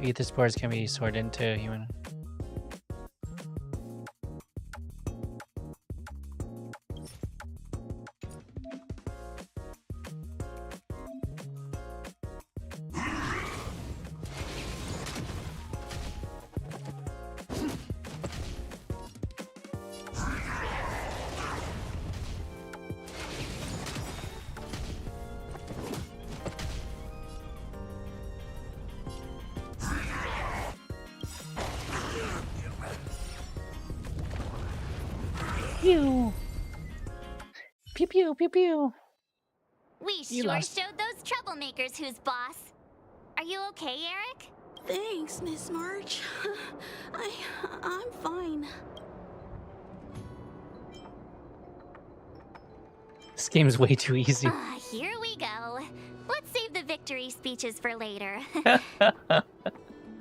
Ether spores can be sorted into human. Pew! Pew pew pew pew! We You sure lost. showed those troublemakers who's boss. Are you okay, Eric? Thanks, Miss March. I'm fine. This game's way too easy. Here we go. Let's save the victory speeches for later.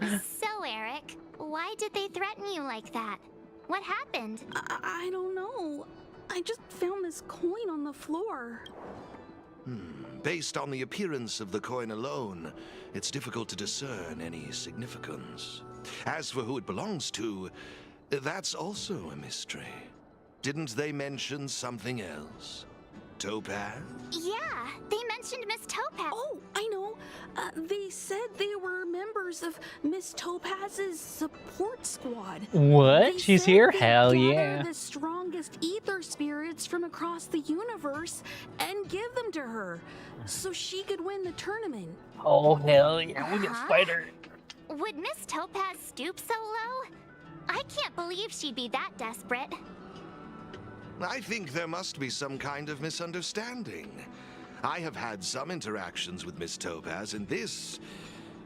So, Eric, why did they threaten you like that? What happened? I don't know. I just found this coin on the floor. Based on the appearance of the coin alone, it's difficult to discern any significance. As for who it belongs to, that's also a mystery. Didn't they mention something else? Topaz? Yeah, they mentioned Miss Topaz. Oh, I know. They said they were members of Miss Topaz's support squad. What? They She's said here? they'd Hell gather yeah. the strongest ether spirits from across the universe and give them to her, so she could win the tournament. Oh hell yeah, we can fight her. Would Miss Topaz stoop so low? I can't believe she'd be that desperate. I think there must be some kind of misunderstanding. I have had some interactions with Miss Topaz, and this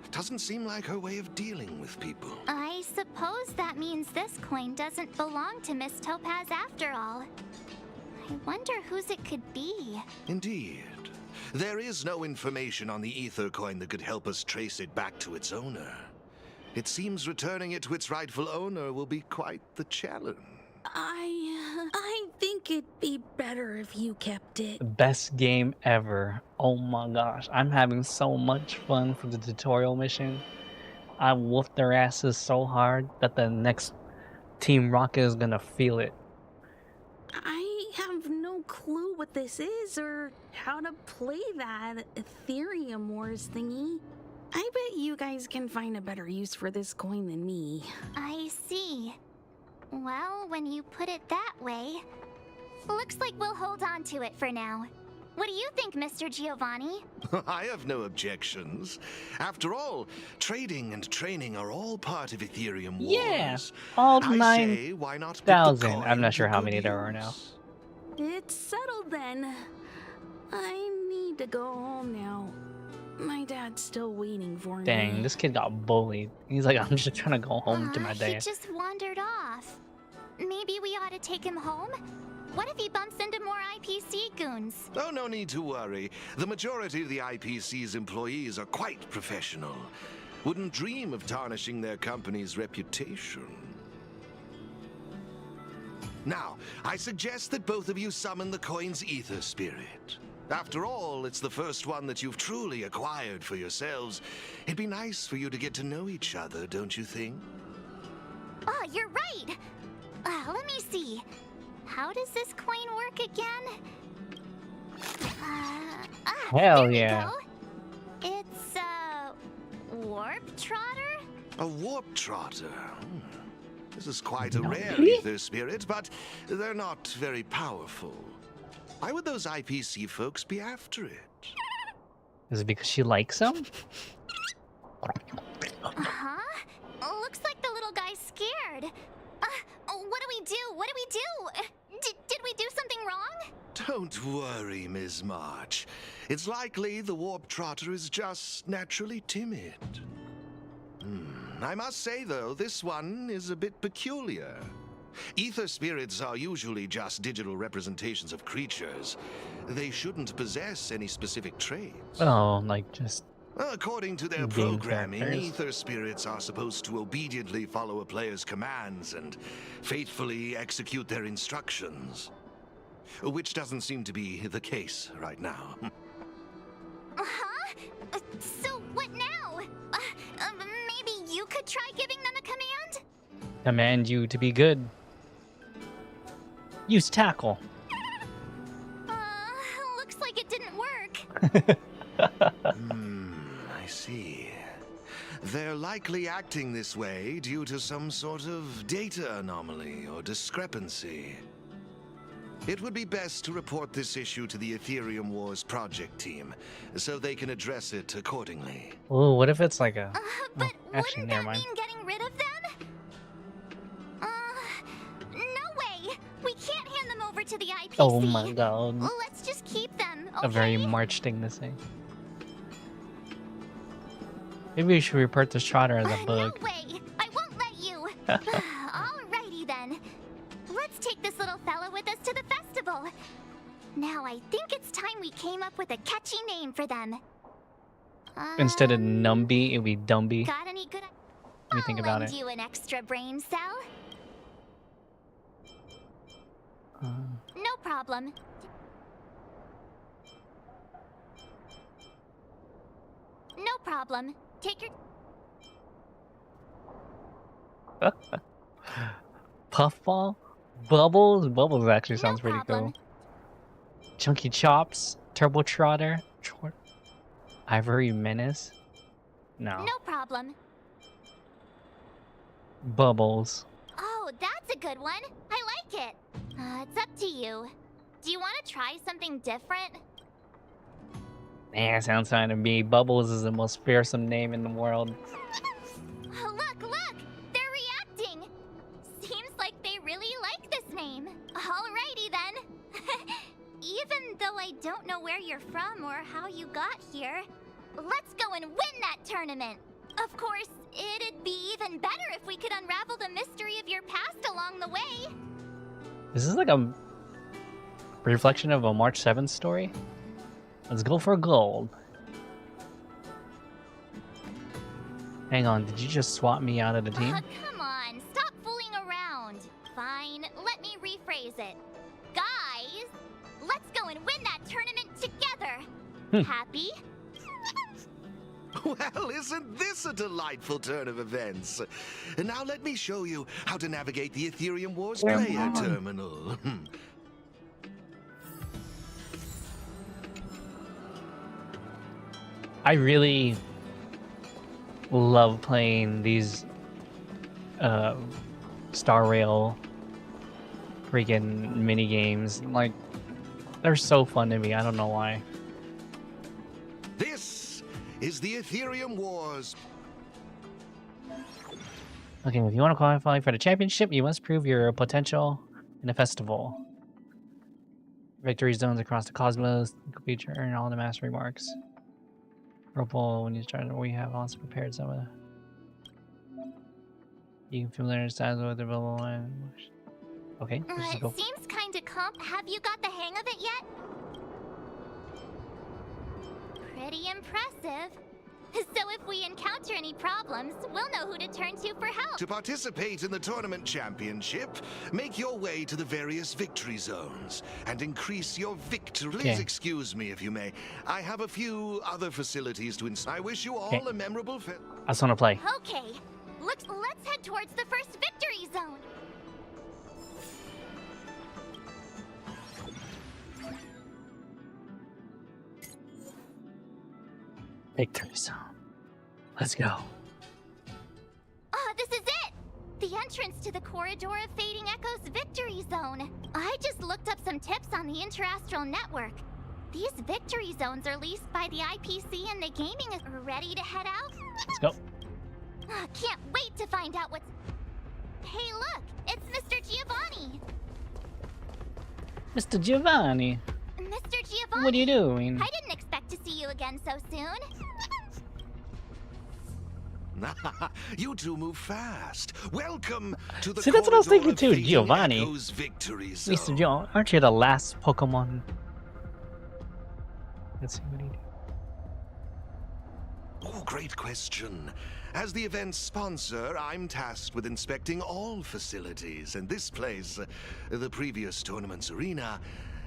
doesn't seem like her way of dealing with people. I suppose that means this coin doesn't belong to Miss Topaz after all. I wonder whose it could be. Indeed. There is no information on the ether coin that could help us trace it back to its owner. It seems returning it to its rightful owner will be quite the challenge. I think it'd be better if you kept it. Best game ever. Oh my gosh, I'm having so much fun for the tutorial mission. I whooped their asses so hard that the next Team Rocket is gonna feel it. I have no clue what this is or how to play that Ethereum Wars thingy. I bet you guys can find a better use for this coin than me. I see. Well, when you put it that way, looks like we'll hold on to it for now. What do you think, Mr. Giovanni? I have no objections. After all, trading and training are all part of Ethereum Wars. Yeah, all I say, why not put the 9,000. coin I'm not to sure how good many there are use? now. It's settled then. I need to go home now. My dad's still waiting for me. Dang, this kid got bullied. He's like, I'm just trying to go home to my He dad. just wandered off. Maybe we ought to take him home? What if he bumps into more IPC goons? Oh, no need to worry. The majority of the IPC's employees are quite professional. Wouldn't dream of tarnishing their company's reputation. Now, I suggest that both of you summon the coin's ether spirit. After all, it's the first one that you've truly acquired for yourselves. It'd be nice for you to get to know each other, don't you think? Oh, you're right! Let me see. How does this coin work again? Hell there we yeah. go. It's a warp trotter? A warp trotter? This is quite a rare Dumpy? ether spirit, but they're not very powerful. Why would those IPC folks be after it? Is it because she likes him? Huh? Looks like the little guy's scared. What do we do? What do we do? Did we do something wrong? Don't worry, Ms. March. It's likely the Warp Trotter is just naturally timid. I must say, though, this one is a bit peculiar. Ether spirits are usually just digital representations of creatures. They shouldn't possess any specific traits. Oh, like just... According to their game programming, characters. ether spirits are supposed to obediently follow a player's commands and faithfully execute their instructions. Which doesn't seem to be the case right now. Huh? So what now? Maybe you could try giving them a command? Command you to be good. Use tackle. Looks like it didn't work. I see. They're likely acting this way due to some sort of data anomaly or discrepancy. It would be best to report this issue to the Ethereum Wars project team, so they can address it accordingly. Oh, what if it's like a... But actually, wouldn't never that mind. mean getting rid of them? No way! We can't hand them over to the IPC. Oh my god. Let's just keep them, okay? A very March thing to say. Maybe we should report this Trotter as a bug. No way! I won't let you! Alrighty then. Let's take this little fella with us to the festival. Now I think it's time we came up with a catchy name for them. Instead of Numby, it would be Dumby. Got any good... Let me think about lend it. you an extra brain cell? No problem. No problem. Take your... Puffball? Bubbles? Bubbles actually sounds pretty cool. Chunky Chops? Turbo Trotter? Ivory Menace? No. No problem. Bubbles. Oh, that's a good one. I like it. It's up to you. Do you want to try something different? Man, sounds fine to me. Bubbles is the most fearsome name in the world. Look! They're reacting! Seems like they really like this name. Alrighty then. Even though I don't know where you're from or how you got here, let's go and win that tournament. Of course, it'd be even better if we could unravel the mystery of your past along the way. Is this like a reflection of a March 7th story? Let's go for gold. Hang on, did you just swap me out of the team? Come on, stop fooling around. Fine, let me rephrase it. Guys, let's go and win that tournament together. Happy? Well, isn't this a delightful turn of events? And now let me show you how to navigate the Ethereum Wars player terminal. I really love playing these Star Rail freaking mini games. Like, they're so fun to me. I don't know why. This is the Ethereum Wars. Okay, if you want to qualify for the championship, you must prove your potential in a festival. Victory zones across the cosmos. Feature earn all the mastery marks. Purple, when you start, we have also prepared some of the... You can familiarize with the bubble line. Okay, let's just go. It seems kinda Have you got the hang of it yet? Pretty impressive. So if we encounter any problems, we'll know who to turn to for help. To participate in the tournament championship, make your way to the various victory zones and increase your victory. Please Okay. excuse me if you may. I have a few other facilities to I wish you all Okay. a memorable I just want to play. Okay, let's head towards the first victory zone. Victory zone. Let's go. This is it! The entrance entrance to the corridor of Fading Echo's Victory Zone. I just looked up some tips on the Interastral Network. These Victory Zones are leased by the IPC and the gaming is ready to head out. Let's go. Can't wait to find out what's... Hey look, it's Mr. Giovanni. Mr. Giovanni. Mr. Giovanni. What are you doing? I didn't expect to see you again so soon. You two move fast. Welcome to the See, that's what I was thinking corridor too, of Giovanni. Fading Echo's Victory Zone. Mr. John, aren't you the last Pokemon? Let's see what he did. Oh, great question. As the event's sponsor, I'm tasked with inspecting all facilities, and this place, the previous tournament's arena,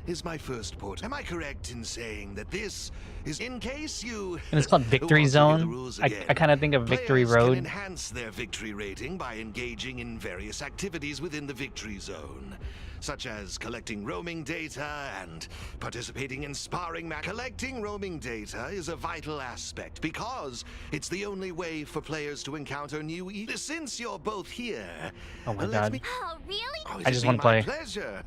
is my first port. Am I correct in saying that this is in case you... And it's called Victory Zone. I kind of think of Victory Players Road. can enhance their victory rating by engaging in various activities within the Victory Zone, such as collecting roaming data and participating in sparring match. Collecting roaming data is a vital aspect because it's the only way for players to encounter new... Since you're both here... Oh my god. Oh, really? I just want to play. Pleasure.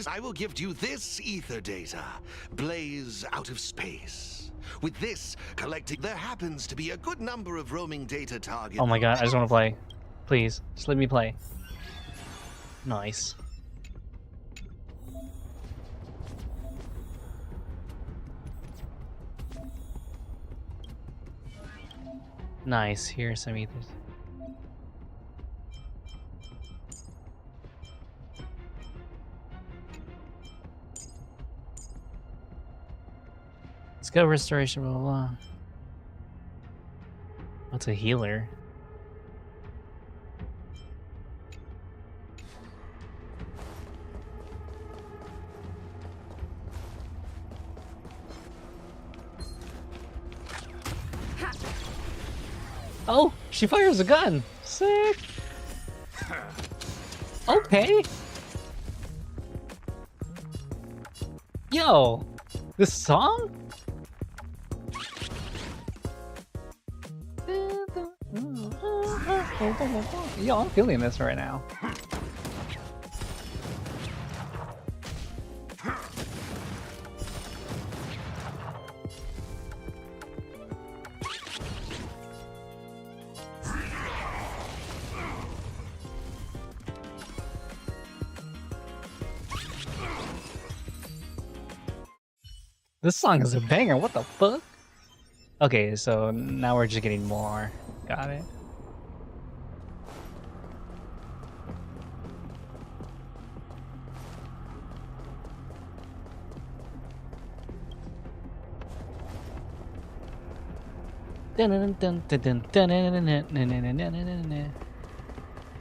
I will give you this ether data, Blaze out of space. With this collecting, there happens to be a good number of roaming data targets. Oh my god, I just want to play. Please, just let me play. Nice. Nice, here's some ethers. Let's go restoration, blah, blah, blah. What's a healer? Oh, she fires a gun. Sick. Okay. Yo, this song? Yo, I'm feeling this right now. This song is a banger, what the fuck? Okay, so now we're just getting more. Got it.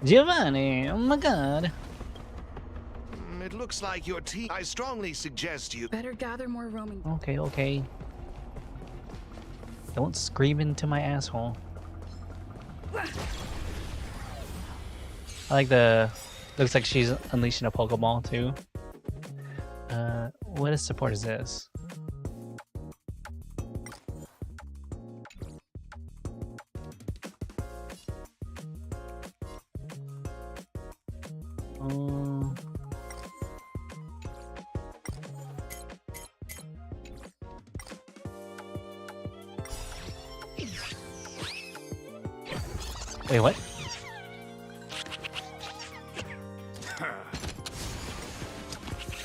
Giovanni, oh my god. It looks like your team. I strongly suggest you better gather more roaming. Okay, okay. Don't scream into my asshole. I like the... Looks like she's unleashing a Pokeball too. What support is this? Wait, what?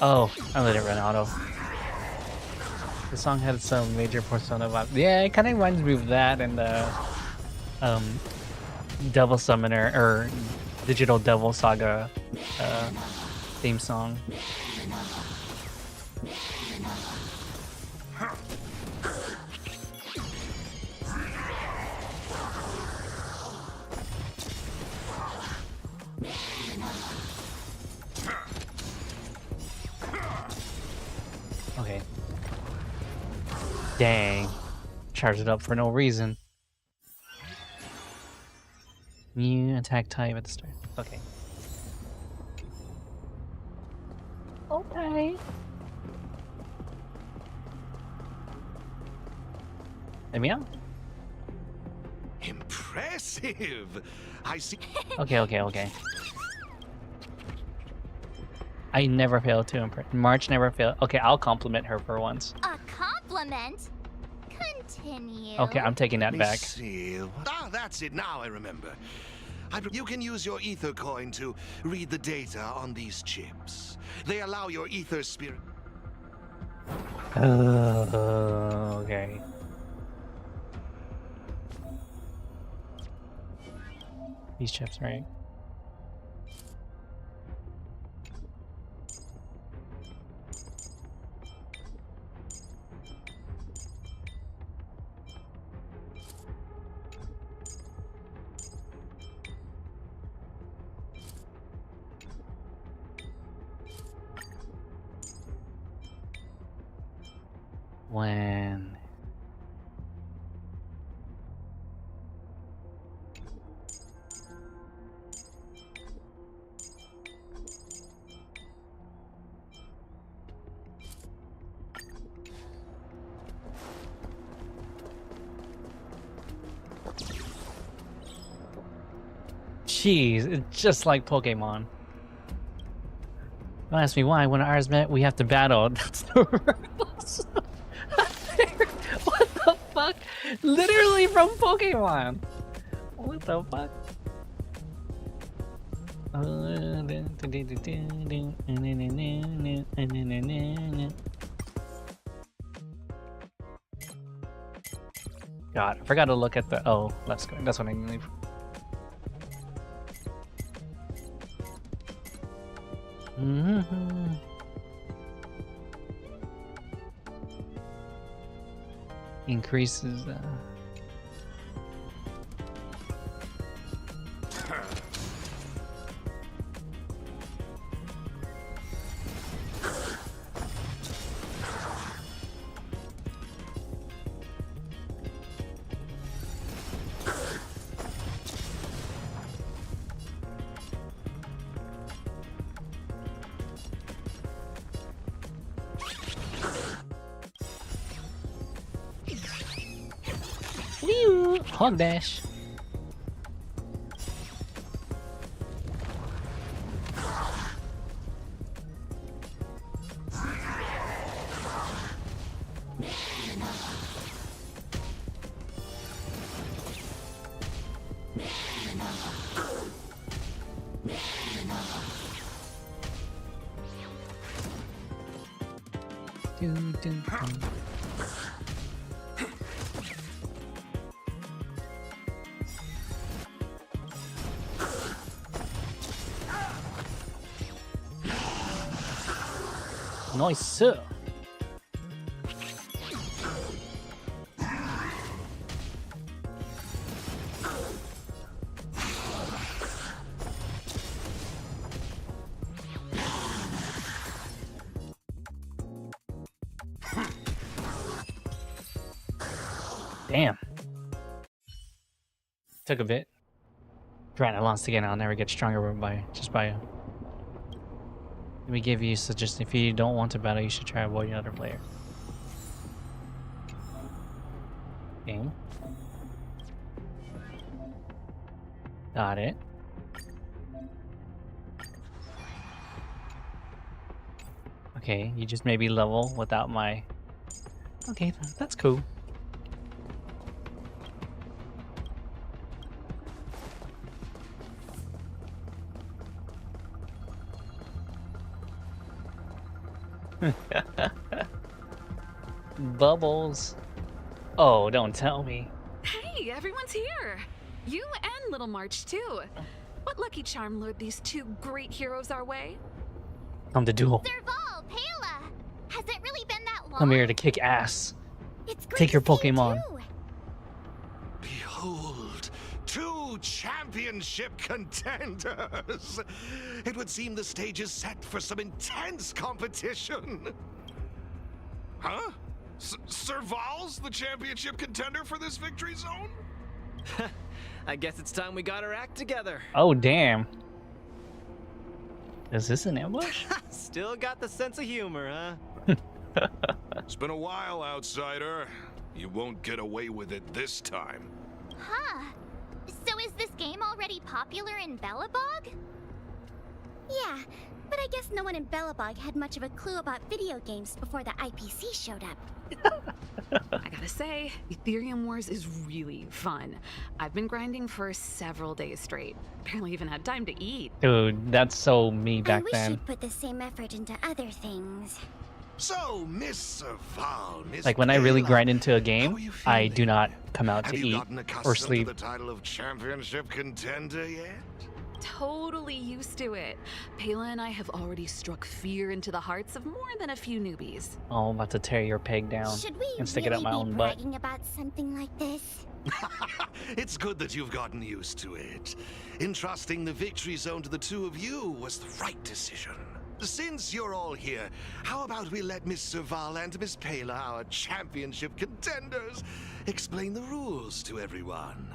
Oh, I let it run auto. The song had some major Persona vibe. Yeah, it kind of reminds me of that and the Devil Summoner or Digital Devil Saga theme song. Okay. Dang. Charged it up for no reason. New attack type at the start. Okay. Okay. Let me out. impressive. impressive. I see. Okay. I never fail to impress. March never fail. Okay, I'll compliment her for once. A compliment? Continue. Okay, I'm taking that Let me back. see. Ah, that's it. Now I remember. You can use your ether coin to read the data on these chips. They allow your ether spirit. Okay. These chips, right? When Jeez, it's just like Pokemon. Don't ask me why. When ours met, we have to battle. That's the rules. What the fuck? Literally from Pokemon. What the fuck? God, I forgot to look at the. Oh, let's go. That's what I need. Increases. Hog dash. Nice, sir. Damn. Took a bit. Trying to launch again, I'll never get stronger by Let me give you a suggestion. If you don't want to battle, you should try avoiding another player. Okay. Got it. Okay, you just maybe level without my... Okay, that's cool. Bubbles. Oh, don't tell me. Hey, everyone's here. You and Little March, too. What lucky charm lured these two great heroes our way? Come to duel. Serval, Pela! Has it really been that long? I'm here to kick ass. It's great Take your to see you Pokemon. too. Behold, two championship contenders. It would seem the stage is set for some intense competition. Huh? Serval's the championship contender for this victory zone? I guess it's time we got our act together. Oh, damn. Is this an ambush? Still got the sense of humor, huh? It's been a while, outsider. You won't get away with it this time. Huh. So game already popular in Belobog? Yeah, but I guess no one in Belobog had much of a clue about video games before the IPC showed up. I gotta say, Ethereum Wars is really fun. I've been grinding for several days straight. Barely even had time to eat. Dude, that's so me I back wish then. you'd put the same effort into other things. So, Miss Serval, Miss Like when I really Kayla, grind into a game, I do not come out have to you eat gotten or accustomed sleep. to the title of championship contender yet? Totally used to it. Payla and I have already struck fear into the hearts of more than a few newbies. Oh, I'm about to tear your peg down Should we and stick it really up my be own butt. bragging about something like this? It's good that you've gotten used to it. Entrusting the victory zone to the two of you was the right decision. Since you're all here, how about we let Miss Serval and Miss Payla, our championship contenders, explain the rules to everyone?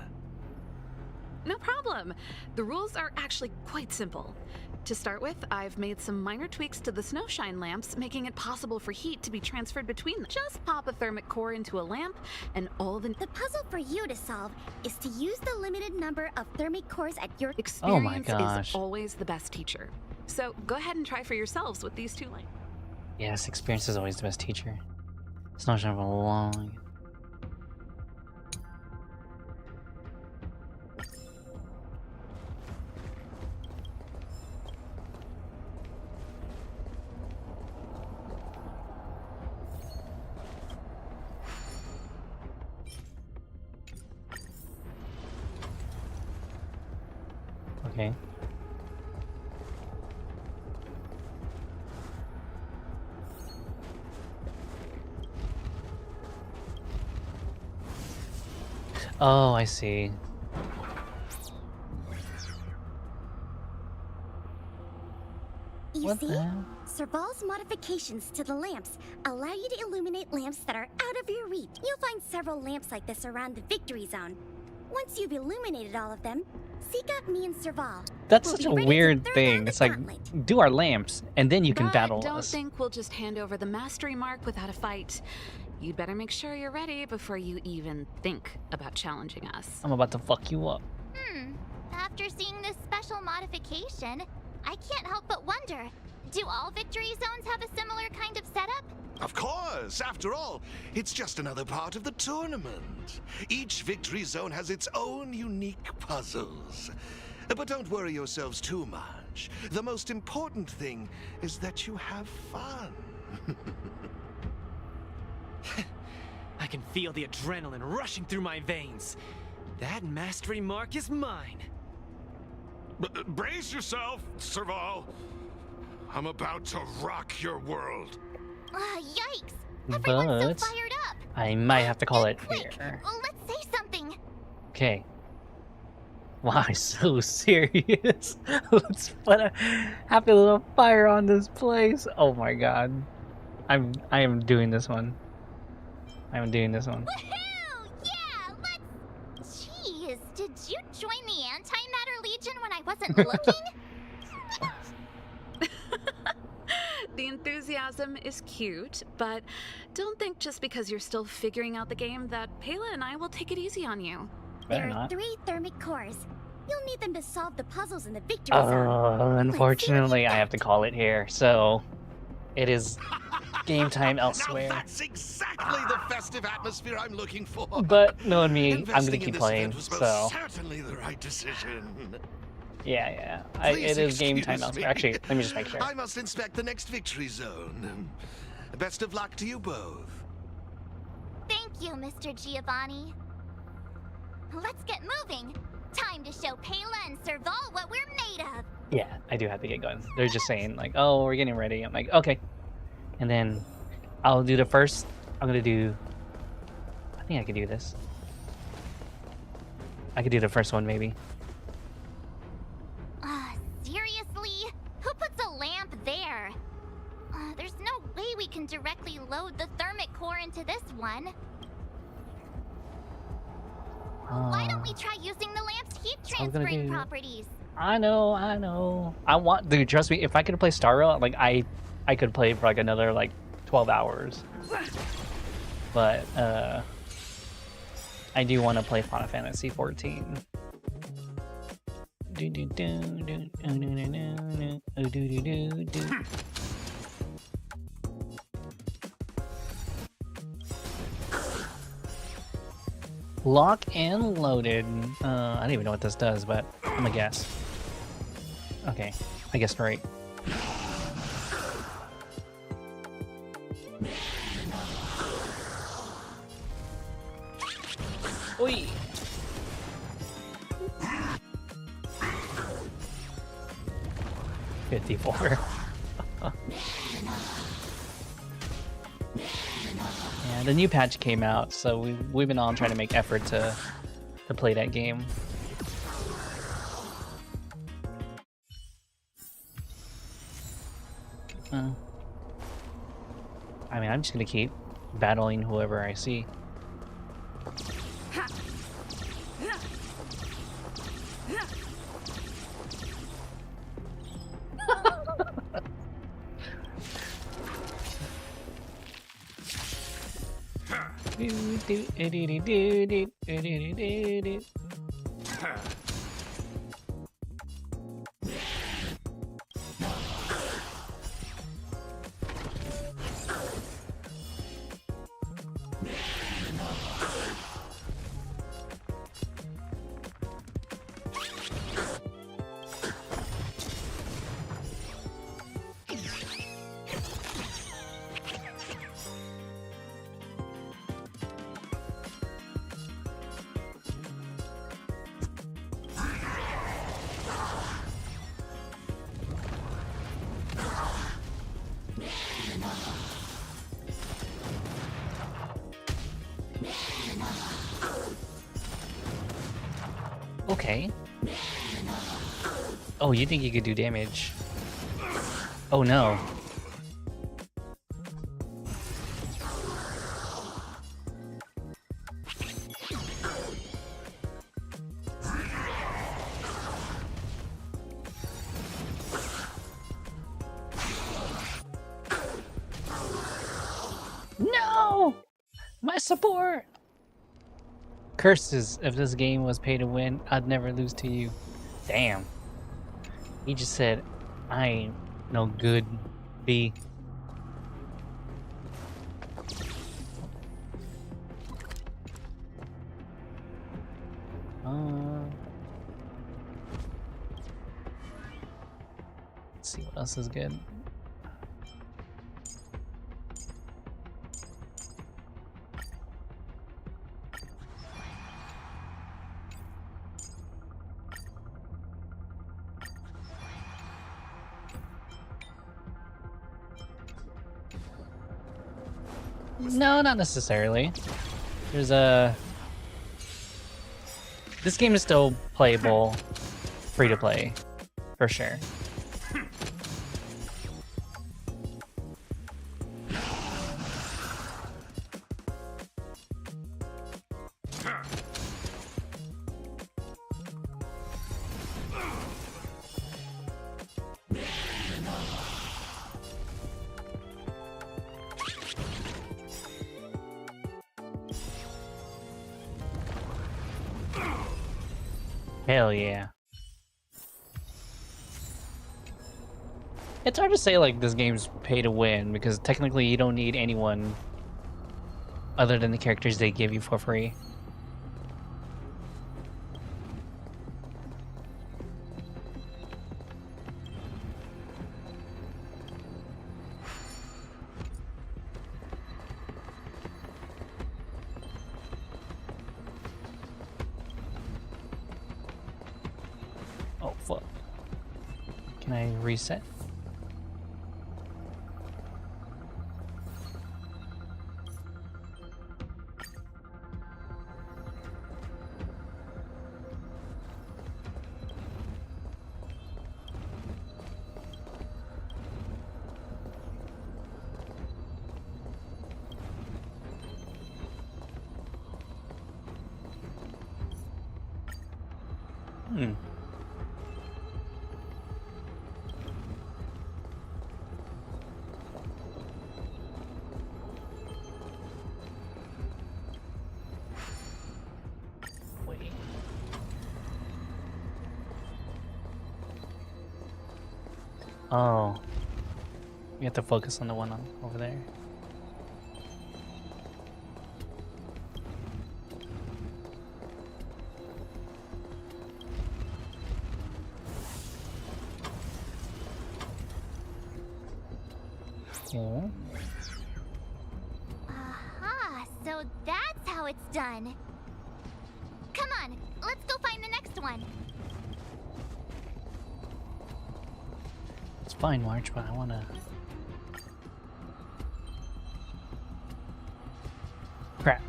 No problem. The rules are actually quite simple. To start with, I've made some minor tweaks to the snowshine lamps, making it possible for heat to be transferred between them. Just pop a thermic core into a lamp, and all the puzzle for you to solve is to use the limited number of thermic cores at your Oh my experience gosh. is always the best teacher. So go ahead and try for yourselves with these two lamps. Yes, experience is always the best teacher. It's not for long. Okay. Oh, I see. You What see? the hell? Serval's modifications to the lamps allow you to illuminate lamps that are out of your reach. You'll find several lamps like this around the victory zone. Once you've illuminated all of them, seek out me and Serval. That's We'll such be a ready to weird throw thing. down the It's like, gauntlet. do our lamps, and then you can But battle don't us. think we'll just hand over the mastery mark without a fight. You'd better make sure you're ready before you even think about challenging us. I'm about to fuck you up. After seeing this special modification, I can't help but wonder, do all victory zones have a similar kind of setup? Of course! After all, it's just another part of the tournament. Each victory zone has its own unique puzzles. But don't worry yourselves too much. The most important thing is that you have fun. I can feel the adrenaline rushing through my veins. That mastery mark is mine. Brace yourself, Serval. I'm about to rock your world. Yikes! But Everyone's so fired up! I might have to call it Quick, here. let's say something! Okay. Why so serious? Let's put a happy little fire on this place. Oh my god. I am doing this one. I'm doing this one. Woohoo! Yeah, let's... Jeez, did you join the Antimatter Legion when I wasn't looking? The enthusiasm is cute, but don't think just because you're still figuring out the game that Payla and I will take it easy on you. There are 3 thermic cores. You'll need them to solve the puzzles in the victory zone. Oh, unfortunately, I have to call it here. So, it is game time elsewhere. Now that's exactly the festive atmosphere I'm looking for. But knowing me, I'm gonna Investing in keep this playing. event was most So, certainly the right decision. yeah. Please It is game time excuse elsewhere. me. Actually, let me just make sure. I must inspect the next victory zone. Best of luck to you both. Thank you, Mr. Giovanni. Let's get moving. Time to show Payla and Serval what we're made of. Yeah, I do have to get going. They're just saying like, "Oh, we're getting ready." I'm like, "Okay," and then I'll do the first. I'm gonna do. I think I could do this. I could do the first one maybe. Seriously? Who puts a lamp there? There's no way we can directly load the thermic core into this one. Why don't we try using the lamp's heat I was gonna transferring do- properties? I know. I want, dude. Trust me. If I could play Star Rail, like I could play for like another like 12 hours. But I do want to play Final Fantasy 14. Lock and loaded. I don't even know what this does, but I'm gonna guess. Okay, I guessed right. Oi! $54. Yeah, the new patch came out, so we've been all trying to make effort to play that game. I mean, I'm just gonna keep battling whoever I see. Okay. Oh, you think you could do damage? Oh no. No! My support! Curses, if this game was pay to win, I'd never lose to you. Damn. He just said, I ain't no good B. Let's see what else is good. No, not necessarily. There's a... This game is still playable, free to play, for sure. Hell yeah. It's hard to say like this game's pay to win because technically you don't need anyone other than the characters they give you for free. Oh fuck. Can I reset? Oh. You have to focus on the one over there. Oh. Aha, so that's how it's done. Come on, let's go find the next one. It's fine, March, but I wanna... Crap.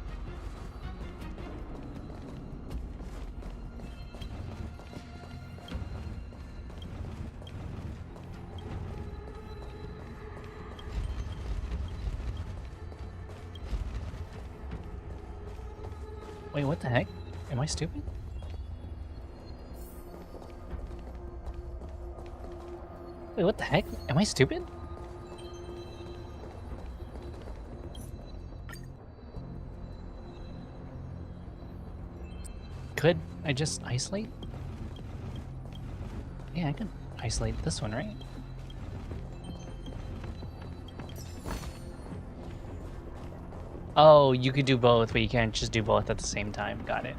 Wait, what the heck? Am I stupid? Wait, what the heck? Am I stupid? Could I just isolate? Yeah, I could isolate this one, right? Oh, you could do both, but you can't just do both at the same time. Got it.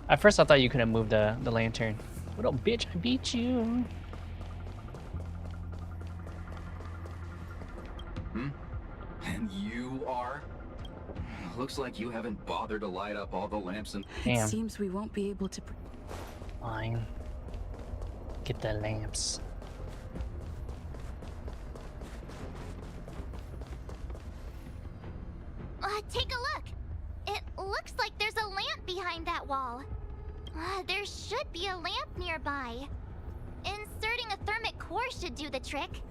At first I thought you could have moved the lantern. What up, bitch? I beat you. And you are? Looks like you haven't bothered to light up all the lamps and... Damn. It seems we won't be able to... Fine. Get the lamps. Take a look. It looks like there's a lamp behind that wall. There should be a lamp nearby. Inserting a thermic core should do the trick.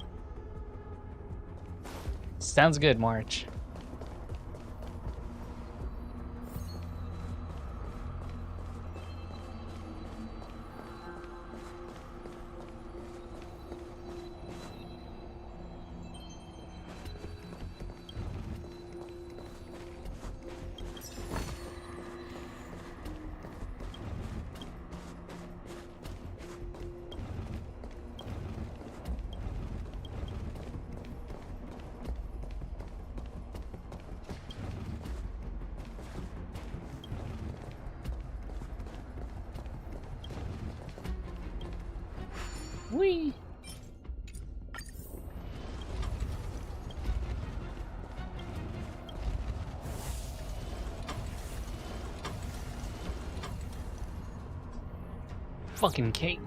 Sounds good, March. Whee! Fucking cake.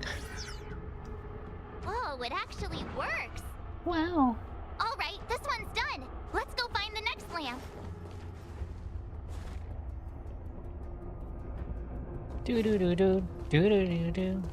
Oh, it actually works. Wow. All right, this one's done. Let's go find the next lamp. Do do do do do do do do.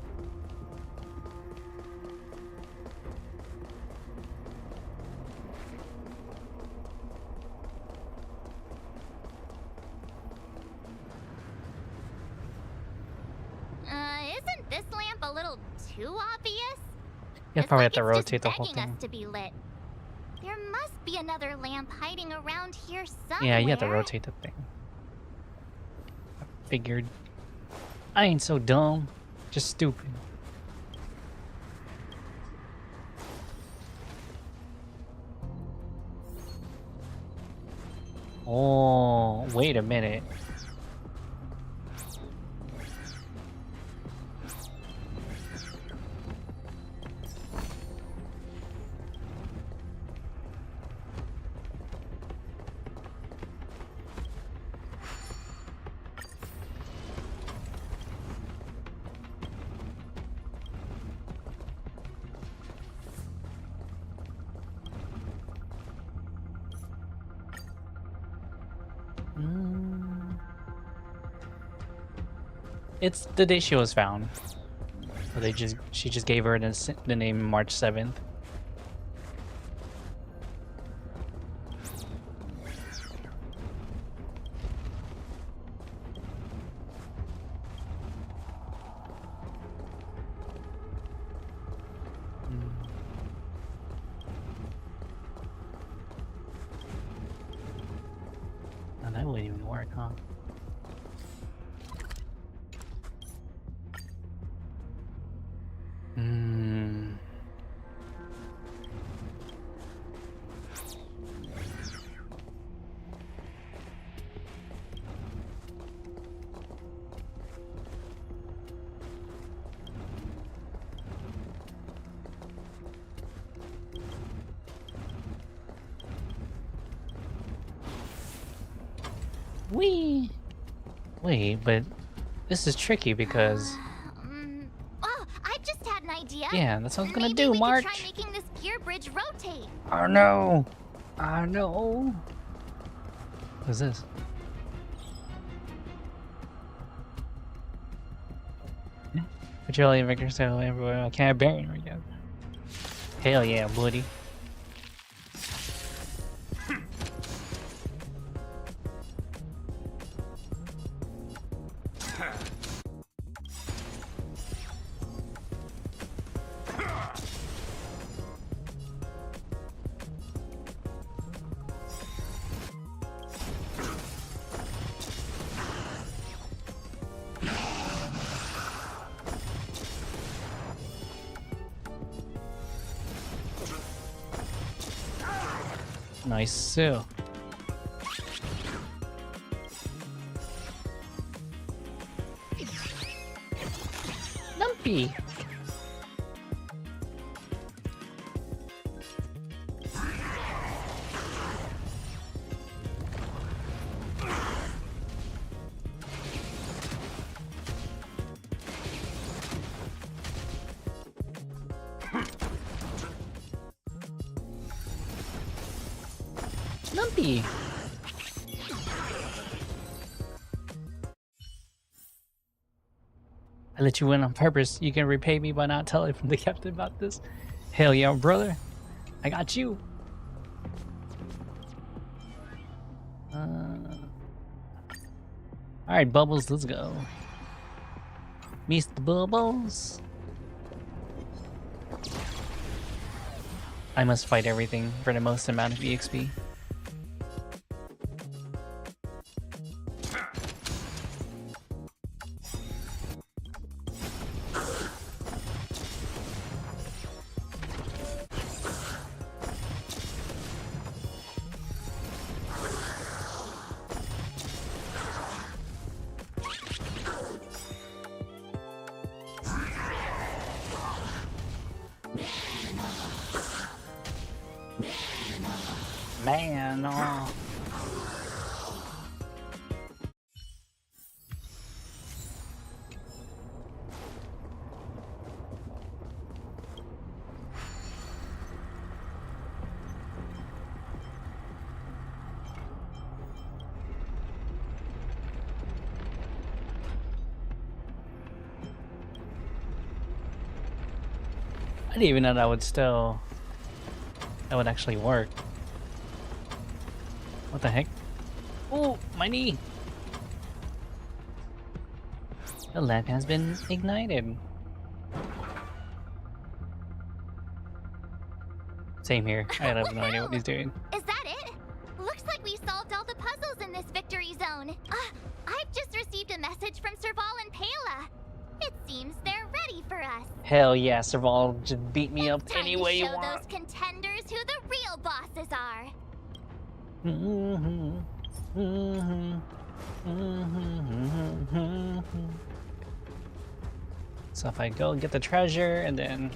Isn't this lamp a little too obvious? You probably have to It's rotate the just whole begging thing. us to be lit. There must be another lamp hiding around here somewhere. Yeah, you have to rotate the thing. I figured. I ain't so dumb. Just stupid. Oh, wait a minute. It's the day she was found. So she just gave her the name March 7th. Now that wouldn't even work, huh? Wee. Wait, but this is tricky because Oh, I just had an idea. yeah, that's what I was gonna Maybe do, we March. could try making this pier bridge rotate. Oh no! Oh no! What's this? Patrolling vectors so everywhere. I can't bear it again. Hell yeah, buddy. Nice, so. Lumpy. Lumpy. I let you win on purpose. You can repay me by not telling the captain about this. Hell yeah, brother. I got you. Alright, Bubbles, let's go. Mr. Bubbles. I must fight everything for the most amount of EXP. Man, oh. I didn't even know that would actually work. What the heck? Oh, my knee! The lamp has been ignited. Same here. I have no idea what he's doing. Is that it? Looks like we solved all the puzzles in this victory zone. I've just received a message from Serval and Pela. It seems they're ready for us. Hell yeah, Serval, just beat me up Time any to way you show want. those contenders who the real bosses are. So if I go get the treasure and then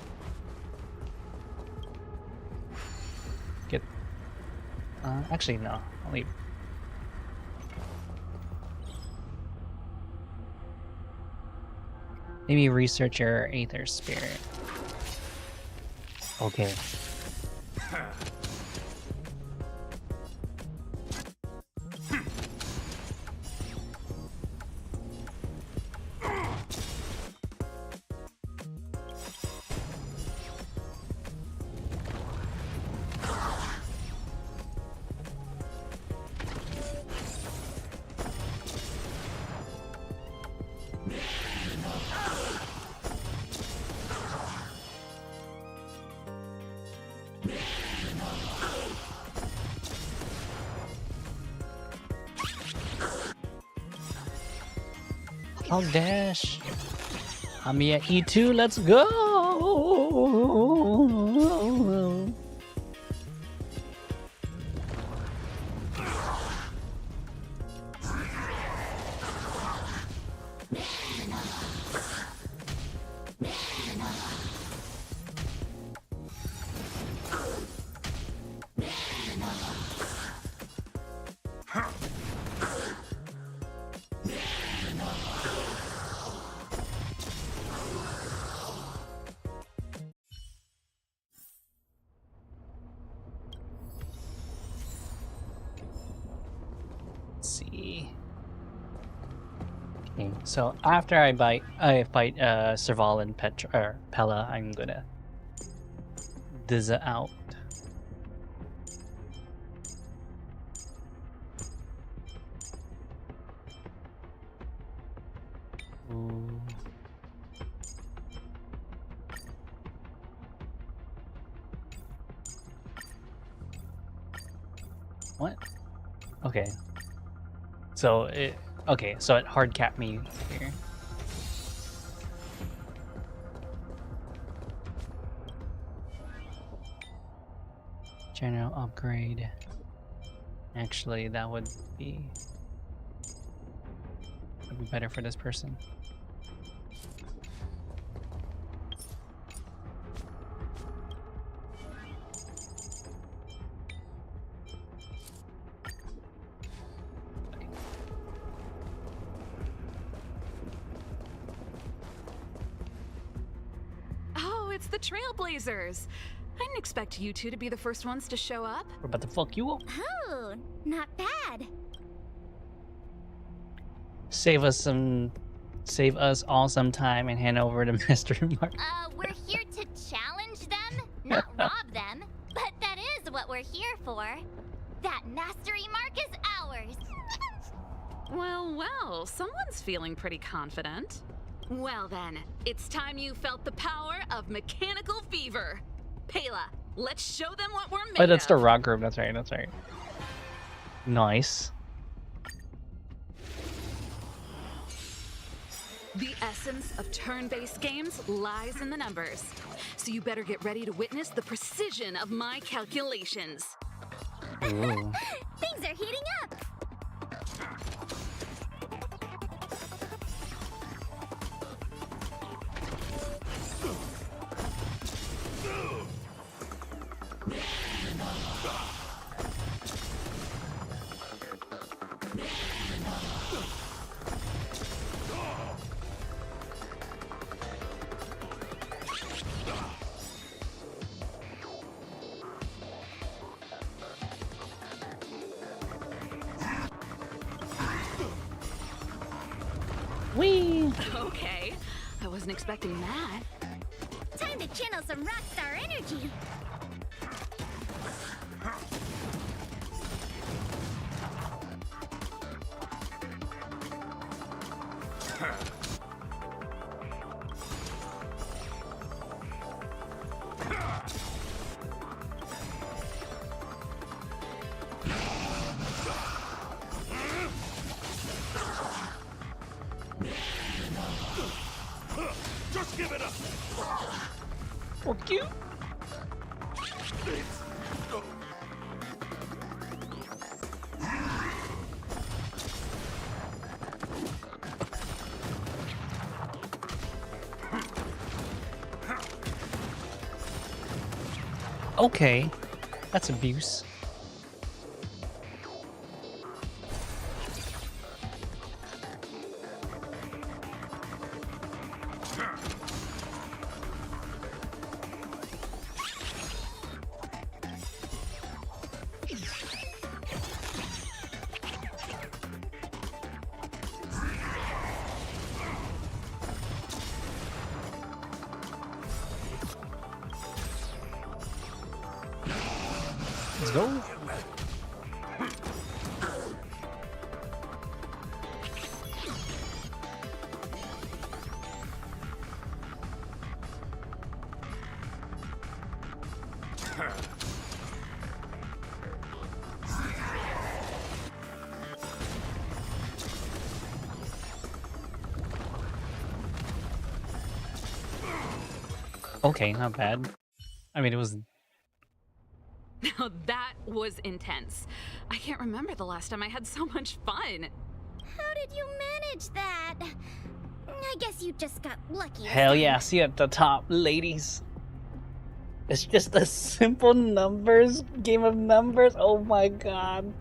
get actually no, I'll leave. Maybe research your Aether Spirit. Okay. I'll dash. I'm at E2, let's go! Okay, so after I fight Serval and Pella, I'm gonna Dizza out. Ooh. What? Okay. So it hard cap me here. General upgrade. Actually, that would be better for this person. Oh, it's the Trailblazers. I didn't expect you two to be the first ones to show up. We're about to fuck you up. Oh, not bad. Save us all some time and hand over the mystery mark. We're here to challenge them, not rob them. But that is what we're here for. That mastery mark is ours. Well, someone's feeling pretty confident. Well then, it's time you felt the power of mechanical fever. Pela, let's show them what we're made Oh, that's of. the rock group. That's right. Nice. The essence of turn-based games lies in the numbers. So you better get ready to witness the precision of my calculations. Ooh. Things are heating up. Whee! Okay, I wasn't expecting that. Time to channel some rockstar energy. Just give it up. Fuck you. Okay, that's abuse. Let's go. Okay, not bad. I mean, it was... Now that was intense. I can't remember the last time I had so much fun. How did you manage that? I guess you just got lucky. Hell yeah, see at the top, ladies. It's just a simple numbers, game of numbers. Oh my god.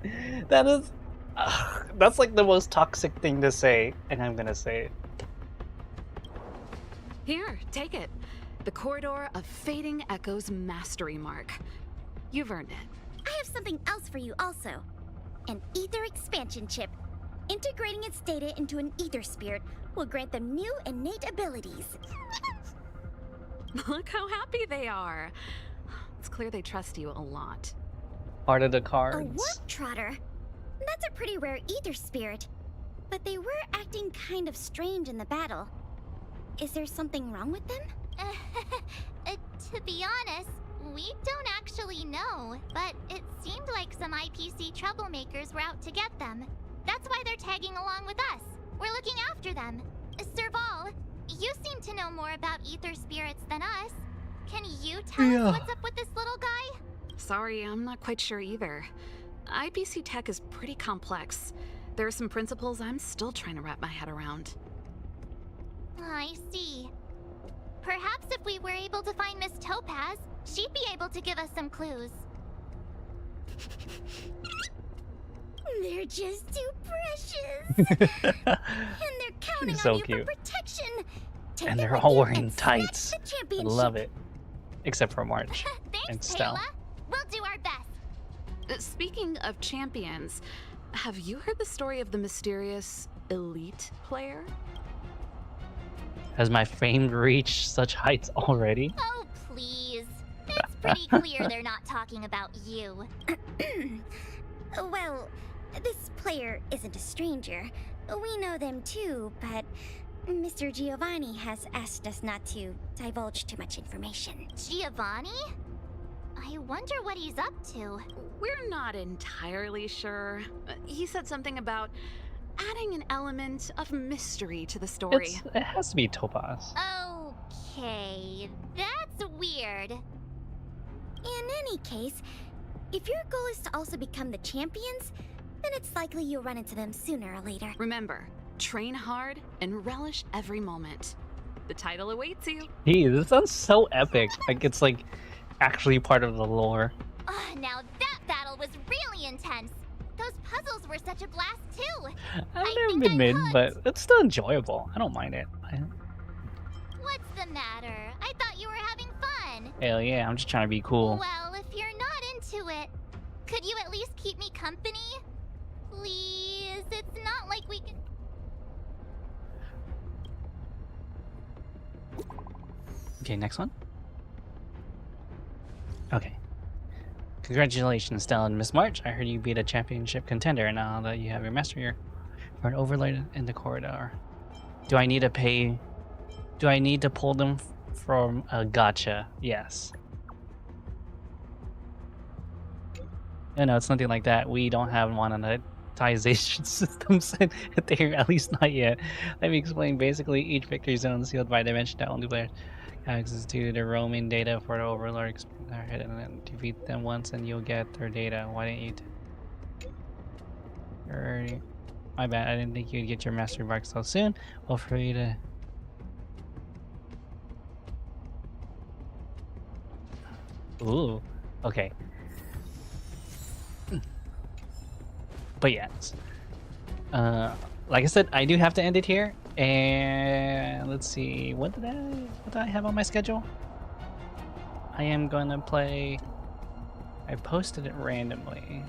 That is... that's like the most toxic thing to say, and I'm gonna say it. Here, take it. The Corridor of Fading Echoes Mastery Mark. You've earned it. I have something else for you also. An ether expansion chip. Integrating its data into an ether spirit will grant them new innate abilities. Look how happy they are. It's clear they trust you a lot. Part of the A cards. warp trotter? That's a pretty rare ether spirit. But they were acting kind of strange in the battle. Is there something wrong with them? To be honest, we don't actually know, but it seemed like some IPC troublemakers were out to get them. That's why they're tagging along with us. We're looking after them. Serval, you seem to know more about ether spirits than us. Can you tell us what's up with this little guy? Sorry, I'm not quite sure either. IPC tech is pretty complex. There are some principles I'm still trying to wrap my head around. I see. Perhaps if we were able to find Miss Topaz, she'd be able to give us some clues. They're just too precious. And they're counting So on you cute. for protection. Take And it they're with all you wearing and snatch tights. the I championship. love it. Except for March and Stell. We'll do our best. Speaking of champions, have you heard the story of the mysterious elite player? Has my fame reached such heights already? Oh, please. It's pretty clear they're not talking about you. Well, this player isn't a stranger. We know them too, but Mr. Giovanni has asked us not to divulge too much information. Giovanni? I wonder what he's up to. We're not entirely sure. He said something about adding an element of mystery to the story. It has to be Topaz. Okay, that's weird. In any case, if your goal is to also become the champions, then it's likely you'll run into them sooner or later. Remember, train hard and relish every moment. The title awaits you. Hey, this sounds so epic. Like it's like actually part of the lore. Now that battle was really intense. Those puzzles were such a blast too. I've never been mid, but it's still enjoyable. I don't mind it. What's the matter? I thought you were having fun. Hell yeah, I'm just trying to be cool. Well, if you're not into it, could you at least keep me company? Please, it's not like we can... Okay, next one. Okay. Congratulations, Stella and Miss March. I heard you beat a championship contender now that you have your master here for an overlord in the corridor. Do I need to pay? Do I need to pull them from a gotcha? Yes. No, it's nothing like that. We don't have monetization systems there, at least not yet. Let me explain. Basically, each victory zone is sealed by a dimension that only players have access to the roaming data for the overlord. And then defeat them once and you'll get their data. Why didn't you? My bad, I didn't think you'd get your mastery mark so soon. Well, for you to... Ooh, okay. But yes. Like I said, I do have to end it here. And let's see, what did I have on my schedule? I am gonna play... I posted it randomly.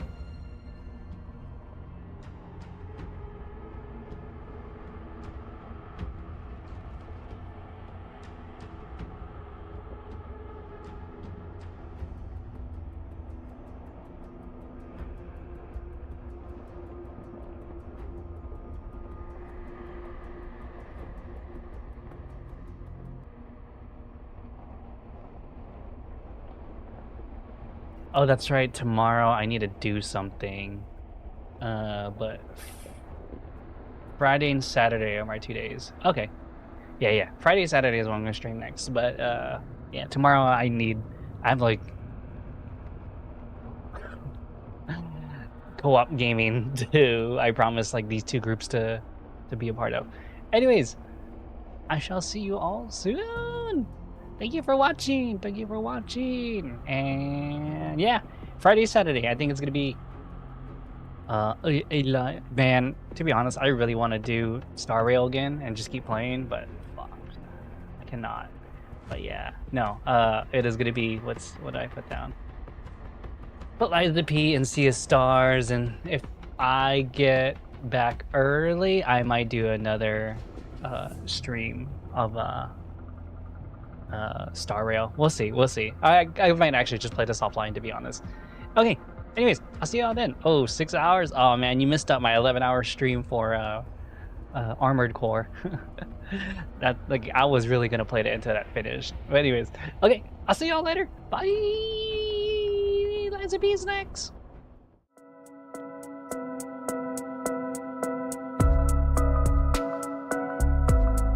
Oh, that's right. Tomorrow I need to do something. But Friday and Saturday are my 2 days. Okay. Yeah. Friday and Saturday is when I'm gonna stream next. But yeah, tomorrow I have like co-op gaming too. I promise like these two groups to be a part of. Anyways, I shall see you all soon. Thank you for watching. And yeah, Friday, Saturday. I think it's gonna be man. To be honest, I really want to do Star Rail again and just keep playing, but fuck, I cannot. But yeah, no. It is gonna be what did I put down? But Light of the P and Sea of Stars, and if I get back early, I might do another stream of Star Rail. We'll see. We'll see. I might actually just play this offline, to be honest. Okay. Anyways, I'll see y'all then. Oh, 6 hours. Oh man, you missed out my 11-hour stream for Armored Core. That, like, I was really gonna play it until that finished. But anyways, okay. I'll see y'all later. Bye. Lies and bees next.